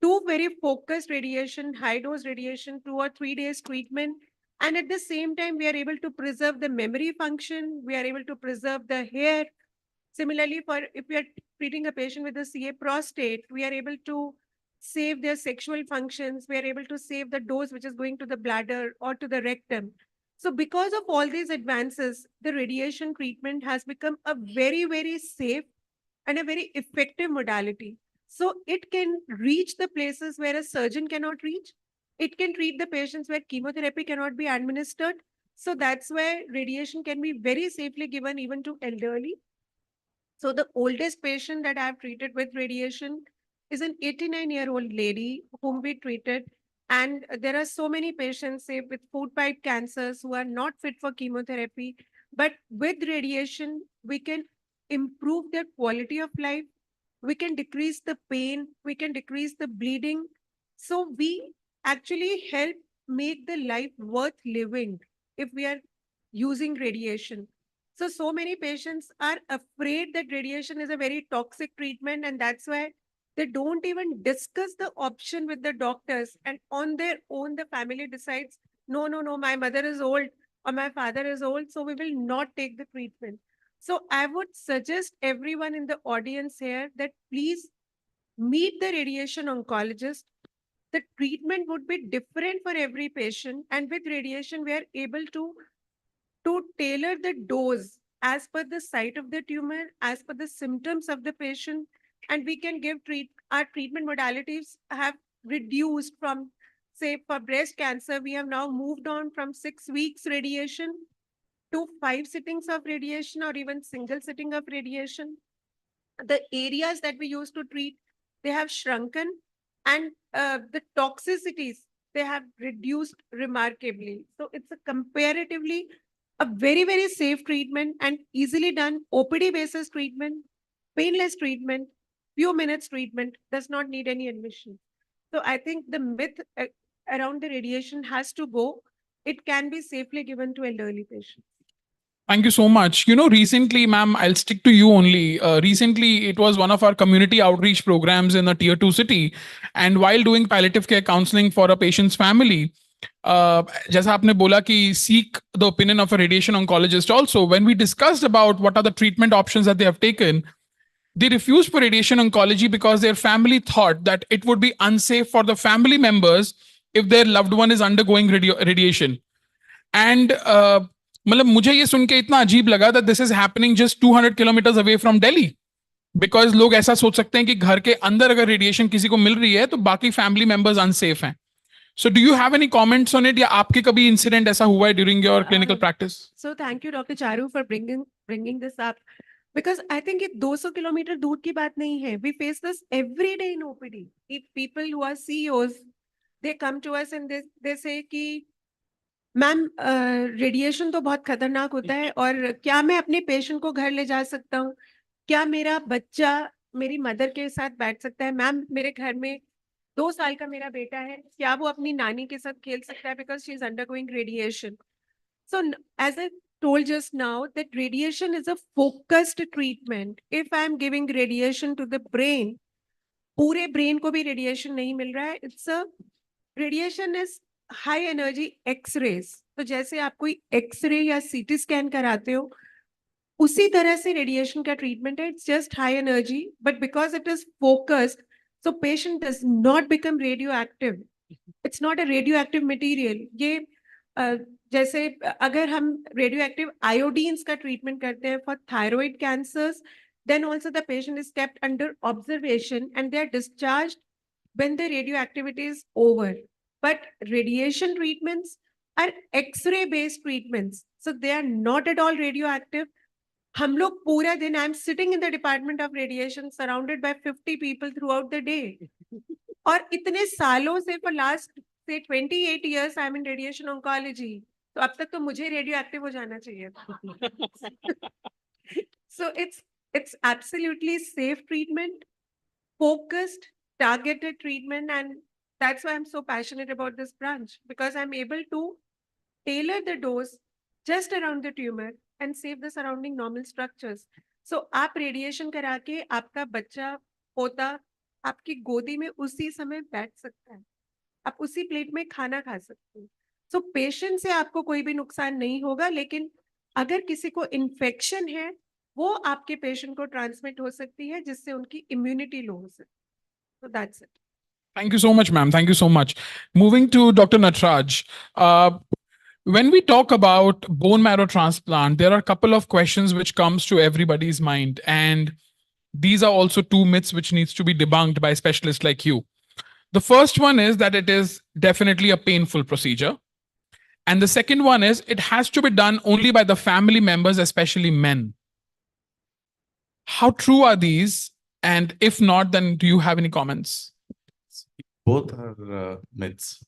to very focused radiation, high dose radiation, 2 or 3 days treatment. And at the same time, we are able to preserve the memory function. We are able to preserve the hair. Similarly, if we are treating a patient with a CA prostate, we are able to save their sexual functions. We are able to save the dose which is going to the bladder or to the rectum. So because of all these advances, the radiation treatment has become a very, very safe and a very effective modality. So it can reach the places where a surgeon cannot reach. It can treat the patients where chemotherapy cannot be administered. So that's where radiation can be very safely given even to elderly. So the oldest patient that I've treated with radiation is an 89-year-old lady whom we treated. And there are so many patients, say, with food pipe cancers who are not fit for chemotherapy. But with radiation, we can improve their quality of life. We can decrease the pain. We can decrease the bleeding. So we actually help make the life worth living if we are using radiation. So many patients are afraid that radiation is a very toxic treatment, and that's why they don't even discuss the option with the doctors. And on their own, the family decides, no, my mother is old or my father is old, so we will not take the treatment. So I would suggest everyone in the audience here that please meet the radiation oncologist. The treatment would be different for every patient. And with radiation, we are able to tailor the dose as per the site of the tumor, as per the symptoms of the patient. And we can give our treatment modalities have reduced from, say, for breast cancer, we have now moved on from 6 weeks radiation to 5 sittings of radiation or even single sitting of radiation. The areas that we used to treat, they have shrunken, and the toxicities, they have reduced remarkably. So it's a comparatively a very, very safe treatment and easily done OPD basis treatment, painless treatment, few minutes treatment, does not need any admission. So I think the myth around the radiation has to go. It can be safely given to elderly patients. Thank you so much. Recently, ma'am, I'll stick to you only. Recently, it was one of our community outreach programs in a tier 2 city. And while doing palliative care counseling for a patient's family, जैसा आपने बोला कि seek the opinion of a radiation oncologist also, when we discussed about what are the treatment options that they have taken, they refused for radiation oncology because their family thought that it would be unsafe for the family members if their loved one is undergoing radiation. And मतलब मुझे ये सुन के इतना अजीब लगा that this is happening just 200 kilometers away from Delhi. Because लोग ऐसा सोच सकते हैं कि घर के अंदर अगर रेडिएशन किसी को मिल रही है तो बाकी फैमिली मेंबर्स अनसेफ हैं. So do you have any comments on it? या आपके कभी इंसिडेंट ऐसा हुआ है during your clinical practice? So thank you, Dr. Charu, for bringing this up. Because I think it 200 kilometre दूर की बात नहीं है. We face this every day in OPD. If people who are CEOs, they come to us and they say कि ma'am radiation तो बहुत खतरनाक होता है और क्या मैं अपने पेशेंट को घर ले जा सकता हूँ? क्या मेरा बच्चा मेरी मदर के साथ बैठ सकता है? मैम मेरे घर में 2 साल का मेरा बेटा है, क्या वो अपनी नानी के साथ खेल सकता है because she is undergoing radiation? So as I told just now that radiation is a focused treatment. If I am giving radiation to the brain, पूरे brain को भी radiation नहीं मिल रहा है. It's a radiation is high energy X-rays. तो जैसे आप कोई X-ray या CT scan कराते हो, उसी तरह से radiation का treatment है. It's just high energy, but because it is focused, so patient does not become radioactive. It's not a radioactive material. ये जैसे अगर हम radioactive iodines का treatment करते हैं for thyroid cancers, then also the patient is kept under observation and they are discharged when the radioactivity is over. But radiation treatments are X-ray based treatments, so they are not at all radioactive. हम लोग पूरा दिन, I'm sitting in the department of radiation surrounded by 50 people throughout the day. और इतने सालों से for last say 28 years I'm in radiation oncology. तो अब तक तो मुझे radioactive हो जाना चाहिए था. So it's absolutely safe treatment, focused, targeted treatment, and that's why I'm so passionate about this branch, because I'm able to tailor the dose just around the tumor and save the surrounding normal structures. So आप radiation करा के आपका बच्चा पोता आपकी गोदी में उसी समय बैठ सकता है, आप उसी प्लेट में खाना खा सकते हैं. So पेशेंट से आपको कोई भी नुकसान नहीं होगा, लेकिन अगर किसी को इन्फेक्शन है वो आपके पेशेंट को ट्रांसमिट हो सकती है जिससे उनकी इम्यूनिटी लो हो सकती है. So that's it. Thank you so much, ma'am. Thank you so much. Moving to Dr. Natraj. When we talk about bone marrow transplant, there are a couple of questions which comes to everybody's mind. And these are also two myths which needs to be debunked by specialists like you. The first one is that it is definitely a painful procedure. And the second one is it has to be done only by the family members, especially men. How true are these? And if not, then do you have any comments? Both are myths.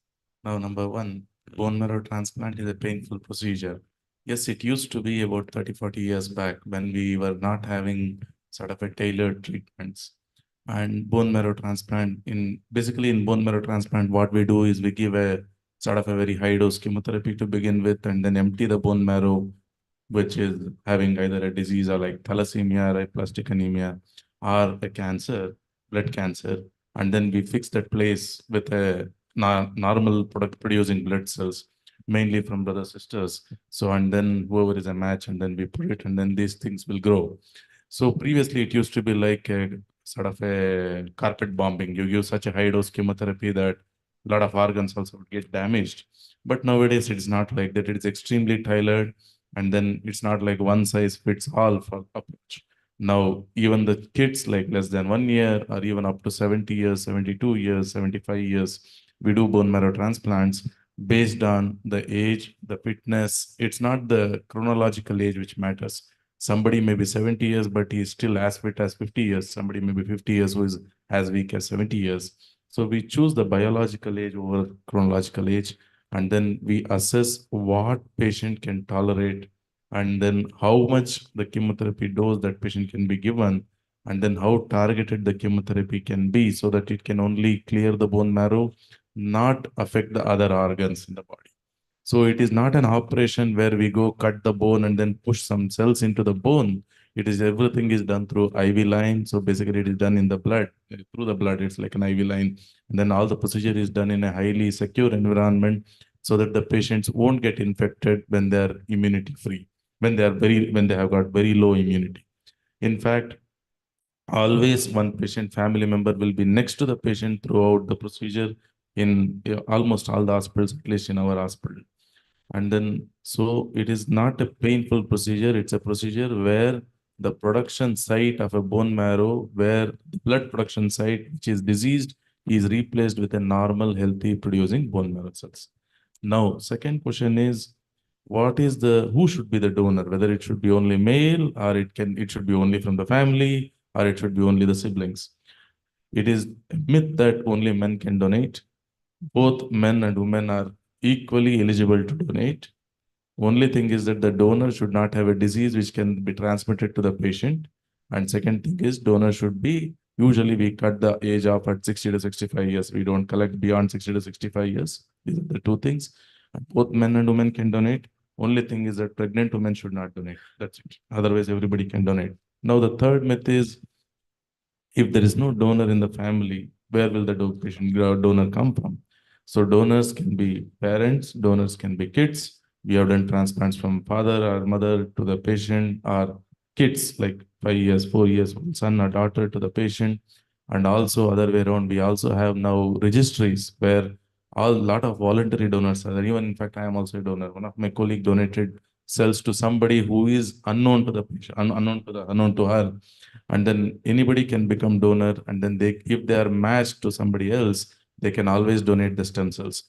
Now, number one, bone marrow transplant is a painful procedure. Yes, it used to be about 30, 40 years back when we were not having sort of a tailored treatments. And bone marrow transplant, basically in bone marrow transplant, what we do is we give a sort of a very high dose chemotherapy to begin with, and then empty the bone marrow, which is having either a disease or like thalassemia, aplastic anemia, or a cancer, blood cancer. And then we fix that place with a normal product producing blood cells, mainly from brothers, sisters. So, and then whoever is a match, and then we put it, and then these things will grow. So previously it used to be like a sort of a carpet bombing. You give such a high dose chemotherapy that a lot of organs also would get damaged. But nowadays it's not like that. It's extremely tailored, and then it's not like one size fits all for approach. Now, even the kids like less than 1 year or even up to 70 years, 72 years, 75 years, we do bone marrow transplants based on the age, the fitness. It's not the chronological age which matters. Somebody may be 70 years, but he is still as fit as 50 years. Somebody may be 50 years who is as weak as 70 years. So we choose the biological age over chronological age, and then we assess what patient can tolerate, and then how much the chemotherapy dose that patient can be given, and then how targeted the chemotherapy can be so that it can only clear the bone marrow, not affect the other organs in the body. So it is not an operation where we go cut the bone and then push some cells into the bone. It is everything is done through IV line. So basically it is done in the blood, through the blood. It's like an IV line. And then all the procedure is done in a highly secure environment so that the patients won't get infected when they are immunity free, when they have got very low immunity. In fact, always one patient family member will be next to the patient throughout the procedure in almost all the hospitals, at least in our hospital. And then, so it is not a painful procedure. It's a procedure where the production site of a bone marrow, where the blood production site, which is diseased, is replaced with a normal, healthy producing bone marrow cells. Now, second question is, who should be the donor? Whether it should be only male, or it should be only from the family, or it should be only the siblings. It is a myth that only men can donate. Both men and women are equally eligible to donate. Only thing is that the donor should not have a disease which can be transmitted to the patient. And second thing is, donor should be, usually we cut the age off at 60 to 65 years. We don't collect beyond 60 to 65 years. These are the two things. And both men and women can donate. Only thing is that pregnant women should not donate. That's it. Otherwise, everybody can donate. Now, the third myth is, if there is no donor in the family, where will the donor come from? So donors can be parents, donors can be kids. We have done transplants from father or mother to the patient, or kids like 5 years, 4 years old son or daughter to the patient. And also other way around, we also have now registries where a lot of voluntary donors are there. Even in fact, I am also a donor. One of my colleagues donated cells to somebody who is unknown to the patient, unknown to her. And then anybody can become donor, and then if they are matched to somebody else, they can always donate the stem cells.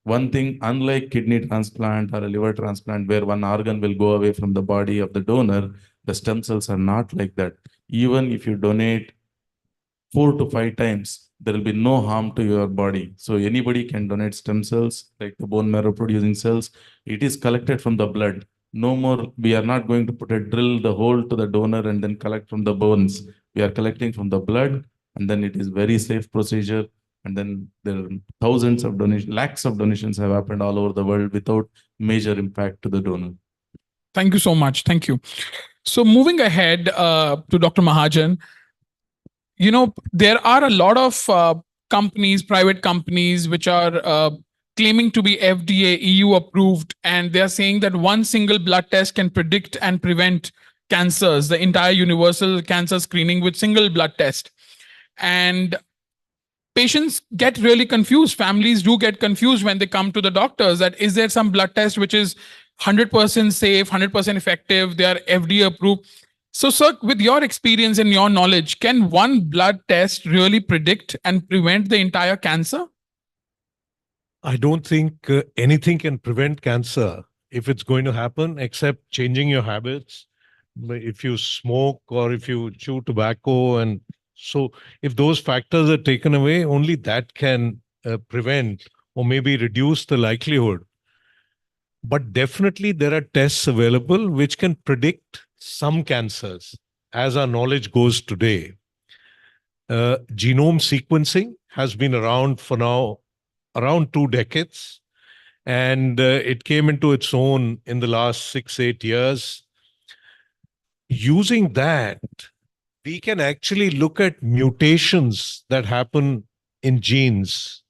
One thing, unlike kidney transplant or a liver transplant, where one organ will go away from the body of the donor, the stem cells are not like that. Even if you donate 4 to 5 times, there will be no harm to your body. So anybody can donate stem cells, like the bone marrow producing cells. It is collected from the blood. No more, we are not going to put a drill the hole to the donor and then collect from the bones. We are collecting from the blood, and then it is very safe procedure. And then there are thousands of donations, lakhs of donations have happened all over the world without major impact to the donor. Thank you so much. Thank you. So moving ahead to Dr. Mahajan, there are a lot of companies, private companies, which are claiming to be FDA, EU approved, and they are saying that one single blood test can predict and prevent cancers, the entire universal cancer screening with single blood test. And patients get really confused. Families do get confused when they come to the doctors that is there some blood test which is 100% safe, 100% effective, they are FDA approved. So, sir, with your experience and your knowledge, can one blood test really predict and prevent the entire cancer? I don't think anything can prevent cancer if it's going to happen, except changing your habits. If you smoke or if you chew tobacco, and so if those factors are taken away, only that can prevent or maybe reduce the likelihood. But definitely there are tests available which can predict some cancers as our knowledge goes today. Genome sequencing has been around for now around 2 decades, and it came into its own in the last 6-8 years. Using that, we can actually look at mutations that happen in genes.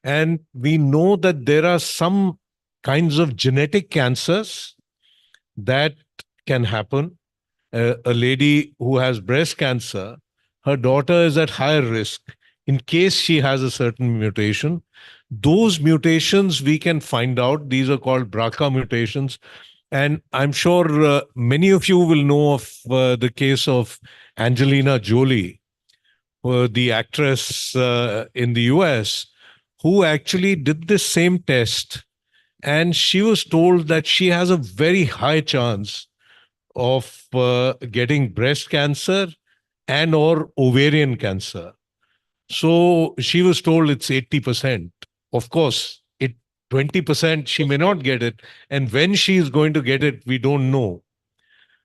And we know that there are some kinds of genetic cancers that can happen. A lady who has breast cancer, her daughter is at higher risk in case she has a certain mutation. Those mutations we can find out. These are called BRCA mutations. And I'm sure many of you will know of the case of Angelina Jolie, the actress in the US, who actually did this same test. And she was told that she has a very high chance of getting breast cancer and or ovarian cancer. So she was told it's 80%. Of course, 20% she may not get it. And when she is going to get it, we don't know.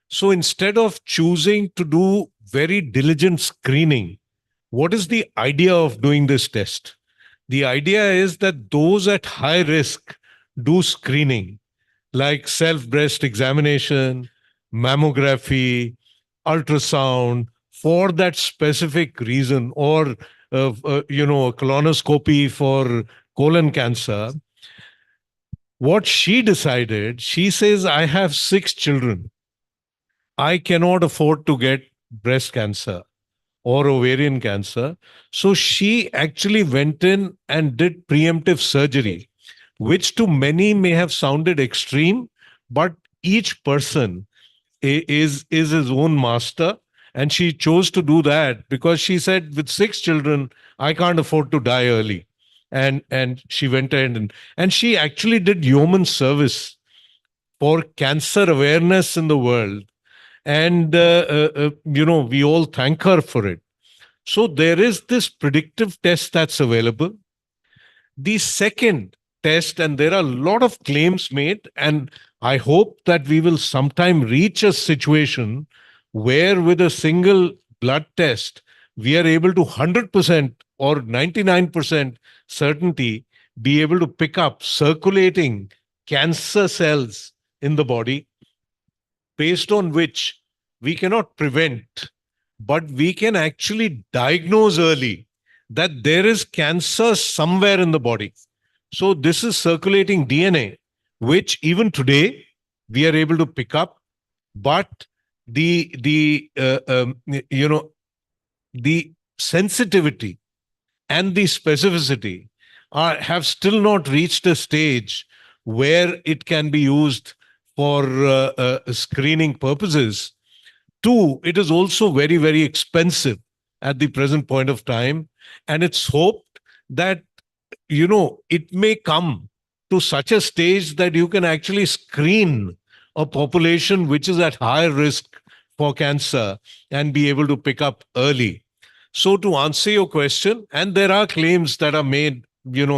So instead of choosing to do very diligent screening, what is the idea of doing this test? The idea is that those at high risk do screening, like self-breast examination, mammography, ultrasound, for that specific reason, or a colonoscopy for colon cancer. What she decided, she says, I have 6 children. I cannot afford to get breast cancer or ovarian cancer. So she actually went in and did preemptive surgery, which to many may have sounded extreme, but each person is his own master. And she chose to do that because she said, with 6 children, I can't afford to die early. And she went ahead and she actually did yeoman service for cancer awareness in the world. And, we all thank her for it. So there is this predictive test that's available. The second test, and there are a lot of claims made, and I hope that we will sometime reach a situation where with a single blood test, we are able to 100% or 99% certainty be able to pick up circulating cancer cells in the body, based on which we cannot prevent, but we can actually diagnose early that there is cancer somewhere in the body. So this is circulating DNA, which even today we are able to pick up, but the sensitivity and the specificity have still not reached a stage where it can be used for screening purposes. Two, it is also very, very expensive at the present point of time. And it's hoped that, it may come to such a stage that you can actually screen a population which is at higher risk for cancer and be able to pick up early. So to answer your question, and there are claims that are made, every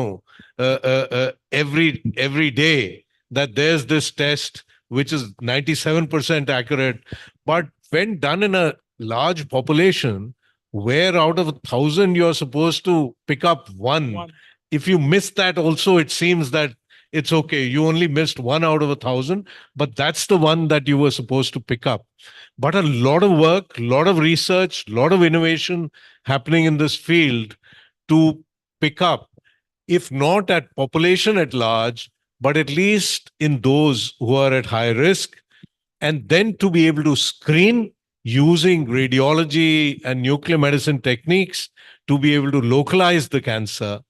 day, that there's this test which is 97% accurate. But when done in a large population, where out of 1,000 you're supposed to pick up one, if you miss that also, it seems that it's okay. You only missed 1 out of 1,000, but that's the one that you were supposed to pick up. But a lot of work, a lot of research, a lot of innovation happening in this field to pick up, if not at population at large, but at least in those who are at high risk, and then to be able to screen using radiology and nuclear medicine techniques to be able to localize the cancer.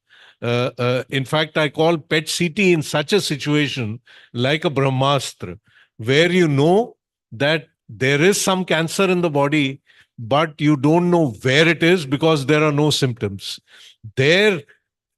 In fact, I call PET-CT in such a situation like a Brahmastra, where you know that there is some cancer in the body, but you don't know where it is because there are no symptoms. There,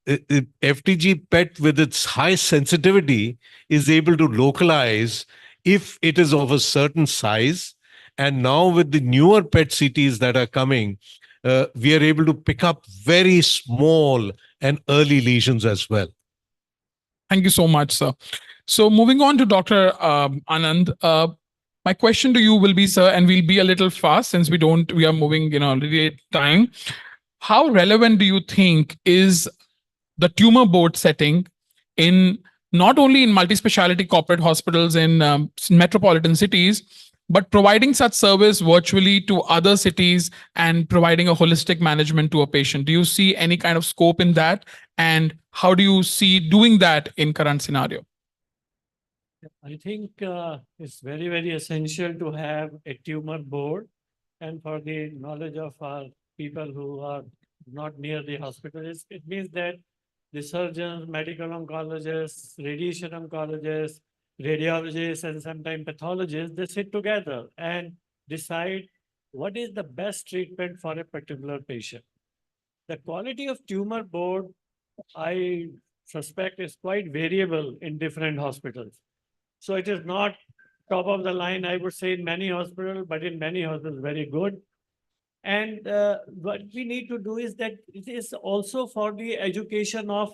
FTG PET, with its high sensitivity, is able to localize if it is of a certain size. And now with the newer PET CTs that are coming, we are able to pick up very small and early lesions as well. Thank you so much, sir. So moving on to Dr. Anand, my question to you will be, sir, and we'll be a little fast since we are moving, already time. How relevant do you think is the tumor board setting in not only in multi-specialty corporate hospitals in metropolitan cities, but providing such service virtually to other cities and providing a holistic management to a patient? Do you see any kind of scope in that? And how do you see doing that in current scenario? I think it's very, very essential to have a tumor board, and for the knowledge of our people who are not near the hospitals, it means that the surgeons, medical oncologists, radiation oncologists, radiologists, and sometimes pathologists, they sit together and decide what is the best treatment for a particular patient. The quality of tumor board, I suspect, is quite variable in different hospitals. So it is not top of the line, I would say, in many hospitals, but in many hospitals, very good. And what we need to do is that it is also for the education of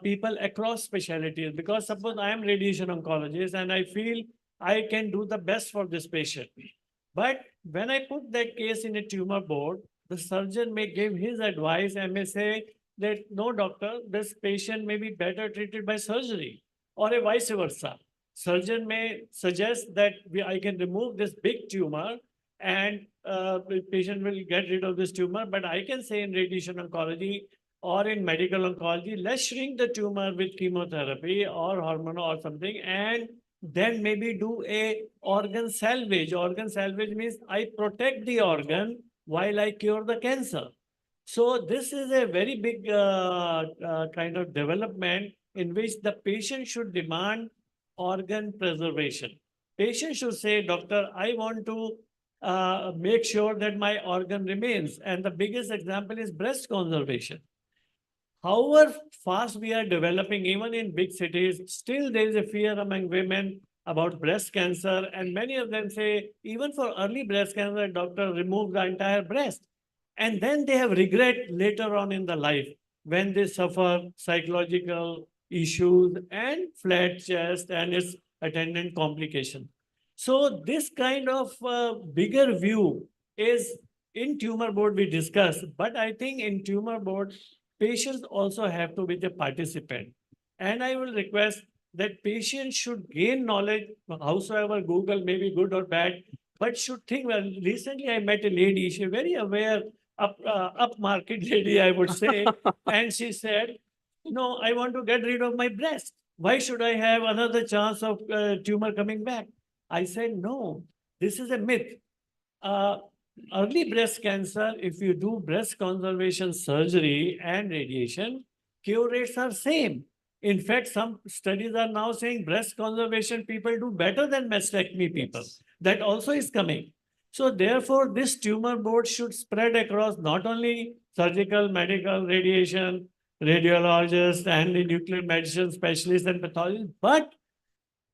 people across specialties. Because suppose I am radiation oncologist and I feel I can do the best for this patient. But when I put that case in a tumor board, the surgeon may give his advice and may say that, no, doctor, this patient may be better treated by surgery, or a vice versa. Surgeon may suggest that I can remove this big tumor and the patient will get rid of this tumor. But I can say in radiation oncology or in medical oncology, let's shrink the tumor with chemotherapy or hormone or something, and then maybe do a organ salvage. Organ salvage means I protect the organ while I cure the cancer. So this is a very big kind of development in which the patient should demand organ preservation. Patient should say, doctor, I want to make sure that my organ remains. And the biggest example is breast conservation. However fast we are developing, even in big cities, still there is a fear among women about breast cancer. And many of them say, even for early breast cancer, doctor, remove the entire breast. And then they have regret later on in the life when they suffer psychological issues and flat chest and its attendant complication. So this kind of bigger view is in tumor board we discuss, but I think in tumor board, patients also have to be the participant. And I will request that patients should gain knowledge, howsoever Google may be good or bad, but should think, well, recently I met a lady, she's very aware, upmarket lady, I would say, and she said, no, I want to get rid of my breast. Why should I have another chance of tumor coming back? I said, no, this is a myth. Early breast cancer, if you do breast conservation surgery and radiation, cure rates are same. In fact, some studies are now saying breast conservation people do better than mastectomy people. That also is coming. So therefore, this tumor board should spread across not only surgical, medical, radiation, radiologists, and the nuclear medicine specialists and pathologists, but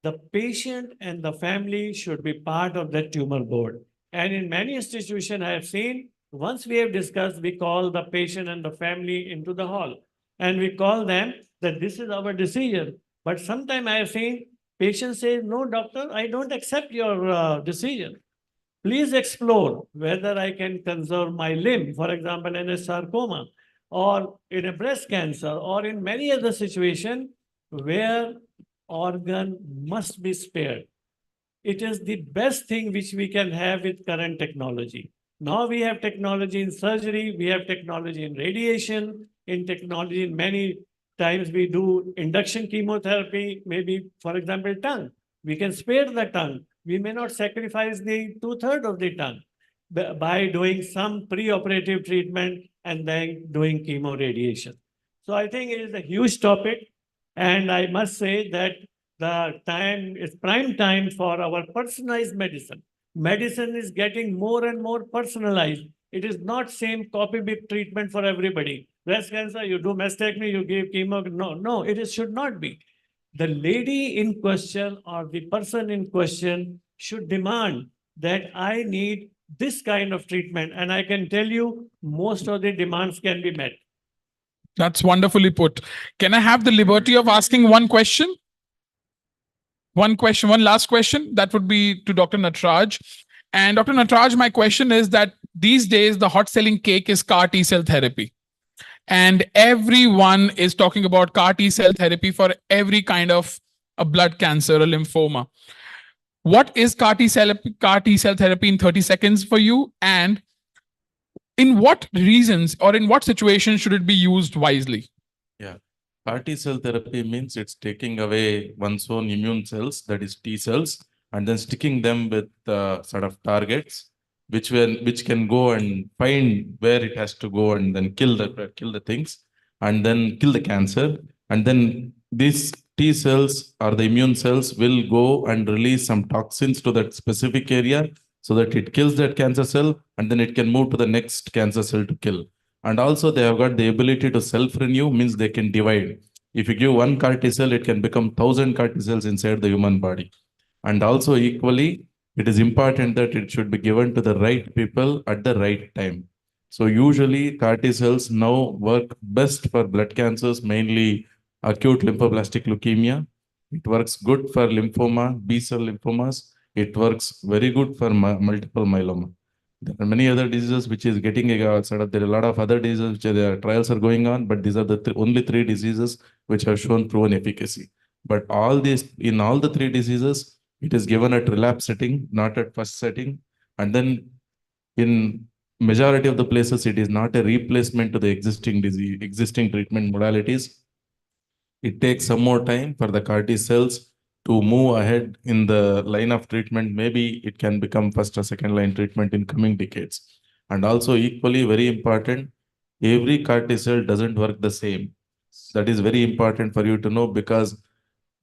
the patient and the family should be part of that tumor board. And in many institutions I have seen, once we have discussed, we call the patient and the family into the hall. And we call them that this is our decision. But sometimes I have seen patients say, no, doctor, I don't accept your decision. Please explore whether I can conserve my limb, for example, in a sarcoma, or in a breast cancer, or in many other situations where organ must be spared. It is the best thing which we can have with current technology. Now we have technology in surgery, we have technology in radiation, in technology in many times we do induction chemotherapy, maybe, for example, tongue. We can spare the tongue. We may not sacrifice the 2/3 of the tongue by doing some preoperative treatment and then doing chemoradiation. So I think it is a huge topic. And I must say that the time is prime time for our personalized medicine. Medicine is getting more and more personalized. It is not same copy-book treatment for everybody. Breast cancer, you do mastectomy, you give chemo. No, it should not be. The lady in question or the person in question should demand that I need this kind of treatment. And I can tell you, most of the demands can be met. That's wonderfully put. Can I have the liberty of asking one question? One last question. That would be to Dr. Nataraj. And Dr. Nataraj, my question is that these days, the hot selling cake is CAR T-cell therapy. And everyone is talking about CAR T-cell therapy for every kind of a blood cancer or lymphoma. What is CAR T-cell therapy in 30 seconds for you? And in what reasons or in what situations should it be used wisely? Yeah. CAR T-cell therapy means it's taking away one's own immune cells, that is T cells, and then sticking them with sort of targets, which can go and find where it has to go and then kill the things, and then kill the cancer. And then these T cells or the immune cells will go and release some toxins to that specific area so that it kills that cancer cell, and then it can move to the next cancer cell to kill. And also they have got the ability to self-renew, means they can divide. If you give one CAR T cell, it can become 1,000 CAR T cells inside the human body. And also equally, it is important that it should be given to the right people at the right time. So usually CAR T cells now work best for blood cancers, mainly acute lymphoblastic leukemia. It works good for lymphoma, B-cell lymphomas. It works very good for multiple myeloma. There are many other diseases which is getting there are a lot of other diseases which the trials are going on, but these are the only 3 diseases which have shown proven efficacy. But in all the 3 diseases, it is given at relapse setting, not at first setting. And then in majority of the places, it is not a replacement to the existing treatment modalities. It takes some more time for the CAR T cells to move ahead in the line of treatment. Maybe it can become first or second line treatment in coming decades. And also equally very important, every CAR T cell doesn't work the same. That is very important for you to know because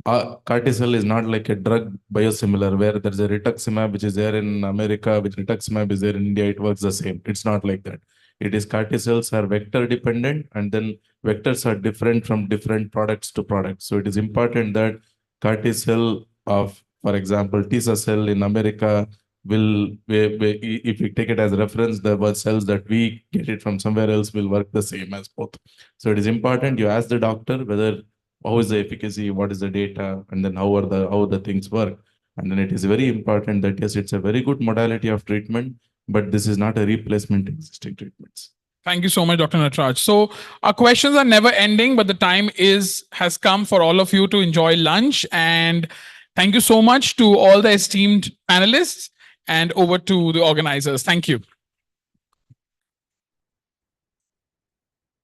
Carticel is not like a drug biosimilar where there's a rituximab which is there in America, which rituximab is there in India. It works the same. It's not like that. It is Carticels are vector dependent, and then vectors are different from different products to products. So it is important that Carticel of, for example, Tisacel in America if we take it as reference, the cells that we get it from somewhere else will work the same as both. So it is important you ask the doctor whether how is the efficacy, what is the data, and then how the things work. And then it is very important that yes, it's a very good modality of treatment, but this is not a replacement existing treatments. Thank you so much, Dr. Natraj. So our questions are never ending, but the time has come for all of you to enjoy lunch. And thank you so much to all the esteemed panelists and over to the organizers. Thank you.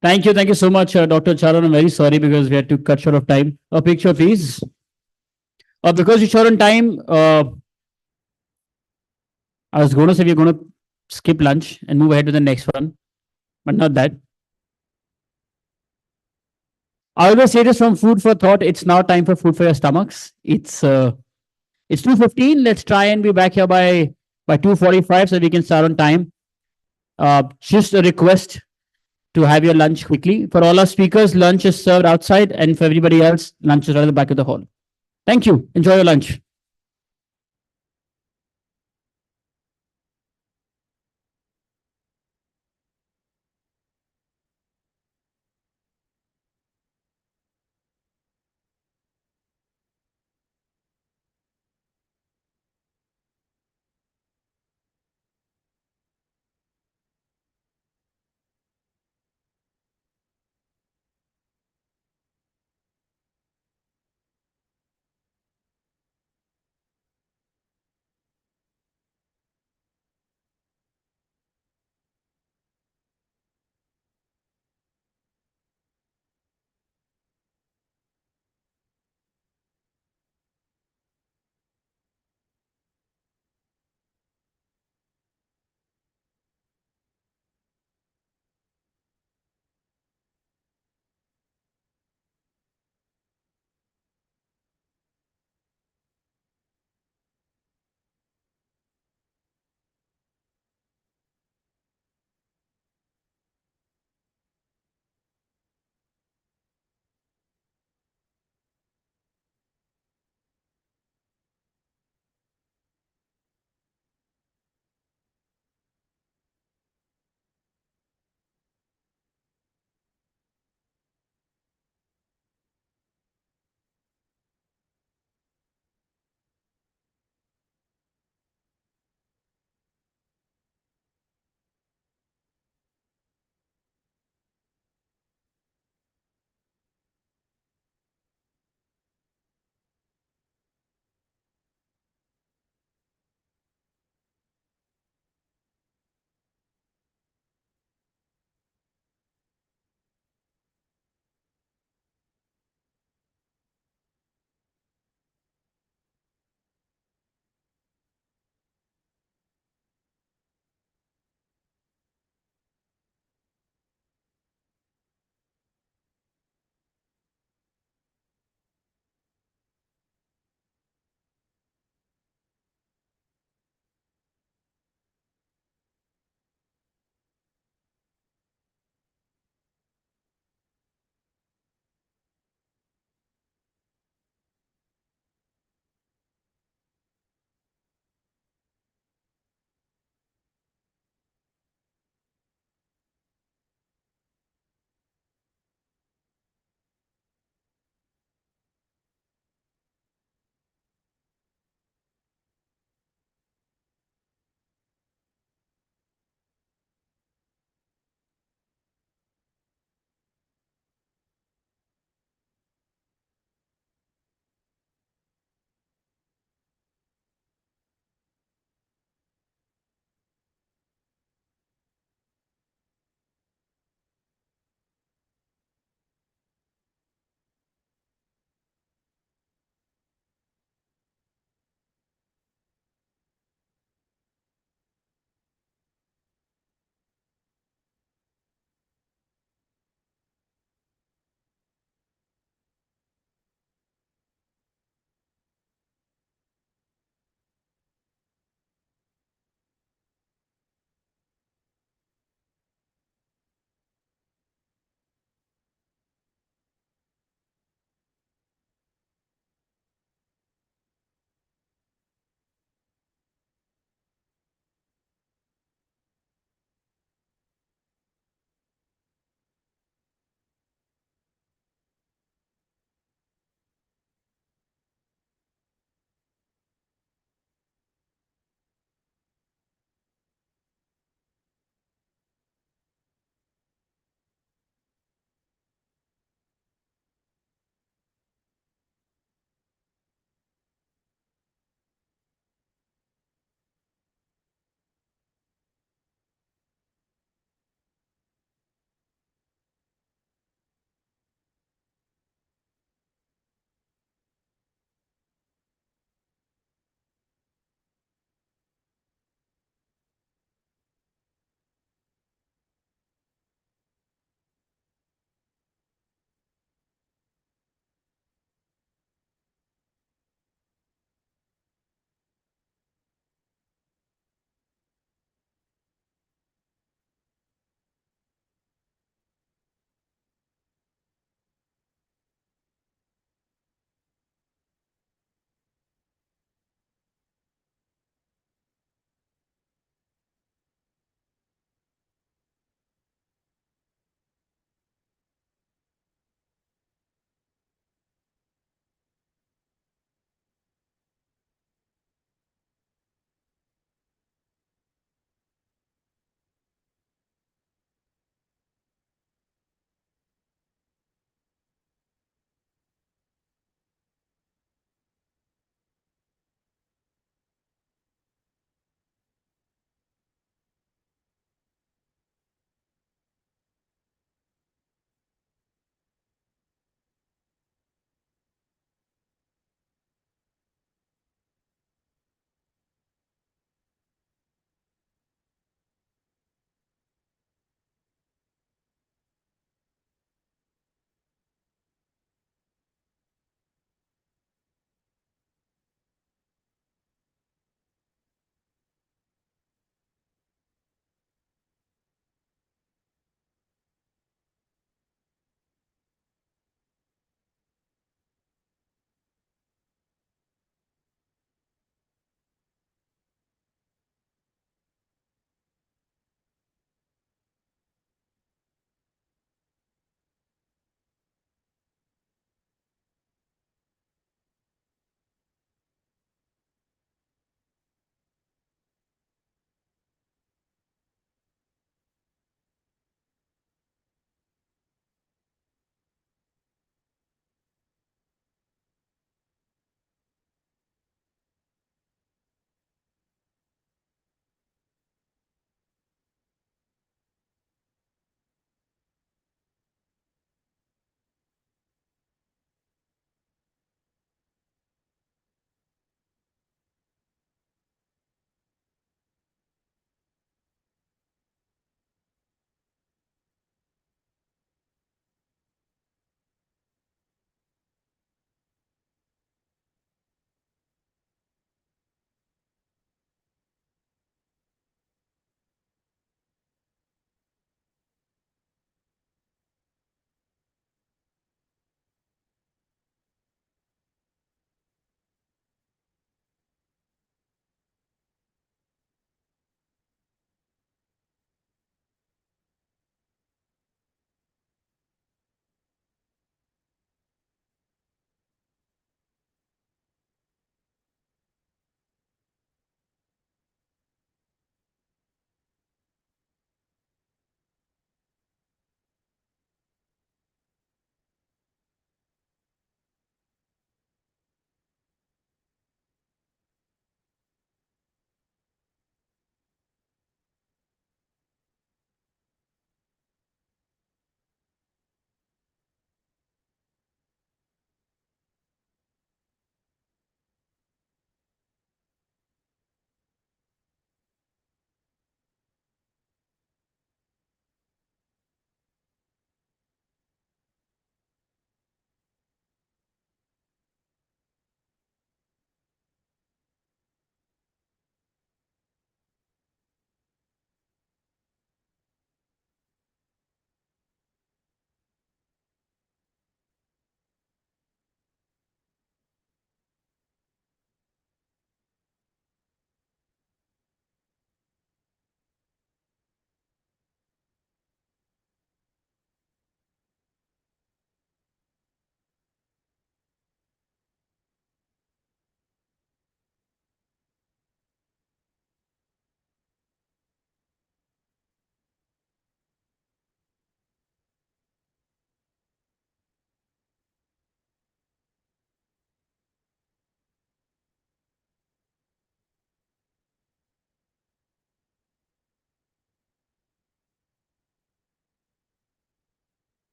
Thank you so much, Dr. Charan. I'm very sorry because we had to cut short of time. A picture, please. Because you're short on time, I was going to say we're going to skip lunch and move ahead to the next one, but not that. I always say this from food for thought. It's now time for food for your stomachs. It's 2:15. Let's try and be back here by 2:45 so we can start on time. Just a request to have your lunch quickly. For all our speakers, lunch is served outside, and for everybody else, lunch is right at the back of the hall. Thank you. Enjoy your lunch.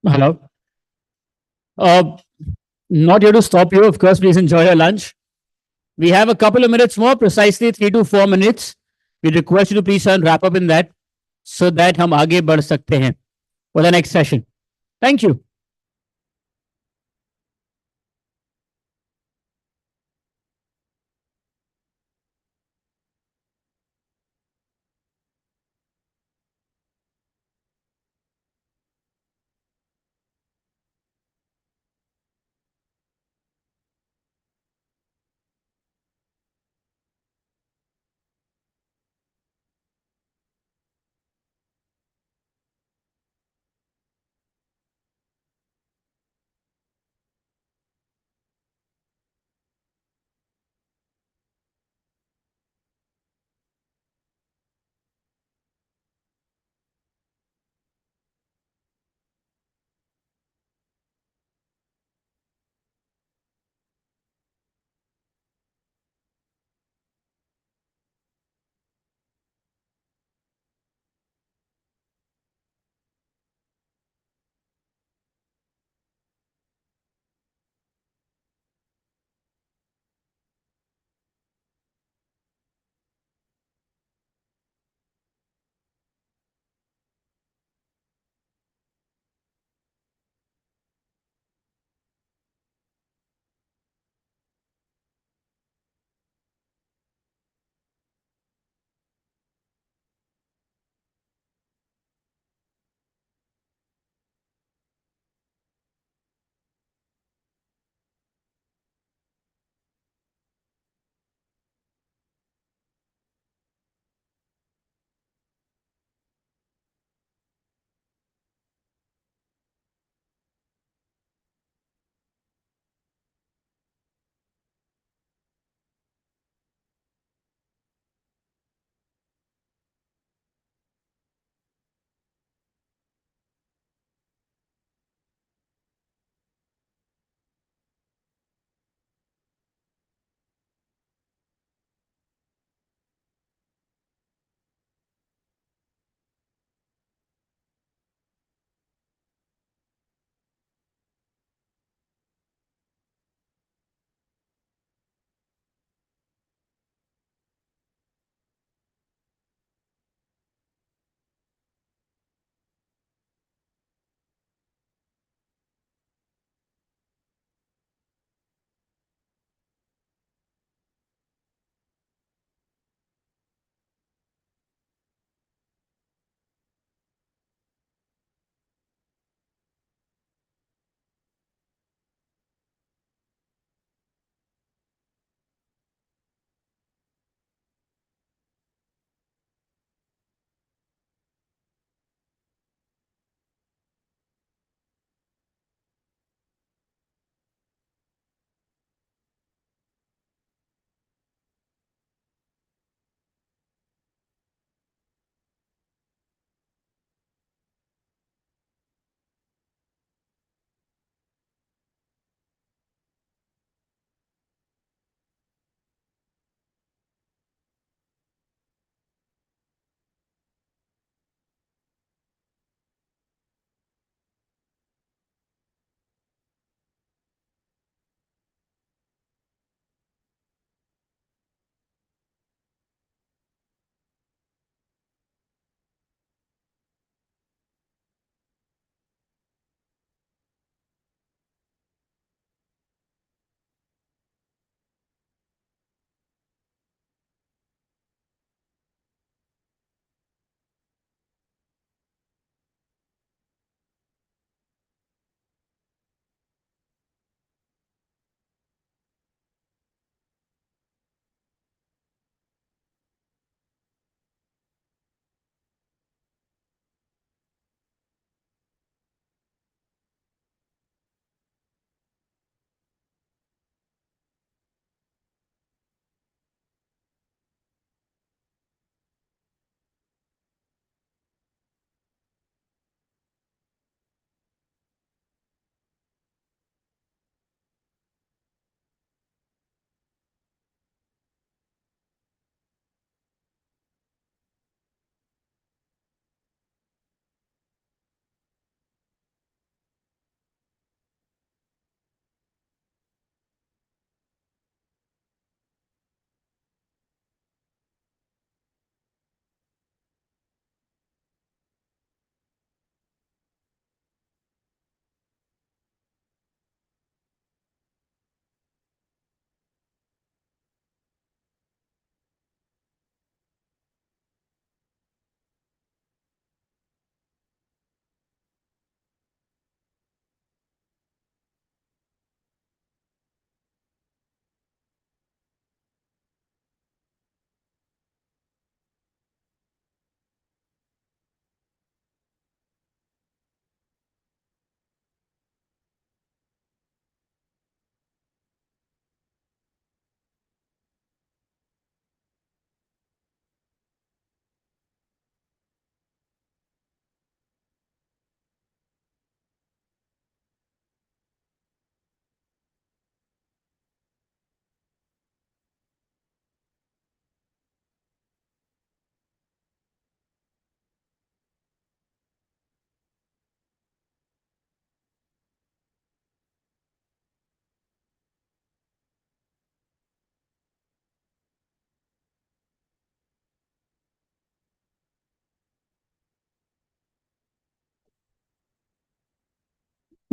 Hello. Not here to stop you. Of course, please enjoy your lunch. We have a couple of minutes more, precisely 3 to 4 minutes. We request you to please try and wrap up in that so that हम आगे बढ़ सकते हैं for the next session. Thank you.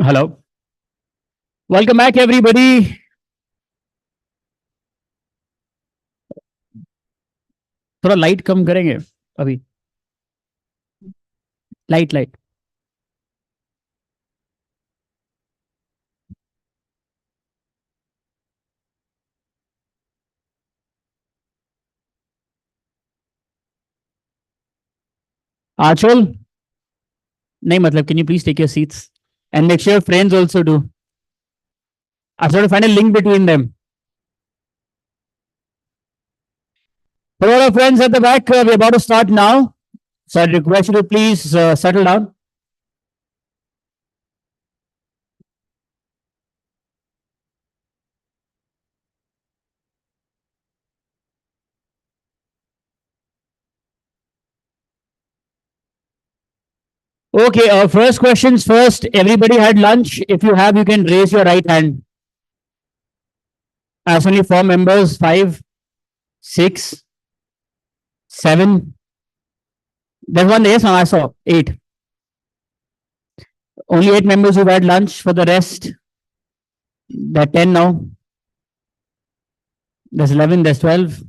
Hello. Welcome back, everybody. थोड़ा light कम करेंगे अभी. Light. Achal? नहीं मतलब, can you please take your seats? And make sure your friends also do. I'm trying to find a link between them. For all our friends at the back, we're about to start now. So I request you to please settle down. Okay, first questions first. Everybody had lunch. If you have, you can raise your right hand. As only 4 members, 5, 6, 7. There's one, yes, I saw 8. Only 8 members who've had lunch. For the rest, there are 10 now. There's 11, there's 12.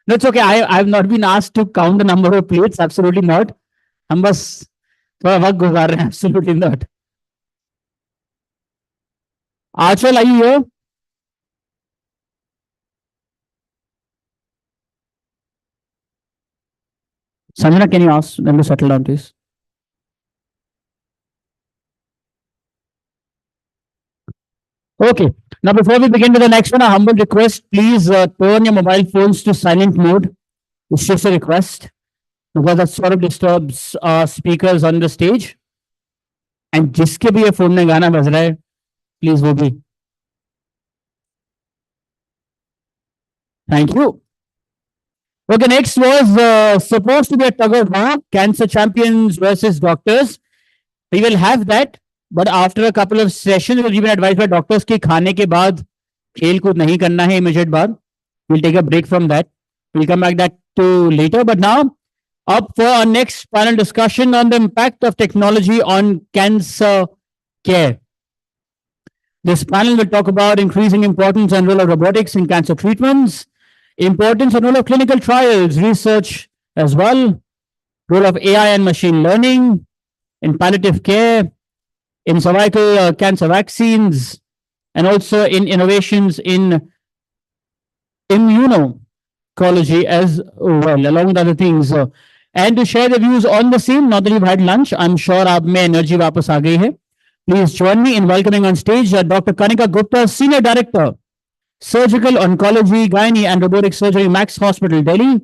No, it's okay. I've not been asked to count the number of plates. Absolutely not. हम बस थोड़ा वक्त गुजार रहे हैं. Absolutely not. Achal, are you here? Sanjana, can you ask them to settle down, please? Okay. Now, before we begin with the next one, a humble request, please turn your mobile phones to silent mode. It's just a request because that sort of disturbs speakers on the stage. And जिसके भी ये phone में गाना बज रहा है, please वो भी. Thank you. Okay, next was supposed to be a tug of war, cancer champions versus doctors. We will have that, but after a couple of sessions, we've been advised by doctors कि खाने के बाद खेल कूद नहीं करना है immediate बाद. We'll take a break from that. We'll come back that to later. But now, up for our next panel discussion on the impact of technology on cancer care. This panel will talk about increasing importance and role of robotics in cancer treatments, importance and role of clinical trials, research as well, role of AI and machine learning in palliative care, in cervical cancer vaccines, and also in innovations in immuno-oncology as well, along with other things. And to share the views on the same, now that you've had lunch, I'm sure आप में energy वापस आ गई है. Please join me in welcoming on stage Dr. Kanika Gupta, Senior Director, Surgical Oncology, Gynae and Robotic Surgery, Max Hospital, Delhi.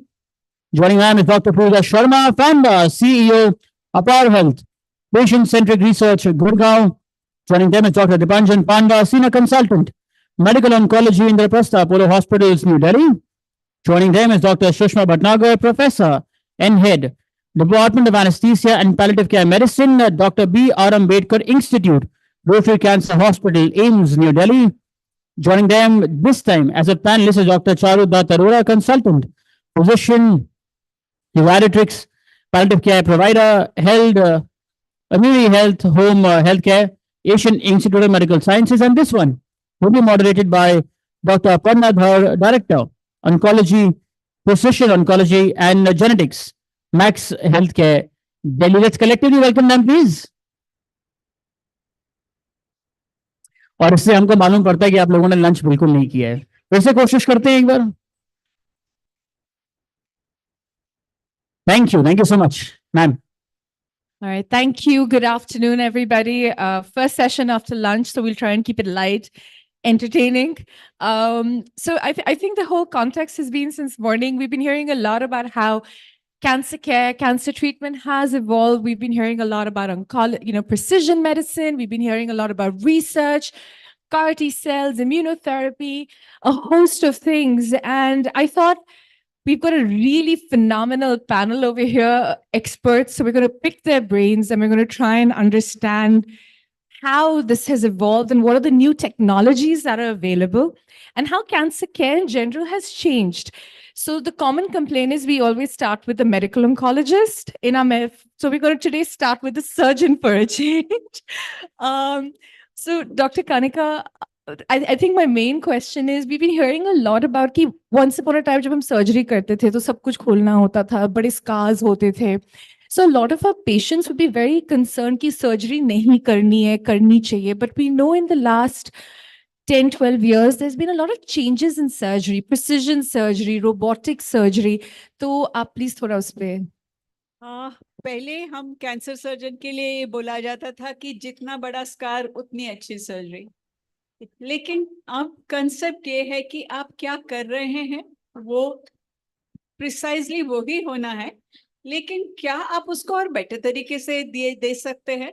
Joining them is Dr. Pooja Sharma, founder, CEO, Apar Health, Patient-Centric Research, Gurgaon. Joining them is Dr. Dipanjan Panda, Senior Consultant, Medical Oncology, Indraprastha, Apollo Hospitals, New Delhi. Joining them is Dr. Shushma Bhatnagar, Professor and Head, Department of Anesthesia and Palliative Care Medicine, Dr. B. R. Ambedkar Institute, Rotary Cancer Hospital, AIMS, New Delhi. Joining them this time as a panelist is Dr. Charu Dutt Arora, Consultant, Physician, Geriatrics, Palliative Care Provider, held Amiri Health, Home Healthcare, Asian Institute of Medical Sciences, and this one will be moderated by Dr. Aparna Dhar, Director, Oncology, Precision Oncology and Genetics, Max Healthcare, Delhi. Let's collectively welcome them, please. और इससे हमको मालूम पड़ता है कि आप लोगों ने लंच बिल्कुल नहीं किया है. वैसे कोशिश करते हैं एक बार. Thank you so much, ma'am. All right, thank you. Good afternoon, everybody. First session after lunch, so we'll try and keep it light, entertaining. So I think the whole context has been since morning. We've been hearing a lot about how cancer care, cancer treatment has evolved. We've been hearing a lot about oncology, precision medicine. We've been hearing a lot about research, CAR T cells, immunotherapy, a host of things. And I thought we've got a really phenomenal panel over here, experts. So we're going to pick their brains and we're going to try and understand how this has evolved and what are the new technologies that are available and how cancer care in general has changed. So the common complaint is we always start with the medical oncologist in our so we're going to today start with the surgeon for a change. So Dr. Kanika, I think my main question is we've been hearing a lot about कि once upon a time जब हम surgery करते थे तो सब कुछ खोलना होता था, बड़े scars होते थे. So a lot of our patients would be very concerned कि surgery नहीं करनी है, करनी चाहिए. But we know in the last 10, 12 years, there's been a lot of changes in surgery, precision surgery, robotic surgery. तो आप please थोड़ा उस पे. पहले हम कैंसर सर्जन के लिए ये बोला जाता था कि जितना बड़ा स्कार उतनी अच्छी सर्जरी, लेकिन अब कंसेप्ट ये है कि आप क्या कर रहे हैं वो प्रिसाइजली वो ही होना है, लेकिन क्या आप उसको और बेटर तरीके से दे सकते हैं.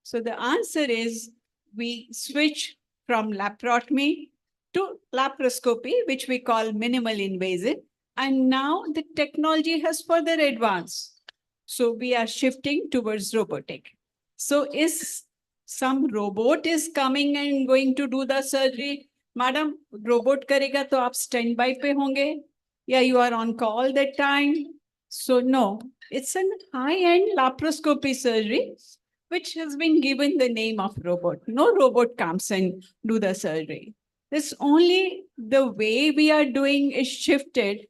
So the answer is we switch from laparotomy to laparoscopy, which we call minimal invasive, and now the technology has further advanced. So we are shifting towards robotic. So is some robot is coming and going to do the surgery? Madam, robot karega to aap standby pe honge? Yeah, you are on call that time. So no, it's a high-end laparoscopy surgery, which has been given the name of robot. No robot comes and do the surgery. This only the way we are doing is shifted.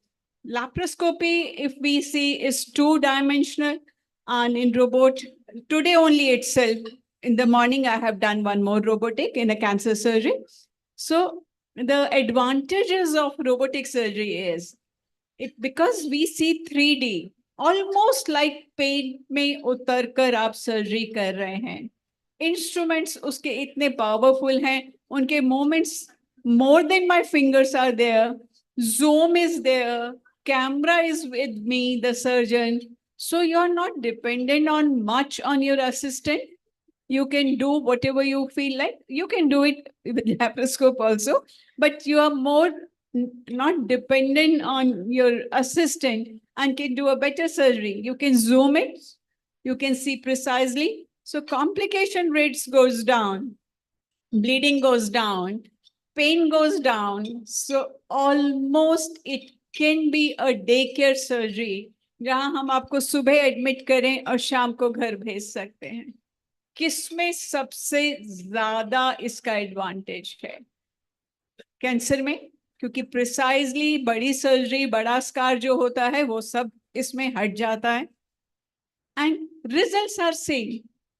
Laparoscopy, if we see, is two-dimensional, and in robot, today only itself, in the morning, I have done one more robotic in a cancer surgery. So the advantages of robotic surgery is, because we see 3D, almost like pain में उतर कर आप surgery कर रहे हैं. Instruments उसके इतने powerful हैं, उनके movements more than my fingers are there. Zoom is there. Camera is with me, the surgeon. So you're not dependent on much on your assistant. You can do whatever you feel like. You can do it with laparoscope also, but you are more not dependent on your assistant and can do a better surgery. You can zoom it. You can see precisely. So complication rates goes down. Bleeding goes down. Pain goes down. So almost it can be a daycare surgery जहां हम आपको सुबह admit करें और शाम को घर भेज सकते हैं. किसमें सबसे ज्यादा इसका एडवांटेज है? कैंसर में, क्योंकि प्रिसाइजली बड़ी सर्जरी, बड़ा स्कार जो होता है वो सब इसमें हट जाता है. And results are same.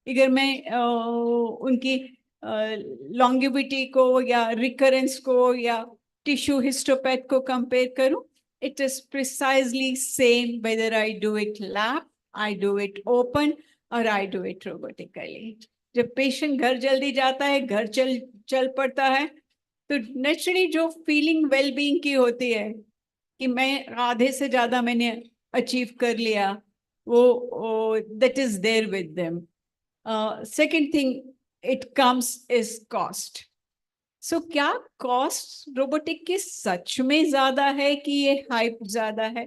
अगर मैं उनकी लॉन्गिविटी को या रिकरेंस को या टिश्यू हिस्टोपैथ को कंपेयर करूं, it is precisely same whether I do it lap, I do it open, or I do it robotically. जब पेशेंट घर जल्दी जाता है, घर चल पड़ता है, तो नेचुरली जो फीलिंग वेलबींग की होती है कि मैं आधे से ज्यादा मैंने अचीव कर लिया, वो that is there with them. Second thing it comes is cost. So क्या कॉस्ट रोबोटिक की सच में ज्यादा है कि ये हाइप ज्यादा है?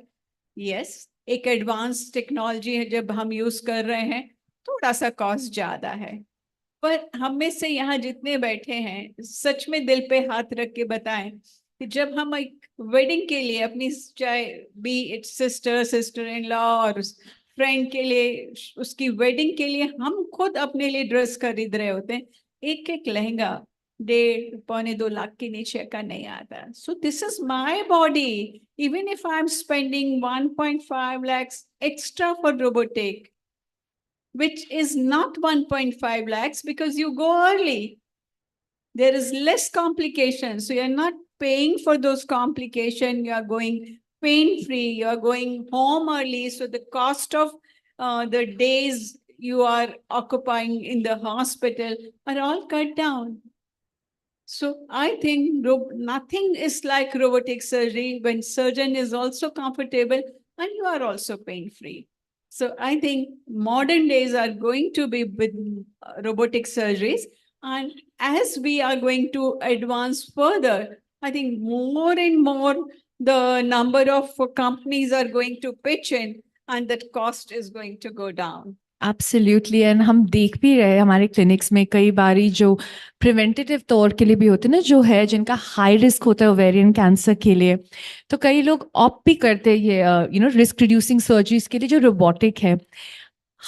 यस, एक एडवांस टेक्नोलॉजी है, जब हम यूज कर रहे हैं थोड़ा सा कॉस्ट ज्यादा है. पर हम में से यहाँ जितने बैठे हैं सच में दिल पे हाथ रख के बताएं कि जब हम एक वेडिंग के लिए अपनी, चाहे B it sister in law और फ्रेंड के लिए, उसकी वेडिंग के लिए हम खुद अपने लिए ड्रेस खरीद रहे होते हैं, एक एक लहंगा 1.5-2 लाख के नीचे का नहीं आता. So this is my body. Even if I'm spending 1.5 lakhs extra for robotic, which is not 1.5 lakhs because you go early, there is less complication. So you're not paying for those complications. You are going pain-free. You are going home early. So the cost of the days you are occupying in the hospital are all cut down. So I think nothing is like robotic surgery when surgeon is also comfortable and you are also pain-free. So I think modern days are going to be with robotic surgeries. And as we are going to advance further, I think more and more the number of companies are going to pitch in and that cost is going to go down. Absolutely and हम देख भी रहे हैं हमारे clinics में कई बारी जो प्रिवेंटिव तौर के लिए भी होते हैं ना, जो है जिनका हाई रिस्क होता है ओवेरियन कैंसर के लिए, तो कई लोग ऑप्ट भी करते हैं ये रिस्क रिड्यूसिंग सर्जरीज के लिए जो रोबोटिक है।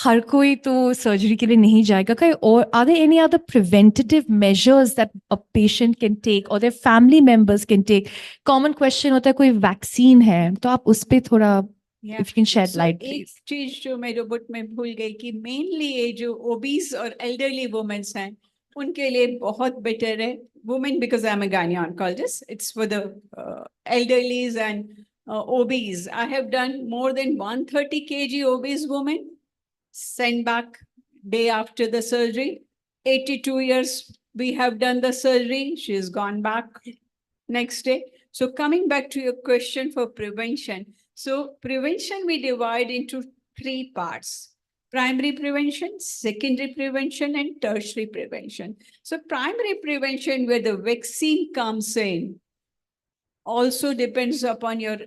हर कोई तो सर्जरी के लिए नहीं जाएगा कहीं और। Are there any other preventive measures that a patient can take और their family members can take? Common question होता है कोई वैक्सीन है, तो आप उस पे थोड़ा Yeah. If you can shade So, light एक प्लीज। चीज जो मैं रोबोट में भूल गई कि मेनली ये जो ओबीज और एल्डरली वुमेन्स हैं उनके लिए बहुत बेटर है women, because I am a gynae oncologist. It's for the elderlies and obese. I have done more than 130 kg obese women sent back day after the surgery. 82 years we have done the surgery. She's gone back next day. So coming back to your question for prevention. So prevention we divide into 3 parts: primary prevention, secondary prevention, and tertiary prevention. So primary prevention, where the vaccine comes in, also depends upon your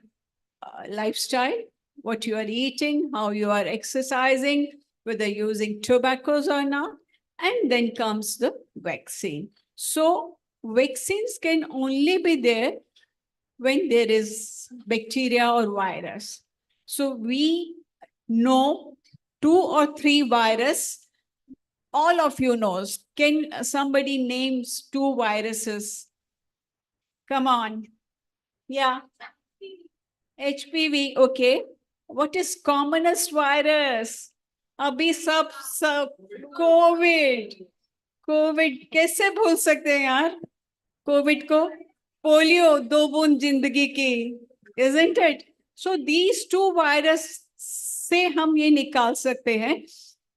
lifestyle, what you are eating, how you are exercising, whether using tobaccos or not, and then comes the vaccine. So vaccines can only be there when there is bacteria or virus. So we know 2 or 3 virus. All of you knows. Can somebody names 2 viruses? Come on. Yeah. HPV, okay. What is commonest virus? अभी सब Covid कैसे भूल सकते हैं यार Covid को? Polio 2 बूंद जिंदगी की, isn't it? So these 2 virus से हम ये निकाल सकते हैं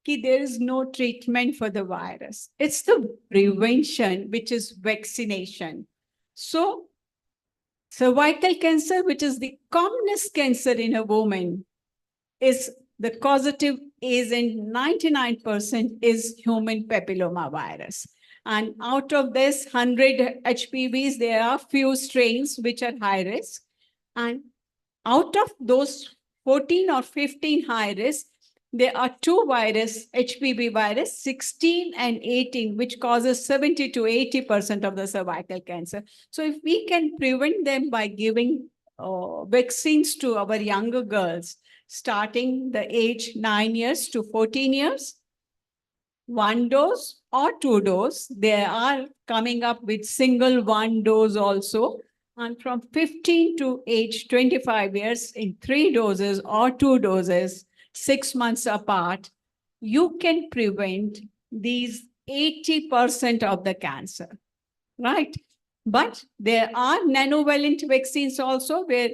कि there is no treatment for the virus. It's the prevention, which is vaccination. So cervical cancer, which is the commonest cancer in a woman, is the causative agent 99% is human papilloma virus. And out of this 100 HPVs, there are few strains which are high risk. And out of those 14 or 15 high risk, there are 2 virus, HPV virus, 16 and 18, which causes 70 to 80% of the cervical cancer. So if we can prevent them by giving vaccines to our younger girls, starting the age 9 years to 14 years, 1 dose or 2 dose. They are coming up with single 1 dose also. And from 15 to age 25 years in 3 doses or 2 doses, 6 months apart, you can prevent these 80% of the cancer, right? But there are nanovalent vaccines also where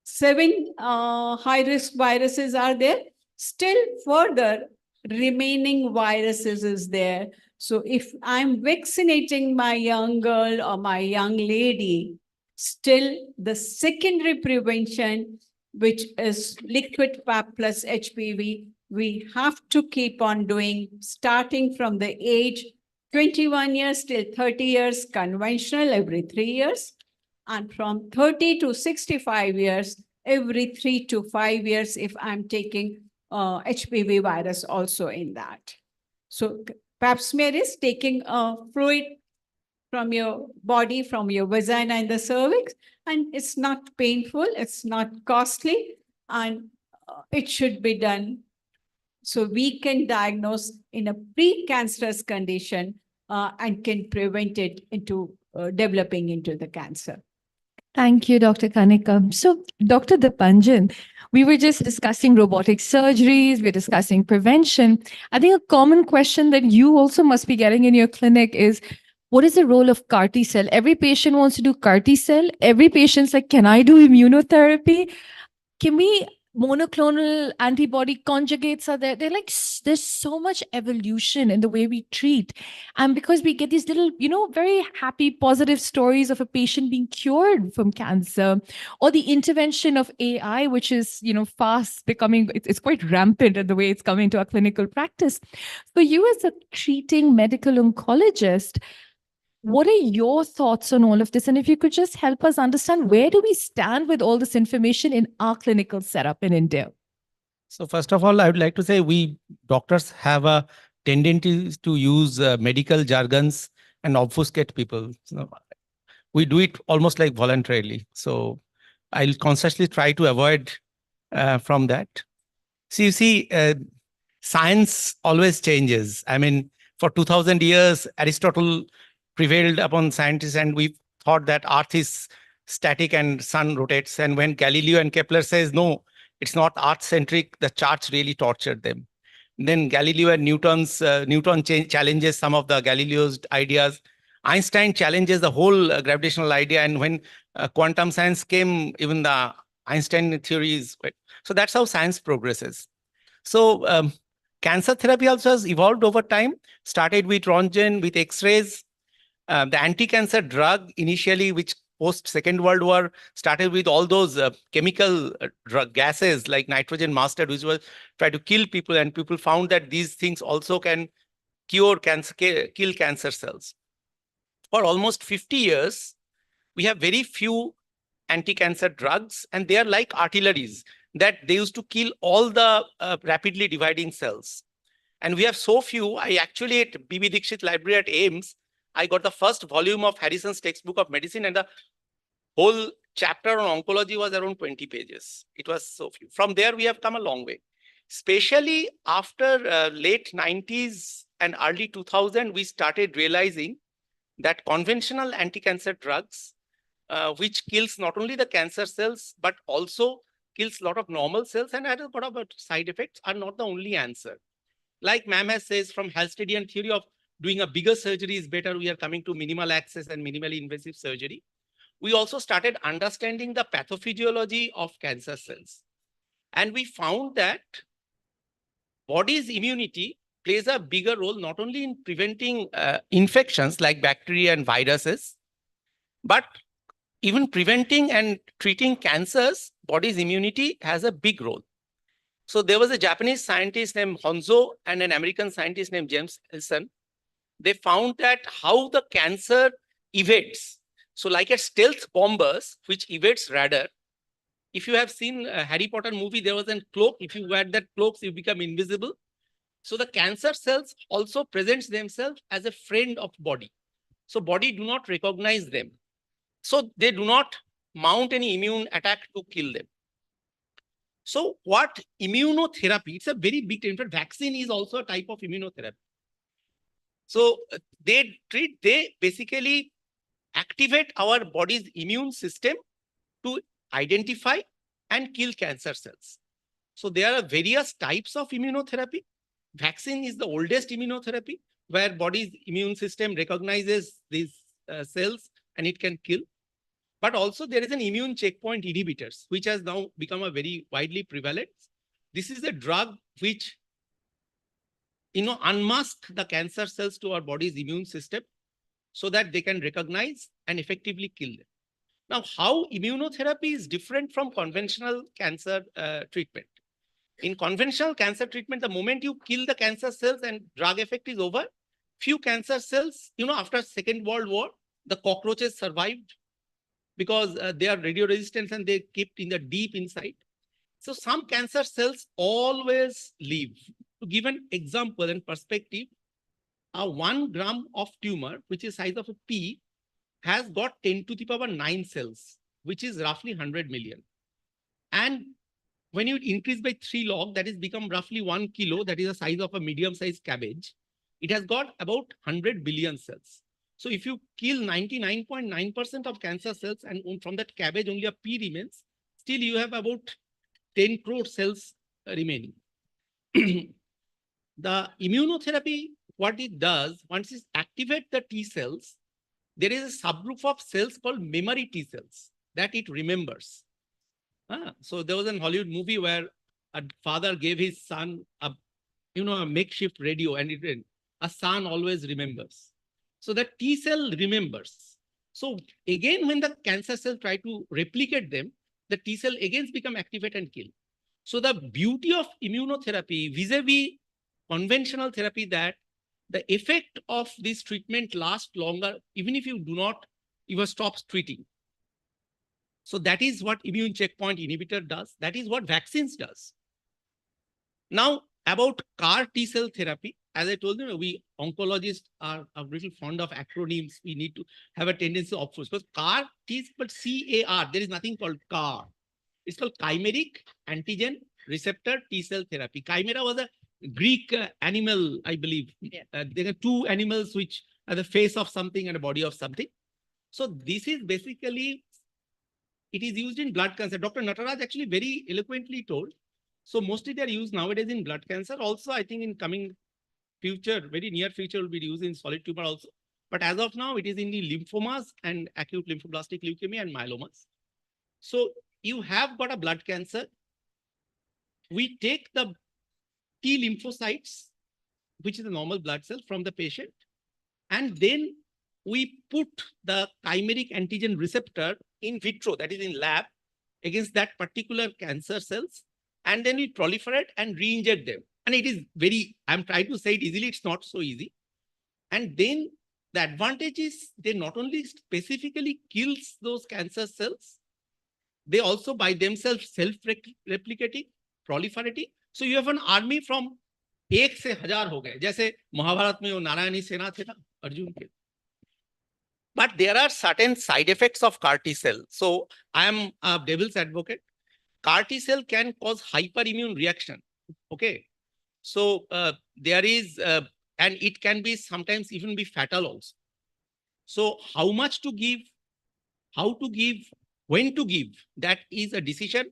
7 high-risk viruses are there. Still further remaining viruses is there. So if I'm vaccinating my young girl or my young lady, still the secondary prevention, which is liquid pap plus HPV, we have to keep on doing starting from the age 21 years till 30 years, conventional every 3 years. And from 30 to 65 years, every 3 to 5 years, if I'm taking HPV virus also in that. So pap smear is taking a fluid from your body, from your vagina and the cervix, and it's not painful, it's not costly, and it should be done. So we can diagnose in a pre-cancerous condition and can prevent it into developing into the cancer. Thank you, Dr. Kanika. So, Dr. Dipanjan, we were just discussing robotic surgeries, we're discussing prevention. I think a common question that you also must be getting in your clinic is, what is the role of CAR T cell? Every patient wants to do CAR T cell. Every patient's like, can I do immunotherapy? Can we monoclonal antibody conjugates are there? They're like, there's so much evolution in the way we treat. And because we get these little, very happy, positive stories of a patient being cured from cancer, or the intervention of AI, which is, fast becoming, it's quite rampant in the way it's coming to our clinical practice. For you as a treating medical oncologist, what are your thoughts on all of this? And if you could just help us understand, where do we stand with all this information in our clinical setup in India? So first of all, I would like to say we doctors have a tendency to use medical jargons and obfuscate people. So we do it almost like voluntarily. So I'll consciously try to avoid from that. So you see, science always changes. I mean, for 2000 years, Aristotle prevailed upon scientists and we thought that Earth is static and sun rotates. And when Galileo and Kepler says, no, it's not Earth-centric, the charts really tortured them. Then Galileo and Newton challenges some of the Galileo's ideas. Einstein challenges the whole gravitational idea. And when quantum science came, even the Einstein theories. So that's how science progresses. So cancer therapy also has evolved over time, started with Röntgen, with X-rays. The anti-cancer drug initially, which post Second World War, started with all those chemical drug gases like nitrogen mustard, which was try to kill people, and people found that these things also can cure cancer, kill cancer cells. For almost 50 years, we have very few anti-cancer drugs, and they are like artilleries that they used to kill all the rapidly dividing cells. And we have so few. I actually at B.B. Dixit Library at AIIMS, I got the first volume of Harrison's textbook of medicine, and the whole chapter on oncology was around 20 pages. It was so few. From there, we have come a long way. Especially after late 90s and early 2000, we started realizing that conventional anti-cancer drugs, which kills not only the cancer cells, but also kills a lot of normal cells and has a lot of side effects, are not the only answer. Like ma'am has says, from Halstedian theory of doing a bigger surgery is better, we are coming to minimal access and minimally invasive surgery. We also started understanding the pathophysiology of cancer cells. And we found that body's immunity plays a bigger role, not only in preventing infections like bacteria and viruses, but even preventing and treating cancers, body's immunity has a big role. So there was a Japanese scientist named Honzo and an American scientist named James Elson. They found that how the cancer evades. So like a stealth bombers, which evades radar. If you have seen a Harry Potter movie, there was a cloak. If you wear that cloak, you become invisible. So the cancer cells also presents themselves as a friend of body. So body do not recognize them. So they do not mount any immune attack to kill them. So what immunotherapy, it's a very big term, but vaccine is also a type of immunotherapy. So they basically activate our body's immune system to identify and kill cancer cells. So there are various types of immunotherapy. Vaccine is the oldest immunotherapy where body's immune system recognizes these cells and it can kill. But also there is an immune checkpoint inhibitors, which has now become a very widely prevalent. This is a drug which, unmask the cancer cells to our body's immune system so that they can recognize and effectively kill them. Now, how immunotherapy is different from conventional cancer treatment. In conventional cancer treatment, the moment you kill the cancer cells and drug effect is over, few cancer cells, after Second World War, the cockroaches survived because they are radio resistant and they kept in the deep inside. So some cancer cells always live. To give an example and perspective, a 1 gram of tumor, which is size of a pea, has got 10 to the power 9 cells, which is roughly 100 million. And when you increase by 3 log, that is become roughly 1 kilo, that is the size of a medium-sized cabbage. It has got about 100 billion cells. So if you kill 99.9% of cancer cells and from that cabbage only a pea remains, still you have about 10 crore cells remaining. The immunotherapy, what it does, once it activates the T cells, there is a subgroup of cells called memory T cells that it remembers. So there was a Hollywood movie where a father gave his son a makeshift radio, and a son always remembers. So that T cell remembers. So again, when the cancer cells try to replicate them, the T cell again become activate and kill. So the beauty of immunotherapy vis-a-vis conventional therapy that the effect of this treatment lasts longer, even if you stop treating. So that is what immune checkpoint inhibitor does. That is what vaccines does. Now, about CAR T cell therapy, as I told you, we oncologists are a little fond of acronyms. We need to have a tendency of force. But CAR T, but CAR, there is nothing called CAR. It's called chimeric antigen receptor T cell therapy. Chimera was a Greek animal, I believe. Yeah. There are two animals which are the face of something and a body of something. So this is basically, it is used in blood cancer. Dr. Nataraj actually very eloquently told. So mostly they are used nowadays in blood cancer. Also, I think in coming future, very near future, will be used in solid tumor also. But as of now, it is in the lymphomas and acute lymphoblastic leukemia and myelomas. So you have got a blood cancer. We take the T lymphocytes, which is a normal blood cell from the patient, and then we put the chimeric antigen receptor in vitro, that is in lab, against that particular cancer cells, and then we proliferate and re-inject them. And it is very, I'm trying to say it easily, it's not so easy. And then the advantage is they not only specifically kills those cancer cells, they also by themselves self-replicating, proliferating. So you have an army from 1 से 1000 हो गए, जैसे महाभारत में वो नारायणी सेना थे ना अर्जुन के. But there are certain side effects of CAR T cell. So I am a devil's advocate. CAR T cell can cause hyperimmune reaction. Okay. So there is, and it can be sometimes even be fatal also. So how much to give, how to give, when to give, that is a decision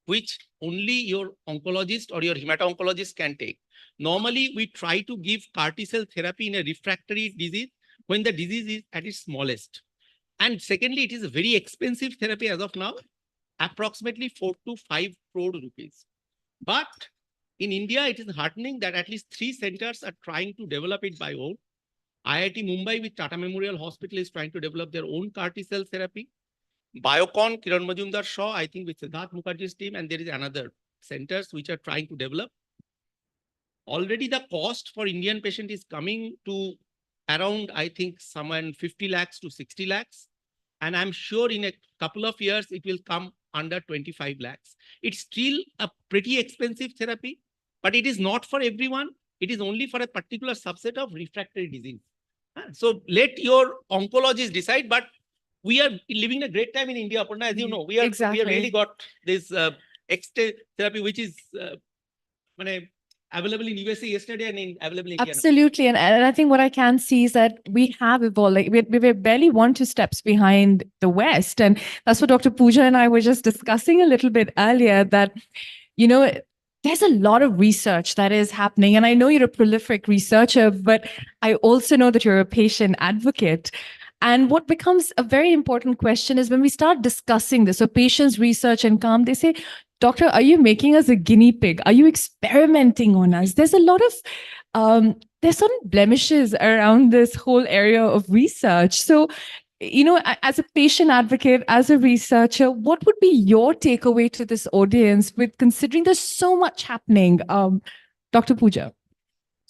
which only your oncologist or your hemato-oncologist can take. Normally, we try to give CAR T cell therapy in a refractory disease when the disease is at its smallest. And secondly, it is a very expensive therapy as of now, approximately 4 to 5 crore rupees. But in India, it is heartening that at least 3 centers are trying to develop it by own. IIT Mumbai with Tata Memorial Hospital is trying to develop their own CAR T cell therapy. Biocon, Kiran Majumdar Shaw, I think with Siddharth Mukherjee's team, and there is another centers which are trying to develop. Already the cost for Indian patient is coming to around, I think, somewhere 50 lakhs to 60 lakhs. And I'm sure in a couple of years, it will come under 25 lakhs. It's still a pretty expensive therapy, but it is not for everyone. It is only for a particular subset of refractory disease. So let your oncologists decide, but we are living a great time in India, Aparna, as you know. We have really got this extra therapy, which is available in USA yesterday and available in India. Absolutely. And I think what I can see is that we have evolved. Like we're barely 1-2 steps behind the West. And that's what Dr. Pooja and I were just discussing a little bit earlier, that, you know, there's a lot of research that is happening. And I know you're a prolific researcher, but I also know that you're a patient advocate. And what becomes a very important question is when we start discussing this, so patients research and come, they say, doctor, are you making us a guinea pig? Are you experimenting on us? There's a lot of, there's some blemishes around this whole area of research. So, you know, as a patient advocate, as a researcher, what would be your takeaway to this audience with considering there's so much happening? Dr. Pooja.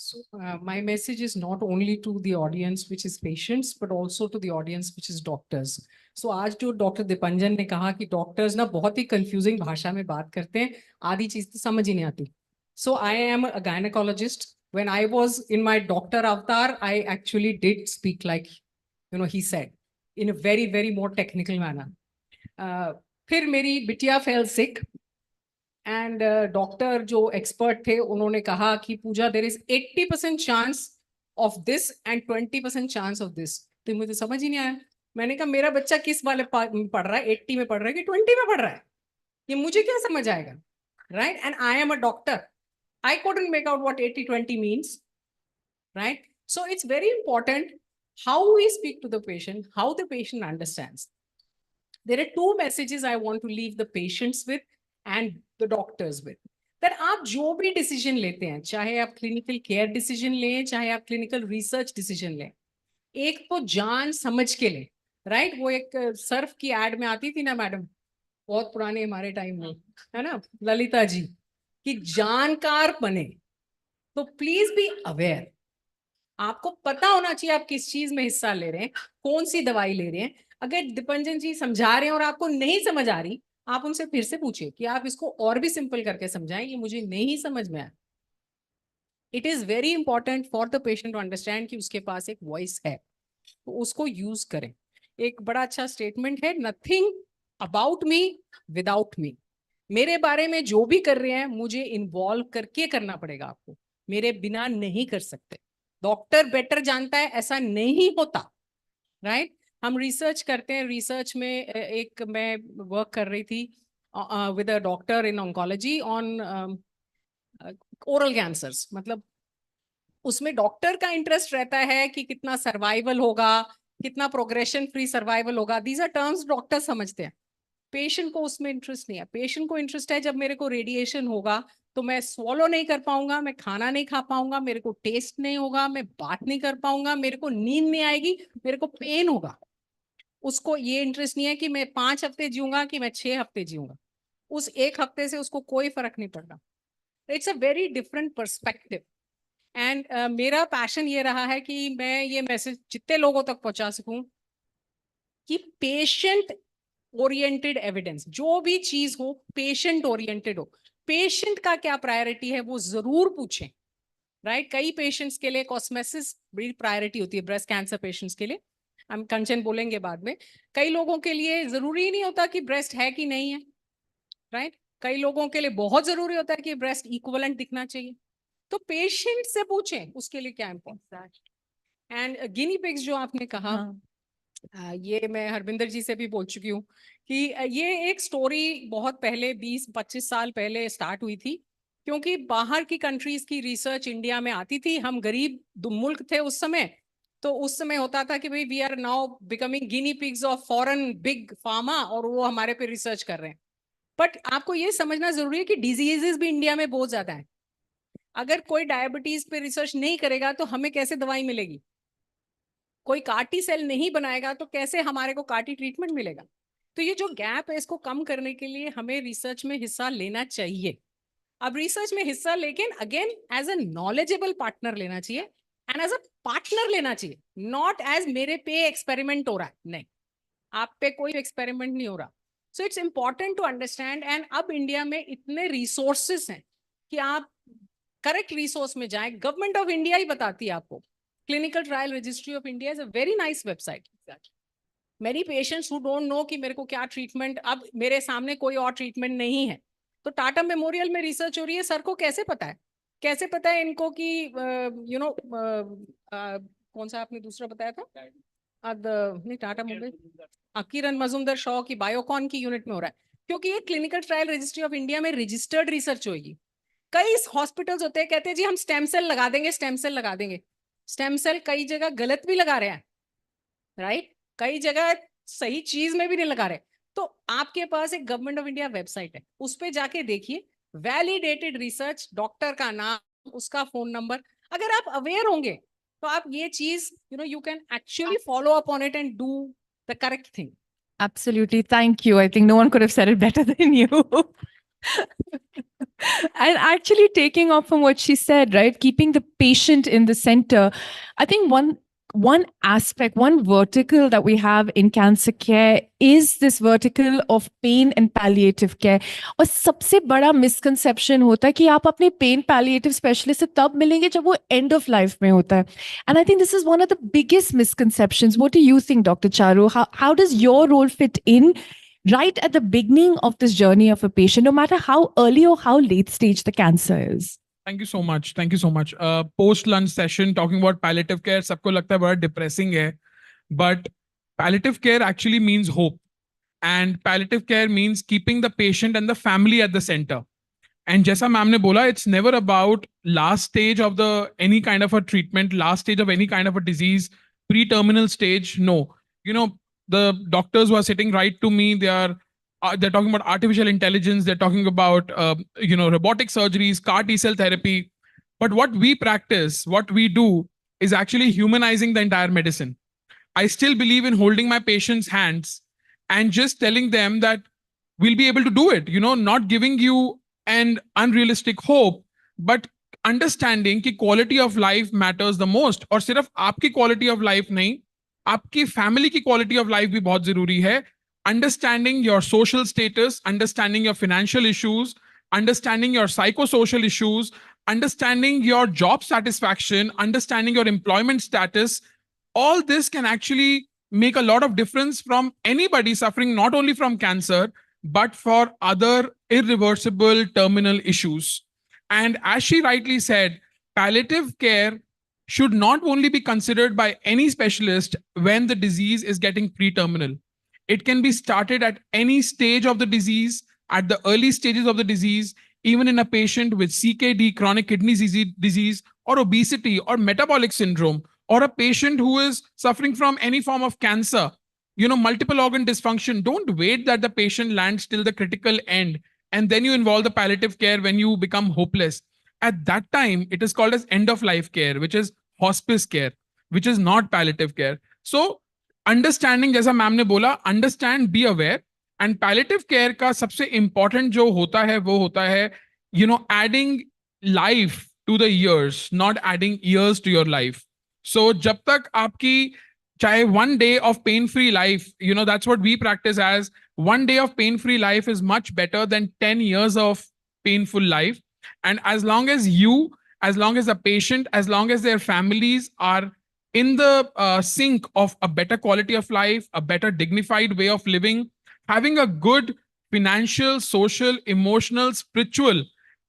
So my message is not only to the audience, which is patients, but also to the audience, which is doctors. So आज जो doctor दीपंजन ने कहा कि doctors ना बहुत ही confusing भाषा में बात करते हैं, आधी चीज तो समझ ही नहीं आती. So I am a gynecologist. When I was in my doctor avatar, I actually did speak like, you know, he said, in a very, very more technical manner. फिर मेरी बिटिया fell sick. And doctor जो expert थे उन्होंने कहा कि पूजा there is 80% chance of this and 20% chance of this. तो मुझे समझ ही नहीं आया. मैंने कहा मेरा बच्चा किस वाले पढ़ रहा है, 80 में पढ़ रहा है कि 20 में पढ़ रहा है, ये मुझे क्या समझ आएगा, right? And I am a doctor. I couldn't make out what 80-20 means, right? So it's very important how we speak to the patient, how the patient understands. There are 2 messages I want to leave the patients with and the doctors with. That आप जो भी decision लेते हैं, चाहे आप clinical care decision लें, चाहे आप clinical research decision लें, एक तो जान समझ के लें, right? वो एक सर्फ की ad में आती थी ना मैडम, बहुत पुराने हमारे टाइम में, है ना, ललिता जी, कि जानकार बने. तो please be aware. आपको पता होना चाहिए आप किस चीज में हिस्सा ले रहे हैं, कौन सी दवाई ले रहे हैं. अगर दीपंजन जी समझा रहे हैं और आपको नहीं समझ आ रही, आप उनसे फिर से पूछिए कि आप इसको और भी सिंपल करके समझाएं, ये मुझे नहीं समझ में आया. It is very important for the patient to understand कि उसके पास एक वॉइस है, तो उसको यूज करें। एक बड़ा अच्छा स्टेटमेंट है, nothing about me without me. मेरे बारे में जो भी कर रहे हैं मुझे इन्वॉल्व करके करना पड़ेगा, आपको मेरे बिना नहीं कर सकते। डॉक्टर बेटर जानता है, ऐसा नहीं होता, राइट? हम रिसर्च करते हैं, रिसर्च में एक मैं वर्क कर रही थी with a doctor in oncology on oral cancers. मतलब उसमें डॉक्टर का इंटरेस्ट रहता है कि कितना सर्वाइवल होगा, कितना प्रोग्रेशन फ्री सर्वाइवल होगा, दीज आर टर्म्स डॉक्टर समझते हैं। पेशेंट को उसमें इंटरेस्ट नहीं है। पेशेंट को इंटरेस्ट है जब मेरे को रेडिएशन होगा तो मैं स्वॉलो नहीं कर पाऊंगा, मैं खाना नहीं खा पाऊंगा, मेरे को टेस्ट नहीं होगा, मैं बात नहीं कर पाऊंगा, मेरे को नींद नहीं आएगी, मेरे को पेन होगा। उसको ये इंटरेस्ट नहीं है कि मैं 5 हफ्ते जीऊंगा कि मैं 6 हफ्ते जीऊंगा। उस 1 हफ्ते से उसको कोई फर्क नहीं पड़ता। It's a very different perspective. And मेरा पैशन ये रहा है कि मैं ये मैसेज जितने लोगों तक पहुंचा सकूं कि पेशेंट ओरिएंटेड एविडेंस, जो भी चीज हो पेशेंट ओरिएंटेड हो। पेशेंट का क्या प्रायोरिटी है वो जरूर पूछें, राइट? कई पेशेंट्स के लिए कॉस्मेसिस बड़ी प्रायोरिटी होती है, ब्रेस्ट कैंसर पेशेंट्स के लिए, हम कंचन बोलेंगे बाद में। कई लोगों के लिए जरूरी नहीं होता कि ब्रेस्ट है कि नहीं है, राइट? कई लोगों के लिए बहुत जरूरी होता है कि ब्रेस्ट इक्विवेलेंट दिखना चाहिए। तो पेशेंट से पूछें उसके लिए क्या इम्पोर्टेंट। एंड गिनी पिग्स जो आपने कहा, ये मैं हरविंदर जी से भी बोल चुकी हूँ कि ये एक स्टोरी बहुत पहले 20-25 साल पहले स्टार्ट हुई थी, क्योंकि बाहर की कंट्रीज की रिसर्च इंडिया में आती थी। हम गरीब मुल्क थे उस समय, तो उस समय होता था कि भाई we are now becoming guinea pigs of foreign big pharma, और वो हमारे पे रिसर्च कर रहे हैं। बट आपको ये समझना जरूरी है कि डिजीजेस भी इंडिया में बहुत ज्यादा है। अगर कोई डायबिटीज पे रिसर्च नहीं करेगा तो हमें कैसे दवाई मिलेगी? कोई कार्टी सेल नहीं बनाएगा तो कैसे हमारे को कार्टी ट्रीटमेंट मिलेगा? तो ये जो गैप है इसको कम करने के लिए हमें रिसर्च में हिस्सा लेना चाहिए। अब रिसर्च में हिस्सा लेकिन again as a knowledgeable partner लेना चाहिए, एंड एज अ पार्टनर लेना चाहिए, नॉट एज मेरे पे एक्सपेरिमेंट हो रहा है। नहीं, आप पे कोई एक्सपेरिमेंट नहीं हो रहा। So it's important to understand. And अब इंडिया में इतने रिसोर्सेस हैं कि आप करेक्ट रिसोर्स में जाएं। गवर्नमेंट ऑफ इंडिया ही बताती है आपको। Clinical trial registry of India is a very nice website. Many patients who don't know कि मेरे को क्या ट्रीटमेंट, अब मेरे सामने कोई और ट्रीटमेंट नहीं है तो टाटा मेमोरियल में रिसर्च हो रही है। सर को कैसे पता है, कैसे पता है इनको कि यू नो कौन सा आपने दूसरा बताया था, नहीं टाटा मुंबई, किरण मजुमदार शॉ की बायोकॉन की यूनिट में हो रहा है, क्योंकि ये clinical trial registry of India में रजिस्टर्ड रिसर्च होगी। कई हॉस्पिटल्स होते हैं कहते हैं जी हम स्टेम सेल लगा देंगे, स्टेम सेल लगा देंगे। स्टेम सेल कई जगह गलत भी लगा रहे हैं, राइट? कई जगह सही चीज में भी नहीं लगा रहे। तो आपके पास एक गवर्नमेंट ऑफ इंडिया वेबसाइट है, उस पे जाके देखिए वैलिडेटेड रिसर्च, डॉक्टर का नाम, उसका फोन नंबर। अगर आप अवेयर होंगे तो आप ये चीज you can actually follow up on it and do the correct thing. Absolutely. Thank you. I think no one could have said it better than you. And actually taking off from what she said, right? Keeping the patient in the center. I think one aspect, one vertical that we have in cancer care is this vertical of pain and palliative care. और सबसे बड़ा misconception होता है कि आप अपने pain palliative specialist से तब मिलेंगे जब वो end of life में होता है. And I think this is one of the biggest misconceptions. What do you think, Dr. Charu? How does your role fit in right at the beginning of this journey of a patient, no matter how early or how late stage the cancer is? Thank you so much. Thank you so much. Post lunch session talking about palliative care. सबको लगता है बड़ा depressing है, but palliative care actually means hope, and palliative care means keeping the patient and the family at the center. And जैसा ma'am ने बोला, it's never about last stage of the any kind of a treatment, last stage of any kind of a disease, pre-terminal stage. No, the doctors who are sitting right to me, they're talking about artificial intelligence. They're talking about robotic surgeries, CAR T-cell therapy. But what we practice, what we do, is actually humanizing the entire medicine. I still believe in holding my patient's hands and just telling them that we'll be able to do it. Not giving you an unrealistic hope, but understanding कि quality of life matters the most. और सिर्फ आपकी quality of life नहीं, आपकी family की quality of life भी बहुत जरूरी है. Understanding your social status, understanding your financial issues, understanding your psychosocial issues, understanding your job satisfaction, understanding your employment status, all this can actually make a lot of difference from anybody suffering not only from cancer, but for other irreversible terminal issues. And as she rightly said, palliative care should not only be considered by any specialist when the disease is getting pre-terminal. It can be started at any stage of the disease, at the early stages of the disease, even in a patient with CKD, chronic kidney disease, or obesity, or metabolic syndrome, or a patient who is suffering from any form of cancer, multiple organ dysfunction. Don't wait that the patient lands till the critical end, and then you involve the palliative care when you become hopeless. At that time, it is called as end of life care, which is hospice care, which is not palliative care. So understanding जैसा ma'am ने बोला, understand, be aware. And palliative care का सबसे important जो होता है वो होता है adding life to the years, not adding years to your life. So जब तक आपकी चाहे 1 day of pain free life, that's what we practice as 1 day of pain free life is much better than 10 years of painful life. And as long as the patient, as long as their families are in the sync of a better quality of life, a better dignified way of living, having a good financial, social, emotional, spiritual,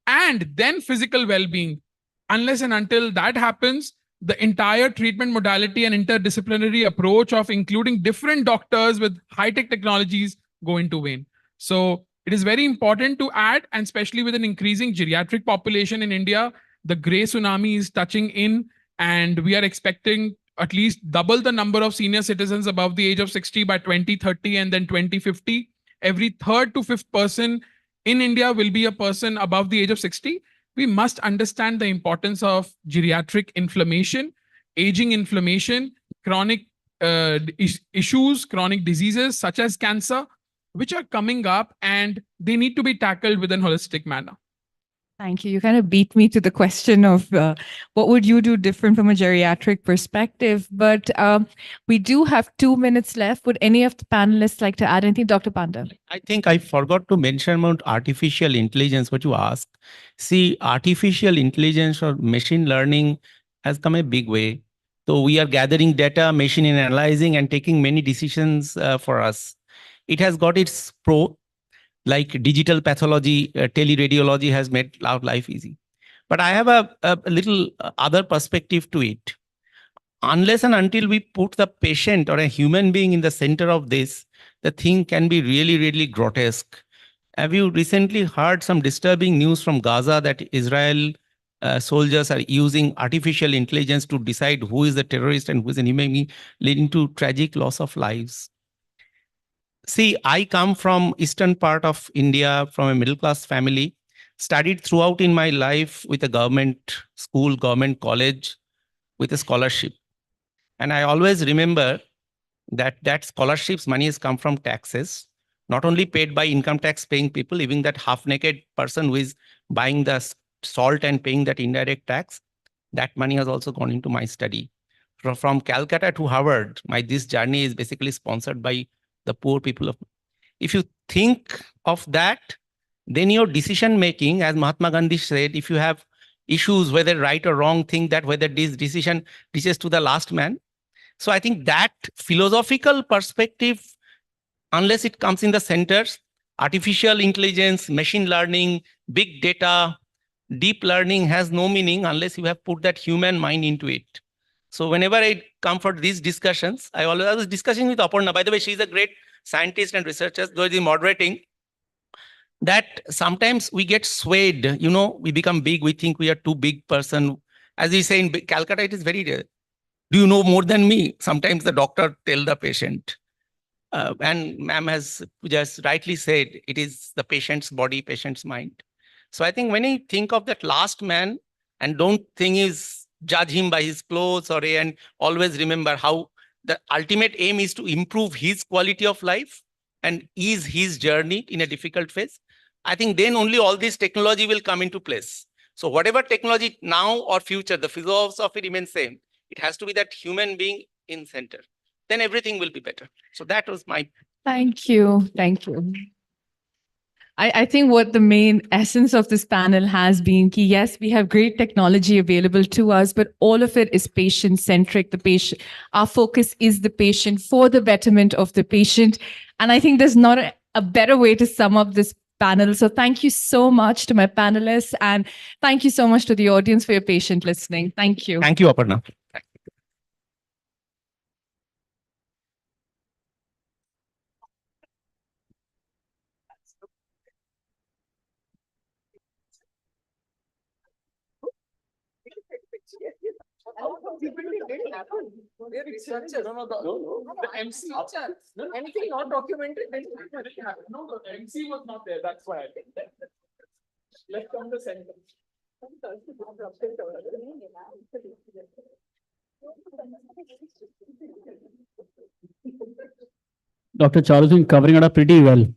and then physical well-being, unless and until that happens, the entire treatment modality and interdisciplinary approach of including different doctors with high-tech technologies go into vain. So it is very important to add, and especially with an increasing geriatric population in India, the gray tsunami is touching in, and we are expecting at least double the number of senior citizens above the age of 60 by 2030 and then 2050. Every third to fifth person in India will be a person above the age of 60. We must understand the importance of geriatric inflammation, aging inflammation, chronic issues, chronic diseases such as cancer, which are coming up, and they need to be tackled within a holistic manner. Thank you. You kind of beat me to the question of what would you do different from a geriatric perspective? But we do have 2 minutes left. Would any of the panelists like to add anything? Dr. Panda. I think I forgot to mention about artificial intelligence, what you asked. See, artificial intelligence or machine learning has come a big way. So we are gathering data, machine analyzing, and taking many decisions for us. It has got its pro, like digital pathology, teleradiology has made our life easy. But I have a little other perspective to it. Unless and until we put the patient or a human being in the center of this, the thing can be really, really grotesque. Have you recently heard some disturbing news from Gaza that Israel soldiers are using artificial intelligence to decide who is the terrorist and who is an human being, leading to tragic loss of lives? See, I come from eastern part of India, from a middle-class family, studied throughout in my life with a government school, government college, with a scholarship. And I always remember that scholarships money has come from taxes, not only paid by income tax paying people, even that half-naked person who is buying the salt and paying that indirect tax, that money has also gone into my study. From Calcutta to Harvard, this journey is basically sponsored by the poor people of. If you think of that, then your decision making, as Mahatma Gandhi said, if you have issues, whether right or wrong, think that whether this decision reaches to the last man. So I think that philosophical perspective, unless it comes in the centers, artificial intelligence, machine learning, big data, deep learning has no meaning unless you have put that human mind into it. So whenever I come for these discussions, I was discussing with Aparna. By the way, she's a great scientist and researcher, though she's moderating, that sometimes we get swayed, we become big, we think we are too big person. As we say in Calcutta, it is very rare. Do you know more than me? Sometimes the doctor tell the patient. And ma'am has just rightly said, it is the patient's body, patient's mind. So I think when you think of that last man, and don't think is judge him by his clothes and always remember how the ultimate aim is to improve his quality of life and ease his journey in a difficult phase. I think then only all this technology will come into place. So whatever technology now or future, the philosophy remains same. It has to be that human being in center. Then everything will be better. So that was my. Thank you. Thank you. I think what the main essence of this panel has been, yes, we have great technology available to us, but all of it is patient-centric. The patient, our focus is the patient for the betterment of the patient. And I think there's not a better way to sum up this panel. So thank you so much to my panelists, and thank you so much to the audience for your patient listening. Thank you. Thank you, Aparna. Anything not documented. No, the MC was not there. That's why. Let's come to center. Dr. Charles been covering it up pretty well.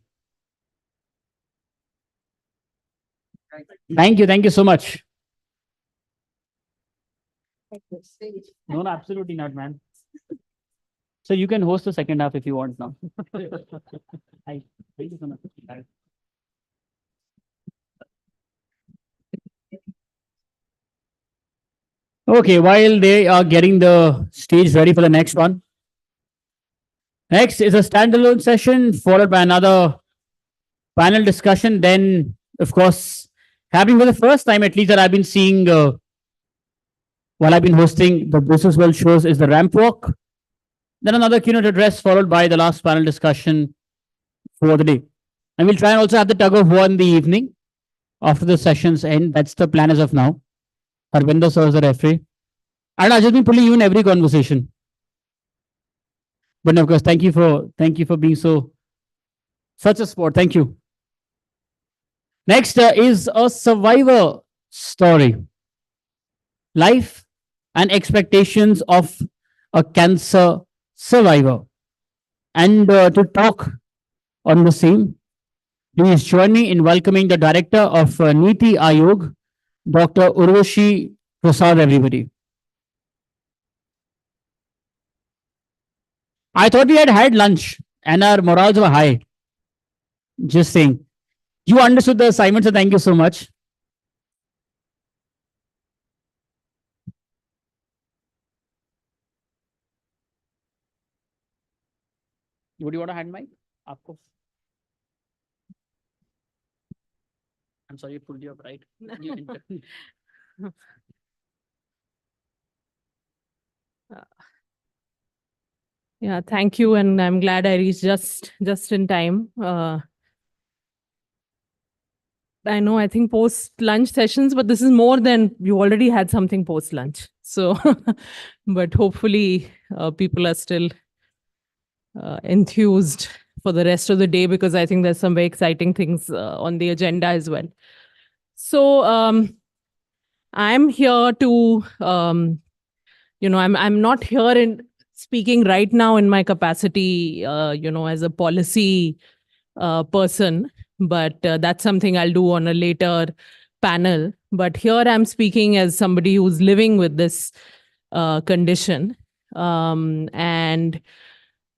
Thank you so much. No, absolutely not, man. So you can host the second half if you want now. Hi. Thank you so much. Okay, while they are getting the stage ready for the next one. Next is a standalone session followed by another panel discussion. Then, of course, happening for the first time, at least that I've been seeing while I've been hosting the Business World shows, is the ramp walk. Then another keynote address followed by the last panel discussion for the day. And we'll try and also have the tug of war in the evening after the sessions end. That's the plan as of now. Harvinder serves the referee. And I've just been pulling you in every conversation. But of course, thank you for being such a sport. Thank you. Next is a survivor story. Life and expectations of a cancer survivor. And to talk on the same, please join me in welcoming the director of Niti Aayog, Dr. Urvashi Prasad, everybody. I thought we had had lunch and our morals were high. Just saying. You understood the assignment, so thank you so much. Would you want a hand mic? Aapko? I'm sorry, I pulled you up, right? Yeah, thank you, and I'm glad I reached just in time. I know, I think post-lunch sessions, but this is more than you already had something post-lunch. So, but hopefully people are still enthused for the rest of the day, because I think there's some very exciting things on the agenda as well. So I'm here to, I'm not here in speaking right now in my capacity, as a policy person, but that's something I'll do on a later panel. But here I'm speaking as somebody who's living with this condition.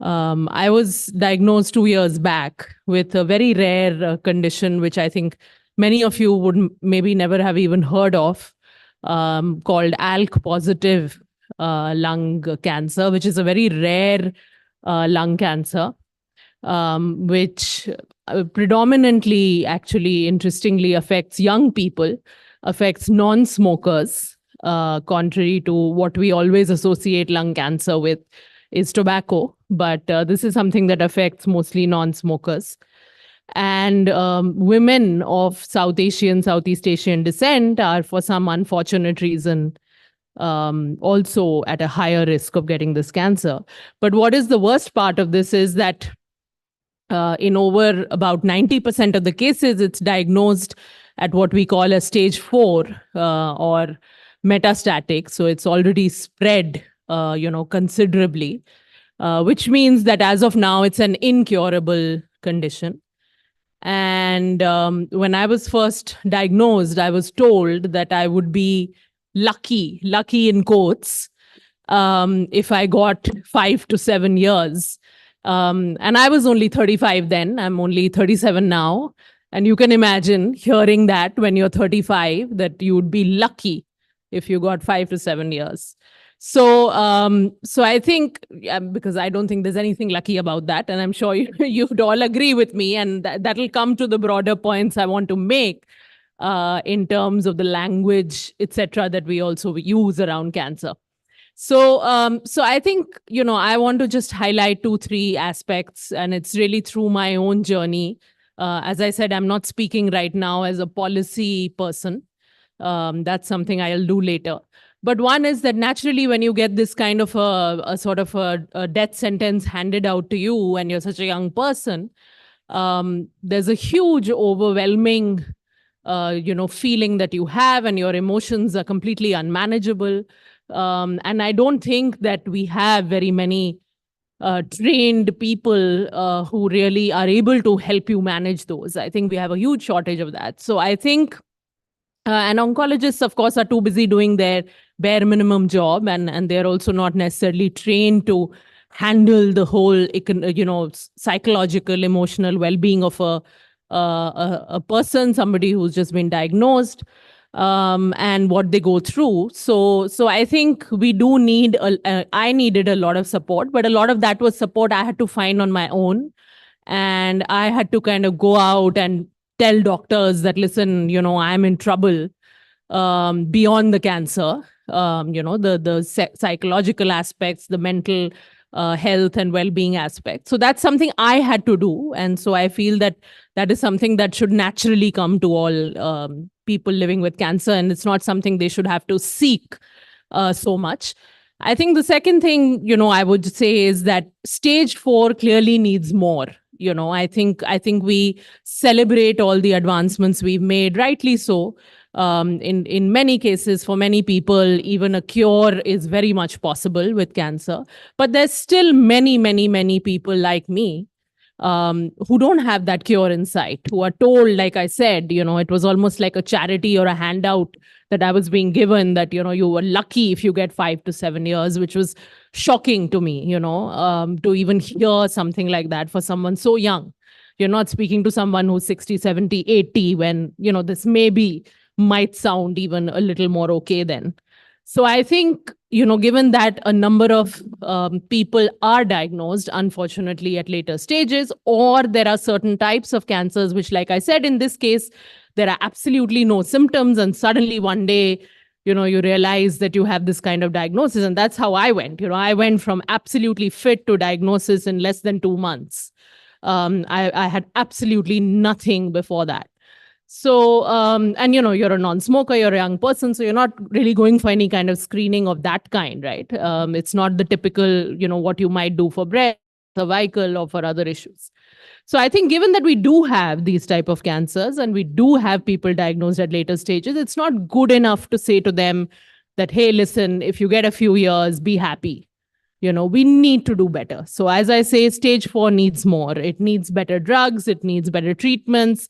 I was diagnosed 2 years back with a very rare condition, which I think many of you would maybe never have even heard of, called ALK positive lung cancer, which is a very rare lung cancer, which predominantly, actually, interestingly, affects young people, affects non-smokers, contrary to what we always associate lung cancer with is tobacco. But this is something that affects mostly non-smokers. And women of Southeast Asian descent are, for some unfortunate reason, also at a higher risk of getting this cancer. But what is the worst part of this is that in over about 90% of the cases, it's diagnosed at what we call a stage 4 or metastatic. So it's already spread, considerably, which means that as of now, it's an incurable condition. And when I was first diagnosed, I was told that I would be lucky in quotes, if I got 5 to 7 years. And I was only 35 then. I'm only 37 now. And you can imagine hearing that when you're 35, that you would be lucky if you got 5 to 7 years. So, so I think, because I don't think there's anything lucky about that, and I'm sure you'd all agree with me, and that'll come to the broader points I want to make in terms of the language, etc., that we also use around cancer. So, so I think, I want to just highlight 2-3 aspects, and it's really through my own journey. As I said, I'm not speaking right now as a policy person. That's something I'll do later. But one is that naturally, when you get this kind of a sort of a death sentence handed out to you and you're such a young person, there's a huge, overwhelming, feeling that you have, and your emotions are completely unmanageable. And I don't think that we have very many trained people who really are able to help you manage those. I think we have a huge shortage of that. So I think, and oncologists, of course, are too busy doing their bare minimum job, and they're also not necessarily trained to handle the whole, psychological, emotional well-being of a person, somebody who's just been diagnosed, and what they go through. So I think we do need, I needed a lot of support, but a lot of that was support I had to find on my own. And I had to kind of go out and tell doctors that, listen, I'm in trouble beyond the cancer, the psychological aspects, the mental health and well-being aspects. So that's something I had to do. And so I feel that that is something that should naturally come to all people living with cancer. And it's not something they should have to seek so much. I think the second thing, I would say is that stage 4 clearly needs more. I think we celebrate all the advancements we've made, rightly so. In many cases, for many people, even a cure is very much possible with cancer. But there's still many, many, many people like me who don't have that cure in sight, who are told, like I said, it was almost like a charity or a handout that I was being given, that, you were lucky if you get 5 to 7 years, which was shocking to me, to even hear something like that for someone so young. You're not speaking to someone who's 60, 70, 80, when, this might sound even a little more okay then. So I think, given that a number of people are diagnosed, unfortunately, at later stages, or there are certain types of cancers, which, like I said, in this case, there are absolutely no symptoms, and suddenly one day, you realize that you have this kind of diagnosis. And that's how I went. I went from absolutely fit to diagnosis in less than 2 months. I had absolutely nothing before that. So, and you're a non-smoker, you're a young person, so you're not really going for any kind of screening of that kind, right? It's not the typical, what you might do for breast, cervical, or for other issues. So I think given that we do have these type of cancers and we do have people diagnosed at later stages, it's not good enough to say to them that, hey, listen, if you get a few years, be happy. We need to do better. So as I say, stage 4 needs more. It needs better drugs. It needs better treatments.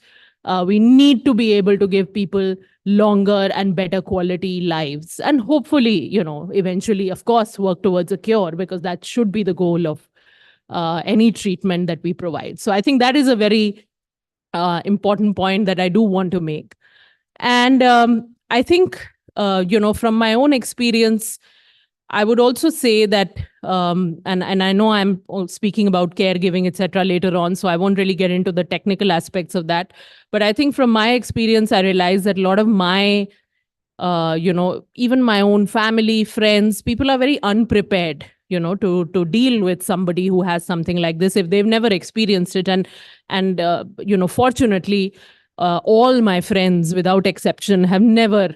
We need to be able to give people longer and better quality lives. And hopefully, eventually, of course, work towards a cure, because that should be the goal of any treatment that we provide. So I think that is a very important point that I do want to make. And I think, from my own experience, I would also say that, and I know I'm speaking about caregiving, etc., later on, so I won't really get into the technical aspects of that. But I think from my experience, I realized that a lot of my, even my own family, friends, people are very unprepared, to deal with somebody who has something like this if they've never experienced it. And fortunately, all my friends, without exception, have never,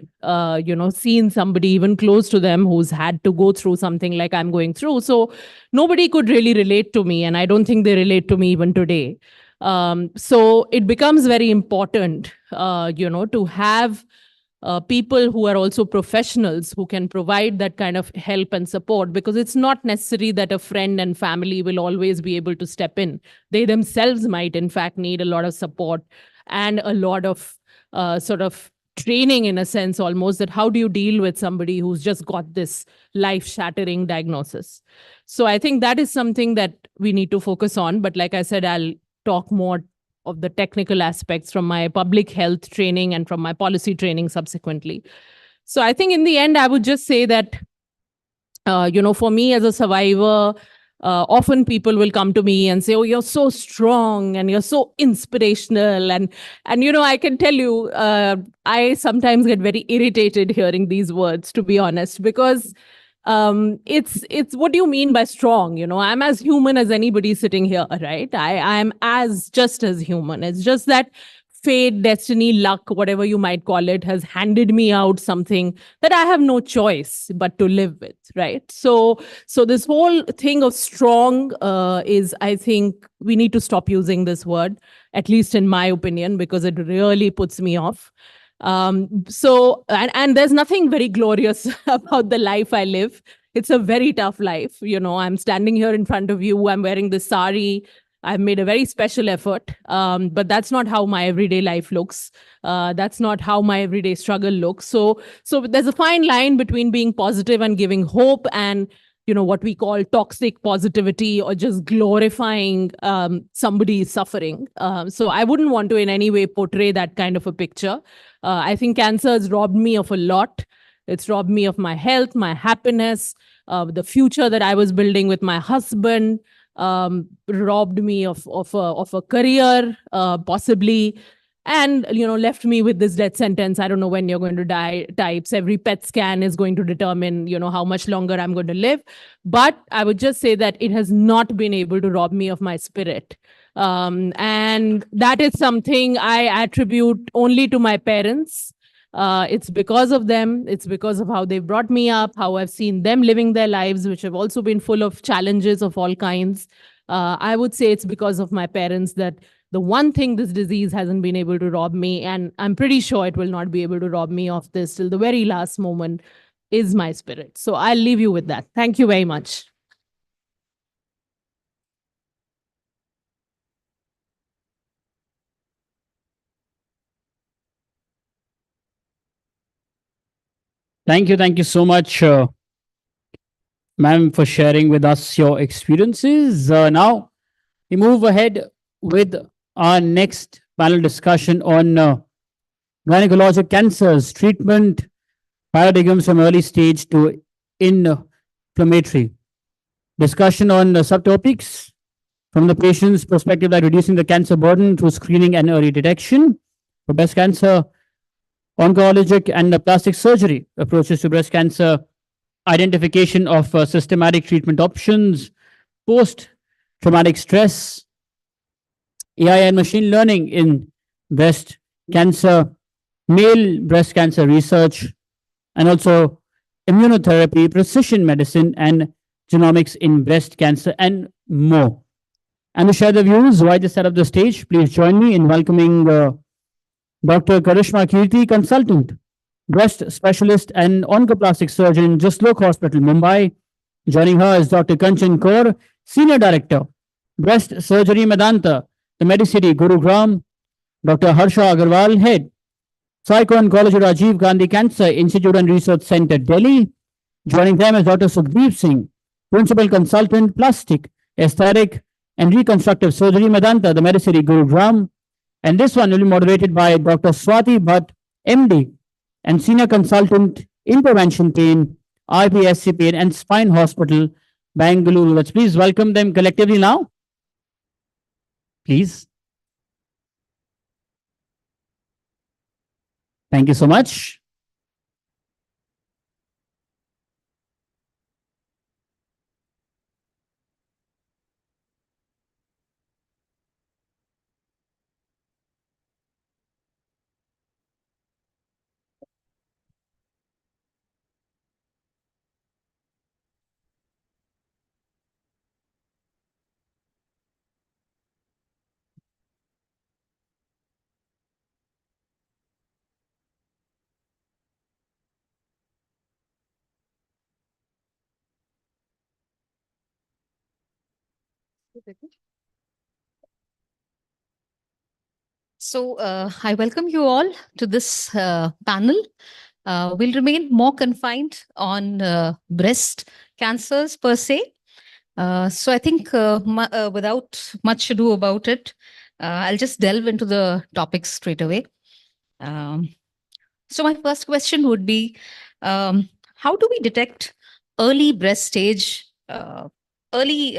seen somebody even close to them who's had to go through something like I'm going through. So nobody could really relate to me, and I don't think they relate to me even today. So it becomes very important, to have people who are also professionals who can provide that kind of help and support, because it's not necessary that a friend and family will always be able to step in. They themselves might, in fact, need a lot of support and a lot of sort of training, in a sense, almost, that how do you deal with somebody who's just got this life-shattering diagnosis. So I think that is something that we need to focus on. But like I said, I'll talk more of the technical aspects from my public health training and from my policy training subsequently. So I think in the end, I would just say that, for me as a survivor, often people will come to me and say, "Oh, you're so strong and you're so inspirational." And I can tell you, I sometimes get very irritated hearing these words, to be honest, because it's what do you mean by strong? I'm as human as anybody sitting here, right? I'm just as human. It's just that fate, destiny, luck, whatever you might call it, has handed me out something that I have no choice but to live with, right? So this whole thing of strong is, I think we need to stop using this word, at least in my opinion, because it really puts me off. And there's nothing very glorious about the life I live. It's a very tough life. I'm standing here in front of you. I'm wearing this sari. I've made a very special effort, but that's not how my everyday life looks. That's not how my everyday struggle looks. So there's a fine line between being positive and giving hope and, what we call toxic positivity or just glorifying somebody's suffering. So I wouldn't want to in any way portray that kind of a picture. I think cancer has robbed me of a lot. It's robbed me of my health, my happiness, the future that I was building with my husband. Robbed me of a career, possibly, and left me with this death sentence. I don't know when you're going to die types. Every PET scan is going to determine how much longer I'm going to live. But I would just say that it has not been able to rob me of my spirit, and that is something I attribute only to my parents. It's because of them. It's because of how they brought me up, how I've seen them living their lives, which have also been full of challenges of all kinds. I would say it's because of my parents that the one thing this disease hasn't been able to rob me, and I'm pretty sure it will not be able to rob me of this till the very last moment, is my spirit. So I'll leave you with that. Thank you very much. Thank you so much, ma'am, for sharing with us your experiences. Now, we move ahead with our next panel discussion on gynecologic cancers, treatment paradigms from early stage to inflammatory. Discussion on subtopics from the patient's perspective, like reducing the cancer burden through screening and early detection for breast cancer, oncologic and plastic surgery approaches to breast cancer, identification of systematic treatment options, post-traumatic stress, AI and machine learning in breast cancer, male breast cancer research, and also immunotherapy, precision medicine, and genomics in breast cancer, and more. And to share the views, why they set up the stage, please join me in welcoming Dr. Karishma Kirti, consultant, breast specialist and oncoplastic surgeon, Jaslok Hospital, Mumbai. Joining her is Dr. Kanchan Kaur, senior director, breast surgery Medanta, the Medicity, Gurugram. Dr. Harsha Agarwal, head, psycho-oncology, Rajiv Gandhi Cancer Institute and Research Center, Delhi. Joining them is Dr. Sukhdeep Singh, principal consultant, plastic, aesthetic, and reconstructive surgery, Medanta, the Medicity, Gurugram. And this one will be moderated by Dr. Swati Bhatt, MD, and senior consultant, intervention pain, RPSC pain, and spine hospital, Bangalore. Let's please welcome them collectively now. Please. Thank you so much. So I welcome you all to this panel. We'll remain more confined on breast cancers per se. So I think without much ado about it, I'll just delve into the topics straight away. So my first question would be, how do we detect early breast stage, early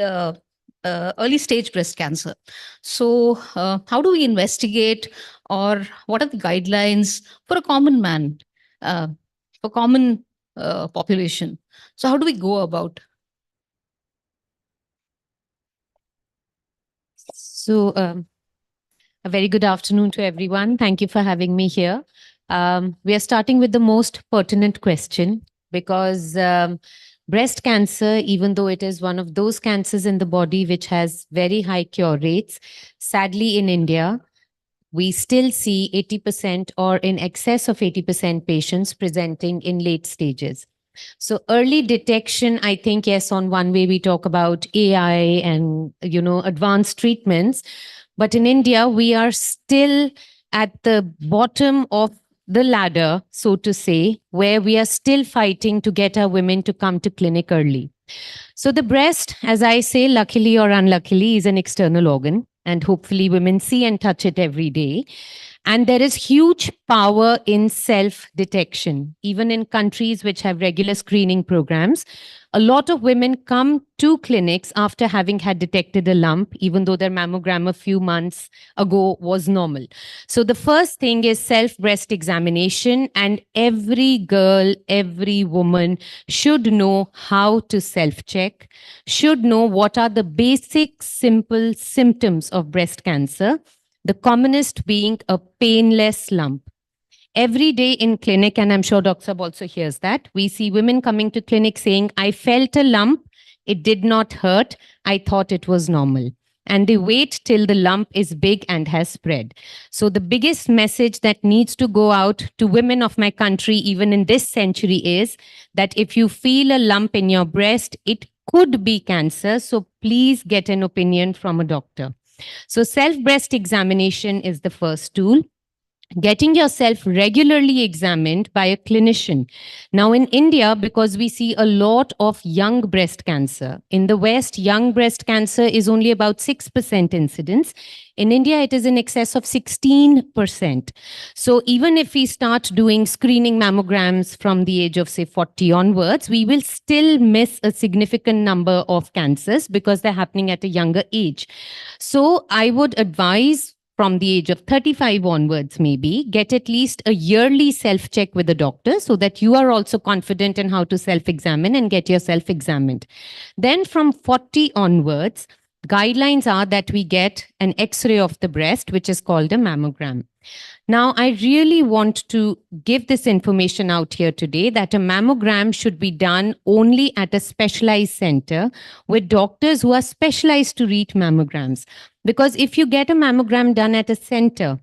stage breast cancer? So how do we investigate, or what are the guidelines for a common man, for common population? So how do we go about? So, a very good afternoon to everyone. Thank you for having me here. We are starting with the most pertinent question because breast cancer, even though it is one of those cancers in the body which has very high cure rates, sadly in India, we still see 80% or in excess of 80% patients presenting in late stages. So early detection, I think, yes, on one way we talk about AI and, advanced treatments. But in India, we are still at the bottom of the ladder, so to say, where we are still fighting to get our women to come to clinic early. So the breast, as I say, luckily or unluckily, is an external organ. And hopefully women see and touch it every day. And there is huge power in self-detection. Even in countries which have regular screening programs, a lot of women come to clinics after having had detected a lump, even though their mammogram a few months ago was normal. So the first thing is self-breast examination, and every girl, every woman should know how to self-check, should know what are the basic, simple symptoms of breast cancer. The commonest being a painless lump. Every day in clinic, and I'm sure Dr. Sab also hears that, we see women coming to clinic saying, I felt a lump, it did not hurt, I thought it was normal. And they wait till the lump is big and has spread. So the biggest message that needs to go out to women of my country, even in this century, is that if you feel a lump in your breast, it could be cancer. So please get an opinion from a doctor. So self-breast examination is the first tool. Getting yourself regularly examined by a clinician. Now in India, because we see a lot of young breast cancer, in the West, young breast cancer is only about 6% incidence. In India, it is in excess of 16%. So even if we start doing screening mammograms from the age of, say, 40 onwards, we will still miss a significant number of cancers because they're happening at a younger age. So I would advise from the age of 35 onwards, maybe, get at least a yearly self-check with a doctor so that you are also confident in how to self-examine and get yourself examined. Then from 40 onwards, guidelines are that we get an X-ray of the breast, which is called a mammogram. Now, I really want to give this information out here today that a mammogram should be done only at a specialized center with doctors who are specialized to read mammograms. Because if you get a mammogram done at a center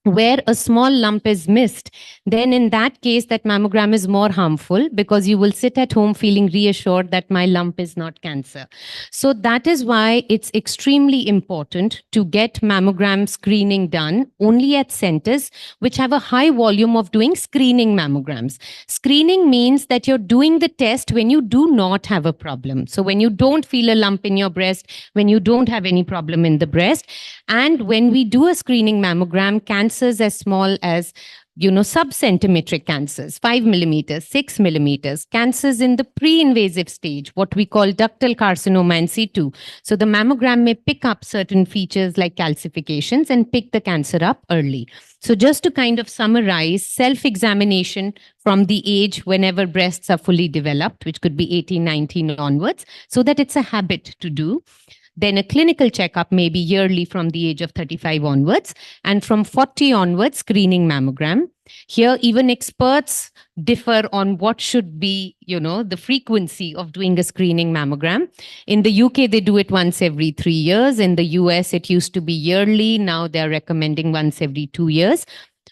where a small lump is missed, then in that case, that mammogram is more harmful because you will sit at home feeling reassured that my lump is not cancer. So that is why it's extremely important to get mammogram screening done only at centers which have a high volume of doing screening mammograms. Screening means that you're doing the test when you do not have a problem. So when you don't feel a lump in your breast, when you don't have any problem in the breast, and when we do a screening mammogram, cancers as small as sub-centimetric cancers, 5 millimeters, 6 millimeters, cancers in the pre-invasive stage, what we call ductal carcinoma and C2. So the mammogram may pick up certain features like calcifications and pick the cancer up early. So just to kind of summarize, self-examination from the age whenever breasts are fully developed, which could be 18, 19 onwards, so that it's a habit to do. Then a clinical checkup may be yearly from the age of 35 onwards, and from 40 onwards, screening mammogram. Here, even experts differ on what should be, the frequency of doing a screening mammogram. In the UK, they do it once every 3 years. In the US, it used to be yearly. Now they're recommending once every 2 years.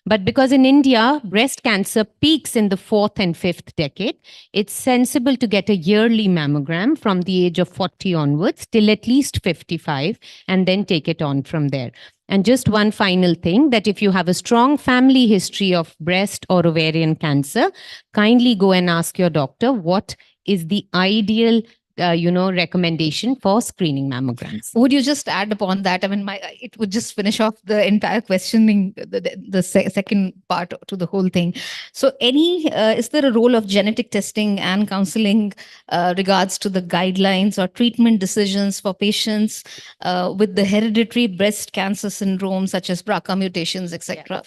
But because in India, breast cancer peaks in the 4th and 5th decade, it's sensible to get a yearly mammogram from the age of 40 onwards till at least 55, and then take it on from there. And just one final thing, that if you have a strong family history of breast or ovarian cancer, kindly go and ask your doctor what is the ideal recommendation for screening mammograms. Would you just add upon that? I mean, it would just finish off the entire questioning, the second part to the whole thing. So, is there a role of genetic testing and counseling regards to the guidelines or treatment decisions for patients with the hereditary breast cancer syndrome, such as BRCA mutations, etc.?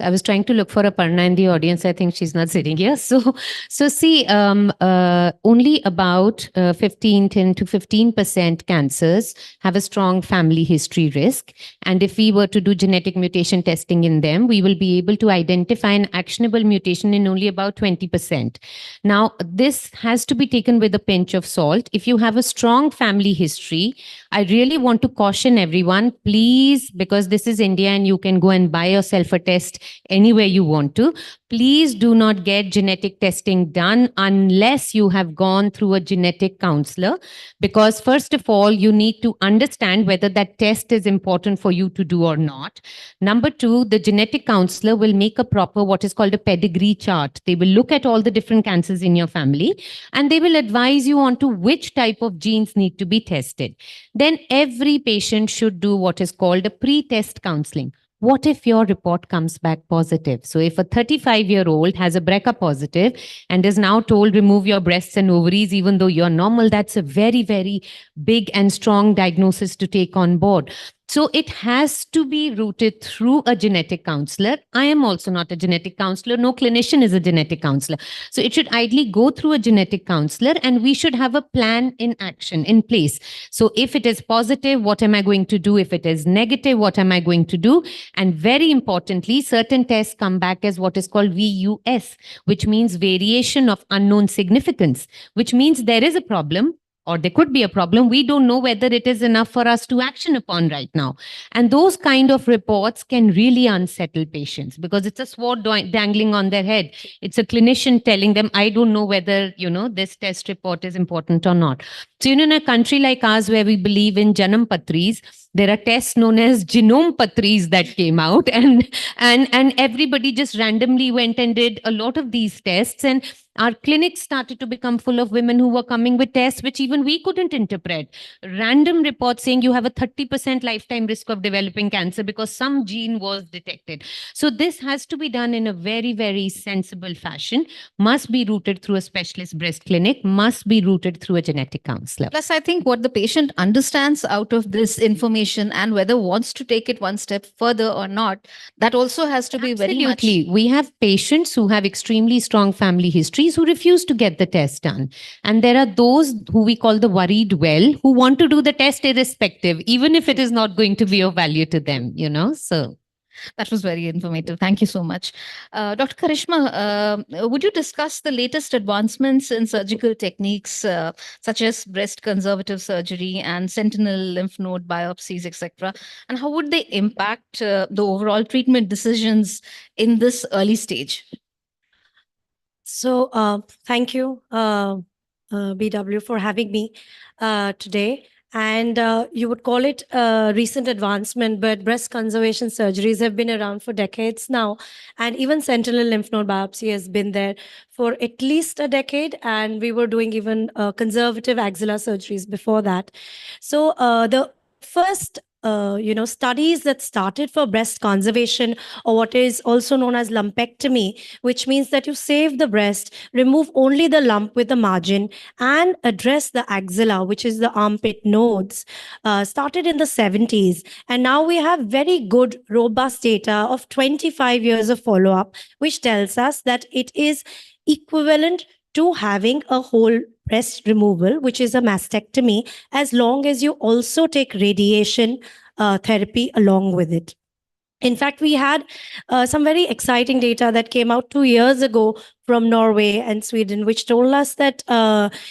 I was trying to look for a Parna in the audience. I think she's not sitting here. So see, only about 10 to 15% cancers have a strong family history risk. And if we were to do genetic mutation testing in them, we will be able to identify an actionable mutation in only about 20%. Now, this has to be taken with a pinch of salt. If you have a strong family history, I really want to caution everyone, please, because this is India and you can go and buy yourself a test anywhere you want to. Please do not get genetic testing done unless you have gone through a genetic counselor, because first of all, you need to understand whether that test is important for you to do or not. Number two, the genetic counselor will make a proper what is called a pedigree chart. They will look at all the different cancers in your family and they will advise you on to which type of genes need to be tested. Then every patient should do what is called a pre-test counseling. What if your report comes back positive? So if a 35-year-old has a BRCA positive and is now told remove your breasts and ovaries even though you're normal, that's a very, very big and strong diagnosis to take on board. So it has to be rooted through a genetic counselor. I am also not a genetic counselor. No clinician is a genetic counselor. So it should ideally go through a genetic counselor and we should have a plan in action in place. So if it is positive, what am I going to do? If it is negative, what am I going to do? And very importantly, certain tests come back as what is called VUS, which means variation of unknown significance, which means there is a problem, or there could be a problem. We don't know whether it is enough for us to action upon right now. And those kind of reports can really unsettle patients because it's a sword dangling on their head. It's a clinician telling them, I don't know whether, this test report is important or not. So, in a country like ours where we believe in Janam Patris, there are tests known as genome patris that came out and everybody just randomly went and did a lot of these tests, and our clinics started to become full of women who were coming with tests which even we couldn't interpret. Random reports saying you have a 30% lifetime risk of developing cancer because some gene was detected. So this has to be done in a very, very sensible fashion, must be rooted through a specialist breast clinic, must be rooted through a genetic counselor. Plus, I think what the patient understands out of this information and whether wants to take it one step further or not, that also has to be very much. Absolutely. We have patients who have extremely strong family histories who refuse to get the test done. And there are those who we call the worried well, who want to do the test irrespective, even if it is not going to be of value to them, so. That was very informative. Thank you so much. Dr. Karishma, would you discuss the latest advancements in surgical techniques such as breast conservative surgery and sentinel lymph node biopsies, etc.? And how would they impact the overall treatment decisions in this early stage? So thank you, BW, for having me today. And you would call it a recent advancement, but breast conservation surgeries have been around for decades now. And even sentinel lymph node biopsy has been there for at least a decade. And we were doing even conservative axilla surgeries before that. So the first studies that started for breast conservation, or what is also known as lumpectomy, which means that you save the breast, remove only the lump with the margin, and address the axilla, which is the armpit nodes, started in the 70s. And now we have very good, robust data of 25 years of follow-up, which tells us that it is equivalent to having a whole breast removal, which is a mastectomy, as long as you also take radiation therapy along with it. In fact, we had some very exciting data that came out 2 years ago from Norway and Sweden, which told us that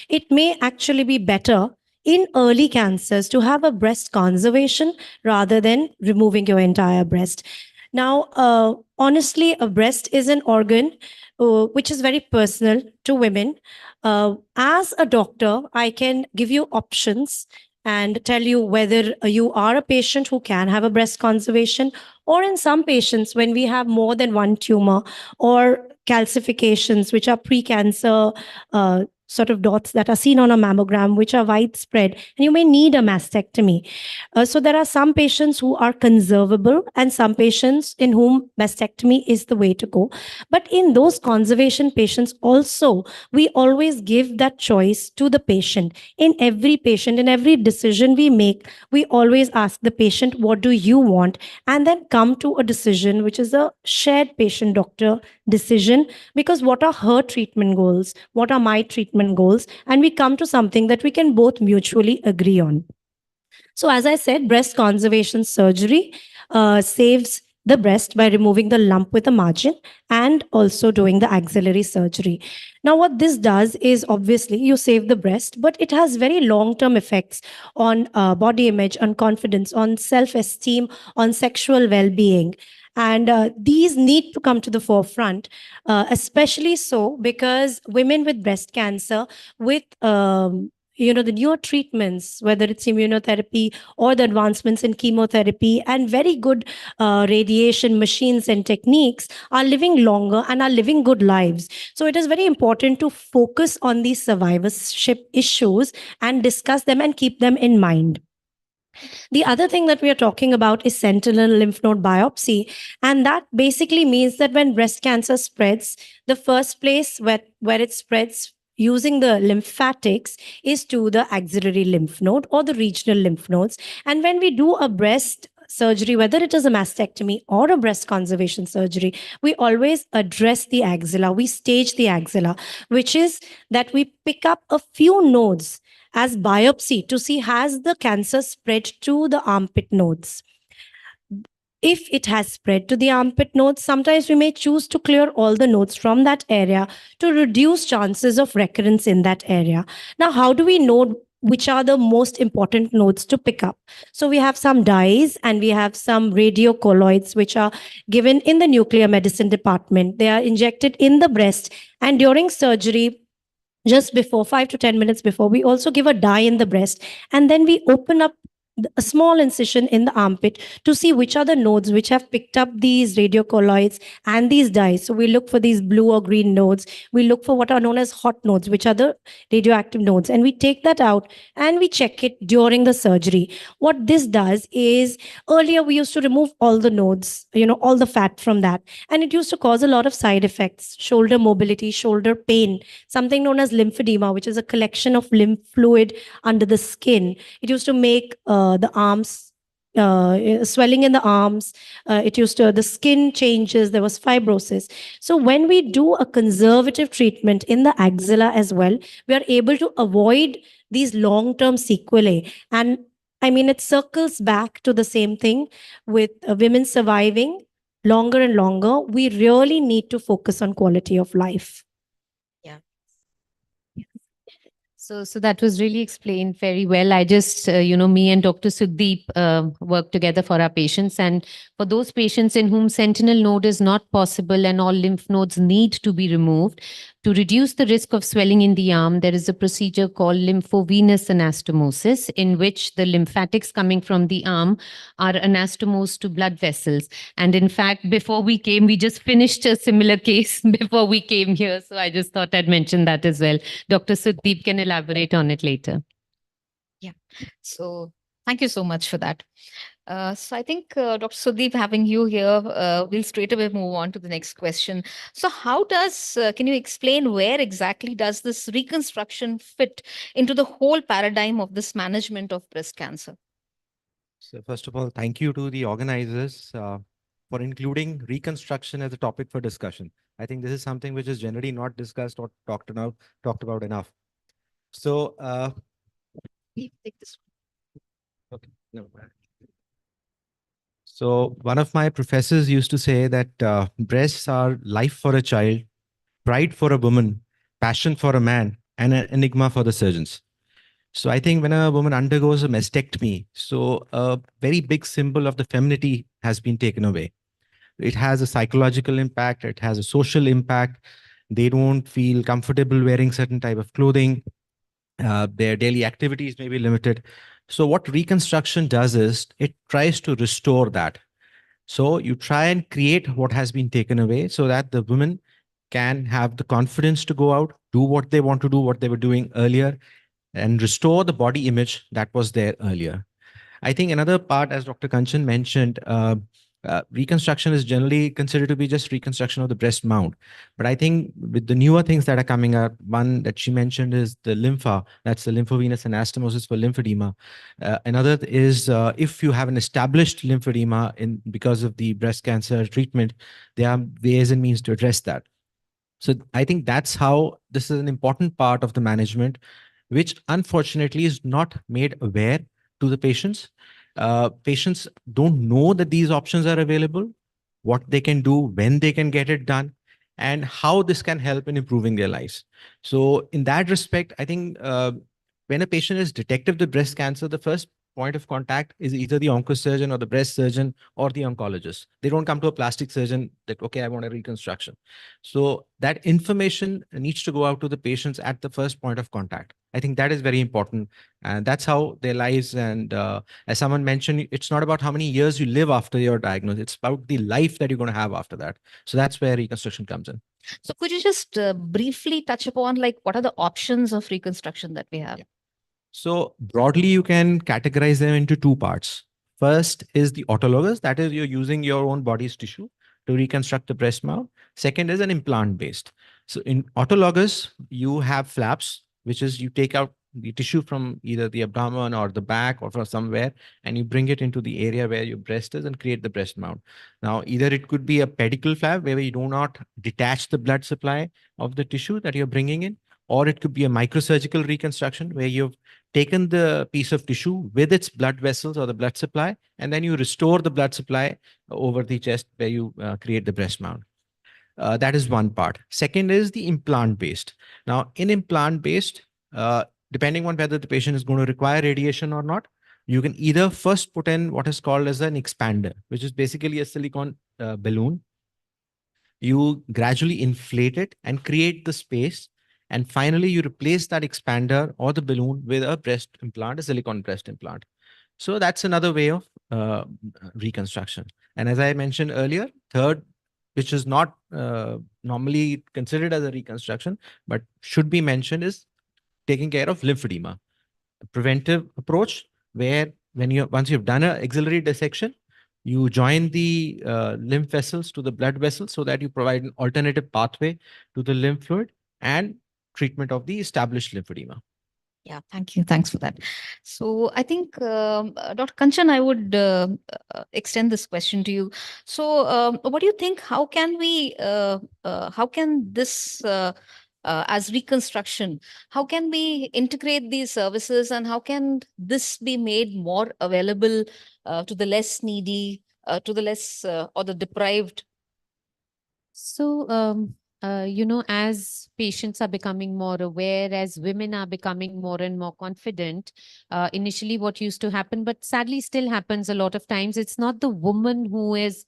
it may actually be better in early cancers to have a breast conservation rather than removing your entire breast. Now, honestly, a breast is an organ which is very personal to women. As a doctor, I can give you options and tell you whether you are a patient who can have a breast conservation, or in some patients, when we have more than one tumor or calcifications, which are pre-cancer sort of dots that are seen on a mammogram, which are widespread, and you may need a mastectomy. So there are some patients who are conservable and some patients in whom mastectomy is the way to go. But in those conservation patients also, we always give that choice to the patient. In every patient, in every decision we make, we always ask the patient, what do you want? And then come to a decision, which is a shared patient-doctor decision, because what are her treatment goals? What are my treatment goals? And we come to something that we can both mutually agree on. So as I said, breast conservation surgery saves the breast by removing the lump with a margin and also doing the axillary surgery. Now, what this does is obviously you save the breast, but it has very long-term effects on body image, on confidence, on self-esteem, on sexual well-being. And these need to come to the forefront, especially so because women with breast cancer, with the newer treatments, whether it's immunotherapy or the advancements in chemotherapy and very good radiation machines and techniques, are living longer and are living good lives. So it is very important to focus on these survivorship issues and discuss them and keep them in mind. The other thing that we are talking about is sentinel lymph node biopsy. And that basically means that when breast cancer spreads, the first place where it spreads using the lymphatics is to the axillary lymph node or the regional lymph nodes. And when we do a breast surgery, whether it is a mastectomy or a breast conservation surgery, we always address the axilla. We stage the axilla, which is that we pick up a few nodes as biopsy to see has the cancer spread to the armpit nodes. If it has spread to the armpit nodes, sometimes we may choose to clear all the nodes from that area to reduce chances of recurrence in that area. Now, how do we know which are the most important nodes to pick up? So we have some dyes and we have some radiocolloids, which are given in the nuclear medicine department. They are injected in the breast, and during surgery, just before 5 to 10 minutes before, we also give a dye in the breast, and then we open up a small incision in the armpit to see which are the nodes which have picked up these radiocolloids and these dyes. So we look for these blue or green nodes. We look for what are known as hot nodes, which are the radioactive nodes, and we take that out and we check it during the surgery. What this does is, earlier we used to remove all the nodes, all the fat from that, and it used to cause a lot of side effects: shoulder mobility, shoulder pain, something known as lymphedema, which is a collection of lymph fluid under the skin. It used to make the arms, swelling in the arms. The skin changes, there was fibrosis. So when we do a conservative treatment in the axilla as well, we are able to avoid these long-term sequelae. And I mean, it circles back to the same thing with women surviving longer and longer. We really need to focus on quality of life. So that was really explained very well. I just, me and Dr. Sudeep work together for our patients. And for those patients in whom sentinel node is not possible and all lymph nodes need to be removed, to reduce the risk of swelling in the arm, there is a procedure called lymphovenous anastomosis, in which the lymphatics coming from the arm are anastomosed to blood vessels. And in fact, before we came, we just finished a similar case before we came here. So I just thought I'd mention that as well. Dr. Sudeep can elaborate on it later. Yeah. So thank you so much for that. So I think, Dr. Sudeep, having you here, we'll straight away move on to the next question. So how can you explain where exactly does this reconstruction fit into the whole paradigm of this management of breast cancer? So first of all, thank you to the organizers for including reconstruction as a topic for discussion. I think this is something which is generally not discussed or talked about enough. So, take this one. Okay, no. So one of my professors used to say that breasts are life for a child, pride for a woman, passion for a man, and an enigma for the surgeons. So I think when a woman undergoes a mastectomy, so a very big symbol of the femininity has been taken away. It has a psychological impact. It has a social impact. They don't feel comfortable wearing certain type of clothing. Their daily activities may be limited. So what reconstruction does is it tries to restore that. So you try and create what has been taken away so that the woman can have the confidence to go out, do what they want to do, what they were doing earlier, and restore the body image that was there earlier. I think another part, as Dr. Kanchan mentioned, reconstruction is generally considered to be just reconstruction of the breast mound. But I think with the newer things that are coming up, one that she mentioned is the lympha, that's the lymphovenous anastomosis for lymphedema. Another is if you have an established lymphedema because of the breast cancer treatment, there are ways and means to address that. So I think that's how this is an important part of the management, which unfortunately is not made aware to the patients. Patients don't know that these options are available, what they can do, when they can get it done, and how this can help in improving their lives. So in that respect, I think when a patient is detected with breast cancer, the first point of contact is either the oncosurgeon or the breast surgeon or the oncologist. They don't come to a plastic surgeon that, okay, I want a reconstruction. So that information needs to go out to the patients at the first point of contact. I think that is very important. And that's how their lives, and as someone mentioned, it's not about how many years you live after you're diagnosed. It's about the life that you're going to have after that. So that's where reconstruction comes in. So could you just briefly touch upon like what are the options of reconstruction that we have? So broadly, you can categorize them into two parts. First is the autologous, that is you're using your own body's tissue to reconstruct the breast mound. Second is an implant based. So in autologous, you have flaps, which is you take out the tissue from either the abdomen or the back or from somewhere, and you bring it into the area where your breast is and create the breast mound. Now, either it could be a pedicle flap where you do not detach the blood supply of the tissue that you're bringing in, or it could be a microsurgical reconstruction where you've taken the piece of tissue with its blood vessels or the blood supply, and then you restore the blood supply over the chest where you create the breast mound. That is one part. Second is the implant based. Now, in implant based, depending on whether the patient is going to require radiation or not, you can either first put in what is called as an expander, which is basically a silicone balloon. You gradually inflate it and create the space. And finally, you replace that expander or the balloon with a breast implant, a silicone breast implant. So that's another way of reconstruction. And as I mentioned earlier, third, which is not normally considered as a reconstruction, but should be mentioned, is taking care of lymphedema. A preventive approach where once you've done an axillary dissection, you join the lymph vessels to the blood vessels so that you provide an alternative pathway to the lymph fluid and treatment of the established lymphedema. Yeah, thank you. Thanks for that. So I think, Dr. Kanchan, I would extend this question to you. So what do you think? How can this, as reconstruction, how can we integrate these services and how can this be made more available to the less needy, to the less or the deprived? So, as patients are becoming more aware, as women are becoming more and more confident, initially what used to happen, but sadly still happens a lot of times, it's not the woman who is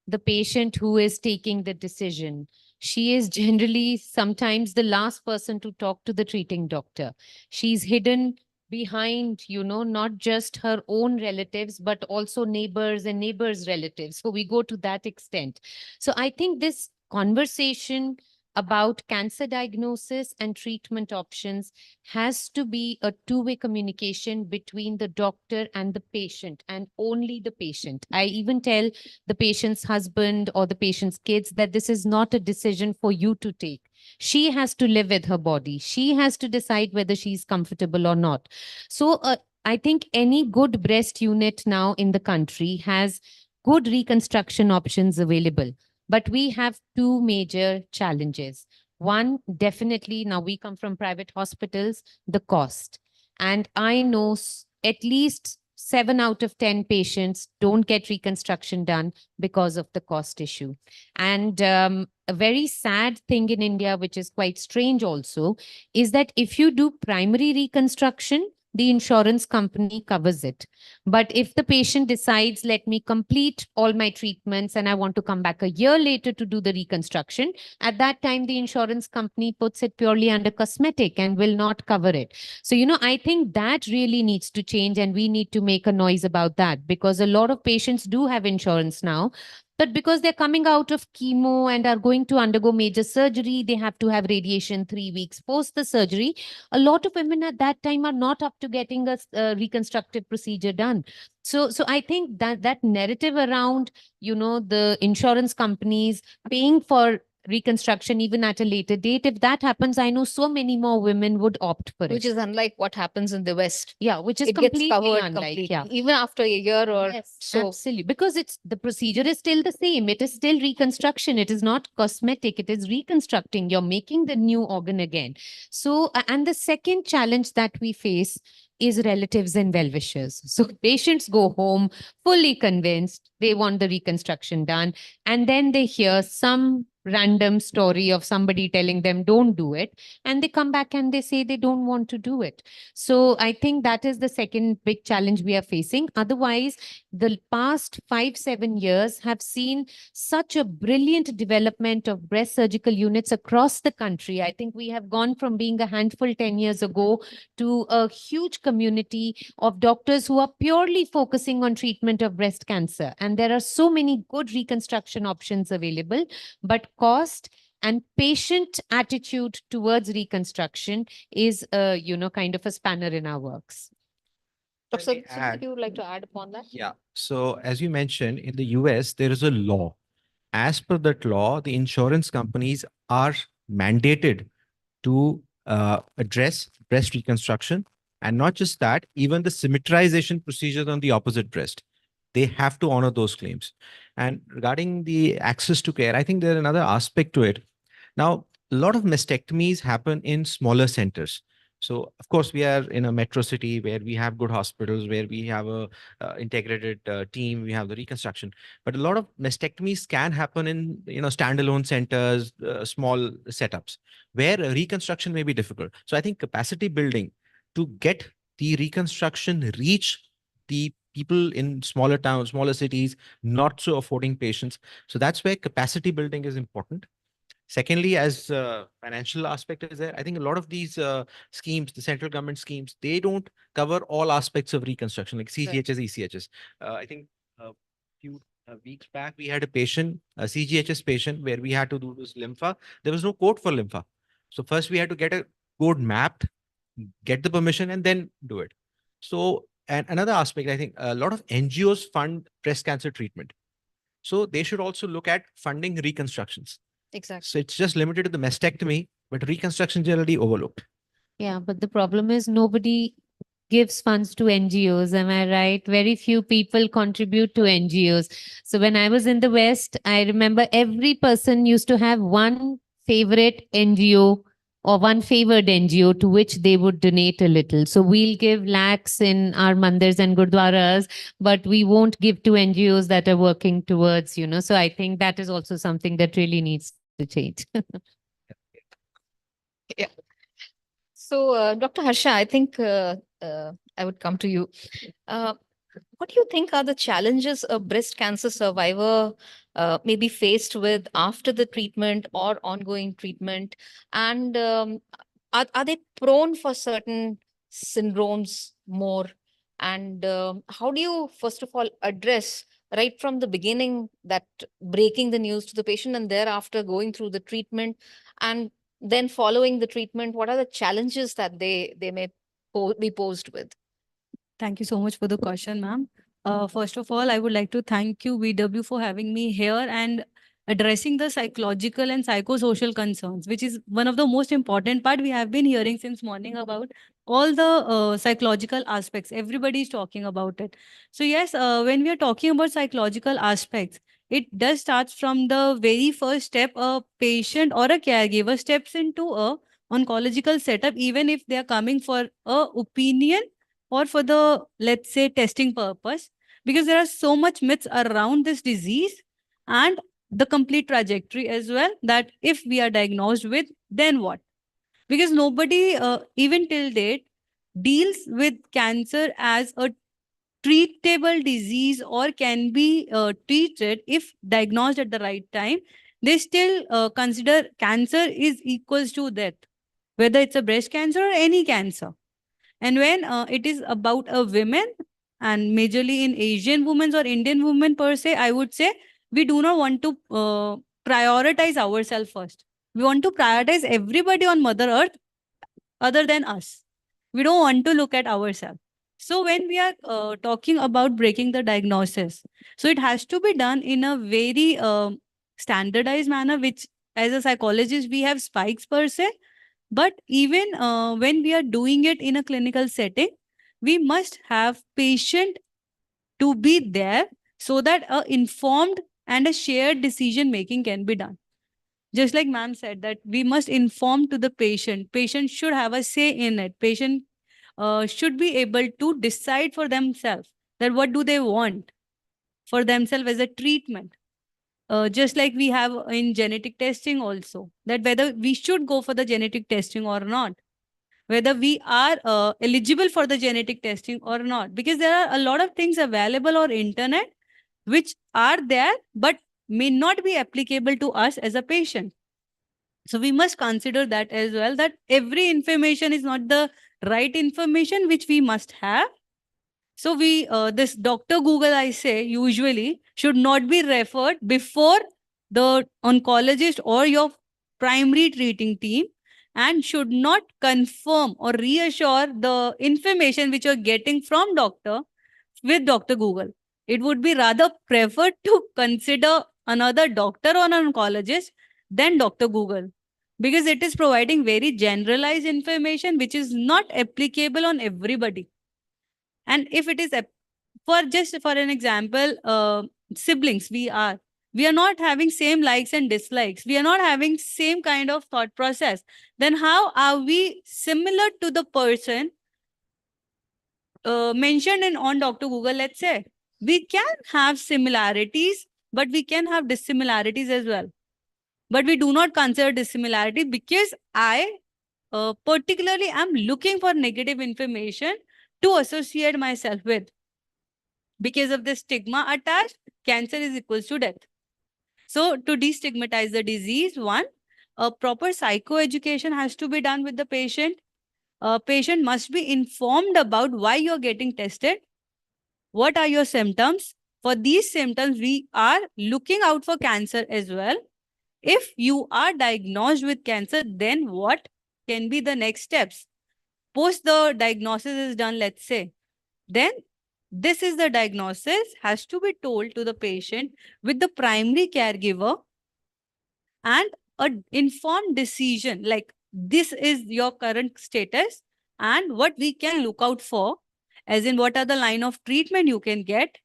the patient who is taking the decision. She is generally sometimes the last person to talk to the treating doctor. She's hidden behind, not just her own relatives, but also neighbors and neighbors' relatives. So we go to that extent. So I think this conversation about cancer diagnosis and treatment options has to be a two-way communication between the doctor and the patient, and only the patient. I even tell the patient's husband or the patient's kids that this is not a decision for you to take. She has to live with her body. She has to decide whether she's comfortable or not. So I think any good breast unit now in the country has good reconstruction options available. But we have two major challenges. One, definitely, now we come from private hospitals, the cost. And I know at least 7 out of 10 patients don't get reconstruction done because of the cost issue. And a very sad thing in India, which is quite strange also, is that if you do primary reconstruction, the insurance company covers it. But if the patient decides, let me complete all my treatments and I want to come back a year later to do the reconstruction, at that time, the insurance company puts it purely under cosmetic and will not cover it. So, I think that really needs to change and we need to make a noise about that because a lot of patients do have insurance now. But because they're coming out of chemo and are going to undergo major surgery, they have to have radiation 3 weeks post the surgery. A lot of women at that time are not up to getting a reconstructive procedure done. So I think that narrative around, the insurance companies paying for reconstruction even at a later date, if that happens, I know so many more women would opt for Which it. is unlike what happens in the West. Yeah, which is It gets completely covered unlike, completely, yeah. even after a year or Yes, so. absolutely. Because the procedure is still the same. It is still reconstruction. It is not cosmetic. It is reconstructing. You're making the new organ again. So, and the second challenge that we face is relatives and well-wishers. So patients go home fully convinced they want the reconstruction done, and then they hear some random story of somebody telling them don't do it, and they come back and they say they don't want to do it. So I think that is the second big challenge we are facing. Otherwise, the past 5-7 years have seen such a brilliant development of breast surgical units across the country. I think we have gone from being a handful 10 years ago to a huge community of doctors who are purely focusing on treatment of breast cancer. And there are so many good reconstruction options available, but cost and patient attitude towards reconstruction is kind of a spanner in our works. Dr. Let me Sudhir, add- would you like to add upon that? Yeah. So as you mentioned, in the US, there is a law. As per that law, the insurance companies are mandated to address breast reconstruction. And not just that, even the symmetrization procedures on the opposite breast, they have to honor those claims. And regarding the access to care, I think there's another aspect to it. Now, a lot of mastectomies happen in smaller centers. So, of course, we are in a metro city where we have good hospitals, where we have a integrated team, we have the reconstruction. But a lot of mastectomies can happen in standalone centers, small setups, where reconstruction may be difficult. So, I think capacity building to get the reconstruction reach the people in smaller towns, smaller cities, not so affording patients. So that's where capacity building is important. Secondly, as financial aspect is there, I think a lot of these schemes, the central government schemes, they don't cover all aspects of reconstruction, like CGHS, ECHS. I think a few weeks back, we had a patient, a CGHS patient, where we had to do this lympha. There was no code for lympha. So first we had to get a code mapped, get the permission, and then do it. So, and another aspect, I think a lot of NGOs fund breast cancer treatment. So they should also look at funding reconstructions. Exactly. So it's just limited to the mastectomy, but reconstruction generally overlooked. Yeah, but the problem is nobody gives funds to NGOs. Am I right? Very few people contribute to NGOs. So when I was in the West, I remember every person used to have one favorite NGO or one favored NGO to which they would donate a little. So we'll give lakhs in our mandirs and gurdwaras, but we won't give to NGOs that are working towards, So I think that is also something that really needs to change. Yeah. So, Dr. Harsha, I think I would come to you. What do you think are the challenges a breast cancer survivor may be faced with after the treatment or ongoing treatment? And are they prone for certain syndromes more? And how do you, first of all, address right from the beginning that breaking the news to the patient and thereafter going through the treatment and then following the treatment? What are the challenges that they may be posed with? Thank you so much for the question, ma'am. First of all, I would like to thank you, VW, for having me here and addressing the psychological and psychosocial concerns, which is one of the most important part we have been hearing since morning about all the psychological aspects. Everybody is talking about it. So yes, when we are talking about psychological aspects, it does start from the very first step a patient or a caregiver steps into a oncological setup, even if they are coming for a opinion or for the, let's say, testing purpose, because there are so much myths around this disease and the complete trajectory as well, that if we are diagnosed with, then what? Because nobody, even till date, deals with cancer as a treatable disease or can be treated if diagnosed at the right time. They still consider cancer is equals to death, whether it's a breast cancer or any cancer. And when it is about a women, and majorly in Asian women or Indian women per se, I would say we do not want to prioritize ourselves first. We want to prioritize everybody on Mother Earth other than us. We don't want to look at ourselves. So when we are talking about breaking the diagnosis, so it has to be done in a very standardized manner, which as a psychologist, we have spikes per se. But even when we are doing it in a clinical setting, we must have patient to be there so that a informed and a shared decision making can be done. Just like ma'am said that we must inform to the patient. Patient should have a say in it. Patient should be able to decide for themselves that what do they want for themselves as a treatment. Just like we have in genetic testing also, that whether we should go for the genetic testing or not, whether we are eligible for the genetic testing or not, because there are a lot of things available on internet which are there but may not be applicable to us as a patient. So we must consider that as well, that every information is not the right information which we must have. So we, this Dr. Google, I say, usually should not be referred before the oncologist or your primary treating team, and should not confirm or reassure the information which you're getting from doctor with Dr. Google. It would be rather preferred to consider another doctor or an oncologist than Dr. Google, because it is providing very generalized information which is not applicable on everybody. And if it is for just for an example, siblings, we are not having same likes and dislikes, we are not having same kind of thought process, then how are we similar to the person mentioned in on Dr. Google? Let's say we can have similarities, but we can have dissimilarities as well. But we do not consider dissimilarity because I particularly am looking for negative information to associate myself with. Because of the stigma attached, cancer is equals to death. So to destigmatize the disease, one, a proper psychoeducation has to be done with the patient. Patient must be informed about why you're getting tested. What are your symptoms? For these symptoms, we are looking out for cancer as well. If you are diagnosed with cancer, then what can be the next steps? Post the diagnosis is done, let's say, then this is the diagnosis has to be told to the patient with the primary caregiver, and an informed decision like this is your current status and what we can look out for, as in what are the line of treatment you can get.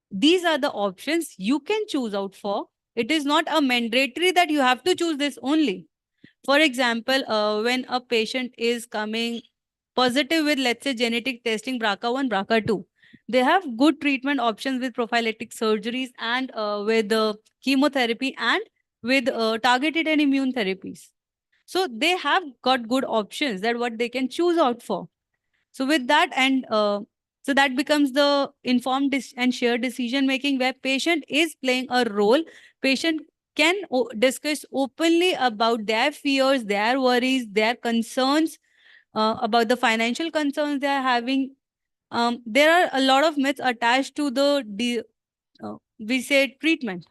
These are the options you can choose out for. It is not a mandatory that you have to choose this only. For example, when a patient is coming positive with, let's say, genetic testing BRCA1, BRCA2, they have good treatment options with prophylactic surgeries and with chemotherapy and with targeted and immune therapies. So they have got good options that what they can choose out for. So with that, and so that becomes the informed and shared decision making, where patient is playing a role. Patient can discuss openly about their fears, their worries, their concerns, about the financial concerns they are having. There are a lot of myths attached to the we say treatment.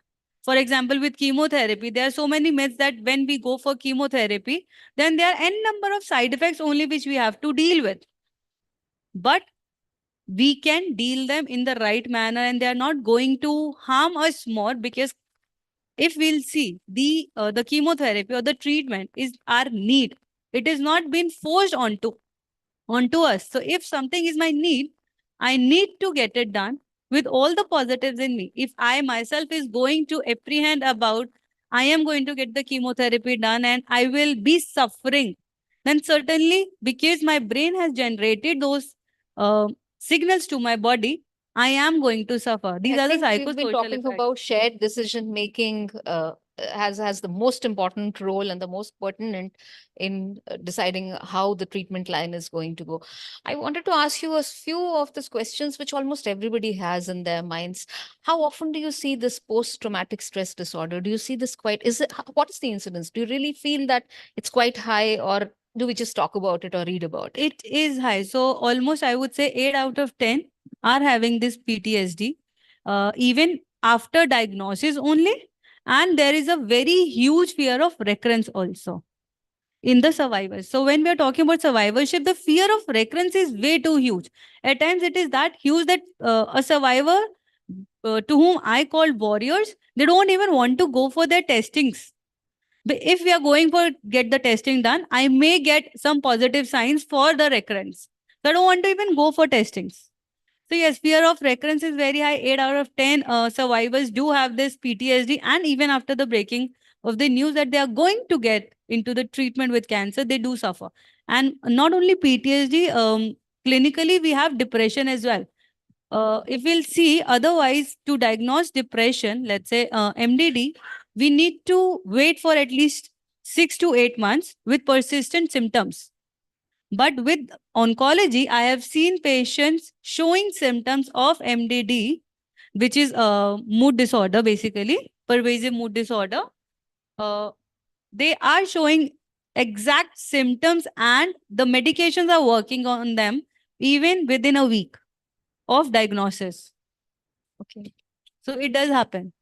For example, with chemotherapy, there are so many myths that when we go for chemotherapy, then there are n number of side effects only which we have to deal with. But we can deal them in the right manner and they are not going to harm us more, because if we'll see the chemotherapy or the treatment is our need, it is not been forced onto us. So if something is my need, I need to get it done with all the positives in me. If I myself is going to apprehend about I am going to get the chemotherapy done and I will be suffering, then certainly because my brain has generated those signals to my body, I am going to suffer. These are the We've been psychosocial talking effects. about shared decision making has the most important role and the most pertinent in deciding how the treatment line is going to go. I wanted to ask you a few of these questions which almost everybody has in their minds. How often do you see this post-traumatic stress disorder? Do you see this what is the incidence? Do you really feel that it's quite high, or do we just talk about it or read about it? It is high. So almost I would say 8 out of 10 are having this PTSD. Even after diagnosis only, and there is a very huge fear of recurrence also in the survivors. So when we are talking about survivorship, the fear of recurrence is way too huge. At times it is that huge that a survivor to whom I call warriors, they don't even want to go for their testings. But if we are going for get the testing done, I may get some positive signs for the recurrence. So I don't want to even go for testings. So yes, fear of recurrence is very high. 8 out of 10 survivors do have this PTSD, and even after the breaking of the news that they are going to get into the treatment with cancer, they do suffer. And not only PTSD, clinically we have depression as well. If we'll see, otherwise to diagnose depression, let's say MDD, we need to wait for at least 6 to 8 months with persistent symptoms. But with oncology, I have seen patients showing symptoms of MDD, which is a mood disorder, basically, pervasive mood disorder. They are showing exact symptoms, and the medications are working on them even within a week of diagnosis. Okay. So it does happen.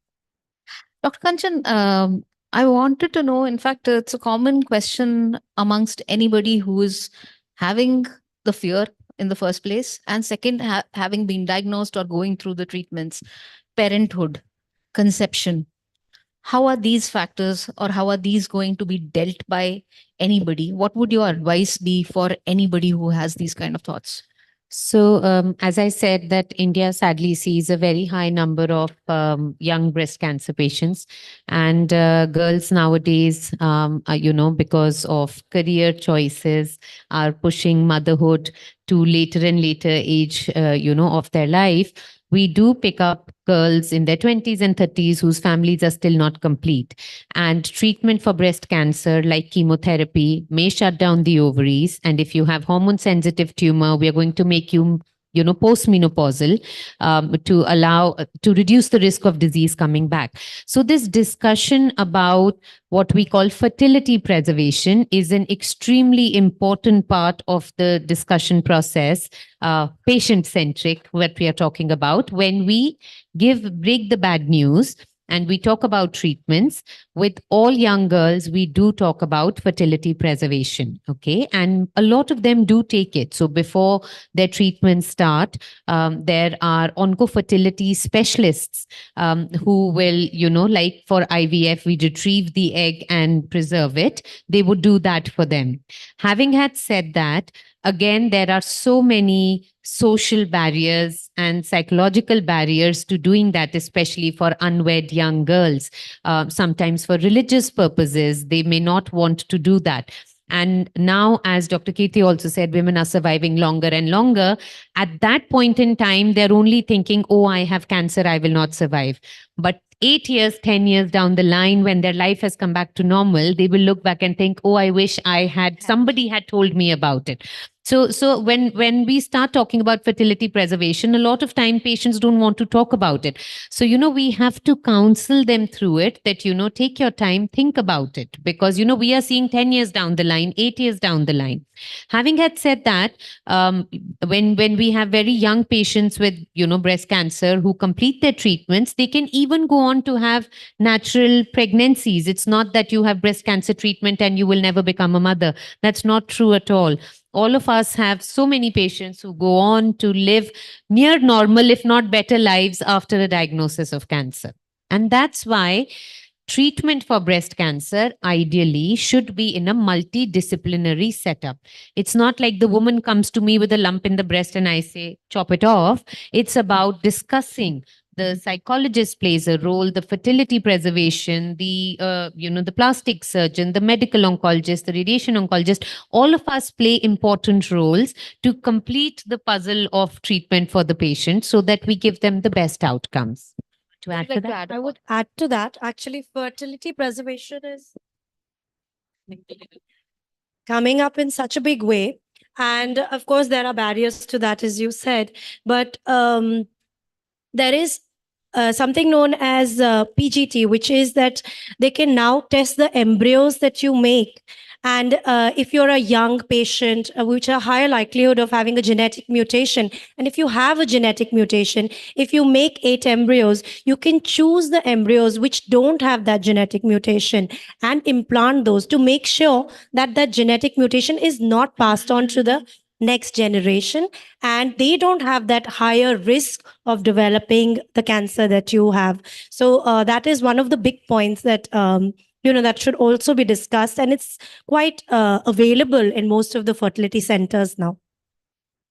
Dr. Kanchan, I wanted to know, in fact, it's a common question amongst anybody who is having the fear in the first place, and second, having been diagnosed or going through the treatments, parenthood, conception. How are these factors, or how are these going to be dealt by anybody? What would your advice be for anybody who has these kind of thoughts? So, as I said, that India sadly sees a very high number of young breast cancer patients, and girls nowadays, because of career choices, are pushing motherhood to later and later age, of their life. We do pick up girls in their 20s and 30s whose families are still not complete. And treatment for breast cancer, like chemotherapy, may shut down the ovaries. And if you have hormone sensitive tumor, we are going to make you postmenopausal, to reduce the risk of disease coming back. So this discussion about what we call fertility preservation is an extremely important part of the discussion process, patient-centric, what we are talking about. When we break the bad news, and we talk about treatments, with all young girls, we do talk about fertility preservation, okay? And a lot of them do take it. So before their treatments start, there are oncofertility specialists who will, like for IVF, we retrieve the egg and preserve it. They would do that for them. Having had said that, again, there are so many social barriers and psychological barriers to doing that, especially for unwed young girls. Sometimes for religious purposes, they may not want to do that. And now, as Dr. Kirti also said, women are surviving longer and longer. At that point in time, they're only thinking, oh, I have cancer, I will not survive. But 8 years, 10 years down the line, when their life has come back to normal, they will look back and think, oh, I wish somebody had told me about it. So when we start talking about fertility preservation, a lot of time patients don't want to talk about it. So, we have to counsel them through it, that, take your time, think about it, because, we are seeing 10 years down the line, 8 years down the line. Having had said that, when we have very young patients with, breast cancer who complete their treatments, they can even go on to have natural pregnancies. It's not that you have breast cancer treatment and you will never become a mother. That's not true at all. All of us have so many patients who go on to live near normal, if not better lives after a diagnosis of cancer. And that's why treatment for breast cancer ideally should be in a multidisciplinary setup. It's not like the woman comes to me with a lump in the breast and I say, chop it off. It's about discussing. The psychologist plays a role, the fertility preservation, the plastic surgeon, the medical oncologist, the radiation oncologist, all of us play important roles to complete the puzzle of treatment for the patient so that we give them the best outcomes. To add to that? I would add to that. Actually, fertility preservation is coming up in such a big way. And of course, there are barriers to that, as you said. But there is something known as PGT, which is that they can now test the embryos that you make And if you're a young patient, which are higher likelihood of having a genetic mutation, and if you have a genetic mutation, if you make 8 embryos, you can choose the embryos which don't have that genetic mutation and implant those to make sure that that genetic mutation is not passed on to the next generation, and they don't have that higher risk of developing the cancer that you have. So that is one of the big points that that should also be discussed, and it's quite available in most of the fertility centers now.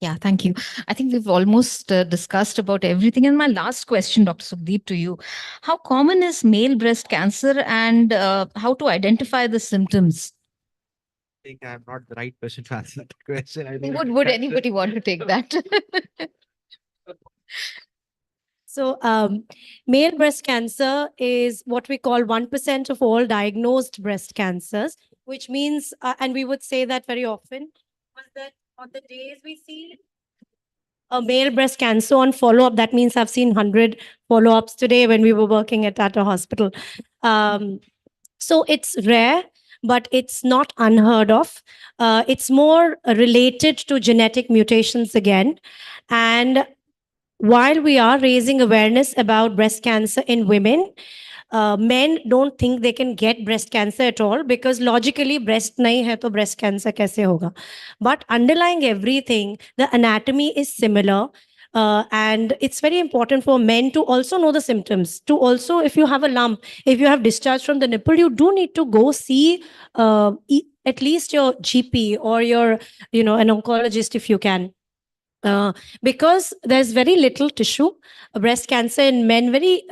Yeah, thank you. I think we've almost discussed about everything. And my last question, Dr. Sukhdeep, to you. How common is male breast cancer, and how to identify the symptoms? I think I'm not the right person to answer that question. I think Would anybody want to take that? So, male breast cancer is what we call 1% of all diagnosed breast cancers, which means, and we would say that very often, was that on the days we see a male breast cancer on follow-up, that means I've seen 100 follow-ups today when we were working at Tata Hospital. So it's rare, but it's not unheard of. It's more related to genetic mutations again. And while we are raising awareness about breast cancer in women, men don't think they can get breast cancer at all, because logically breast nahi hai to breast cancer kaise hoga. But underlying everything, the anatomy is similar. And it's very important for men to also know the symptoms. To also, if you have a lump, if you have discharge from the nipple, you do need to go see at least your GP or your, an oncologist if you can. Because there's very little tissue. Breast cancer in men very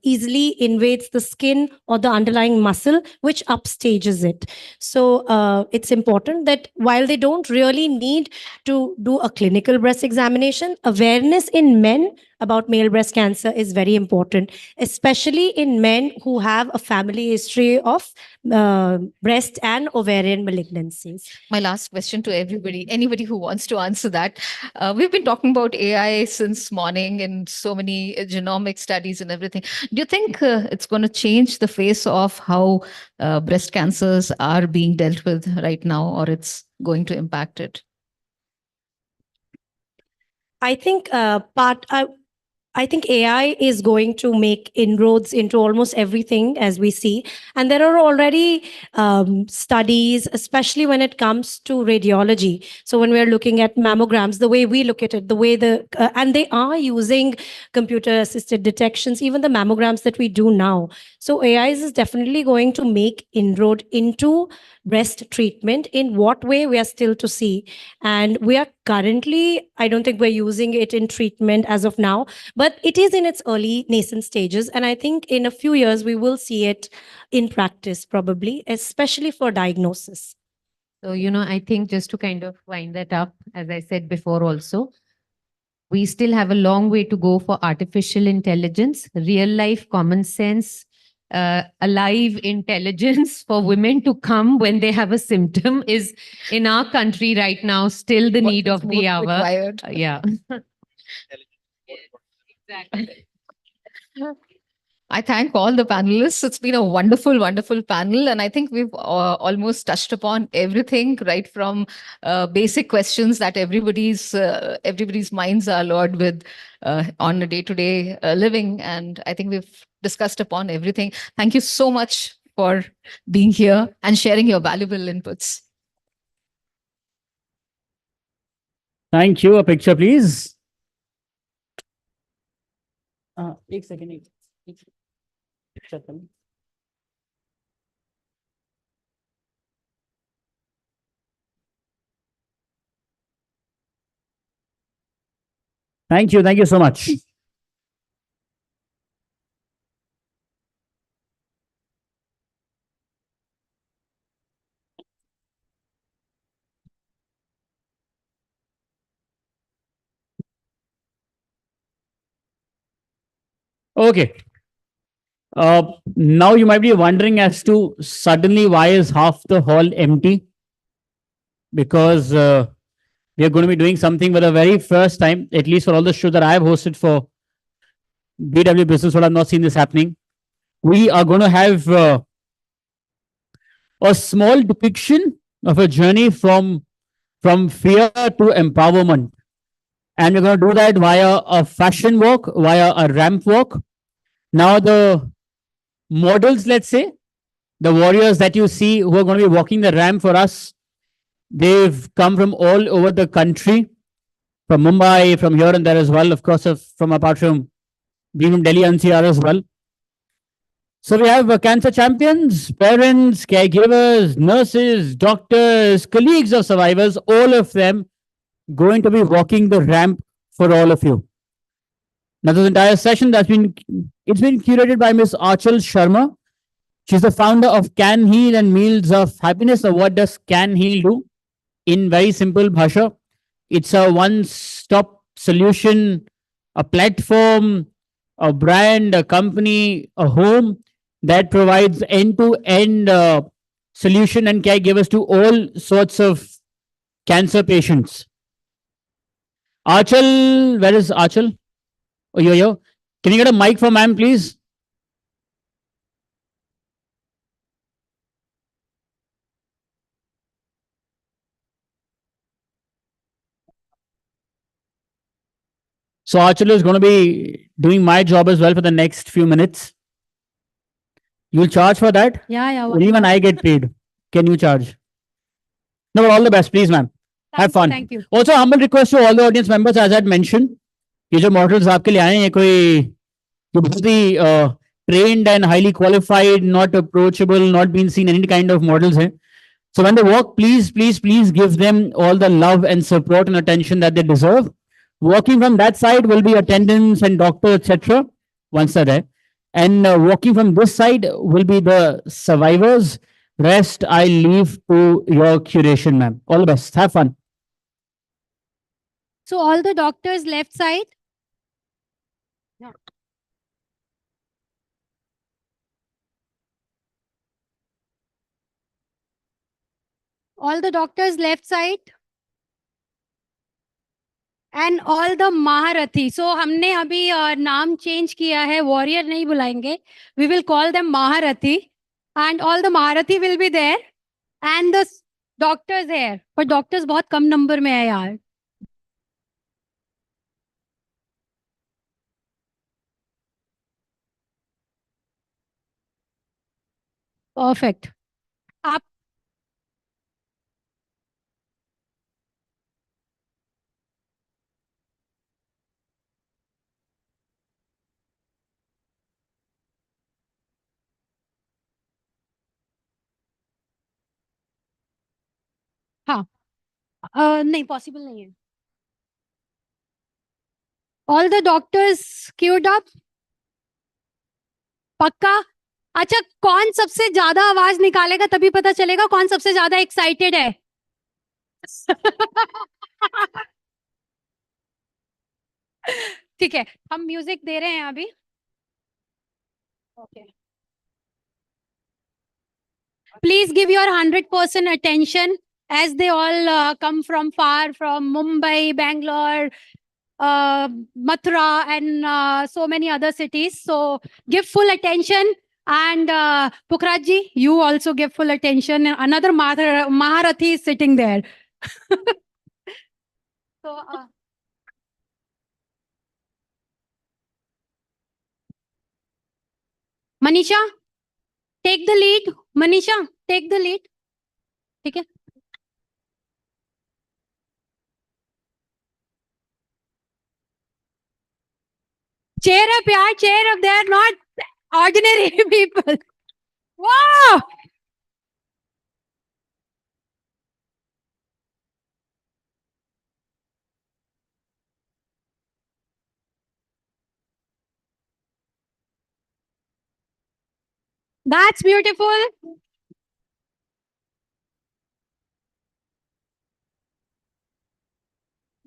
easily invades the skin or the underlying muscle, which upstages it. So it's important that while they don't really need to do a clinical breast examination, awareness in men about male breast cancer is very important, especially in men who have a family history of breast and ovarian malignancies. My last question to everybody, anybody who wants to answer that. We've been talking about AI since morning and so many genomic studies and everything. Do you think it's going to change the face of how breast cancers are being dealt with right now, or it's going to impact it? I think I think AI is going to make inroads into almost everything as we see. And there are already studies, especially when it comes to radiology. So when we're looking at mammograms, the way we look at it, the way and they are using computer assisted detections, even the mammograms that we do now. So AI is definitely going to make inroad into breast treatment. In what way, we are still to see. And we are currently, I don't think we're using it in treatment as of now, but it is in its early nascent stages. And I think in a few years, we will see it in practice, probably, especially for diagnosis. So, I think just to kind of wind that up, as I said before also, we still have a long way to go for artificial intelligence, real life common sense, alive intelligence for women to come when they have a symptom is in our country right now still the need of the hour. Required. Yeah. Exactly. I thank all the panelists. It's been a wonderful, wonderful panel. And I think we've almost touched upon everything, right from basic questions that everybody's minds are allured with on a day-to-day living. And I think we've discussed upon everything. Thank you so much for being here and sharing your valuable inputs. Thank you. A picture, please. एक second. Thank you. Thank you so much. Okay. Now you might be wondering as to suddenly why is half the hall empty? Because we are going to be doing something for the very first time, at least for all the shows that I have hosted for BW Business World. I've not seen this happening. We are going to have a small depiction of a journey from fear to empowerment. And we're going to do that via a fashion walk, via a ramp walk. Now, the models, let's say, the warriors that you see who are going to be walking the ramp for us, they've come from all over the country, from Mumbai, from here and there as well, of course, from apart from being from Delhi NCR as well. So we have cancer champions, parents, caregivers, nurses, doctors, colleagues of survivors, all of them going to be walking the ramp for all of you. Now, this entire session it's been curated by Miss Achal Sharma. She's the founder of Can Heal and Meals of Happiness. So what does Can Heal do? In very simple bhasha, it's a one-stop solution, a platform, a brand, a company, a home that provides end-to-end solution and caregivers to all sorts of cancer patients. Achal, where is Achal? Oh, yo. Can you get a mic for ma'am, please? So Achal is going to be doing my job as well for the next few minutes. You'll charge for that? Yeah. Or even I get paid. Can you charge? No, but all the best, please, ma'am. Have fun. Thank you. Also, humble request to all the audience members, as I had mentioned, ये जो models आपके लिए आए हैं, ये कोई जो बहुत ही trained and highly qualified, not approachable, not been seen any kind of models हैं. So when they walk, please give them all the love and support and attention that they deserve. Walking from that side will be attendants and doctor, etc. Once they're there. And walking from this side will be the survivors. Rest, I leave to your curation, ma'am. All the best. Have fun. So all the doctors left side. Yeah. All the doctors left side. And all the Maharathi. So हमने अभी नाम change किया है. Warrior नहीं बुलाएंगे. We will call them Maharathi. And all the Maharathi will be there. And the doctors here. पर doctors बहुत कम number में है यार. Perfect. आप हाँ नहीं possible नहीं है. All the doctors queued up. पक्का? अच्छा, कौन सबसे ज्यादा आवाज निकालेगा तभी पता चलेगा कौन सबसे ज्यादा एक्साइटेड है. ठीक है, हम म्यूजिक दे रहे हैं अभी. Okay. Please give your 100% attention as they all come from far, from Mumbai, Bangalore, Mathura, and so many other cities. So give full attention. And Pukhraj, you also give full attention. Another Maharathi is sitting there. So, Manisha, take the lead. Manisha, take the lead. ठीक है? Cheer up, yaar, cheer up. They are not ordinary people. Wow! That's beautiful.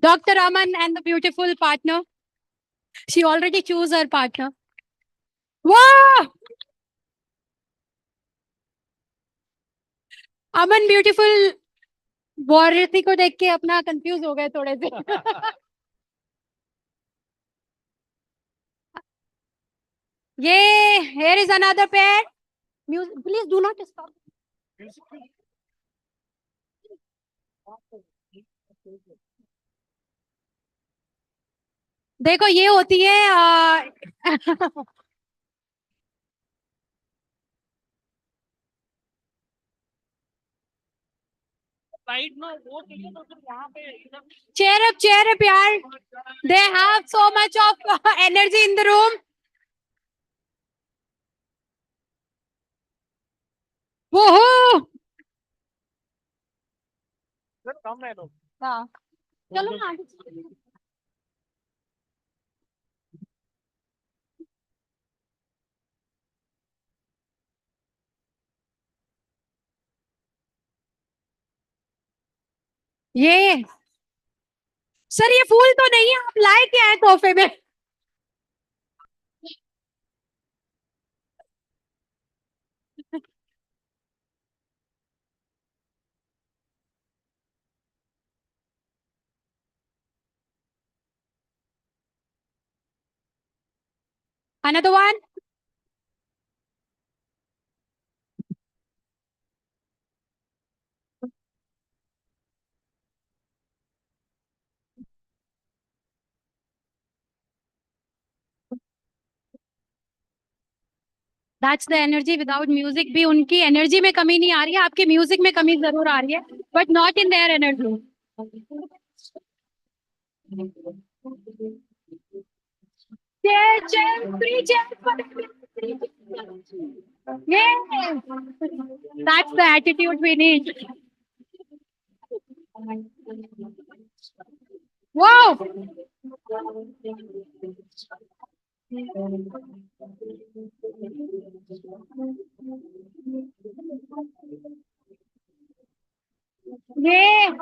Dr. Aman and the beautiful partner. She already chose her partner. Wow! Aman beautiful. वारती को देख के अपना confuse हो गए थोड़े से. ये here is another pair. Please do not stop. देखो ये होती है cheer up yaar. They have so much of energy in the room. Woohoo! हाँ चलो ना आगे चलो. ये सर ये फूल तो नहीं है, आप लाए क्या है तोहफे में? Another one. That's the energy. Without music भी उनकी एनर्जी में कमी नहीं आ रही है, आपके म्यूजिक में कमी जरूर आ रही है, but not in their energy. Yeah, that's the attitude we need. Wow. Yeah.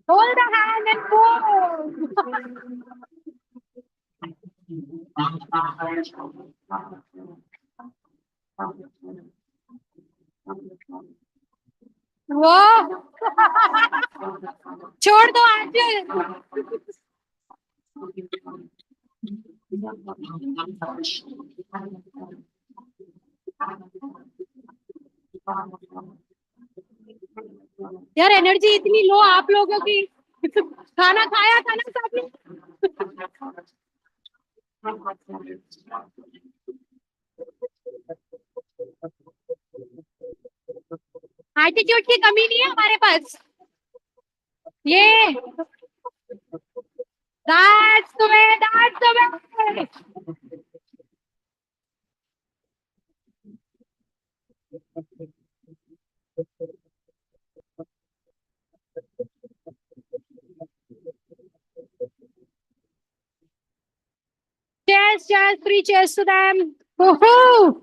Hold the hand and pull. वो छोड़ दो आंचल. यार एनर्जी इतनी लो आप लोगों की. खाना खाया था ना सबने? एटीट्यूड की कमी नहीं है हमारे पास. ये that's the way, that's the way. Cheers, cheers, three cheers to them. Woohoo!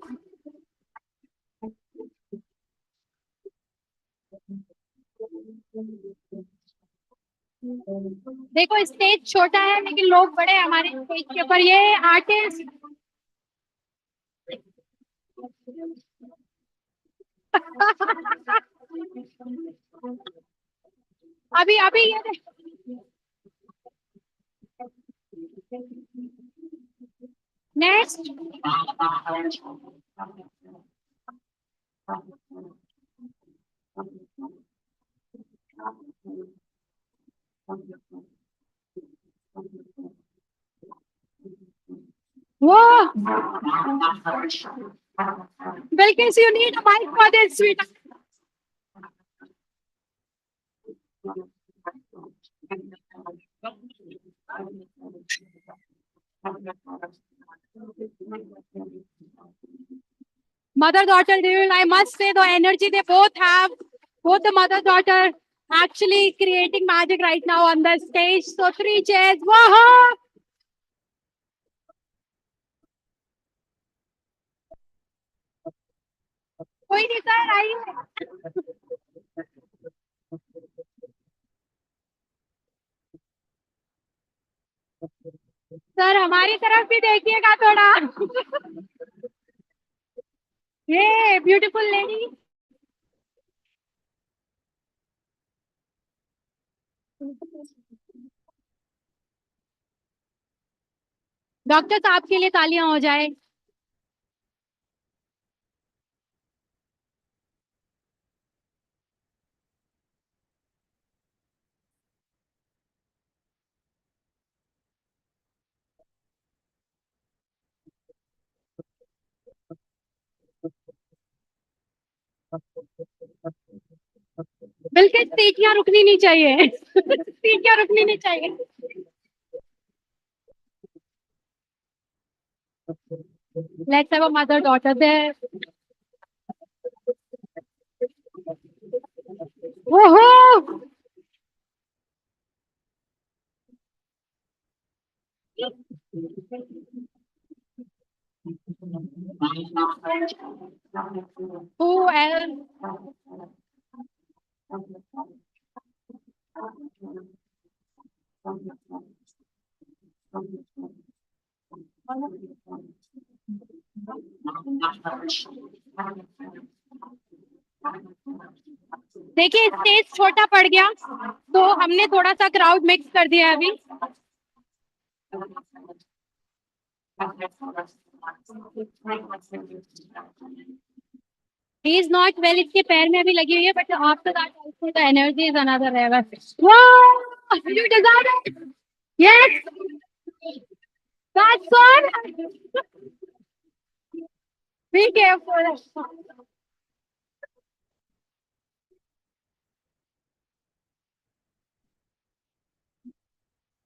देखो स्टेज छोटा है लेकिन लोग बड़े हैं हमारे स्टेज के ऊपर. ये आर्टिस्ट अभी अभी ये next. Whoa! Bilkis, you need a mic for this, sweetheart. Mother-daughter duel, I must say the energy they both have, both the mother-daughter actually creating magic right now on the stage. So three cheers. Woohoo! कोई नहीं sir आइए. Sir हमारी तरफ भी देखिएगा थोड़ा. ये beautiful lady. Doctor साहब के लिए तालियां हो जाए. बिल्कुल सीटियां रुकनी नहीं चाहिए सीटियां रुकनी नहीं चाहिए Let's have a mother daughter there. Woohoo! Who else? देखिए स्टेज छोटा पड़ गया तो हमने थोड़ा सा क्राउड मिक्स कर दिया है अभी He is not well. इसके पैर में अभी लगी हुई है but after that also the energy is another level. Wow! You deserve it. Yes. That's good. Be careful.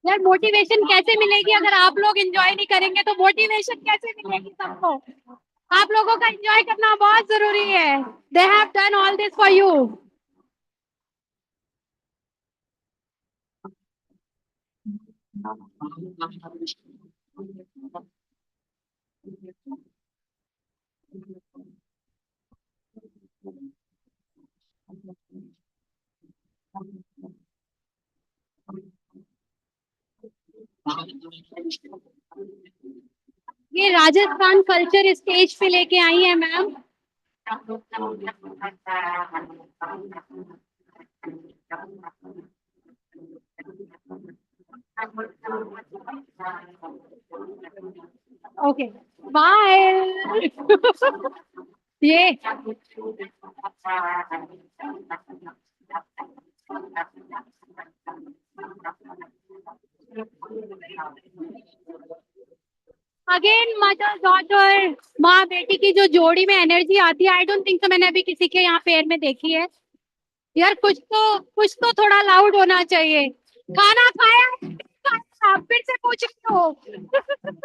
यार मोटिवेशन कैसे मिलेगी अगर आप लोग एंजॉय नहीं करेंगे तो मोटिवेशन कैसे मिलेगी सबको आप लोगों का एंजॉय करना बहुत जरूरी है they have done all this for you ये राजस्थान कल्चर स्टेज पे लेके आई है मैम ओके बाय ये अगेन मदर डॉटर माँ बेटी की जो जोड़ी में एनर्जी आती है आई डोंट थिंक तो मैंने अभी किसी के यहाँ पेयर में देखी है यार कुछ तो थोड़ा लाउड होना चाहिए खाना खाया फिर से पूछ रही हो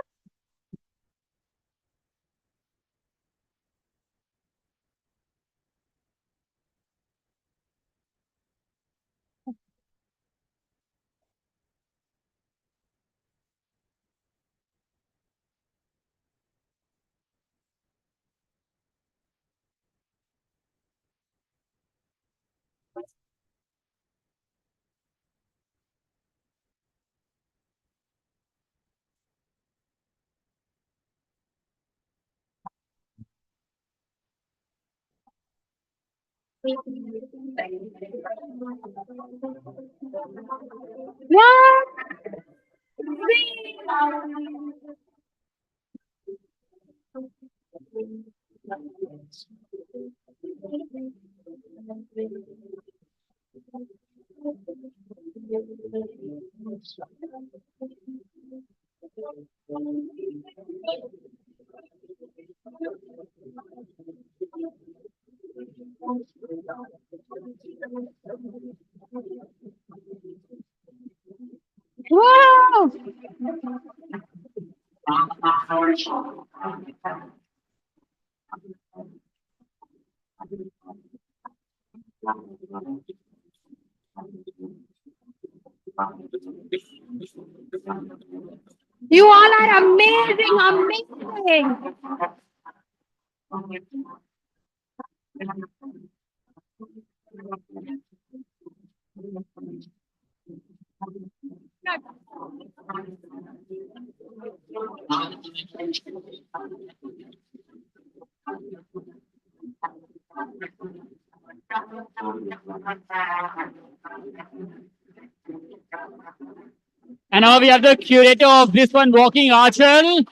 Whoa! You all are amazing, amazing. And now we have the curator of this one walking Archel.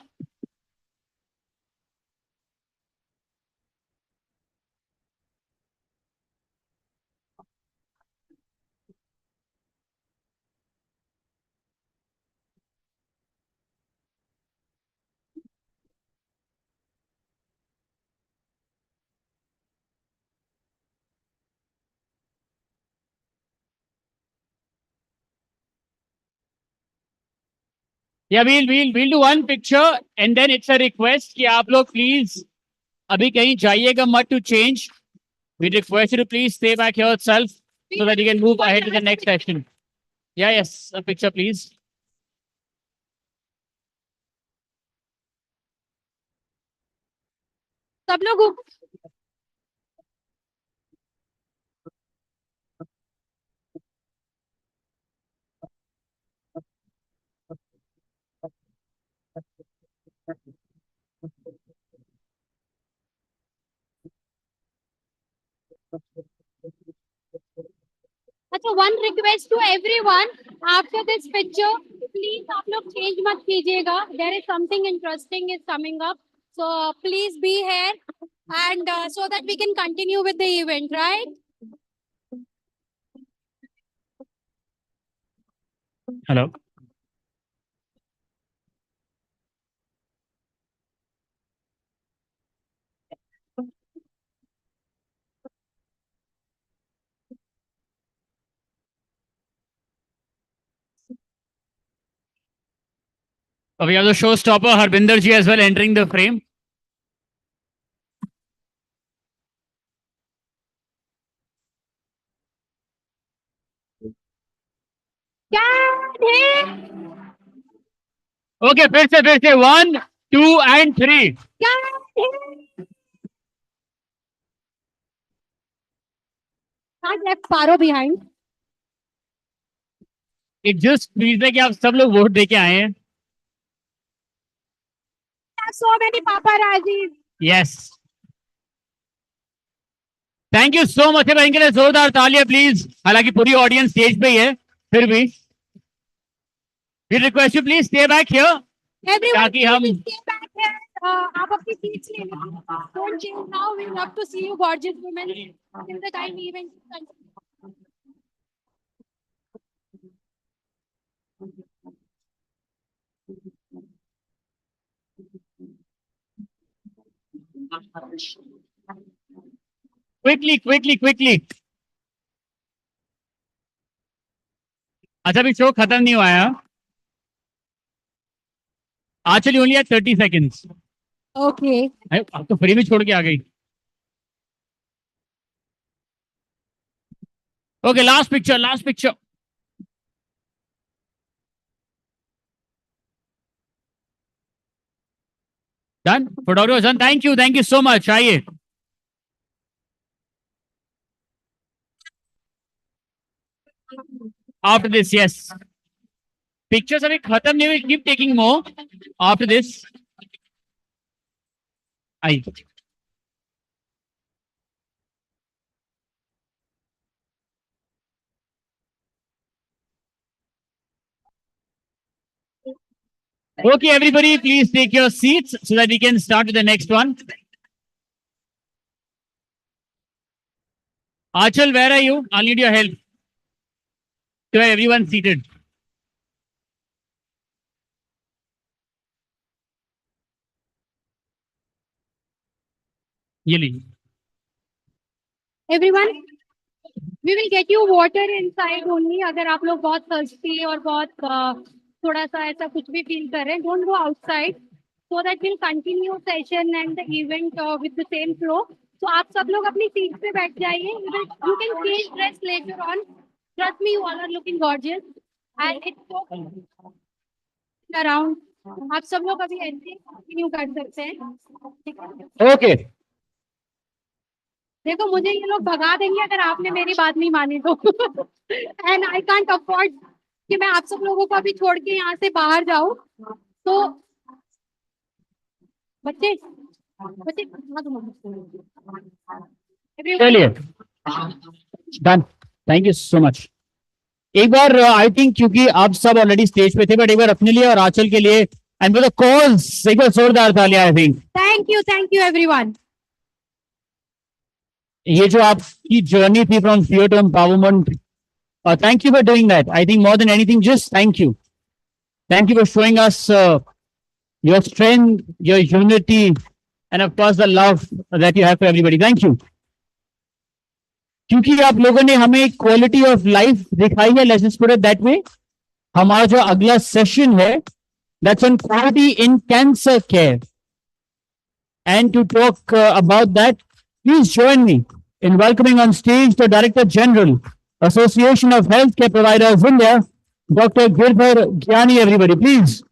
Yeah, we'll do one picture and then it's a request कि आप लोग please अभी कहीं जाइएगा मत to change. We request you to please stay back here itself so that you can move ahead to the next session. Yeah, yes, a picture please. सब लोग अच्छा, one request to everyone after this picture, please आप लोग change मत कीजिएगा. There is something interesting is coming up, so please be here and so that we can continue with the event, right? Hello. We have the showstopper Harbinder ji as well entering the frame. Okay, फिर से 1, 2 and 3. Not left Paro behind. It just means that कि आप सब लोग vote देके आए हैं. So many paparazzis. Yes. Thank you so much. इनके लिए जोरदार तालियां प्लीज. हालांकि पूरी ऑडियंस स्टेज पे ही है, फिर भी we request you please stay back here. Everyone, ताकि हम please stay back here. आप अपनी seats ले लो. Don't change now. We love to see you, gorgeous women, till the time the event continues. quickly. अच्छा, अभी शो खत्म नहीं हुआ है. Actually only at 30 seconds. Okay. आप तो फ्री में छोड़ के आ गई. Okay, last picture. Done? Photographer done. Thank you so much. आइए. After this, yes. Pictures अभी खत्म नहीं हुई. Keep taking more. After this. आइए. Okay, everybody, please take your seats so that we can start with the next one. Achal, where are you? I'll need your help. To have everyone seated. ये लीजिए. Everyone, we will get you water inside only. अगर आप लोग बहुत thirsty और बहुत थोड़ा सा ऐसा कुछ भी feel कर रहे हैं, don't go outside so that we'll continue session and the event with the same flow. So आप सब लोग अपनी seats पे बैठ जाइए. You can change dress later on. Trust me, you all are looking gorgeous and it's so around. आप सब लोग अभी ऐसे continue कर सकते हैं. Okay. देखो, मुझे ये लोग भगा देंगे अगर आपने मेरी बात नहीं मानी तो. एंड आई कांट अफोर्ड कि मैं आप सब लोगों को अभी छोड़ के यहाँ से बाहर जाऊं. तो बच्चे चलिए. Done. Thank you so much. एक बार आई थिंक क्योंकि आप सब ऑलरेडी स्टेज पे थे, बट एक बार अपने लिए और आंचल के लिए एंड फॉर द कॉज एक बार जोरदार तालियां. I think thank you everyone. ये जो आपकी जर्नी थी from fear to empowerment, thank you for doing that. I think more than anything just thank you for showing us your strength, your unity and of course the love that you have for everybody. Thank you. क्योंकि आप लोगों ने हमें quality of life दिखाई है, let's put it that way. हमारा जो अगला सेशन है That's on quality in cancer care. And to talk about that, please join me in welcoming on stage the Director General, Association of Healthcare Providers India, Dr. Girdhar Gyani, everybody, please.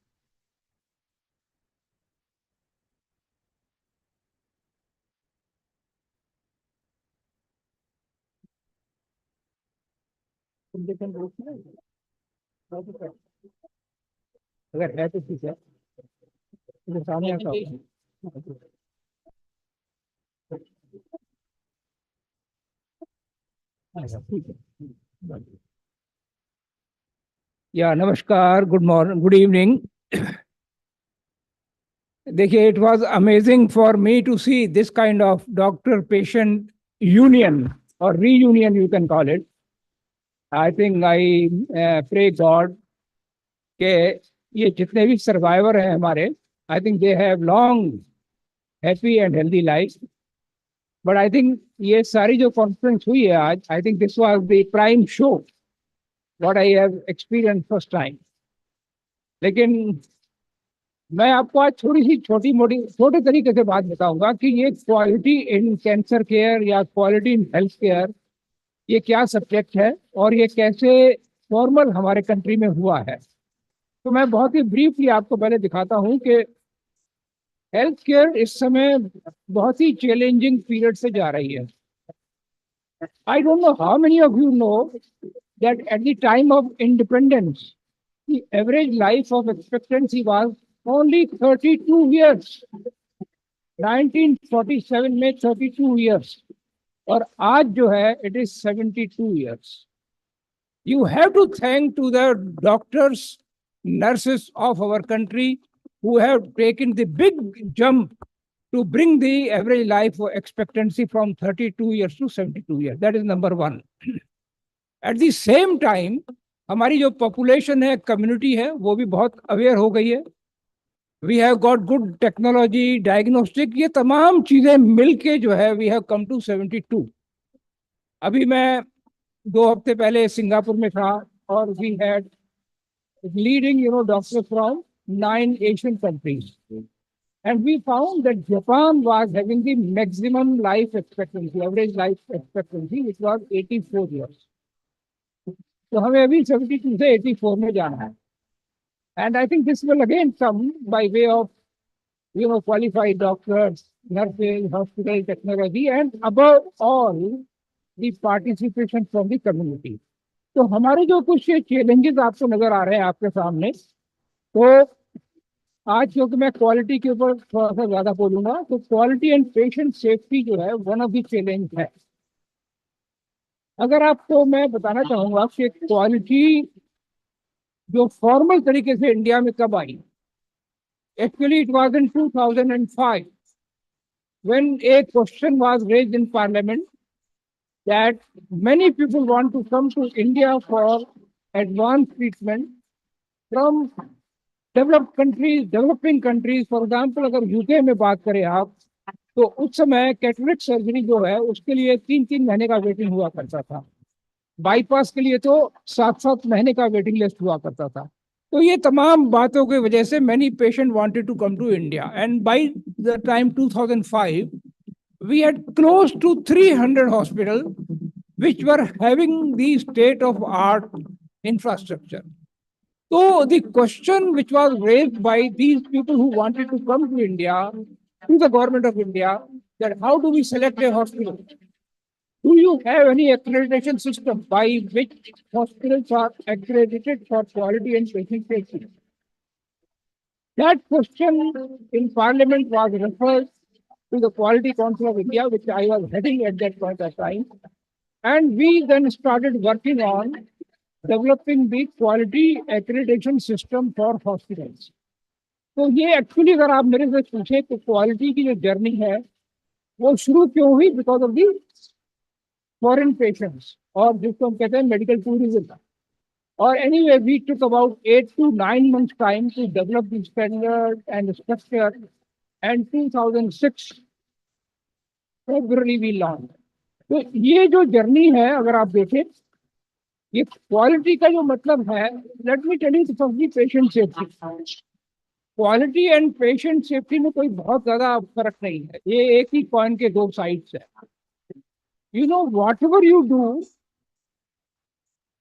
अगर है तो ठीक है सामने आता हूँ Yeah, namaskar, good morning, good evening. देखिए, it was amazing for me to see this kind of doctor-patient union or reunion, you can call it. I think I pray God कि ये जितने भी survivor हैं हमारे, I think they have long, happy and healthy lives. But I think ये सारी जो conference हुई है आज, I think this was the prime show what I have experienced first time. लेकिन मैं आपको आज थोड़ी सी छोटी मोटी छोटे तरीके से बात बताऊंगा कि ये क्वालिटी इन कैंसर केयर या क्वालिटी इन हेल्थ केयर ये क्या सब्जेक्ट है और ये कैसे फॉर्मल हमारे कंट्री में हुआ है। तो मैं बहुत ही ब्रीफली आपको पहले दिखाता हूं कि हेल्थ केयर इस समय बहुत ही चैलेंजिंग पीरियड से जा रही है। I don't know how many of you know that at the time of independence the average life of expectancy was only 32 years. 1947 में 32 years और आज जो है it is 72 years. You have to thank to the doctors, nurses of our country who have taken the big jump to bring the average life expectancy from 32 years to 72 years. That is number one. At the same time, हमारी जो population है community है वो भी बहुत aware हो गई है। We have got good technology diagnostic ये तमाम चीजें मिलके जो है वी हैव कम टू 72। अभी मैं 2 हफ्ते पहले सिंगापुर में था और we had leading doctors from 9 Asian countries and we found that Japan was having the maximum life expectancy average life expectancy which was 84 years. तो हमें अभी 72 से 84 में जाना है and I think this will again come by way of qualified doctors, nurses, hospital technology and above all the participation from the community. तो हमारे जो कुछ चैलेंजेस आपको नजर आ रहे हैं आपके सामने, तो आज क्योंकि मैं क्वालिटी के ऊपर थोड़ा सा ज्यादा बोलूंगा, तो क्वालिटी एंड पेशेंट सेफ्टी जो है वन ऑफ द चैलेंज है। अगर आपको मैं बताना चाहूंगा कि क्वालिटी जो फॉर्मल तरीके से इंडिया में कब आई, actually it was in 2005 when a question was raised in parliament that many people want to come to India for advanced treatment from developing countries. For example, अगर यूके में बात करें आप, तो उस समय कैटरेक्ट सर्जरी जो है उसके लिए 3-3 महीने का वेटिंग हुआ करता था। बाईपास के लिए तो 7-7 महीने का वेटिंग लिस्ट हुआ करता था। तो ये तमाम बातों की वजह से many patient wanted to come to India and by the time 2005 we had close to 300 hospitals which were having the state of art infrastructure. So the question which was raised by these people who wanted to come to India to the government of India, that how do we select a hospital? Do you have any accreditation system by which hospitals are accredited for quality and patient safety? That question in Parliament was referred to the Quality Council of India, which I was heading at that point of time. And we then started working on developing the quality accreditation system for hospitals. तो ये actually अगर आप मेरे से पूछे तो quality की जो जर्नी है वो शुरू क्यों हुई, because of the foreign patients और जिसको हम कहते हैं मेडिकल टूरिज्म। और anyway we took about 8 to 9 months time to develop the standard and structure and 2006 February we launch. तो ये जो जर्नी है अगर आप देखें, ये क्वालिटी का जो मतलब है, let me tell you first the patient safety. Quality and patient safety में कोई बहुत ज्यादा फर्क नहीं है, ये एक ही कॉइन के दो साइड्स है. You know, whatever you do,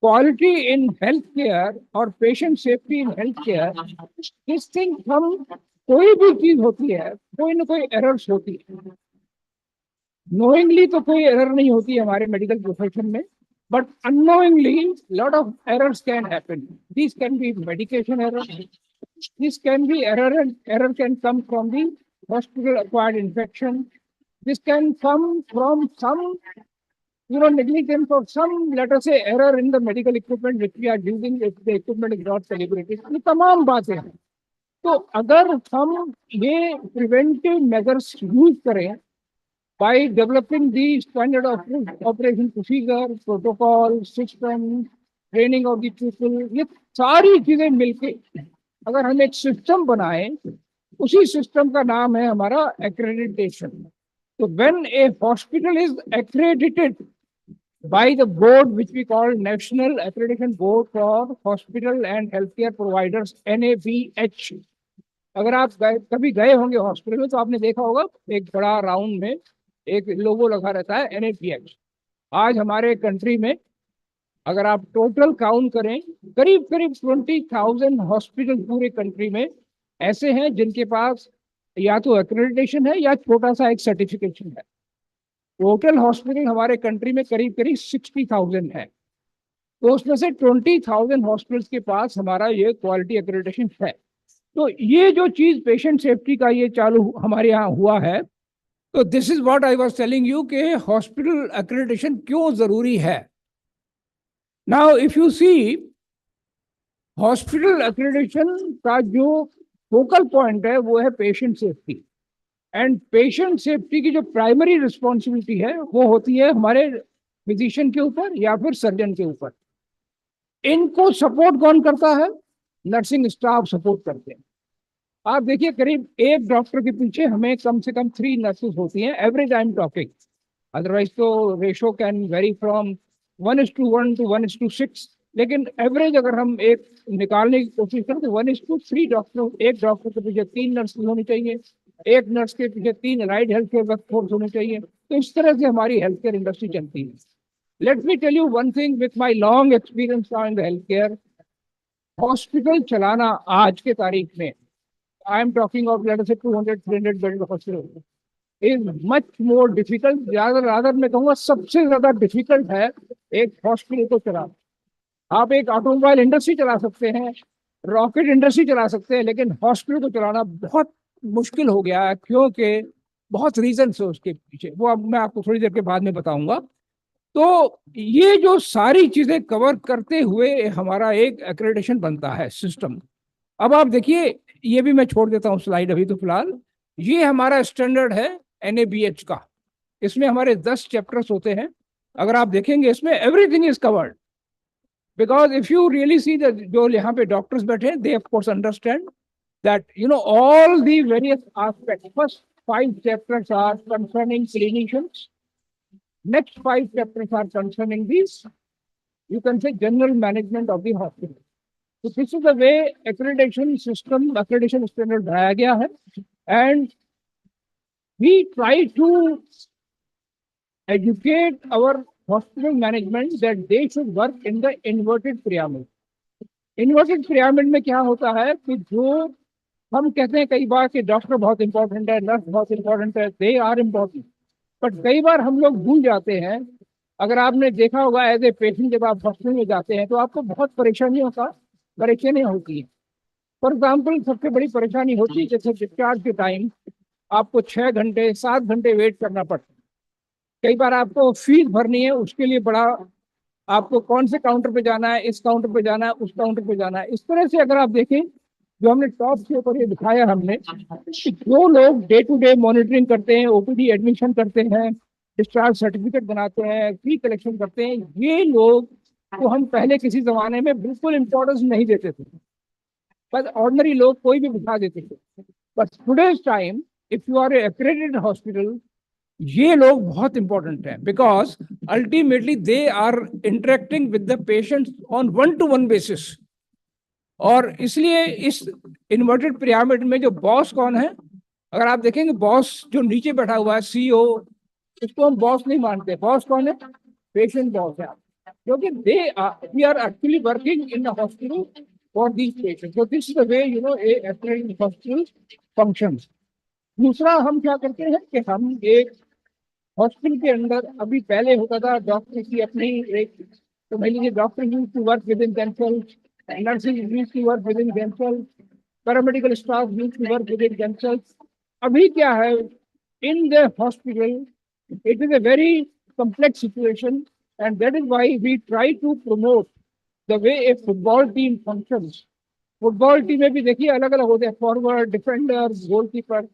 quality in healthcare or patient safety in healthcare, this thing हम कोई भी चीज होती है, कोई ना कोई एरर्स होती है. नोइंगली तो कोई एरर नहीं होती है हमारे मेडिकल प्रोफेशन में, but unknowingly lot of errors can happen. These can be medication error. This can be error can come from the hospital acquired infection. This can come from some negligence or some, let us say, error in the medical equipment which we are using if the equipment is not calibrated. ये तमाम बातें हैं. तो अगर हम ये preventive measures use करें by developing the standard of operation procedure, protocol, system, training of the people, ये सारी चीजें मिलके अगर हम एक सिस्टम बनाएं, उसी सिस्टम का नाम है हमारा accreditation. So when a hospital is accredited by the board which we call National Accreditation Board for Hospital and Healthcare Providers, NABH. अगर आप कभी गए होंगे हॉस्पिटल में तो आपने देखा होगा एक बड़ा राउंड में एक लोगो लगा रहता है NABH. आज हमारे कंट्री में अगर आप टोटल काउंट करें करीब 20,000 हॉस्पिटल पूरे कंट्री में ऐसे हैं जिनके पास या तो एक्रेडिटेशन है या छोटा सा एक सर्टिफिकेशन है. टोटल हॉस्पिटल हमारे कंट्री में करीब 60,000 है. तो उसमें से 20,000 हॉस्पिटल्स के पास हमारा ये क्वालिटी एक्रेडिटेशन है. तो ये जो चीज पेशेंट सेफ्टी का ये चालू हमारे यहाँ हुआ है, तो this is what I was telling you कि हॉस्पिटल एक्रेडिटेशन क्यों जरूरी है. Now if you see hospital accreditation का जो फोकल पॉइंट है वो है patient safety. And patient safety की जो प्राइमरी रिस्पॉन्सिबिलिटी है वो होती है हमारे फिजिशियन के ऊपर या फिर सर्जन के ऊपर. इनको सपोर्ट कौन करता है? नर्सिंग स्टाफ सपोर्ट करते हैं. आप देखिए करीब एक डॉक्टर के पीछे हमें कम से कम 3 नर्सेस होती हैं average. I am talking, otherwise तो ratio can vary from 1:1 to 1:6, लेकिन एवरेज अगर हम एक निकालने की कोशिश करें तो 1:3 डॉक्टर. एक डॉक्टर के पीछे 3 नर्स होनी चाहिए, एक नर्स के पीछे 3 राइट हेल्थ केयर वर्कफोर्स होने चाहिए. तो इस तरह से हमारी हेल्थ केयर इंडस्ट्री चलती है. Let me tell you one thing with my long experience in the healthcare. Hospital चलाना आज के तारीख में, I am talking of let us say 200-300 bed hospital, is much more difficult. ज्यादा मैं कहूँगा सबसे ज्यादा डिफिकल्ट है एक हॉस्पिटल को चलाना. आप एक ऑटोमोबाइल इंडस्ट्री चला सकते हैं, रॉकेट इंडस्ट्री चला सकते हैं, लेकिन हॉस्पिटल को चलाना बहुत मुश्किल हो गया है क्योंकि बहुत रीजन है उसके पीछे. वो अब मैं आपको थोड़ी देर के बाद में बताऊंगा. तो ये जो सारी चीजें कवर करते हुए हमारा एक एक्रेडिटेशन बनता है सिस्टम. अब आप देखिए, ये भी मैं छोड़ देता हूँ स्लाइड अभी तो फिलहाल. ये हमारा स्टैंडर्ड है NABH का. इसमें हमारे 10 चैप्टर्स होते हैं. अगर आप देखेंगे इसमें everything is covered. Because if you really see that जो यहाँ पे डॉक्टर्स बैठे हैं, they of course understand that all the various aspects. First 5 chapters are concerning clinicians. Next 5 chapters are concerning these, you can say, general management of the hospital. So this is the way accreditation standard बनाया गया है. And we try to educate our hospital management that they should work in the inverted pyramid. Inverted pyramid में क्या होता है कि जो हम कहते हैं कई बार कि डॉक्टर बहुत इंपॉर्टेंट है, नर्स बहुत इंपॉर्टेंट है, दे आर इम्पोर्टेंट, बट कई बार हम लोग भूल जाते हैं. अगर आपने देखा होगा एज ए पेशेंट जब आप हॉस्पिटल में जाते हैं तो आपको बहुत परेशानियां होती है. फॉर एग्जाम्पल सबसे बड़ी परेशानी होती है जैसे डिस्चार्ज के टाइम आपको 6 घंटे 7 घंटे वेट करना पड़ता है. कई बार आपको फीस भरनी है, उसके लिए बड़ा आपको कौन से काउंटर पे जाना है, इस काउंटर पे जाना है, उस काउंटर पे जाना है. इस तरह से अगर आप देखें जो हमने टॉप के ऊपर ये दिखाया हमने कि जो लोग डे टू डे मॉनिटरिंग करते हैं, OPD एडमिशन करते हैं, डिस्चार्ज सर्टिफिकेट बनाते हैं, फी कलेक्शन करते हैं, ये लोग को हम पहले किसी जमाने में बिल्कुल इम्पोर्टेंस नहीं देते थे, बस ऑर्डिनरी लोग कोई भी बिठा देते थे. But today's time if you are a accredited hospital, ये लोग बहुत इंपॉर्टेंट हैं because ultimately they are interacting with the patients on 1-to-1 basis. और इसलिए इस इन्वर्टेड पिरामिड में जो बॉस कौन है, अगर आप देखेंगे बॉस जो नीचे बैठा हुआ है सीईओ, उसको हम बॉस नहीं मानते। बॉस कौन है? पेशेंट बॉस है, क्योंकि we are actually working in the hospital for these patients. So this is the way a hospital functions. दूसरा हम क्या करते हैं कि हम एक हॉस्पिटल के अंदर, अभी पहले होता था डॉक्टर की अपनी एक, तो मान लीजिए doctor used to work within themselves, nurses used to work within themselves, paramedical staff used to work within themselves. अभी क्या है, in the hospital, it is a very complex situation, and that is why we try to promote the way a football team functions. Football team में भी देखिए अलग अलग होते हैं, फॉरवर्ड, डिफेंडर, गोलकीपर।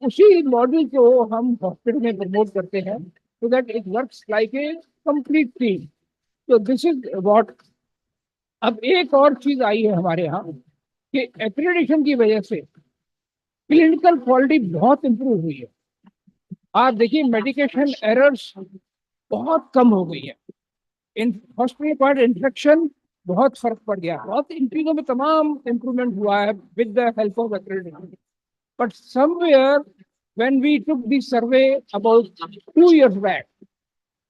उसी मॉडल को हम हॉस्पिटल में प्रमोट करते हैं, so that it works like a complete team. So this is what. अब एक और चीज आई है हमारे यहाँ कि एक्रेडिटेशन की वजह से क्लिनिकल क्वालिटी बहुत इंप्रूव हुई है। आप देखिए मेडिकेशन एरर्स बहुत कम हो गई है, इन हॉस्पिटल पार्ट इन्फेक्शन बहुत फर्क पड़ गया, बहुत इन चीजों में तमाम इम्प्रूवमेंट हुआ है with the help of accreditation. But somewhere when we took this survey about 2 years back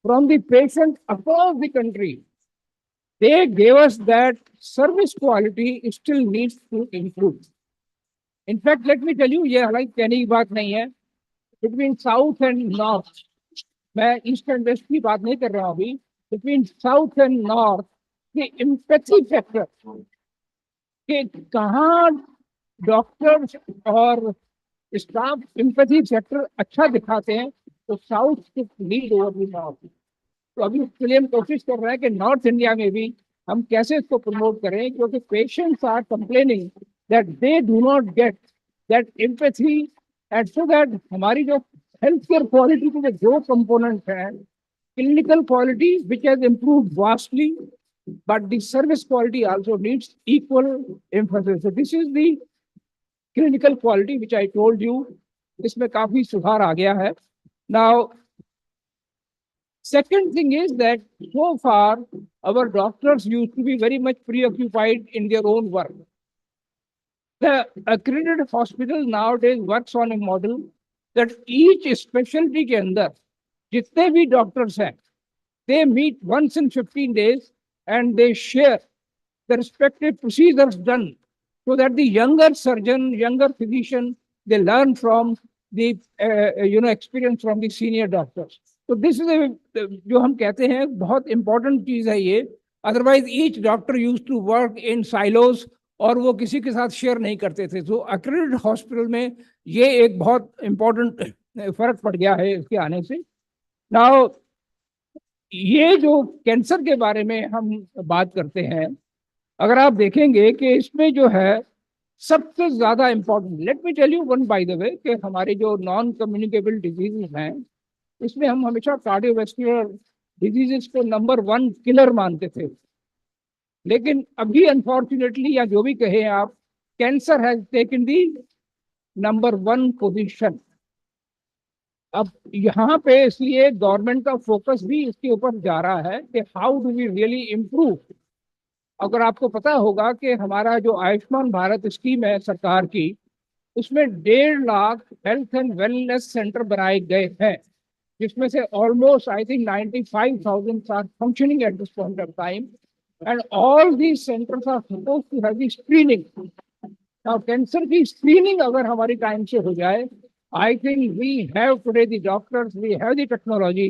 from the patient across the country, they gave us that service quality still needs to improve. In fact, let me tell you, ये हालांकि कहने की बात नहीं है, between south and north, मैं east and waste की बात नहीं कर रहा हूँ अभी, between south and north, the empathy factor कि कहाँ डॉक्टर्स और स्टाफ एम्पैथी फैक्टर अच्छा दिखाते हैं, तो साउथ की लीड ओवर द नॉर्थ। तो अभी उसके लिए हम कोशिश कर रहे हैं कि नॉर्थ इंडिया में भी हम कैसे इसको प्रमोट करें, क्योंकि patients are complaining that they do not get that empathy, and so that हमारी जो हेल्थ केयर क्वालिटी के जो कंपोनेंट है, clinical quality which has improved vastly, but the service quality also needs equal emphasis. So this is the clinical quality which I told you, इसमें काफी सुधार आ गया है। Now, second thing is that so far our doctors used to be very much preoccupied in their own work. The accredited hospital nowadays works on a model that each specialty के अंदर जितने भी doctors हैं, they meet once in 15 days and they share the respective procedures done, so that the younger surgeon, younger physician, they learn from the experience from the senior doctors. So this is जो हम कहते हैं बहुत important चीज है ये। Otherwise each doctor used to work in silos और वो किसी के साथ शेयर नहीं करते थे। तो accredited hospital में ये एक बहुत important फर्क पड़ गया है इसके आने से। Now, ये जो कैंसर के बारे में हम बात करते हैं, अगर आप देखेंगे कि इसमें जो है सबसे ज्यादा important, let me tell you one by the way, कि हमारे जो नॉन कम्युनिकेबल डिजीजेस हैं, इसमें हम हमेशा कार्डियोवैस्कुलर डिजीजेस को नंबर 1 किलर मानते थे, लेकिन अभी अनफॉर्चुनेटली या जो भी कहे आप, cancer has taken the number 1 position. अब यहाँ पे इसलिए गवर्नमेंट का फोकस भी इसके ऊपर जा रहा है कि how do we really improve. अगर आपको पता होगा कि हमारा जो आयुष्मान भारत स्कीम है सरकार की, उसमें 1.5 lakh health and wellness centre बनाए गए हैं, जिसमें से almost I think 95,000 are functioning at this point of time, and all these centres are supposed to have the screening. Now cancer की स्क्रीनिंग अगर हमारी टाइम से हो जाए, I think we have today the doctors, we have the technology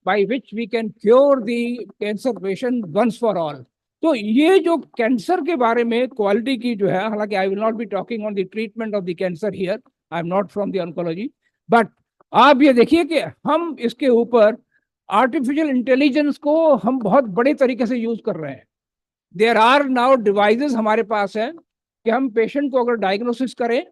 by which we can cure the cancer patient once for all. तो ये जो cancer के बारे में क्वालिटी की जो है, हालांकि I will not be talking on the treatment of the cancer here, I am not from the oncology, but आप ये देखिए कि हम इसके ऊपर आर्टिफिशियल इंटेलिजेंस को हम बहुत बड़े तरीके से यूज कर रहे हैं। There are now devices हमारे पास हैं कि हम पेशेंट को अगर डायग्नोसिस करें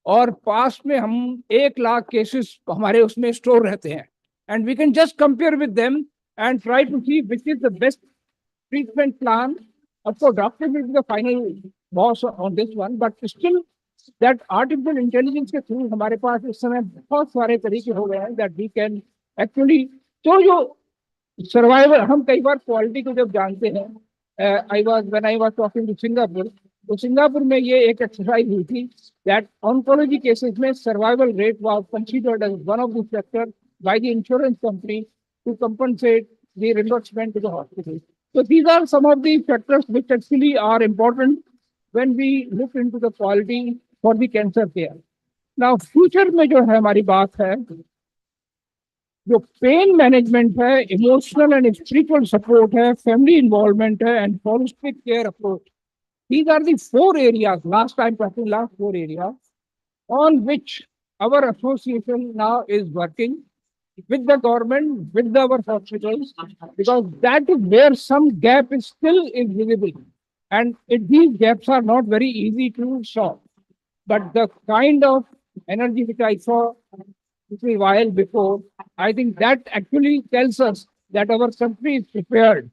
और पास में हम 1 लाख केसेस हमारे उसमें स्टोर रहते हैं, and we can just compare with them and try to see which is the best treatment plan. Of course doctor will be the final boss on this one, but still that artificial intelligence के through हमारे पास इस समय बहुत सारे तरीके हो गए हैं दैट वी कैन एक्चुअली। तो जो सर्वाइवल, हम कई बार क्वालिटी को जब जानते हैं, when I was talking to Singapore, तो सिंगापुर में ये एक एक्सरसाइज हुई थी that oncology cases में survival rate was considered as one of the factors by the insurance company to compensate the reimbursement to the hospital. So these are some of the factors which actually are important when we look into the quality for the cancer care. Now future में जो है हमारी बात है, जो pain management है, emotional and spiritual support है, family involvement है and holistic care approach. These are the 4 areas, last 4 areas on which our association now is working with the government, with our hospitals, because that is where some gap is still visible. And these gaps are not very easy to solve. But the kind of energy which I saw a while before, I think that actually tells us that our country is prepared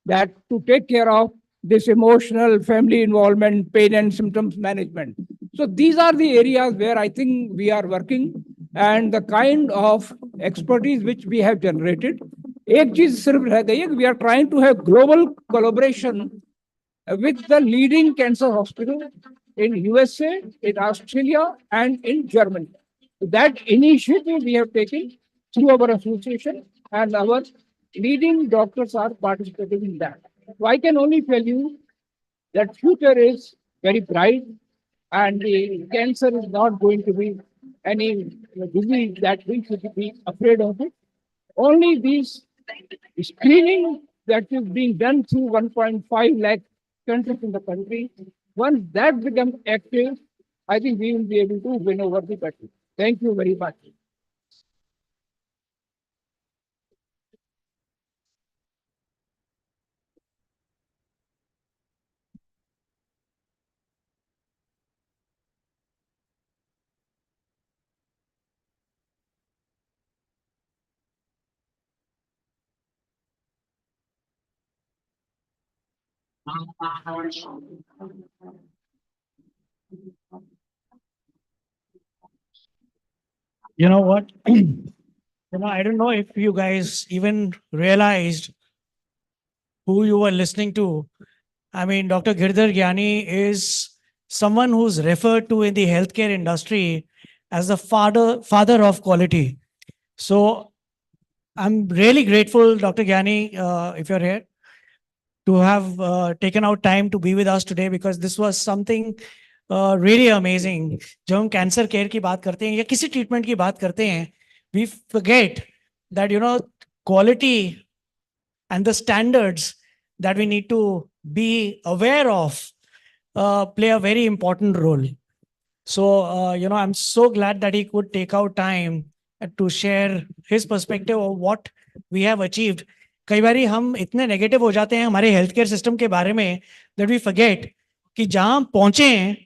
that to take care of this emotional family involvement, pain and symptoms management. So these are the areas where I think we are working and the kind of expertise which we have generated. एक चीज सिर्फ रह गई है, we are trying to have global collaboration with the leading cancer hospital in USA, in Australia, and in Germany. That initiative we have taken through our association, and our leading doctors are participating in that. So I can only tell you that future is very bright, and the cancer is not going to be any disease that we should be afraid of it. Only these screening that is being done through 1.5 lakh countries in the country, once that becomes active, I think we will be able to win over the battle. Thank you very much. You know what? I don't know if you guys even realized who you were listening to. I mean, Dr. Girdhar Gyani is someone who's referred to in the healthcare industry as the father of quality. So I'm really grateful, Dr. Gyani, if you're here, to have taken out time to be with us today, because this was something really amazing. जब हम cancer care की बात करते हैं या किसी treatment की बात करते हैं, we forget that quality and the standards that we need to be aware of play a very important role. So I'm so glad that he could take out time to share his perspective of what we have achieved. कई बारी हम इतने negative हो जाते हैं हमारे health care system के बारे में that we forget कि जहां हम पहुंचे हैं,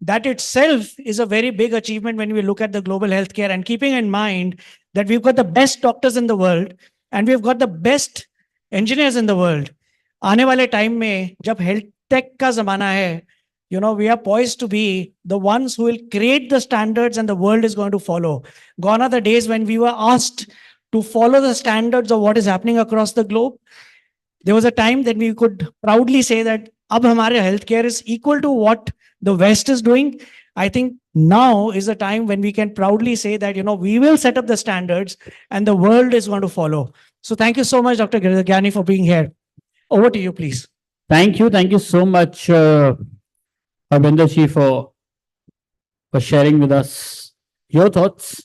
that itself is a very big achievement when we look at the global healthcare, and keeping in mind that we've got the best doctors in the world and we've got the best engineers in the world. आने वाले time में जब health take का जमाना है, we are poised to be the ones who will create the standards and the world is going to follow. Gone are the days when we were asked to follow the standards of what is happening across the globe. There was a time that we could proudly say that अब हमारे healthcare is equal to what the West is doing. I think now is the time when we can proudly say that, we will set up the standards and the world is going to follow. So thank you so much, Dr. Girdhar Gyani, for being here. Over to you, please. Thank you. Thank you so much, Harvinder Ji, for sharing with us your thoughts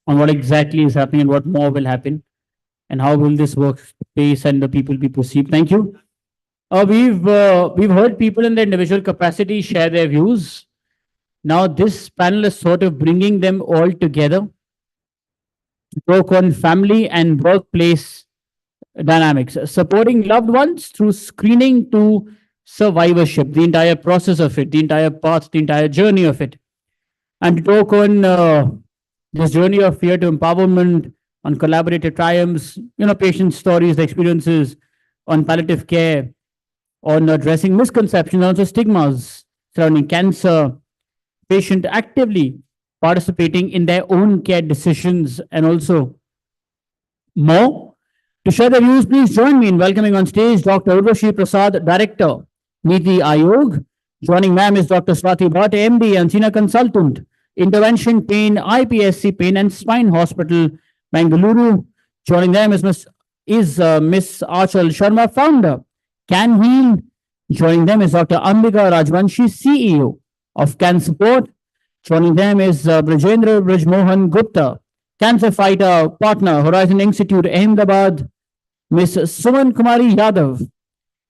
on what exactly is happening and what more will happen and how will this workspace and the people be perceived. Thank you. We've heard people in their individual capacity share their views. Now this panel is sort of bringing them all together to talk on family and workplace dynamics, supporting loved ones through screening to survivorship, the entire process of it, the entire path, the entire journey of it, and to talk on this journey of fear to empowerment, on collaborative triumphs, patient stories, the experiences, on palliative care, on addressing misconceptions, also stigmas surrounding cancer, patient actively participating in their own care decisions, and also more. To share their views, please join me in welcoming on stage Dr. Urvashi Prasad, Director, Niti Ayog, Joining them is Dr. Swati Bhatt, MD and Senior Consultant, Intervention Pain, IPSC Pain and Spine Hospital, Bengaluru. Joining them is Miss Achal Sharma, Founder, Can Heal. Joining them is Dr. Ambika Rajvanshi, CEO of Can Support. Joining them is Brajendra Brajmohan Gupta, Cancer Fighter Partner, Horizon Institute, Ahmedabad. Miss Suman Kumari Yadav,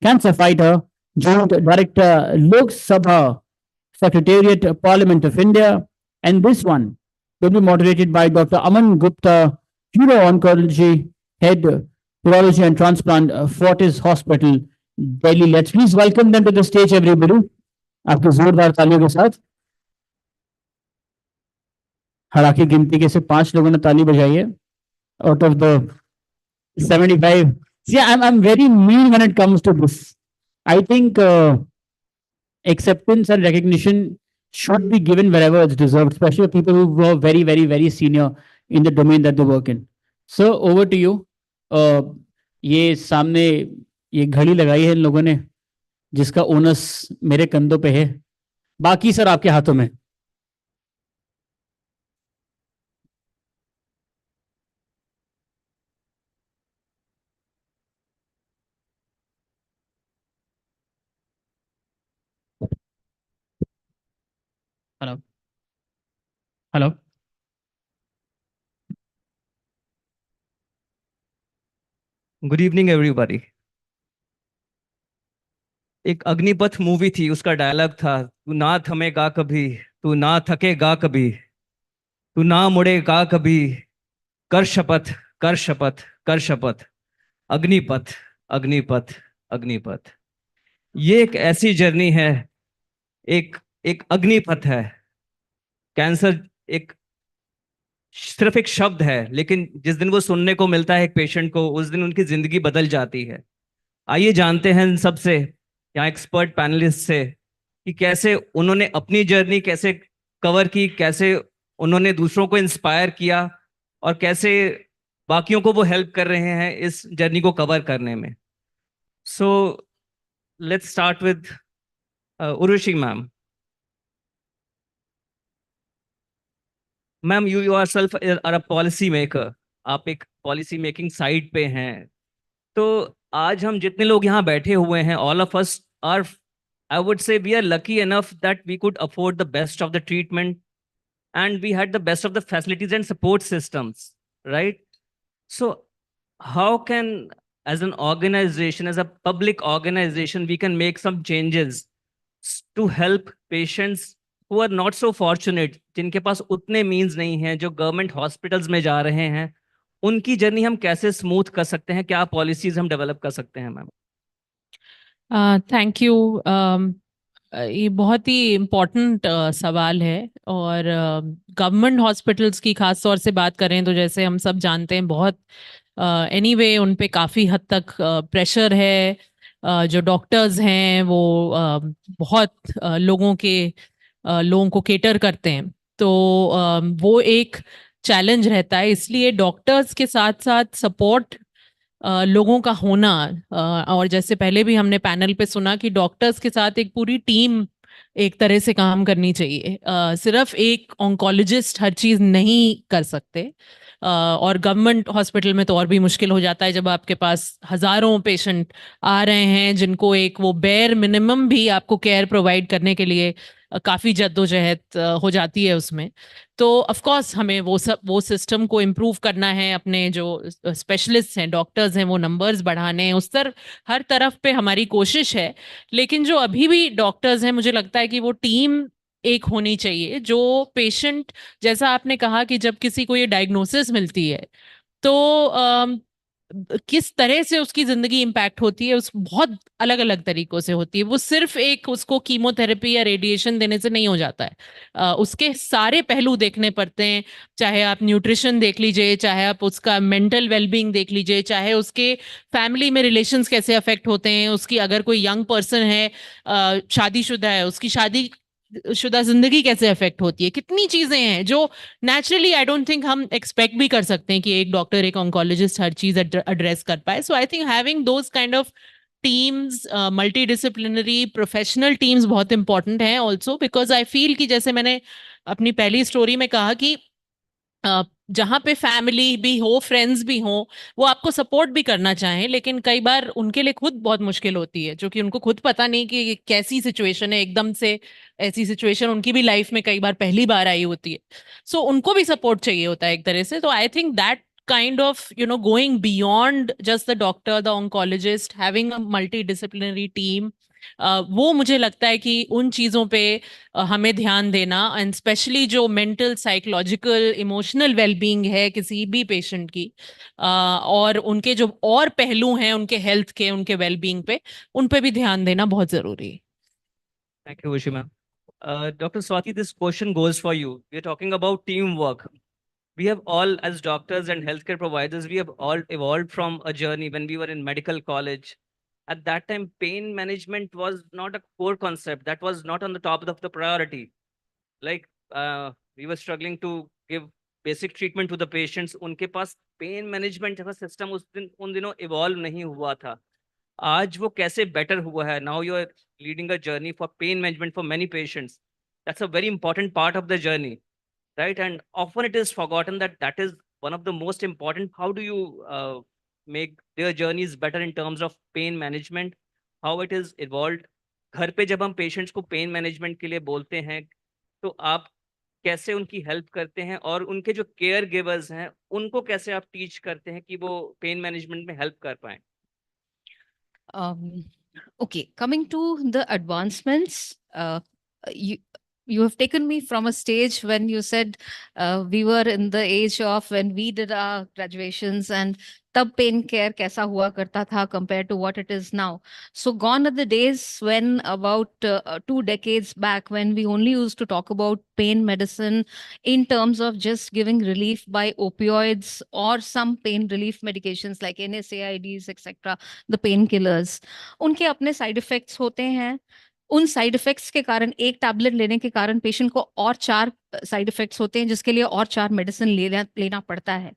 Cancer Fighter, Joint Director, Lok Sabha, Secretariat, Parliament of India. And this one will be moderated by Dr. Aman Gupta, Oncology, Head, Urology and Transplant, Fortis Hospital, Delhi. Let's please welcome them to the stage, everybody. आपकी जोरदार तालियों के साथ हालांकि गिनती के से 5 लोगों ने ताली बजाई है out of the 75. See, I'm very mean when it comes to this. I think acceptance and recognition should be given wherever it's deserved, especially for people who were very, very, very senior in the domain that they work in. So over to you. ये सामने ये घड़ी लगाई है इन लोगों ने जिसका onus मेरे कंधों पे है, बाकी सर आपके हाथों में. Hello. Hello. Good evening everybody. एक अग्निपथ मूवी थी, उसका डायलॉग था, तू ना थमेगा कभी, तू ना थकेगा कभी, तू ना मुड़ेगा कभी, कर शपथ कर शपथ कर शपथ, अग्निपथ अग्निपथ अग्निपथ. ये एक ऐसी जर्नी है, एक एक अग्निपथ है. कैंसर एक सिर्फ एक शब्द है, लेकिन जिस दिन वो सुनने को मिलता है एक पेशेंट को, उस दिन उनकी जिंदगी बदल जाती है. आइए जानते हैं इन सबसे, यहाँ एक्सपर्ट पैनलिस्ट से, कि कैसे उन्होंने अपनी जर्नी कैसे कवर की, कैसे उन्होंने दूसरों को इंस्पायर किया और कैसे बाकियों को वो हेल्प कर रहे हैं इस जर्नी को कवर करने में. So let's start with Urvashi ma'am. Ma'am, you yourself are a policy maker. आप एक पॉलिसी मेकिंग साइड पे हैं. तो आज हम जितने लोग यहाँ बैठे हुए हैं, all of us are, I would say we are lucky enough that we could afford the best of the treatment and we had the best of the facilities and support systems, right? So how can, as an organization, as a public organization, we can make some changes to help patients who are not so fortunate, जिनके पास उतने means नहीं हैं, जो government hospitals में जा रहे हैं, उनकी जर्नी हम कैसे स्मूथ कर सकते हैं? क्या पॉलिसीज हम डेवलप कर सकते हैं मैम? Thank you. ये बहुत ही इम्पोर्टेंट सवाल है. और गवर्नमेंट हॉस्पिटल्स की खास तौर से बात करें तो जैसे हम सब जानते हैं, बहुत एनीवे उन पे काफ़ी हद तक प्रेशर है. जो डॉक्टर्स हैं वो बहुत लोगों को केटर करते हैं, तो वो एक चैलेंज रहता है. इसलिए डॉक्टर्स के साथ साथ सपोर्ट लोगों का होना, और जैसे पहले भी हमने पैनल पे सुना कि डॉक्टर्स के साथ एक पूरी टीम एक तरह से काम करनी चाहिए. सिर्फ एक ऑन्कोलॉजिस्ट हर चीज़ नहीं कर सकते. और गवर्नमेंट हॉस्पिटल में तो और भी मुश्किल हो जाता है जब आपके पास हज़ारों पेशेंट आ रहे हैं जिनको एक वो बेयर मिनिमम भी आपको केयर प्रोवाइड करने के लिए काफ़ी जद्दोजहद हो जाती है उसमें. तो ऑफ कोर्स हमें वो सिस्टम को इम्प्रूव करना है. अपने जो स्पेशलिस्ट हैं, डॉक्टर्स हैं, वो नंबर्स बढ़ाने हैं. हर तरफ पे हमारी कोशिश है. लेकिन जो अभी भी डॉक्टर्स हैं, मुझे लगता है कि वो टीम एक होनी चाहिए. जो पेशेंट, जैसा आपने कहा कि जब किसी को ये डायग्नोसिस मिलती है तो किस तरह से उसकी जिंदगी इम्पैक्ट होती है, उस बहुत अलग अलग तरीकों से होती है. वो सिर्फ एक उसको कीमोथेरेपी या रेडिएशन देने से नहीं हो जाता है. उसके सारे पहलू देखने पड़ते हैं. चाहे आप न्यूट्रिशन देख लीजिए, चाहे आप उसका मेंटल वेलबींग देख लीजिए, चाहे उसके फैमिली में रिलेशंस कैसे अफेक्ट होते हैं, उसकी अगर कोई यंग पर्सन है, शादीशुदा है, उसकी शादी शुदा जिंदगी कैसे अफेक्ट होती है. कितनी चीजें हैं जो नेचुरली आई डोंट थिंक हम एक्सपेक्ट भी कर सकते हैं कि एक डॉक्टर, एक ऑन्कोलॉजिस्ट हर चीज एड्रेस कर पाए. So I think having those kind of teams, multidisciplinary professional teams बहुत इंपॉर्टेंट हैं ऑल्सो, बिकॉज आई फील कि जैसे मैंने अपनी पहली स्टोरी में कहा कि जहाँ पे फैमिली भी हो, फ्रेंड्स भी हो, वो आपको सपोर्ट भी करना चाहें, लेकिन कई बार उनके लिए खुद बहुत मुश्किल होती है, जो कि उनको खुद पता नहीं कि ये कैसी सिचुएशन है, एकदम से ऐसी सिचुएशन उनकी भी लाइफ में कई बार पहली बार आई होती है। सो उनको भी सपोर्ट चाहिए होता है एक तरह से। तो I think that kind of going beyond just the doctor, the oncologist, having a multidisciplinary team, वो मुझे लगता है कि उन चीज़ों पे हमें ध्यान देना, एंड स्पेशली जो मेंटल, साइकोलॉजिकल, इमोशनल वेलबींग है किसी भी पेशेंट की, और उनके जो और पहलू हैं उनके हेल्थ के, उनके वेलबींग पे, उन पे भी ध्यान देना बहुत जरूरी है। Thank you, Ushi ma'am. Dr. Swati, this question goes for you. We are talking about teamwork. We have all, as doctors and healthcare providers, we have all evolved from a journey when we were in medical college. At that time, pain management was not a core concept. That was not on the top of the priority. Like, we were struggling to give basic treatment to the patients. उनके पास pain management का system उन दिनों evolve नहीं हुआ था. आज वो कैसे better हुआ है? Now you are leading a journey for pain management for many patients. That's a very important part of the journey, right? And often it is forgotten that that is one of the most important. How do you make their journeys better in terms of pain management? How it is evolved? घर पे जब हम patients को pain management के लिए बोलते हैं, तो आप कैसे उनकी हेल्प करते हैं, और उनके जो केयर गिवर्स हैं उनको कैसे आप टीच करते हैं कि वो पेन मैनेजमेंट में हेल्प कर पाए? Okay, coming to the advancements, you have taken me from a stage when you said we were in the age of when we did our graduations, and tab pain care kaisa hua karta tha compared to what it is now. So gone are the days when about 2 decades back, when we only used to talk about pain medicine in terms of just giving relief by opioids or some pain relief medications like NSAIDs, etc., the painkillers. उनके अपने side effects होते हैं। उन side effects के कारण, एक tablet लेने के कारण पेशेंट को और 4 साइड इफेक्ट्स होते हैं, जिसके लिए और 4 मेडिसिन लेना पड़ता है।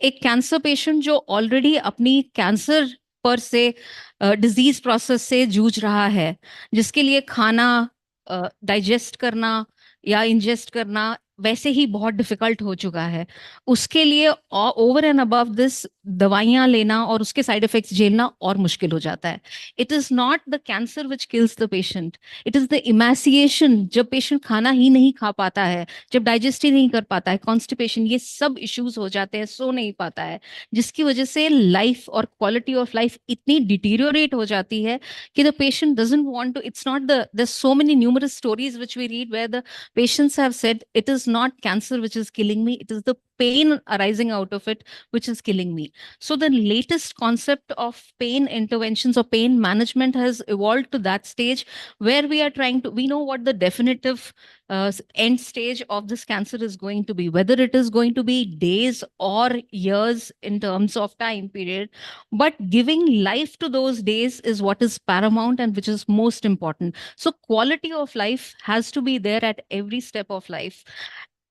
एक कैंसर पेशेंट जो ऑलरेडी अपनी कैंसर पर से डिजीज प्रोसेस से जूझ रहा है, जिसके लिए खाना डाइजेस्ट करना या इंजेस्ट करना वैसे ही बहुत डिफिकल्ट हो चुका है, उसके लिए ओवर एंड अबव दिस दवाइयां लेना और उसके साइड इफेक्ट्स झेलना और मुश्किल हो जाता है। It is not the cancer which kills the patient, it is the इमैसिएशन, जब पेशेंट खाना ही नहीं खा पाता है, जब डाइजेस्ट ही नहीं कर पाता है, कॉन्स्टिपेशन, ये सब इश्यूज हो जाते हैं, सो नहीं पाता है, जिसकी वजह से लाइफ और क्वालिटी ऑफ लाइफ इतनी डिटीरियोरेट हो जाती है कि the patient doesn't want to, it's not the, there so many numerous stories which we read where the patients have said it is not cancer which is killing me, it is the pain arising out of it which is killing me. So the latest concept of pain interventions or pain management has evolved to that stage where we are trying to, we know what the definitive end stage of this cancer is going to be, whether it is going to be days or years in terms of time period, but giving life to those days is what is paramount and which is most important. So quality of life has to be there at every step of life.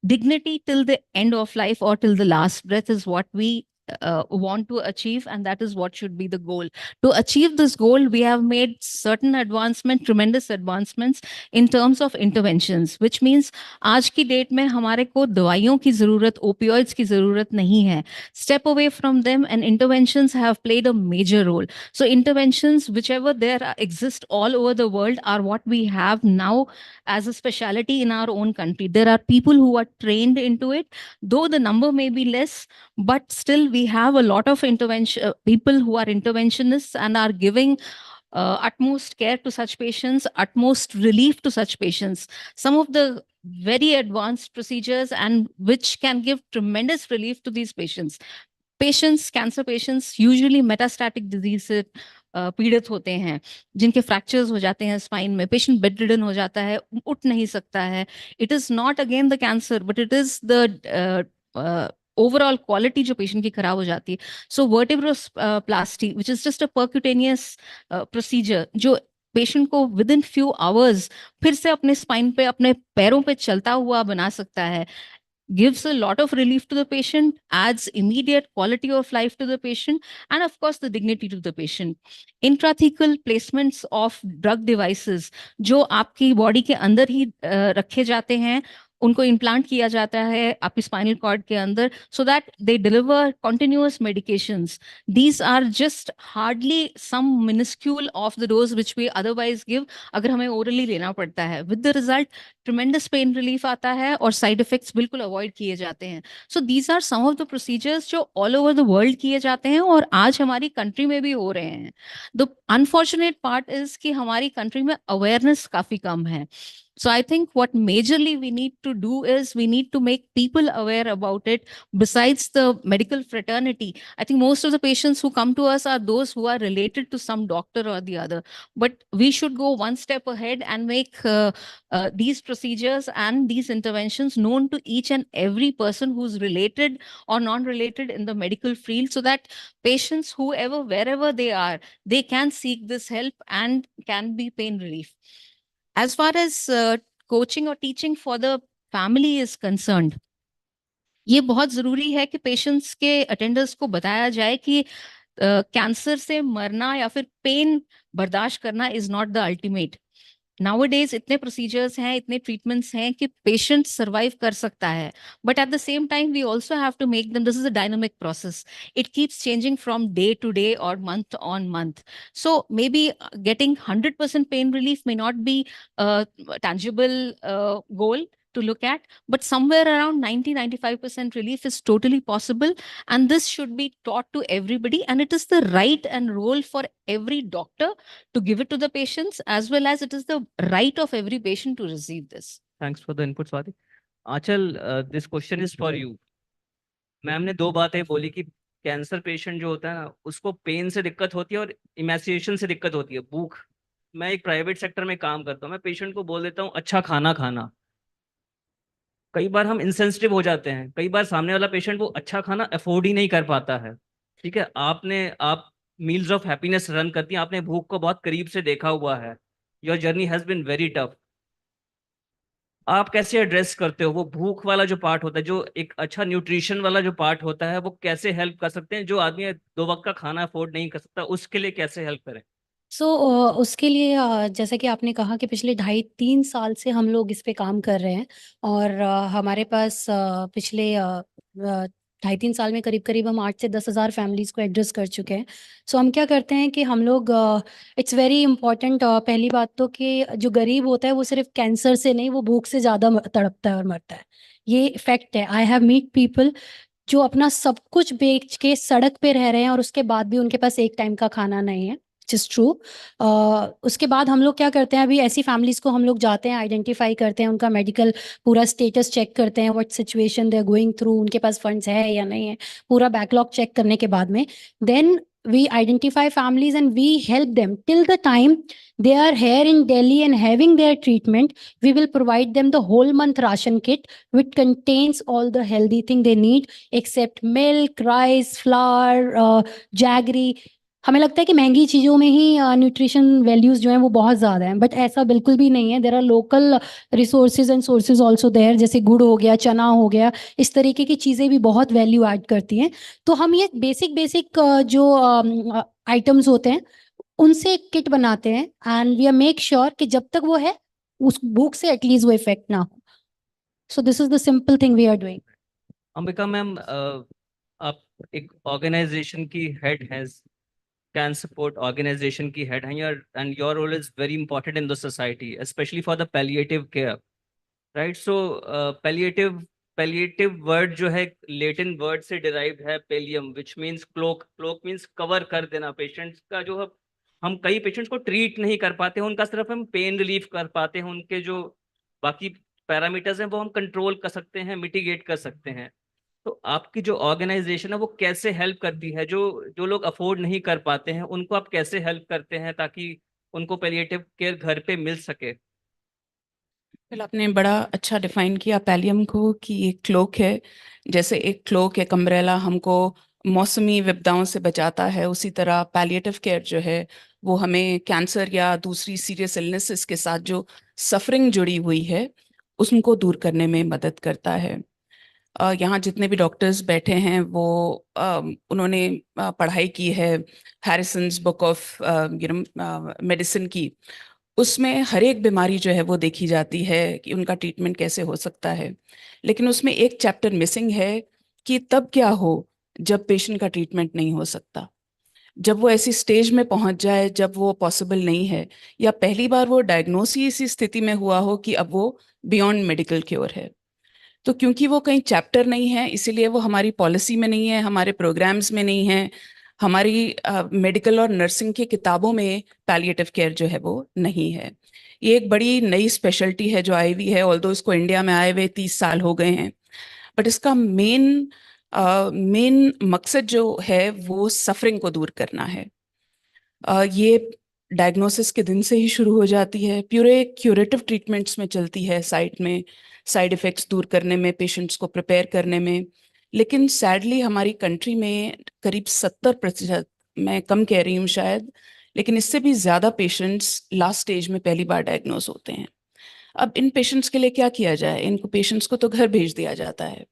Dignity till the end of life or till the last breath is what we want to achieve, and that is what should be the goal. To achieve this goal, we have made certain advancement, tremendous advancements in terms of interventions, which means आज की date में हमारे को दवाइयों की जरूरत, opioids की जरूरत नहीं है. Step away from them, and interventions have played a major role. So interventions, whichever there exist all over the world, are what we have now as a specialty in our own country. There are people who are trained into it, though the number may be less, but still we have a lot of intervention people who are interventionists and are giving utmost care to such patients, utmost relief to such patients. Some of the very advanced procedures and which can give tremendous relief to these patients. Patients, cancer patients, usually metastatic disease से पीड़ित होते हैं, जिनके fractures हो जाते हैं spine में, patient bed ridden हो जाता है, उठ नहीं सकता है. It is not again the cancer, but it is the overall quality जो पेशेंट की खराब हो जाती है. So vertebroplasty, which is just a percutaneous procedure, जो पेशेंट को विद इन फ्यू आवर्स फिर से अपने स्पाइन पे, अपने पैरों पे चलता हुआ बना सकता है. gives a lot of relief to the patient, adds immediate quality of life to the patient, and of course the dignity to the patient. Intrathecal placements of drug devices जो आपकी बॉडी के अंदर ही रखे जाते हैं, उनको इम्प्लांट किया जाता है आपकी स्पाइनल कॉर्ड के अंदर, so that they deliver continuous medications. These are just hardly some miniscule of the dose which we otherwise give अगर हमें ओरली लेना पड़ता है. With the result tremendous pain relief आता है और साइड इफेक्ट्स बिल्कुल अवॉइड किए जाते हैं. So these are some of the procedures जो ऑल ओवर द वर्ल्ड किए जाते हैं और आज हमारी कंट्री में भी हो रहे हैं. द अनफॉर्चुनेट पार्ट इज कि हमारी कंट्री में अवेयरनेस काफी कम है. So I think what majorly we need to do is we need to make people aware about it. Besides the medical fraternity, I think most of the patients who come to us are those who are related to some doctor or the other. But we should go one step ahead and make these procedures and these interventions known to each and every person who's related or non-related in the medical field, so that patients, whoever, wherever they are, they can seek this help and can be pain relief. As far as coaching or teaching for the family is concerned, ये बहुत जरूरी है कि patients के attenders को बताया जाए कि कैंसर से मरना या फिर पेन बर्दाश्त करना is not the ultimate. Nowadays इतने प्रोसीजर्स हैं, इतने ट्रीटमेंट्स हैं कि पेशेंट सर्वाइव कर सकता है. But at the same time we also have to make them, this is a dynamic process. It keeps changing from day to day और month on month. So may be getting 100% pain relief may not be a tangible goal to look at, but somewhere around 90-95% relief is totally possible, and this should be taught to everybody, and it is the right and role for every doctor to give it to the patients, as well as it is the right of every patient to receive this. Thanks for the input, Swati. Achal, this question is for you. Ma'am ने दो बातें बोली कि cancer patient जो होता है ना, उसको पेन से दिक्कत होती है और इमैसिएशन से दिक्कत होती है, भूख. मैं एक प्राइवेट सेक्टर में काम करता हूँ, मैं पेशेंट को बोल देता हूँ अच्छा खाना खाना. कई बार हम इंसेंसिटिव हो जाते हैं, कई बार सामने वाला पेशेंट वो अच्छा खाना अफोर्ड ही नहीं कर पाता है. ठीक है, आप मील्स ऑफ हैप्पीनेस रन करती हैं, आपने भूख को बहुत करीब से देखा हुआ है. Your journey has been very tough. आप कैसे एड्रेस करते हो वो भूख वाला जो पार्ट होता है, जो एक अच्छा न्यूट्रिशन वाला जो पार्ट होता है, वो कैसे हेल्प कर सकते हैं? जो आदमी 2 वक्त का खाना अफोर्ड नहीं कर सकता, उसके लिए कैसे हेल्प करें? उसके लिए जैसा कि आपने कहा कि पिछले 2.5-3 साल से हम लोग इस पे काम कर रहे हैं और हमारे पास पिछले 2.5-3 साल में करीब-करीब हम 8 से 10,000 फैमिलीज़ को एड्रेस कर चुके हैं. सो हम क्या करते हैं कि हम लोग इट्स वेरी इम्पोर्टेंट, पहली बात तो कि जो गरीब होता है वो सिर्फ कैंसर से नहीं, वो भूख से ज़्यादा तड़पता है और मरता है. ये फैक्ट है. आई हैव मीट पीपल जो अपना सब कुछ बेच के सड़क पे रह रहे हैं और उसके बाद भी उनके पास एक टाइम का खाना नहीं है. It's true. उसके बाद हम लोग क्या करते हैं, अभी ऐसी फैमिलीज़ को हम लोग जाते हैं, आइडेंटिफाई करते हैं, उनका मेडिकल पूरा स्टेटस चेक करते हैं, what situation they are going through, उनके पास फंड्स है या नहीं है, पूरा बैकलॉग चेक करने के बाद में then we identify families and we help them till the time they are here in Delhi and having their treatment. We will provide them the whole month ration kit which contains all the healthy thing they need except milk, rice, flour, jaggery. हमें लगता है कि महंगी चीज़ों में ही nutrition values जो हैं वो बहुत ज़्यादा हैं, बट ऐसा बिल्कुल भी नहीं है. There are local resources and sources also there, जैसे गुड़ हो गया, चना हो गया, इस तरीके की चीज़ें भी बहुत वैल्यू ऐड करती हैं. तो हम ये बेसिक जो आइटम्स होते हैं उनसे एक किट बनाते हैं and we are make sure कि जब तक वो है उस भूख से एटलीस्ट वो इफेक्ट ना हो. So this is the simple thing we are doing. Ambika ma'am, आप एक ऑर्गेनाइजेशन की हेड हैं, can support organization की head हैं, and your role is very important in the society, especially for the palliative care, right? So palliative word जो है Latin word से derived है pallium, which means cloak means cover कर देना patients का. जो हम कई patients को treat नहीं कर पाते हैं, उनका सिर्फ हम pain relief कर पाते हैं, उनके जो बाकी पैरामीटर्स हैं वो हम कंट्रोल कर सकते हैं, मिटिगेट कर सकते हैं. तो आपकी जो ऑर्गेनाइजेशन है वो कैसे हेल्प करती है? जो लोग अफोर्ड नहीं कर पाते हैं उनको आप कैसे हेल्प करते हैं ताकि उनको पैलिएटिव केयर घर पे मिल सके? आपने बड़ा अच्छा डिफाइन किया पैलियम को कि एक क्लोक है. जैसे एक क्लोक, एक अम्ब्रेला हमको मौसमी विपदाओं से बचाता है, उसी तरह पैलिएटिव केयर जो है वो हमें कैंसर या दूसरी सीरियस इलनेसेस के साथ जो सफरिंग जुड़ी हुई है उसको दूर करने में मदद करता है. यहाँ जितने भी डॉक्टर्स बैठे हैं वो उन्होंने पढ़ाई की है हैरिसन्स बुक ऑफ मेडिसिन की। उसमें हर एक बीमारी जो है वो देखी जाती है कि उनका ट्रीटमेंट कैसे हो सकता है, लेकिन उसमें एक चैप्टर मिसिंग है कि तब क्या हो जब पेशेंट का ट्रीटमेंट नहीं हो सकता, जब वो ऐसी स्टेज में पहुंच जाए जब वो पॉसिबल नहीं है, या पहली बार वो डायग्नोस ही इसी स्थिति में हुआ हो कि अब वो बियॉन्ड मेडिकल क्योर है। तो क्योंकि वो कहीं चैप्टर नहीं है, इसीलिए वो हमारी पॉलिसी में नहीं है, हमारे प्रोग्राम्स में नहीं है, हमारी मेडिकल और नर्सिंग की किताबों में पैलिएटिव केयर जो है वो नहीं है। ये एक बड़ी नई स्पेशलिटी है जो आई हुई है, ऑल्दो इसको इंडिया में आए हुए 30 साल हो गए हैं, बट इसका मेन मकसद जो है वो सफरिंग को दूर करना है। ये डायग्नोसिस के दिन से ही शुरू हो जाती है, पूरे क्यूरेटिव ट्रीटमेंट्स में चलती है, साइड में साइड इफ़ेक्ट्स दूर करने में, पेशेंट्स को प्रिपेयर करने में। लेकिन सैडली हमारी कंट्री में करीब 70%, मैं कम कह रही हूँ शायद, लेकिन इससे भी ज़्यादा पेशेंट्स लास्ट स्टेज में पहली बार डायग्नोस होते हैं। अब इन पेशेंट्स के लिए क्या किया जाए? इनको पेशेंट्स को तो घर भेज दिया जाता है,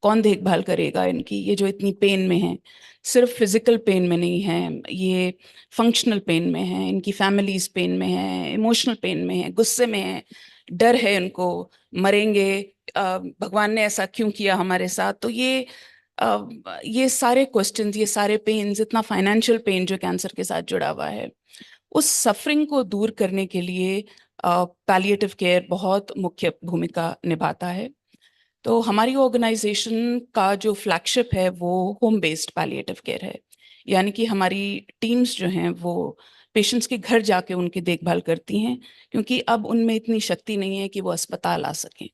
कौन देखभाल करेगा इनकी? ये जो इतनी पेन में हैं, सिर्फ फिजिकल पेन में नहीं है, ये फंक्शनल पेन में है, इनकी फैमिलीज पेन में है, इमोशनल पेन में है, गुस्से में है, डर है इनको, मरेंगे, भगवान ने ऐसा क्यों किया हमारे साथ? तो ये सारे क्वेश्चंस, ये सारे पेन्स, इतना फाइनेंशियल पेन जो कैंसर के साथ जुड़ा हुआ है, उस सफरिंग को दूर करने के लिए पैलिएटिव केयर बहुत मुख्य भूमिका निभाता है। तो हमारी ऑर्गेनाइजेशन का जो फ्लैगशिप है वो होम बेस्ड पैलिएटिव केयर है, यानी कि हमारी टीम्स जो हैं वो पेशेंट्स के घर जाके उनकी देखभाल करती हैं, क्योंकि अब उनमें इतनी शक्ति नहीं है कि वो अस्पताल आ सकें।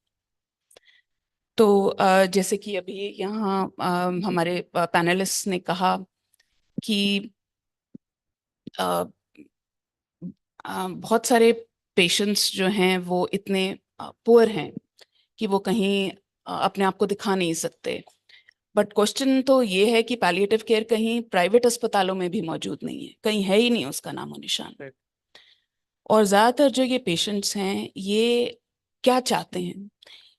तो जैसे कि अभी यहाँ हमारे पैनलिस्ट ने कहा कि बहुत सारे पेशेंट्स जो हैं वो इतने पुअर हैं कि वो कहीं अपने आप को दिखा नहीं सकते, बट क्वेश्चन तो ये है कि पैलिएटिव केयर कहीं प्राइवेट अस्पतालों में भी मौजूद नहीं है, कहीं है ही नहीं उसका नामो निशान। और ज़्यादातर जो ये पेशेंट्स हैं ये क्या चाहते हैं?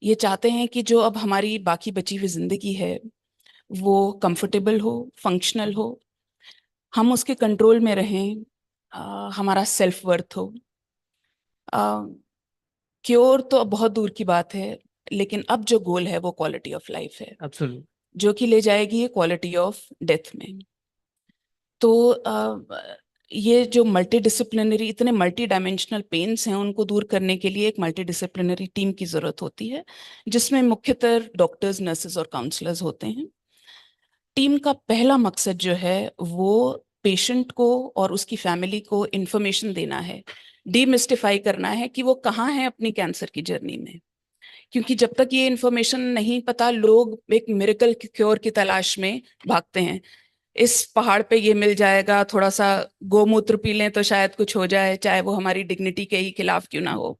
ये चाहते हैं कि जो अब हमारी बाकी बची हुई ज़िंदगी है वो कंफर्टेबल हो, फंक्शनल हो, हम उसके कंट्रोल में रहें, हमारा सेल्फ वर्थ हो। क्योर तो अब बहुत दूर की बात है, लेकिन अब जो गोल है वो क्वालिटी ऑफ लाइफ है, एब्सोल्युटली, जो कि ले जाएगी क्वालिटी ऑफ डेथ में। तो ये जो मल्टी इतने मल्टी डायमेंशनल पेन्स हैं, उनको दूर करने के लिए एक मल्टी डिसिप्लिनरी टीम की ज़रूरत होती है, जिसमें मुख्यतः डॉक्टर्स, नर्सेज और काउंसलर्स होते हैं। टीम का पहला मकसद जो है वो पेशेंट को और उसकी फैमिली को इन्फॉर्मेशन देना है, डीमिस्टिफाई करना है कि वो कहाँ है अपनी कैंसर की जर्नी में। क्योंकि जब तक ये इन्फॉर्मेशन नहीं पता, लोग एक मिरेकल क्योर की तलाश में भागते हैं। इस पहाड़ पे ये मिल जाएगा, थोड़ा सा गोमूत्र पी लें तो शायद कुछ हो जाए, चाहे वो हमारी डिग्निटी के ही खिलाफ क्यों ना हो।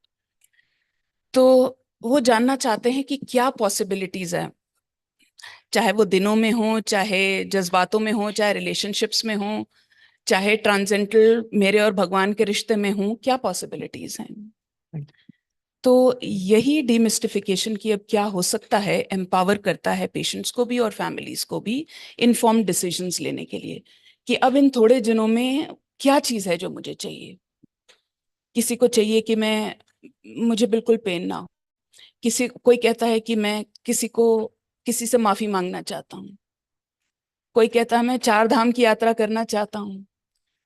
तो वो जानना चाहते हैं कि क्या पॉसिबिलिटीज है, चाहे वो दिनों में हो, चाहे जज्बातों में हो, चाहे रिलेशनशिप्स में हो, चाहे ट्रांसेंडल मेरे और भगवान के रिश्ते में हो, क्या पॉसिबिलिटीज हैं। तो यही डीमिस्टिफिकेशन की अब क्या हो सकता है, एम्पावर करता है पेशेंट्स को भी और फैमिलीज को भी इन्फॉर्म्ड डिसीजंस लेने के लिए कि अब इन थोड़े दिनों में क्या चीज़ है जो मुझे चाहिए। किसी को चाहिए कि मुझे बिल्कुल पेन ना हो, कोई कहता है कि मैं किसी से माफी मांगना चाहता हूँ, कोई कहता है मैं 4 धाम की यात्रा करना चाहता हूँ।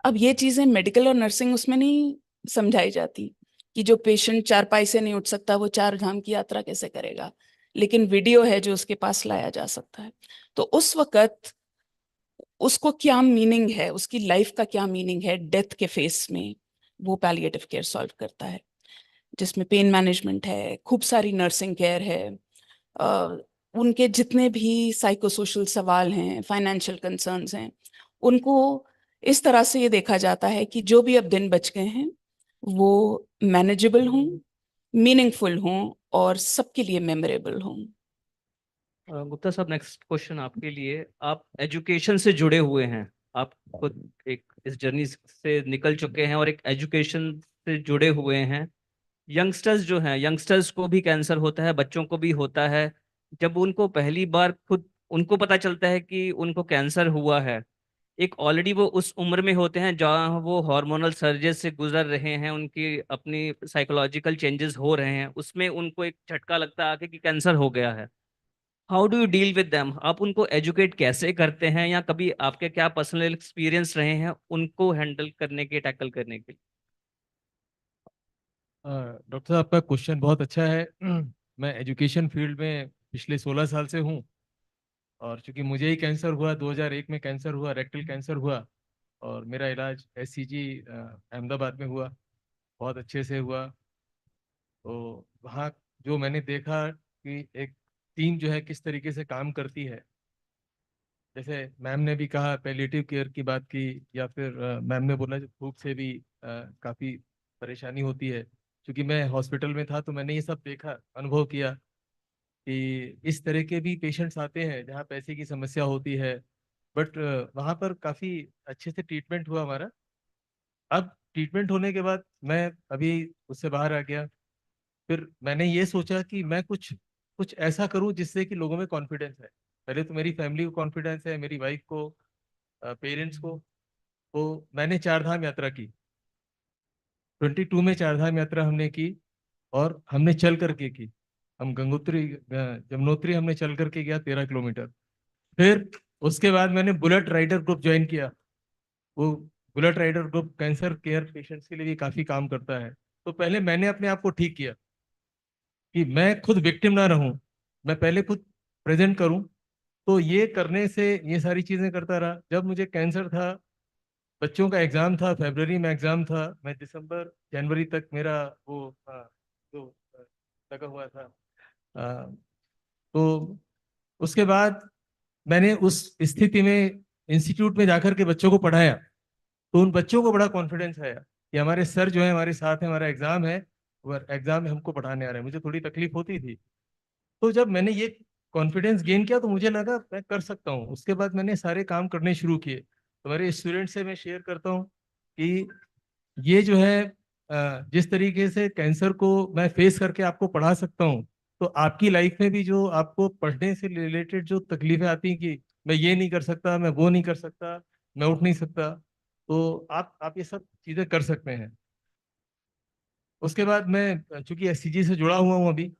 अब ये चीजें मेडिकल और नर्सिंग उसमें नहीं समझाई जाती कि जो पेशेंट चारपाई से नहीं उठ सकता वो 4 धाम की यात्रा कैसे करेगा, लेकिन वीडियो है जो उसके पास लाया जा सकता है। तो उस वक्त उसको क्या मीनिंग है, उसकी लाइफ का क्या मीनिंग है डेथ के फेस में, वो पैलिएटिव केयर सॉल्व करता है, जिसमें पेन मैनेजमेंट है, खूब सारी नर्सिंग केयर है, उनके जितने भी साइकोसोशल सवाल हैं, फाइनेंशियल कंसर्न्स हैं, उनको इस तरह से ये देखा जाता है कि जो भी अब दिन बच गए हैं वो मैनेजेबल हों, मीनिंगफुल हों और सबके लिए मेमोरेबल हों। गुप्ता साहब, नेक्स्ट क्वेश्चन आपके लिए। आप एजुकेशन से जुड़े हुए हैं, आप खुद एक इस जर्नी से निकल चुके हैं और एक एजुकेशन से जुड़े हुए हैं। यंगस्टर्स जो हैं, यंगस्टर्स को भी कैंसर होता है, बच्चों को भी होता है, जब उनको पहली बार खुद उनको पता चलता है कि उनको कैंसर हुआ है, एक ऑलरेडी वो उस उम्र में होते हैं जहाँ वो हार्मोनल सर्जेस से गुजर रहे हैं, उनकी अपनी साइकोलॉजिकल चेंजेस हो रहे हैं, उसमें उनको एक झटका लगता है आके कि कैंसर हो गया है। How do you deal with them? आप उनको एजुकेट कैसे करते हैं, या कभी आपके क्या पर्सनल एक्सपीरियंस रहे हैं उनको हैंडल करने के, टैकल करने के? डॉक्टर साहब, आपका क्वेश्चन बहुत अच्छा है। मैं एजुकेशन फील्ड में पिछले 16 साल से हूँ, और चूंकि मुझे ही कैंसर हुआ, 2001 में कैंसर हुआ, रेक्टल कैंसर हुआ, और मेरा इलाज एससीजी अहमदाबाद में हुआ, बहुत अच्छे से हुआ। तो वहाँ जो मैंने देखा कि एक टीम जो है किस तरीके से काम करती है, जैसे मैम ने भी कहा पैलिएटिव केयर की बात की, या फिर मैम ने बोला धूप से भी काफ़ी परेशानी होती है। क्योंकि मैं हॉस्पिटल में था तो मैंने ये सब देखा, अनुभव किया कि इस तरह के भी पेशेंट्स आते हैं जहाँ पैसे की समस्या होती है, बट वहाँ पर काफ़ी अच्छे से ट्रीटमेंट हुआ हमारा। अब ट्रीटमेंट होने के बाद मैं अभी उससे बाहर आ गया। फिर मैंने ये सोचा कि मैं कुछ कुछ ऐसा करूं जिससे कि लोगों में कॉन्फिडेंस है। पहले तो मेरी फैमिली को कॉन्फिडेंस है, मेरी वाइफ को, पेरेंट्स को। तो मैंने चार धाम यात्रा की, 22 में चार धाम यात्रा हमने की, और हमने चल करके की। हम गंगोत्री यमुनोत्री हमने चल करके गया 13 किलोमीटर। फिर उसके बाद मैंने बुलेट राइडर ग्रुप ज्वाइन किया। वो bullet rider group cancer care patients के लिए भी काफ़ी काम करता है। तो पहले मैंने अपने आप को ठीक किया कि मैं खुद विक्टिम ना रहूं, मैं पहले खुद प्रेजेंट करूं। तो ये करने से ये सारी चीज़ें करता रहा। जब मुझे कैंसर था, बच्चों का एग्ज़ाम था, फरवरी में एग्ज़ाम था, मैं दिसंबर जनवरी तक मेरा वो जो लगा हुआ था। आ, तो उसके बाद मैंने उस स्थिति में इंस्टीट्यूट में जाकर के बच्चों को पढ़ाया। तो उन बच्चों को बड़ा कॉन्फिडेंस आया कि हमारे सर जो है हमारे साथ है, हमारा एग्ज़ाम है, और एग्ज़ाम में हमको पढ़ाने आ रहे हैं। मुझे थोड़ी तकलीफ होती थी। तो जब मैंने ये कॉन्फिडेंस गेन किया तो मुझे लगा मैं कर सकता हूँ। उसके बाद मैंने सारे काम करने शुरू किए। तो मेरे स्टूडेंट से मैं शेयर करता हूँ कि ये जो है जिस तरीके से कैंसर को मैं फेस करके आपको पढ़ा सकता हूँ, तो आपकी लाइफ में भी जो आपको पढ़ने से रिलेटेड जो तकलीफें आती हैं कि मैं ये नहीं कर सकता, मैं वो नहीं कर सकता, मैं उठ नहीं सकता, तो आप ये सब चीज़ें कर सकते हैं। उसके बाद मैं चूंकि एससीजी से जुड़ा हुआ हूँ अभी,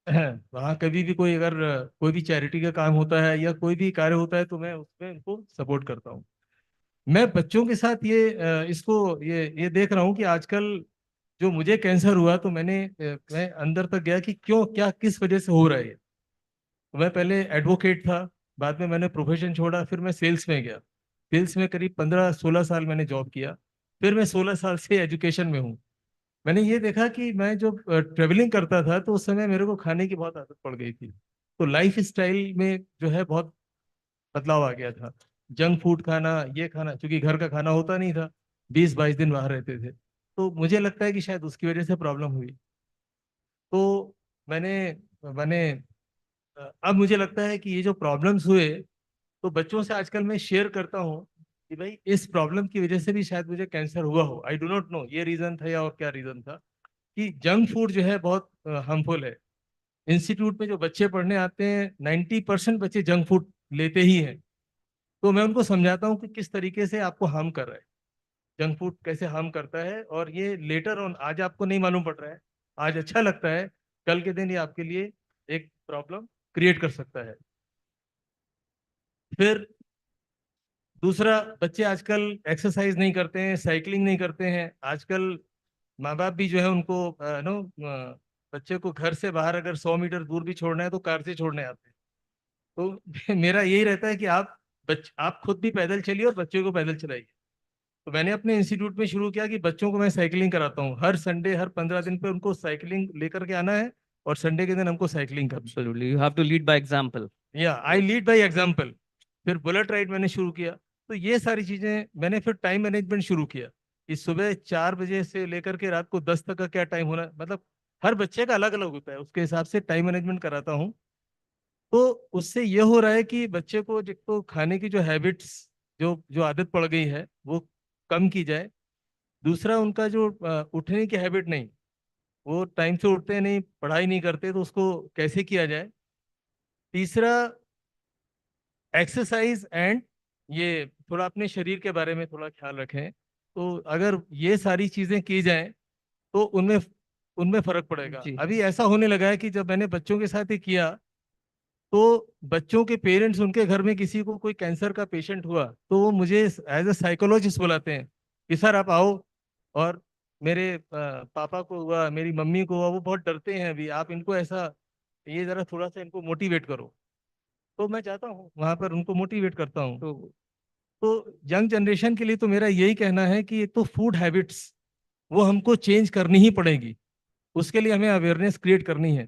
वहाँ कभी भी कोई अगर कोई भी चैरिटी का काम होता है या कोई भी कार्य होता है तो मैं उसमें उनको सपोर्ट करता हूँ। मैं बच्चों के साथ इसको ये देख रहा हूँ कि आजकल जो मुझे कैंसर हुआ तो मैं अंदर तक गया कि क्यों, क्या, किस वजह से हो रहा है ये। तो मैं पहले एडवोकेट था, बाद में मैंने प्रोफेशन छोड़ा, फिर मैं सेल्स में गया। सेल्स में करीब 15-16 साल मैंने जॉब किया। फिर मैं 16 साल से एजुकेशन में हूँ। मैंने ये देखा कि मैं जो ट्रेवलिंग करता था तो उस समय मेरे को खाने की बहुत आदत पड़ गई थी। तो लाइफ स्टाइल में जो है बहुत बदलाव आ गया था। जंक फूड खाना, ये खाना, क्योंकि घर का खाना होता नहीं था, 20-22 दिन बाहर रहते थे। तो मुझे लगता है कि शायद उसकी वजह से प्रॉब्लम हुई। तो मैंने मैंने अब मुझे लगता है कि ये जो प्रॉब्लम्स हुए, तो बच्चों से आजकल मैं शेयर करता हूँ कि भाई इस प्रॉब्लम की वजह से भी शायद मुझे कैंसर हुआ हो। आई डू नॉट नो ये रीजन था या और क्या रीजन था, कि जंक फूड जो है बहुत हार्मफुल है। इंस्टीट्यूट में जो बच्चे पढ़ने आते हैं 90% बच्चे जंक फूड लेते ही हैं। तो मैं उनको समझाता हूँ कि किस तरीके से आपको हार्म कर रहा है, जंक फूड कैसे हार्म करता है, और ये लेटर ऑन, आज आपको नहीं मालूम पड़ रहा है, आज अच्छा लगता है, कल के दिन ये आपके लिए एक प्रॉब्लम क्रिएट कर सकता है। फिर दूसरा, बच्चे आजकल एक्सरसाइज नहीं करते हैं, साइकिलिंग नहीं करते हैं। आजकल माँ बाप भी जो है उनको बच्चे को घर से बाहर अगर 100 मीटर दूर भी छोड़ना है तो कार से छोड़ने आते हैं। तो मेरा यही रहता है कि आप खुद भी पैदल चलिए और बच्चों को पैदल चलाइए। तो मैंने अपने इंस्टीट्यूट में शुरू किया कि बच्चों को मैं साइकिलिंग कराता हूँ। हर संडे, हर 15 दिन पे उनको साइकिलिंग लेकर के आना है, और संडे के दिन हमको साइकिलिंग करनी है। Absolutely, you have to lead by example. या आई लीड बाई एग्जाम्पल। फिर बुलेट राइड मैंने शुरू किया। तो ये सारी चीजें मैंने, फिर टाइम मैनेजमेंट शुरू किया कि सुबह 4 बजे से लेकर के रात को 10 तक का क्या टाइम होना, मतलब हर बच्चे का अलग अलग होता है, उसके हिसाब से टाइम मैनेजमेंट कराता हूँ। तो उससे ये हो रहा है कि बच्चे को एक तो खाने की जो हैबिट्स, जो जो आदत पड़ गई है वो कम की जाए। दूसरा, उनका जो उठने की हैबिट नहीं, वो टाइम से उठते नहीं, पढ़ाई नहीं करते, तो उसको कैसे किया जाए। तीसरा एक्सरसाइज एंड ये थोड़ा अपने शरीर के बारे में थोड़ा ख्याल रखें। तो अगर ये सारी चीजें की जाएं तो उनमें उनमें फर्क पड़ेगा। अभी ऐसा होने लगा है कि जब मैंने बच्चों के साथ ही किया तो बच्चों के पेरेंट्स, उनके घर में किसी को कोई कैंसर का पेशेंट हुआ तो वो मुझे एज ए साइकोलॉजिस्ट बुलाते हैं कि सर आप आओ, और मेरे पापा को हुआ, मेरी मम्मी को हुआ, वो बहुत डरते हैं अभी, आप इनको ऐसा, ये जरा थोड़ा सा इनको मोटिवेट करो। तो मैं चाहता हूँ वहां पर उनको मोटिवेट करता हूँ। तो यंग जनरेशन के लिए तो मेरा यही कहना है कि एक तो फूड हैबिट्स वो हमको चेंज करनी ही पड़ेगी, उसके लिए हमें अवेयरनेस क्रिएट करनी है।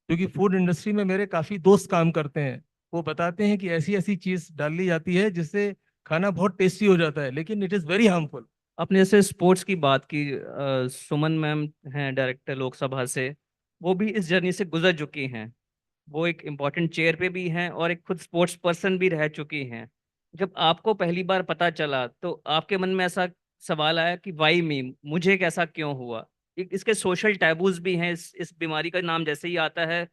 क्योंकि फूड इंडस्ट्री में मेरे काफी दोस्त काम करते हैं, वो बताते हैं कि ऐसी ऐसी चीज डाल ली जाती है जिससे खाना बहुत टेस्टी हो जाता है, लेकिन इट इज वेरी हार्मफुल। आपने जैसे स्पोर्ट्स की बात की, सुमन मैम हैं डायरेक्टर लोकसभा से, वो भी इस जर्नी से गुजर चुकी हैं। वो एक इम्पोर्टेंट चेयर पे भी हैं और एक खुद स्पोर्ट्स पर्सन भी रह चुकी हैं। जब आपको पहली बार पता चला तो आपके मन में ऐसा सवाल आया कि वाई मी, मुझे कैसा क्यों हुआ? इसके सोशल टैबूज भी हैं, इस बीमारी का नाम जैसे ही आता है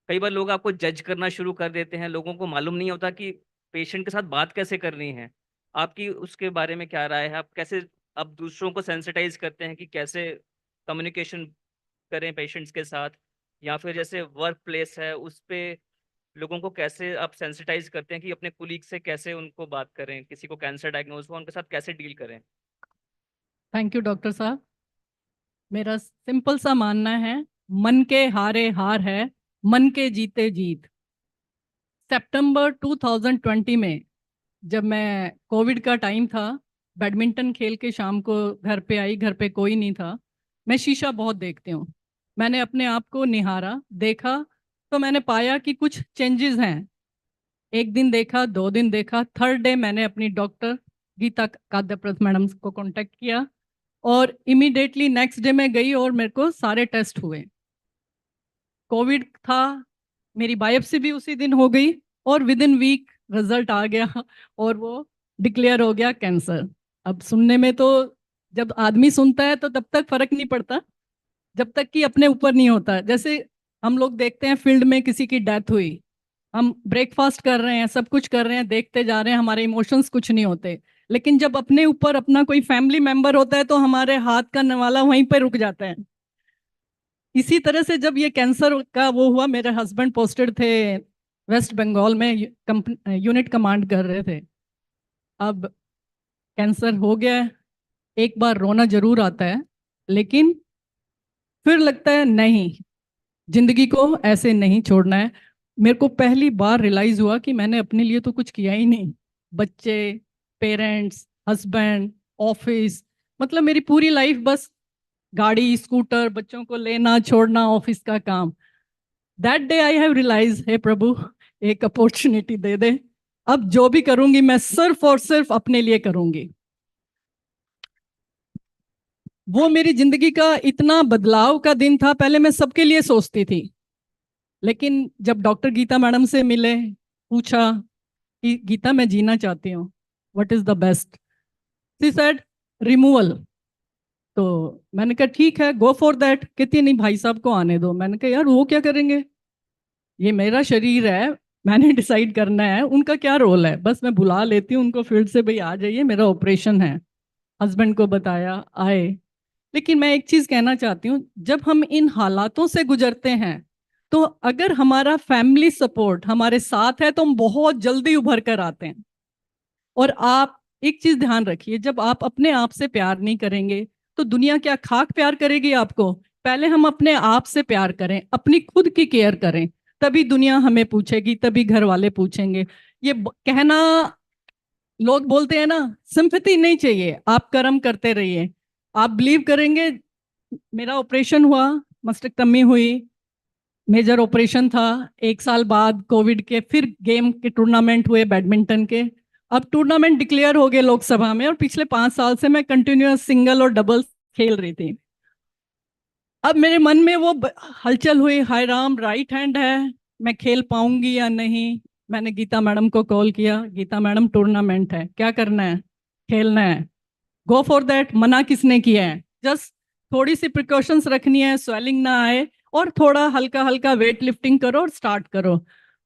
कई बार लोग आपको जज करना शुरू कर देते हैं, लोगों को मालूम नहीं होता कि पेशेंट के साथ बात कैसे करनी है। आपकी उसके बारे में क्या राय है? आप कैसे आप दूसरों को सेंसिटाइज करते हैं कि कैसे कम्युनिकेशन करें पेशेंट्स के साथ, या फिर जैसे वर्क प्लेस है उस पे लोगों को कैसे आप सेंसिटाइज करते हैं कि अपने कुलीग से कैसे उनको बात करें, किसी को कैंसर डायग्नोज हुआ उनके साथ कैसे डील करें? थैंक यू डॉक्टर साहब। मेरा सिंपल सा मानना है, मन के हारे हार है, मन के जीते जीत। सितंबर 2020 में जब मैं कोविड का टाइम था, बैडमिंटन खेल के शाम को घर पे आई, घर पे कोई नहीं था। मैं शीशा बहुत देखती हूँ, मैंने अपने आप को निहारा, देखा, तो मैंने पाया कि कुछ चेंजेस हैं। एक दिन देखा, 2 दिन देखा, थर्ड डे मैंने अपनी डॉक्टर गीता काद्यप्रथ मैडम को कांटेक्ट किया और इमीडिएटली नेक्स्ट डे मैं गई और मेरे को सारे टेस्ट हुए। कोविड था, मेरी बायोप्सी भी उसी दिन हो गई और विद इन वीक रिजल्ट आ गया और वो डिक्लेयर हो गया कैंसर। अब सुनने में तो, जब आदमी सुनता है तो तब तक फर्क नहीं पड़ता जब तक कि अपने ऊपर नहीं होता। जैसे हम लोग देखते हैं फील्ड में किसी की डेथ हुई, हम ब्रेकफास्ट कर रहे हैं, सब कुछ कर रहे हैं, देखते जा रहे हैं, हमारे इमोशंस कुछ नहीं होते। लेकिन जब अपने ऊपर अपना कोई फैमिली मेंबर होता है तो हमारे हाथ का नवाला वहीं पर रुक जाता है। इसी तरह से जब ये कैंसर का वो हुआ, मेरे हस्बैंड पोस्टेड थे वेस्ट बंगाल में, यूनिट कमांड कर रहे थे। अब कैंसर हो गया, एक बार रोना जरूर आता है, लेकिन फिर लगता है नहीं, जिंदगी को ऐसे नहीं छोड़ना है। मेरे को पहली बार रियलाइज हुआ कि मैंने अपने लिए तो कुछ किया ही नहीं। बच्चे, पेरेंट्स, हस्बैंड, ऑफिस, मतलब मेरी पूरी लाइफ बस गाड़ी, स्कूटर, बच्चों को लेना छोड़ना, ऑफिस का काम। That day I have realise, हे प्रभु एक अपॉर्चुनिटी दे दे, अब जो भी करूंगी मैं सिर्फ और सिर्फ अपने लिए करूंगी। वो मेरी जिंदगी का इतना बदलाव का दिन था। पहले मैं सबके लिए सोचती थी, लेकिन जब डॉक्टर गीता मैडम से मिले, पूछा कि गीता मैं जीना चाहती हूँ, what is the best, she said removal. तो मैंने कहा ठीक है, गो फॉर दैट। कहती नहीं भाई साहब को आने दो। मैंने कहा यार वो क्या करेंगे, ये मेरा शरीर है, मैंने डिसाइड करना है, उनका क्या रोल है। बस मैं बुला लेती हूँ उनको फील्ड से, भाई आ जाइए मेरा ऑपरेशन है। हस्बैंड को बताया, आए। लेकिन मैं एक चीज कहना चाहती हूँ, जब हम इन हालातों से गुजरते हैं तो अगर हमारा फैमिली सपोर्ट हमारे साथ है तो हम बहुत जल्दी उभर कर आते हैं। और आप एक चीज ध्यान रखिए, जब आप अपने आप से प्यार नहीं करेंगे तो दुनिया क्या खाक प्यार करेगी आपको? पहले हम अपने आप से प्यार करें, अपनी खुद की केयर करें, तभी दुनिया हमें पूछेगी, तभी घर वाले पूछेंगे। ये कहना, लोग बोलते हैं ना, सिंपैथी नहीं चाहिए, आप कर्म करते रहिए। आप बिलीव करेंगे, मेरा ऑपरेशन हुआ, मस्टेक्टमी हुई, मेजर ऑपरेशन था। 1 साल बाद कोविड के फिर गेम के टूर्नामेंट हुए बैडमिंटन के। अब टूर्नामेंट डिक्लेयर हो गए लोकसभा में और पिछले 5 साल से मैं कंटिन्यूअस सिंगल और डबल खेल रही थी। अब मेरे मन में वो हलचल हुई, हाय राम, राइट हैंड है, मैं खेल पाऊंगी या नहीं। मैंने गीता मैडम को कॉल किया, गीता मैडम टूर्नामेंट है, क्या करना है? खेलना है, गो फॉर दैट। मना किसने किया है? जस्ट थोड़ी सी प्रिकॉशंस रखनी है, स्वेलिंग ना आए, और थोड़ा हल्का हल्का वेट लिफ्टिंग करो और स्टार्ट करो।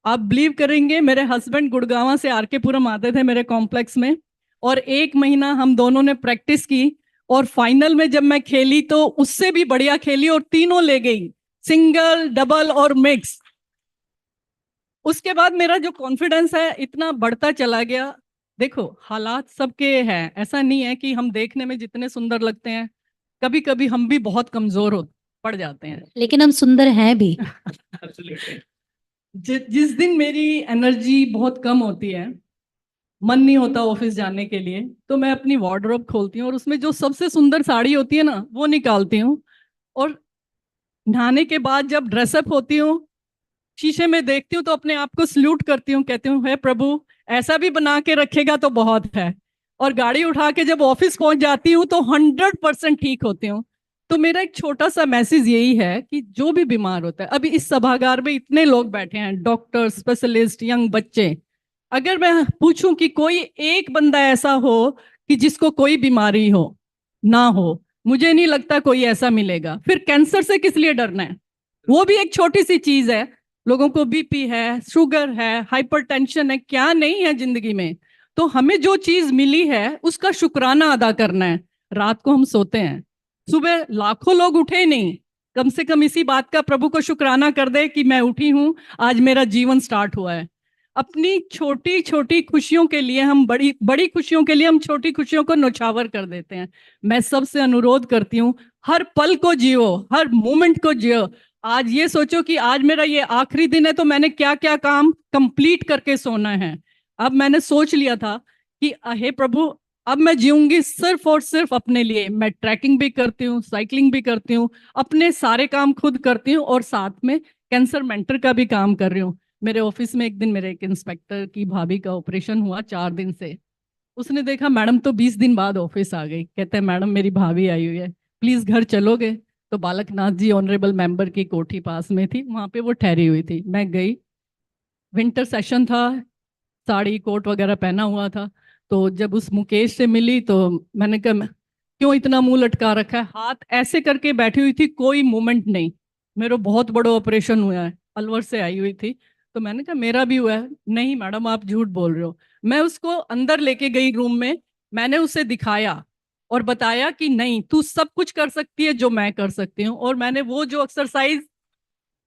आप बिलीव करेंगे, मेरे हस्बैंड गुड़गांव से आर के पुरम आते थे मेरे कॉम्प्लेक्स में, और 1 महीना हम दोनों ने प्रैक्टिस की, और फाइनल में जब मैं खेली तो उससे भी बढ़िया खेली और तीनों ले गई, सिंगल, डबल और मिक्स। उसके बाद मेरा जो कॉन्फिडेंस है इतना बढ़ता चला गया। देखो, हालात सबके हैं, ऐसा नहीं है कि हम देखने में जितने सुंदर लगते हैं, कभी कभी हम भी बहुत कमजोर हो पड़ जाते हैं। लेकिन हम सुंदर हैं भी। जिस दिन मेरी एनर्जी बहुत कम होती है, मन नहीं होता ऑफिस जाने के लिए, तो मैं अपनी वार्डरोब खोलती हूँ और उसमें जो सबसे सुंदर साड़ी होती है ना, वो निकालती हूँ, और नहाने के बाद जब ड्रेसअप होती हूँ, शीशे में देखती हूँ तो अपने आप को सल्यूट करती हूँ, कहती हूँ हे प्रभु, ऐसा भी बना के रखेगा तो बहुत है। और गाड़ी उठा के जब ऑफिस पहुंच जाती हूँ तो 100% ठीक होती हूँ। तो मेरा एक छोटा सा मैसेज यही है कि जो भी बीमार होता है, अभी इस सभागार में इतने लोग बैठे हैं, डॉक्टर, स्पेशलिस्ट, यंग बच्चे, अगर मैं पूछूं कि कोई एक बंदा ऐसा हो कि जिसको कोई बीमारी हो ना हो, मुझे नहीं लगता कोई ऐसा मिलेगा। फिर कैंसर से किस लिए डरना है? वो भी एक छोटी सी चीज है। लोगों को बीपी है, शुगर है, हाइपरटेंशन है, क्या नहीं है जिंदगी में। तो हमें जो चीज मिली है उसका शुक्राना अदा करना है। रात को हम सोते हैं, सुबह लाखों लोग उठे नहीं, कम से कम इसी बात का प्रभु को शुक्राना कर दे कि मैं उठी हूं, आज मेरा जीवन स्टार्ट हुआ है। अपनी छोटी छोटी खुशियों के लिए हम बड़ी बड़ी खुशियों के लिए हम छोटी खुशियों को नौछावर कर देते हैं। मैं सबसे अनुरोध करती हूँ, हर पल को जियो, हर मोमेंट को जियो। आज ये सोचो कि आज मेरा ये आखिरी दिन है, तो मैंने क्या क्या काम कंप्लीट करके सोना है। अब मैंने सोच लिया था कि हे प्रभु, अब मैं जीऊंगी सिर्फ और सिर्फ अपने लिए। मैं ट्रैकिंग भी करती हूँ, साइकिलिंग भी करती हूँ, अपने सारे काम खुद करती हूँ, और साथ में कैंसर मेंटर का भी काम कर रही हूँ। मेरे ऑफिस में एक दिन मेरे एक इंस्पेक्टर की भाभी का ऑपरेशन हुआ 4 दिन से। उसने देखा मैडम तो 20 दिन बाद ऑफिस आ गई, कहते हैं मैडम मेरी भाभी आई हुई है, प्लीज घर चलोगे? तो बालकनाथ जी ऑनरेबल मेंबर की कोठी पास में थी, वहां पे वो ठहरी हुई थी। मैं गई, विंटर सेशन था, साड़ी कोट वगैरह पहना हुआ था। तो जब उस मुकेश से मिली तो मैंने कहा क्यों इतना मुंह लटका रखा है? हाथ ऐसे करके बैठी हुई थी, कोई मूवमेंट नहीं। मेरा बहुत बड़ा ऑपरेशन हुआ है, अलवर से आई हुई थी। तो मैंने कहा मेरा भी हुआ है। नहीं मैडम, आप झूठ बोल रहे हो। मैं उसको अंदर लेके गई रूम में, मैंने उसे दिखाया और बताया कि नहीं, तू सब कुछ कर सकती है जो मैं कर सकती हूँ। और मैंने वो जो एक्सरसाइज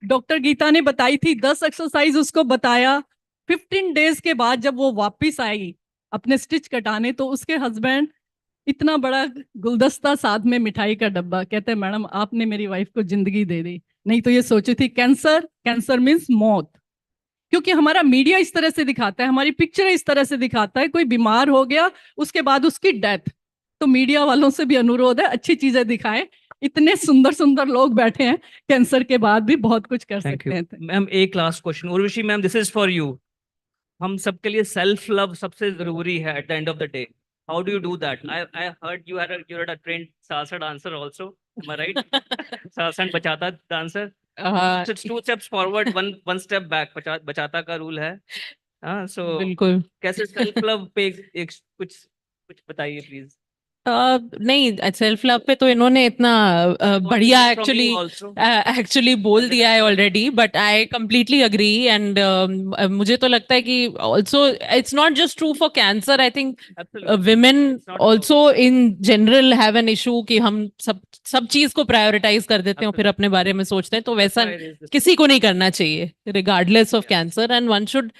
डॉक्टर गीता ने बताई थी, 10 एक्सरसाइज उसको बताया। 15 डेज के बाद जब वो वापस आई अपने स्टिच कटाने, तो उसके हस्बैंड इतना बड़ा गुलदस्ता, साथ में मिठाई का डब्बा, कहते हैं मैडम आपने मेरी वाइफ को जिंदगी दे दी, नहीं तो ये सोची थी कैंसर, कैंसर मीन्स मौत। क्योंकि हमारा मीडिया इस तरह से दिखाता है, हमारी पिक्चर इस तरह से दिखाता है, कोई बीमार हो गया उसके बाद उसकी डेथ। तो मीडिया वालों से भी अनुरोध है, अच्छी चीजें दिखाएं। इतने सुंदर सुंदर लोग बैठे हैं, कैंसर के बाद भी बहुत कुछ कर थैंक सकते यू हैं। मैम। एक last question, Urvashi ma'am, this is for you. हम सबके लिए सेल्फ लव सबसे जरूरी है at the end of the day. How do you do that? I heard you are a trained salsa dancer also, am I right? salsa and bachata dancer. So it's 2 steps forward, one step back, बचाता का rule है। हाँ, so बिल्कुल। कैसे self love पे एक कुछ बताइए प्लीज। नहीं, सेल्फ लव पे तो इन्होंने इतना बढ़िया एक्चुअली बोल दिया है already, but I completely agree. And मुझे तो लगता है कि also it's not just true for cancer, I think women also in general have an issue कि हम सब चीज को प्रायोरिटाइज कर देते हैं, फिर अपने बारे में सोचते हैं। तो वैसा किसी को नहीं करना चाहिए, regardless of cancer. And one should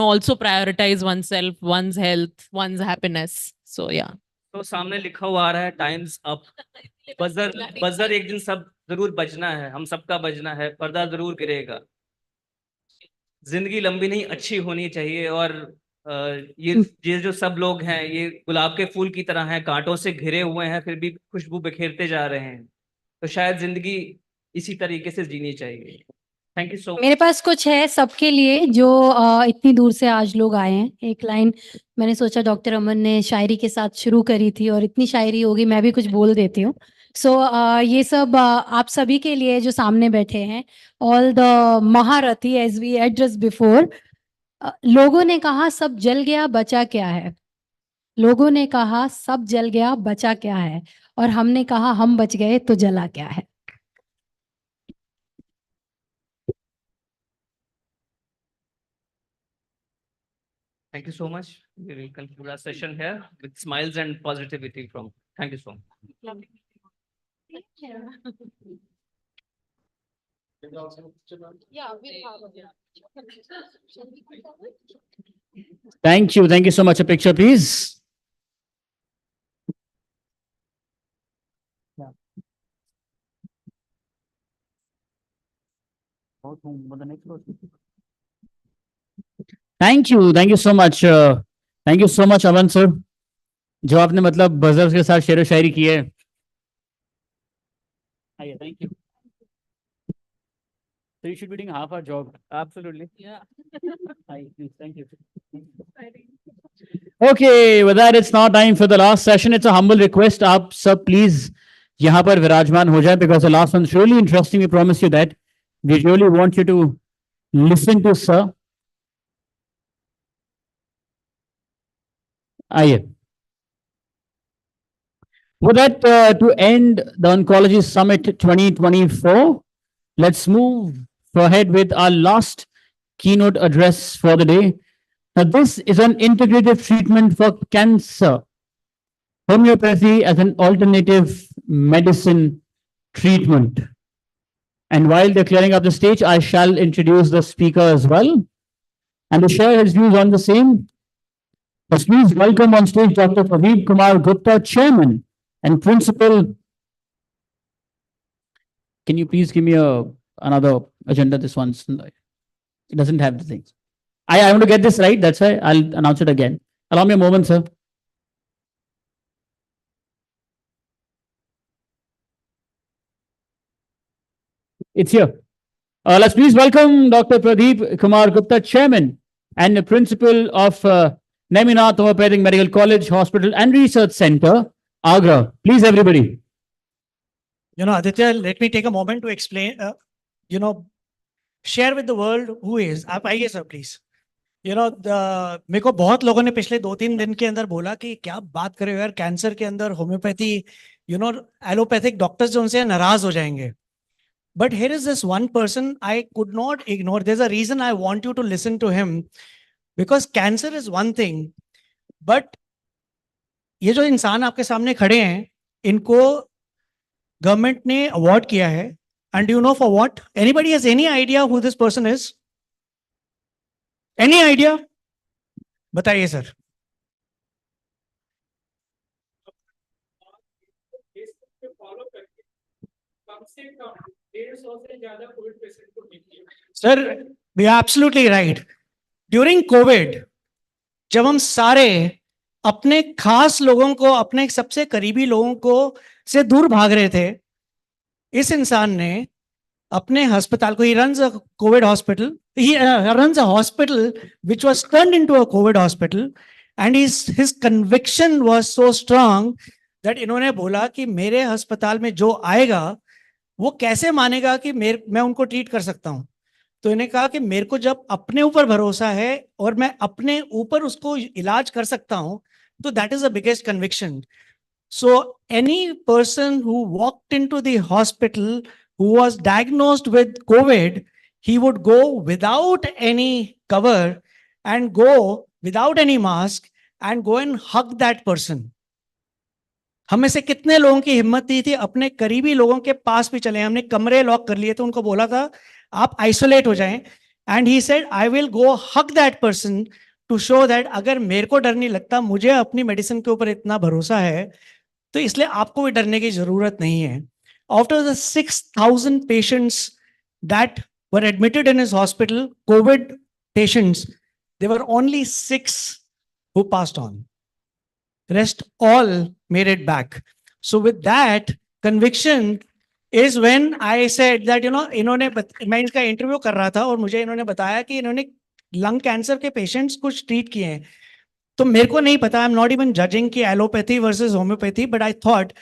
also prioritize oneself, one's health, one's happiness. So yeah. तो सामने लिखा हुआ आ रहा है टाइम्स अप। बजर एक दिन सब जरूर बजना है, हम सबका बजना है, पर्दा जरूर गिरेगा। जिंदगी लंबी नहीं, अच्छी होनी चाहिए। और ये जो सब लोग हैं, ये गुलाब के फूल की तरह हैं, कांटों से घिरे हुए हैं, फिर भी खुशबू बिखेरते जा रहे हैं। तो शायद जिंदगी इसी तरीके से जीनी चाहिए। Thank you so much. मेरे पास कुछ है सबके लिए जो इतनी दूर से आज लोग आए हैं। एक लाइन मैंने सोचा डॉक्टर अमन ने शायरी के साथ शुरू करी थी और इतनी शायरी होगी, मैं भी कुछ बोल देती हूँ। सो ये सब आप सभी के लिए जो सामने बैठे हैं, ऑल द महारथी एज वी एड्रेस बिफोर। लोगों ने कहा सब जल गया बचा क्या है, लोगों ने कहा सब जल गया बचा क्या है, और हमने कहा हम बच गए तो जला क्या है। Thank you so much. We will conclude our session here with smiles and positivity from. Thank you so much. Thank you. Thank you so much. A picture, please. Thank you. Thank you so much. Thank you so much, Aman sir. जो आपने मतलब buzzers के साथ शेर व शायरी की है. Thank you. So you should be doing half our job. Absolutely. Yeah. Thank you. Okay, with that, it's now time for the last session. It's a humble request. आप सब please यहाँ पर विराजमान हो जाए because the last one's really interesting. We promise you that. We really want you to listen to sir. आइए. With that, to end the Oncology Summit 2024, let's move ahead with our last keynote address for the day. Now, this is an integrative treatment for cancer. Homeopathy as an alternative medicine treatment. And while they're clearing up the stage, I shall introduce the speaker as well and to share his views on the same. But please welcome on stage Dr. Pradeep Kumar Gupta, Chairman and Principal. Can you please give me another agenda? This one's, it doesn't have the things. I want to get this right. That's why I'll announce it again. Allow me a moment, sir. It's here. Let's please welcome Dr. Pradeep Kumar Gupta, Chairman and the Principal of Neminath Homopathic Medical College, Hospital and Research Center, Agra. Please, everybody. Aditya, let me take a moment to explain, share with the world who is. आप आइए sir, please. मेरे को बहुत लोगों ने पिछले 2-3 दिन के अंदर बोला कि क्या बात कर रहे हो यार, कैंसर के अंदर होम्योपैथी, एलोपैथिक डॉक्टर्स जो उनसे नाराज हो जाएंगे. But here is this one person I could not ignore. There's a reason I want you to listen to him, because cancer is one thing, but ये जो इंसान आपके सामने खड़े हैं, इनको गवर्नमेंट ने अवार्ड किया है. And do you know for what? Anybody has any idea who this person is? Any idea? बताइए sir. Sir, we are absolutely right. During COVID, जब हम सारे अपने खास लोगों को, अपने सबसे करीबी लोगों को से दूर भाग रहे थे, इस इंसान ने अपने अस्पताल को, he runs a COVID hospital, he runs a hospital which was turned into a COVID hospital, and his conviction was so strong that इन्होंने बोला कि मेरे अस्पताल में जो आएगा वो कैसे मानेगा कि मैं उनको ट्रीट कर सकता हूं. तो इन्हें कहा कि मेरे को जब अपने ऊपर भरोसा है और मैं अपने ऊपर उसको इलाज कर सकता हूं, तो that is the biggest conviction. So any person who walked into the hospital who was diagnosed with COVID, he would go without any cover and go without any mask and go and hug that person. हम में से कितने लोगों की हिम्मत दी थी अपने करीबी लोगों के पास भी चले. हमने कमरे लॉक कर लिए थे, उनको बोला था आप आइसोलेट हो जाएं. And he said I will go hug that person to show that अगर मेरे को डर नहीं लगता, मुझे अपनी मेडिसिन के ऊपर इतना भरोसा है, तो इसलिए आपको भी डरने की जरूरत नहीं है. After the 6,000 patients that were admitted in his hospital, COVID patients, there were only 6 who passed on. Rest all made it back. So with that conviction is when I said that, इन्होंने, मैं इसका interview कर रहा था और मुझे इन्होंने बताया कि इन्होंने लंग कैंसर के पेशेंट्स कुछ ट्रीट किए हैं. तो मेरे को नहीं पता, I am not even judging कि allopathy versus homoeopathy, but I thought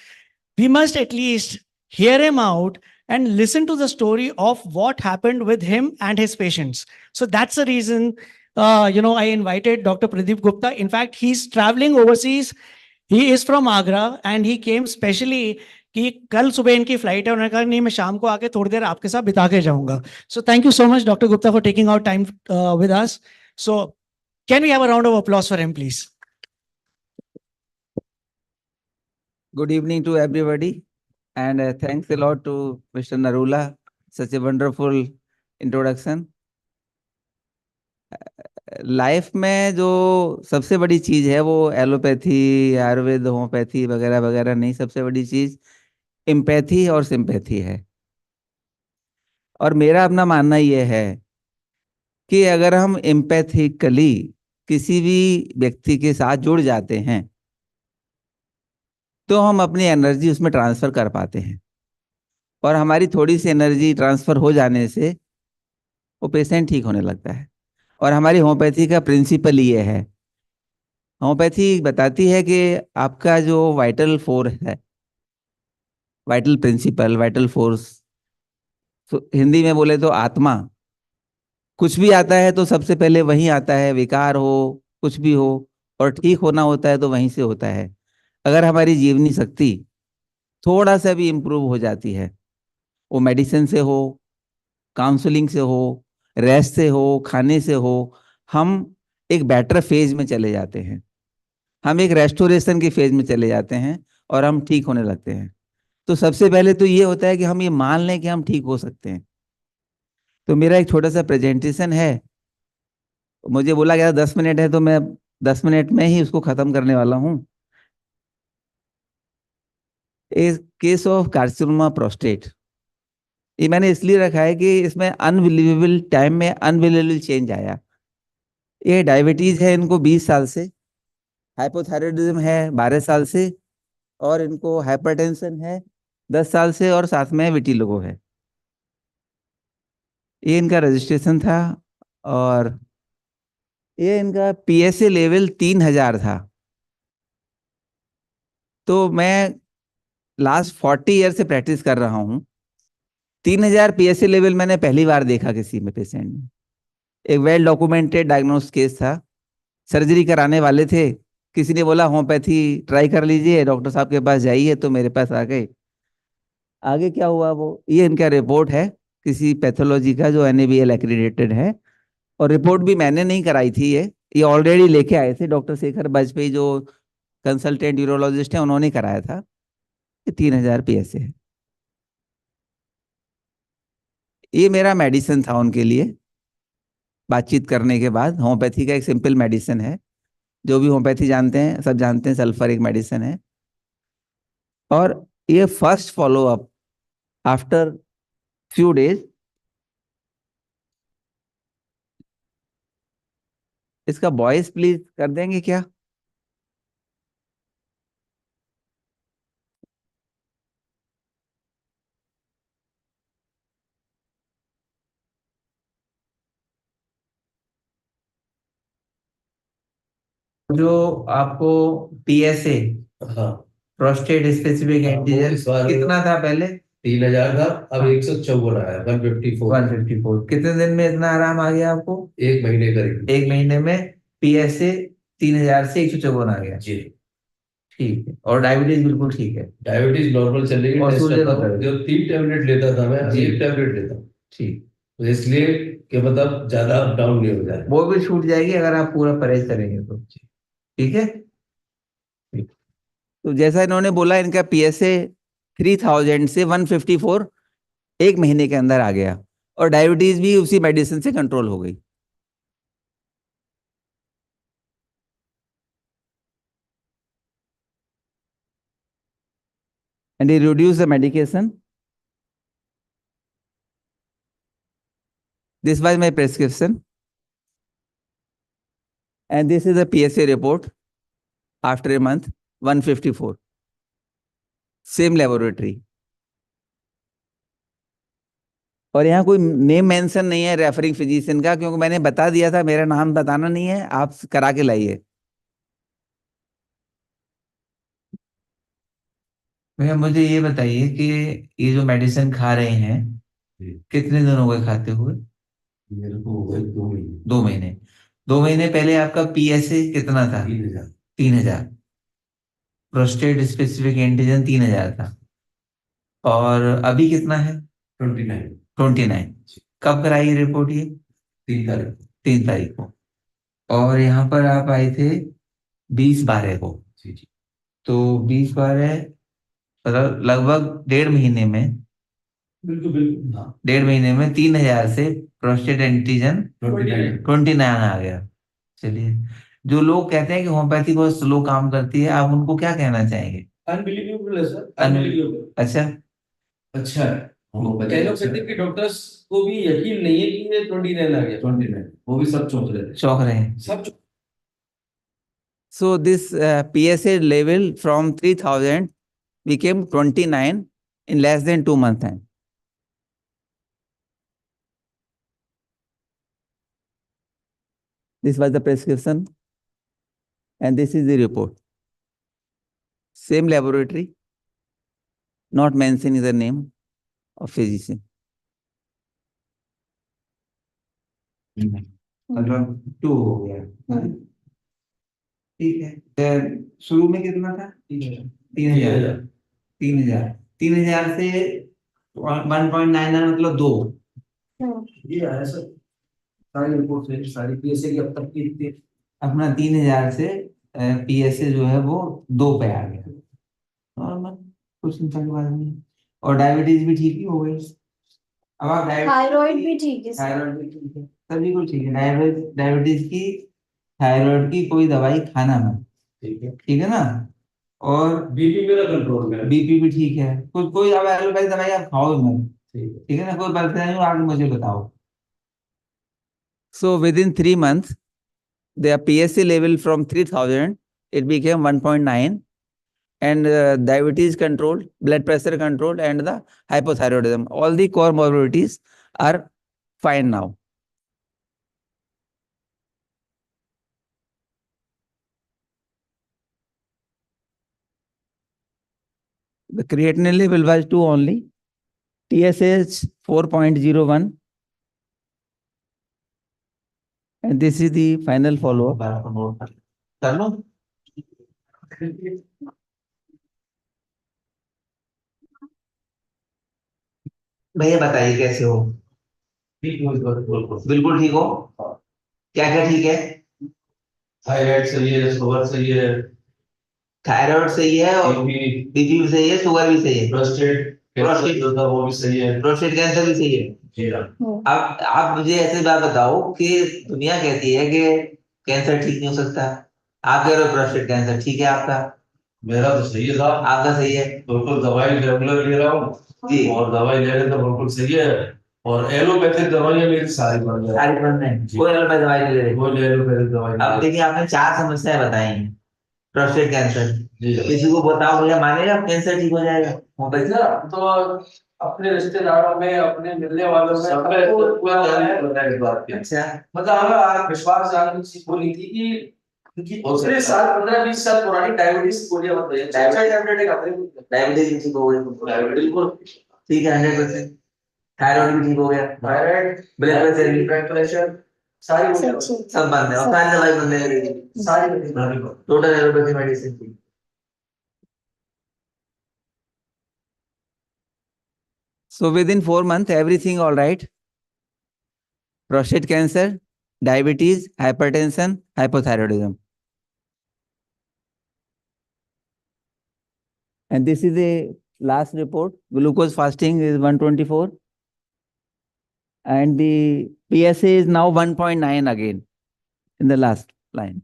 we must at least hear him out and listen to the story of what happened with him and his patients. So that's the reason, I invited Dr. Pradeep Gupta. In fact, he's traveling overseas. He is from Agra and he came specially कि कल सुबह इनकी flight है. उन्होंने कहा नहीं, मैं शाम को आके थोड़ी देर आपके साथ बिता के जाऊंगा. So thank you so much, Dr. Gupta, for taking out time with us. So Can we have a round of applause for him, please? Good evening to everybody, and thanks a lot to Mr. Narula, such a wonderful introduction. Life में जो सबसे बड़ी चीज है वो allopathy, Ayurveda, homeopathy वगैरह वगैरह नहीं, सबसे बड़ी चीज एम्पैथी और सिंपैथी है। और मेरा अपना मानना ये है कि अगर हम एम्पैथिकली किसी भी व्यक्ति के साथ जुड़ जाते हैं तो हम अपनी एनर्जी उसमें ट्रांसफर कर पाते हैं, और हमारी थोड़ी सी एनर्जी ट्रांसफर हो जाने से वो पेशेंट ठीक होने लगता है। और हमारी होम्योपैथी का प्रिंसिपल ये है, होम्योपैथी बताती है कि आपका जो वाइटल फोर्स है, वाइटल प्रिंसिपल, वाइटल फोर्स, तो हिंदी में बोले तो आत्मा, कुछ भी आता है तो सबसे पहले वहीं आता है, विकार हो कुछ भी हो, और ठीक होना होता है तो वहीं से होता है। अगर हमारी जीवनी शक्ति थोड़ा सा भी इम्प्रूव हो जाती है, वो मेडिसिन से हो, काउंसलिंग से हो, रेस्ट से हो, खाने से हो, हम एक बेटर फेज में चले जाते हैं, हम एक रेस्टोरेशन के फेज में चले जाते हैं और हम ठीक होने लगते हैं। तो सबसे पहले तो ये होता है कि हम ये मान लें कि हम ठीक हो सकते हैं। तो मेरा एक छोटा सा प्रेजेंटेशन है, मुझे बोला गया 10 मिनट है, तो मैं 10 मिनट में ही उसको खत्म करने वाला हूँ। केस ऑफ कार्सिनोमा प्रोस्टेट, ये मैंने इसलिए रखा है कि इसमें अनबिलीवेबल टाइम में अनबिलीवेबल चेंज आया। ये डायबिटीज है इनको 20 साल से, हाइपोथायराइडिज्म है 12 साल से, और इनको हाइपरटेंशन है 10 साल से, और साथ में विटिलिगो है। ये इनका रजिस्ट्रेशन था, और ये इनका पीएसए लेवल 3000 था। तो मैं लास्ट 40 ईयर से प्रैक्टिस कर रहा हूँ, 3000 पीएसए लेवल मैंने पहली बार देखा किसी में पेशेंट में। एक वेल डॉक्यूमेंटेड डायग्नोस केस था, सर्जरी कराने वाले थे, किसी ने बोला होम्योपैथी ट्राई कर लीजिए, डॉक्टर साहब के पास जाइए, तो मेरे पास आ गए। आगे क्या हुआ वो, ये इनका रिपोर्ट है किसी पैथोलॉजी का जो एनएबीएल एक्रीडेटेड है, और रिपोर्ट भी मैंने नहीं कराई थी, ये ऑलरेडी लेके आए थे डॉक्टर शेखर वाजपेयी जो कंसल्टेंट यूरोलॉजिस्ट है, उन्होंने कराया था। ये 3000 पीएसए है। ये मेरा मेडिसिन था उनके लिए। बातचीत करने के बाद, होम्योपैथी का एक सिंपल मेडिसिन है, जो भी होम्योपैथी जानते हैं सब जानते हैं, सल्फर एक मेडिसिन है। और ये first follow up after few days, इसका वॉइस प्लीज कर देंगे क्या? जो आपको पीएसए, हाँ, प्रोस्टेट स्पेसिफिक एंटीजन कितना था पहले? 3000 था, अब 154 आया, 154। 154। कितने दिन में इतना आराम आ गया आपको? 1 महीने करीब। 1 महीने में पीएसए 3000 से 154 आ गया। जी ठीक है। और डायबिटीज बिल्कुल ठीक है? डायबिटीज नॉर्मल चल रही है। और टेस्ट सूजन करता हो? था, जो 3 टैबलेट लेता था मैं, अब जी। 1 टैबलेट लेता हूँ। ठीक, तो इसलिए कि मतलब ज्यादा अप डाउन नहीं हो जाए। वो भी छूट जाएगी अगर आप पूरा परहेज करेंगे तो। ठीक है। तो जैसा इन्होंने बोला, इनका पीएसए 3000 से 154 1 महीने के अंदर आ गया, और डायबिटीज भी उसी मेडिसिन से कंट्रोल हो गई। And he reduced the medication. This was my prescription. And this is the PSA report after a month, 154. Same laboratory. और यहाँ कोई नेम मेंशन नहीं है रेफरिंग फिजिशियन का, क्योंकि मैंने बता दिया था मेरा नाम बताना नहीं है, आप करा के लाइए। भैया मुझे ये बताइए कि ये जो मेडिसिन खा रहे हैं कितने दिन हो गए खाते हुए? मेरे को हो गए 2 महीने। 2 महीने। 2 महीने पहले आपका पीएसए कितना था? 3000। 3000। प्रोस्टेट स्पेसिफिक एंटीजन 3000 था। और अभी कितना है? 29। 29। कब कराई रिपोर्ट ये? 3 तारीख। 3 तारीख को। और यहाँ पर आप आए थे 20/12 को। तो 20/12 मतलब लगभग 1.5 महीने में, बिल्कुल बिल्कुल हाँ 1.5 महीने में 3,000 से प्रोस्टेट एंटीजन 29 आ गया। चलिए, जो लोग कहते हैं कि होम्योपैथी बहुत स्लो काम करती है, आप उनको क्या कहना चाहेंगे? अनबिलीवेबल है सर, अनबिलीवेबल। अच्छा, अच्छा है। कई लोग कहते हैं कि डॉक्टर्स को भी यकीन नहीं है कि ये 29 आ गया, 29 वो भी सब चौंक रहे थे, चौंक रहे हैं। सब So this PSA level from 3,000 became 29 in less than 2 months time. This was the prescription and this is the report. Same laboratory, not mentioning the name of physician. मतलब 2 हो गया। ठीक है, शुरू में कितना था? 3,000। 3,000 3,000 से 1.99 मतलब 2। ये है सर, सारी रिपोर्ट है, सारी पीएसए की अब तक की थी। अपना 3,000 से PSA जो है वो 2 पे आ गया। नॉर्मल, कुछ चिंता की बात नहीं। और डायबिटीज भी ठीक ही हो गई। अब आप थायराइड भी ठीक है। थायराइड भी ठीक है, सभी कुछ ठीक है। डायबिटीज की, थायराइड की कोई दवाई खाना मत, ठीक है ना। और बीपी मेरा कंट्रोल में है, बीपी भी ठीक है। कोई अब एलोपैथी दवाई आप खाओ ही मत, ठीक है ना। कोई परेशानी हो आगे मुझे बताओ। So within 3 months, their PSA level from 3,000, it became 1.9, and diabetes controlled, blood pressure controlled, and the hypothyroidism. All the comorbidities are fine now. The creatinine level was 2 only. TSH 4.01. And this is the final follow-up. कर लो। भैया बताइए कैसे हो? बिल्कुल ठीक हो? क्या क्या ठीक है? थायराइड सही है, शुगर सही है, थायराइड सही है, और बीपी भी सही है, शुगर भी सही है, प्रोस्टेट जो था वो भी सही है, प्रोस्टेट कैंसर भी सही है। जी हाँ। अब आप मुझे ऐसे बात बताओ कि दुनिया कहती है कि कैंसर ठीक नहीं हो सकता, आप कह रहे हो प्रोस्टेट कैंसर ठीक है आपका। मेरा तो सही है साहब, आपका सही है, बिल्कुल दवाई रेगुलर ले रहा हूँ जी, और दवाई ले रहे तो बिल्कुल सही है। और एलोपैथिक दवाइयाँ मेरी सारी बन जाए, सारी बंद है, कोई एलोपैथी दवाई नहीं ले रहे। वो एलोपैथिक दवाई अब देखिए, आपने 4 समस्याएं बताई, प्रोस्टेट कैंसर, किसी को बताओ भैया मानेगा कैंसर ठीक हो जाएगा? भैया तो अपने रिश्तेदारों में, अपने मिलने वालों में सब पे तो पूरा पता है इस बात की। अच्छा, मतलब हमें विश्वास जानने की चीज बोली थी कि उनकी दूसरे साल 15-20 साल पुरानी डायबिटीज गोलियां बन रही है, डायबिटीज ठीक हो गई, बिल्कुल ठीक है, 100%। थायराइड भी ठीक हो गया, थायराइड, ब्लड प्रेशर सारी सब बंद है, और सारी दवाई बंद है, सारी टोटल एलोपैथी मेडिसिन थी। So within 4 months, everything all right. Prostate cancer, diabetes, hypertension, hypothyroidism. And this is the last report. Glucose fasting is 124. And the PSA is now 1.9 again in the last line.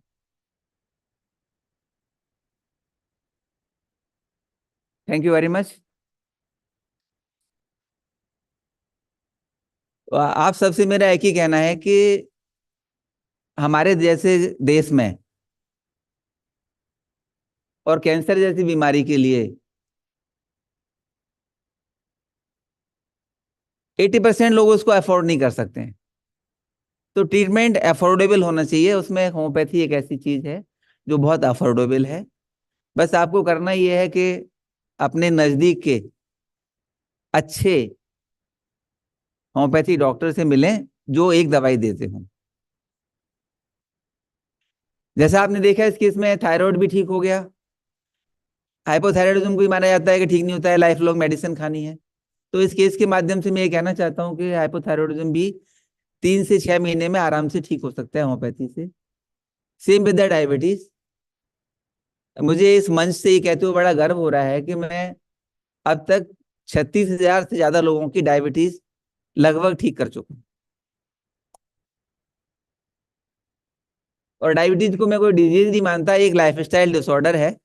Thank you very much. आप सबसे मेरा एक ही कहना है कि हमारे जैसे देश में और कैंसर जैसी बीमारी के लिए 80% लोग उसको अफोर्ड नहीं कर सकते हैं। तो ट्रीटमेंट अफोर्डेबल होना चाहिए, उसमें होम्योपैथी एक ऐसी चीज है जो बहुत अफोर्डेबल है। बस आपको करना यह है कि अपने नजदीक के अच्छे होम्योपैथी डॉक्टर से मिलें जो एक दवाई देते हों। जैसा आपने देखा इस केस में थायराइड भी ठीक हो गया, हाइपोथायराइडिज्म को भी माना जाता है कि ठीक नहीं होता है, लाइफ लॉन्ग मेडिसिन खानी है। तो इस केस के माध्यम से मैं ये कहना चाहता हूँ कि हाइपोथायराइडिज्म भी 3 से 6 महीने में आराम से ठीक हो सकता है होम्योपैथी से। Same with the diabetes. मुझे इस मंच से ये कहते हुए बड़ा गर्व हो रहा है कि मैं अब तक 36,000 से ज्यादा लोगों की डायबिटीज लगभग ठीक कर चुका हूं। और डायबिटीज को मैं कोई डिजीज नहीं मानता, एक लाइफस्टाइल डिसऑर्डर है।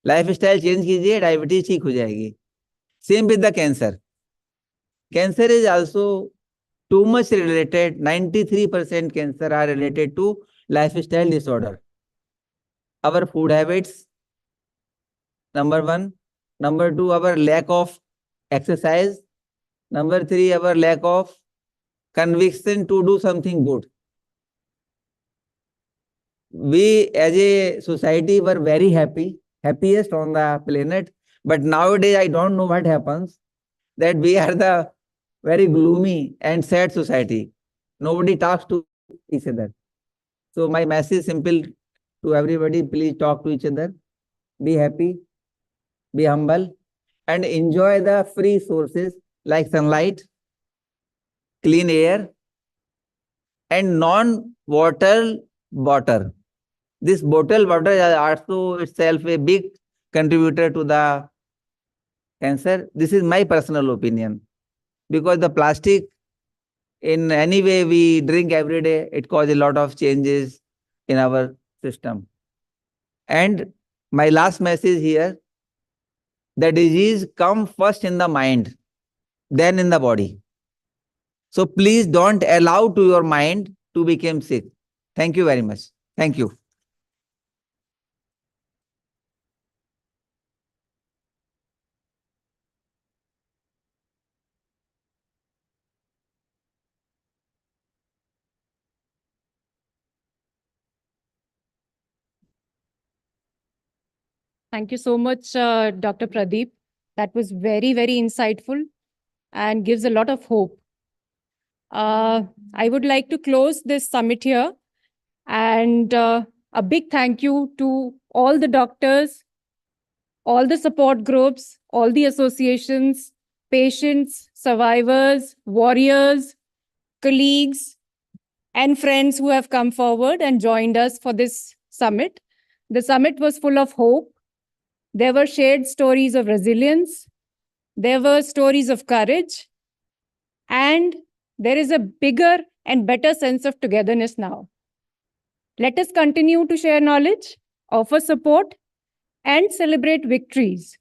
लाइफस्टाइल चेंज कीजिए, डायबिटीज ठीक हो जाएगी। Same with the cancer. Cancer is also too much related. 93% cancer are related to lifestyle disorder. Our food habits, number one. Number two, our lack of exercise. Number three, our lack of conviction to do something good. We as a society were very happiest on the planet. But nowadays, I don't know what happens, that we are the very gloomy and sad society. Nobody talks to each other. So my message is simple to everybody: please talk to each other, be happy, be humble, and enjoy the free sources like sunlight, clean air, and non-bottled water. This bottled water is also itself a big contributor to the cancer. This is my personal opinion, because the plastic, in any way we drink every day, it causes a lot of changes in our system. And my last message here: the disease comes first in the mind, then in the body. So please don't allow to your mind to become sick. Thank you very much. Thank you. Thank you so much, Dr. Pradeep. That was very, very insightful and gives a lot of hope. I would like to close this summit here, and a big thank you to all the doctors, all the support groups, all the associations, patients, survivors, warriors, colleagues, and friends who have come forward and joined us for this summit. The summit was full of hope. There were shared stories of resilience. There were stories of courage. And there is a bigger and better sense of togetherness now. Let us continue to share knowledge, offer support, and celebrate victories,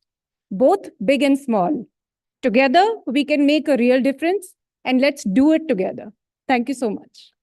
both big and small. Together, we can make a real difference, and let's do it together. Thank you so much.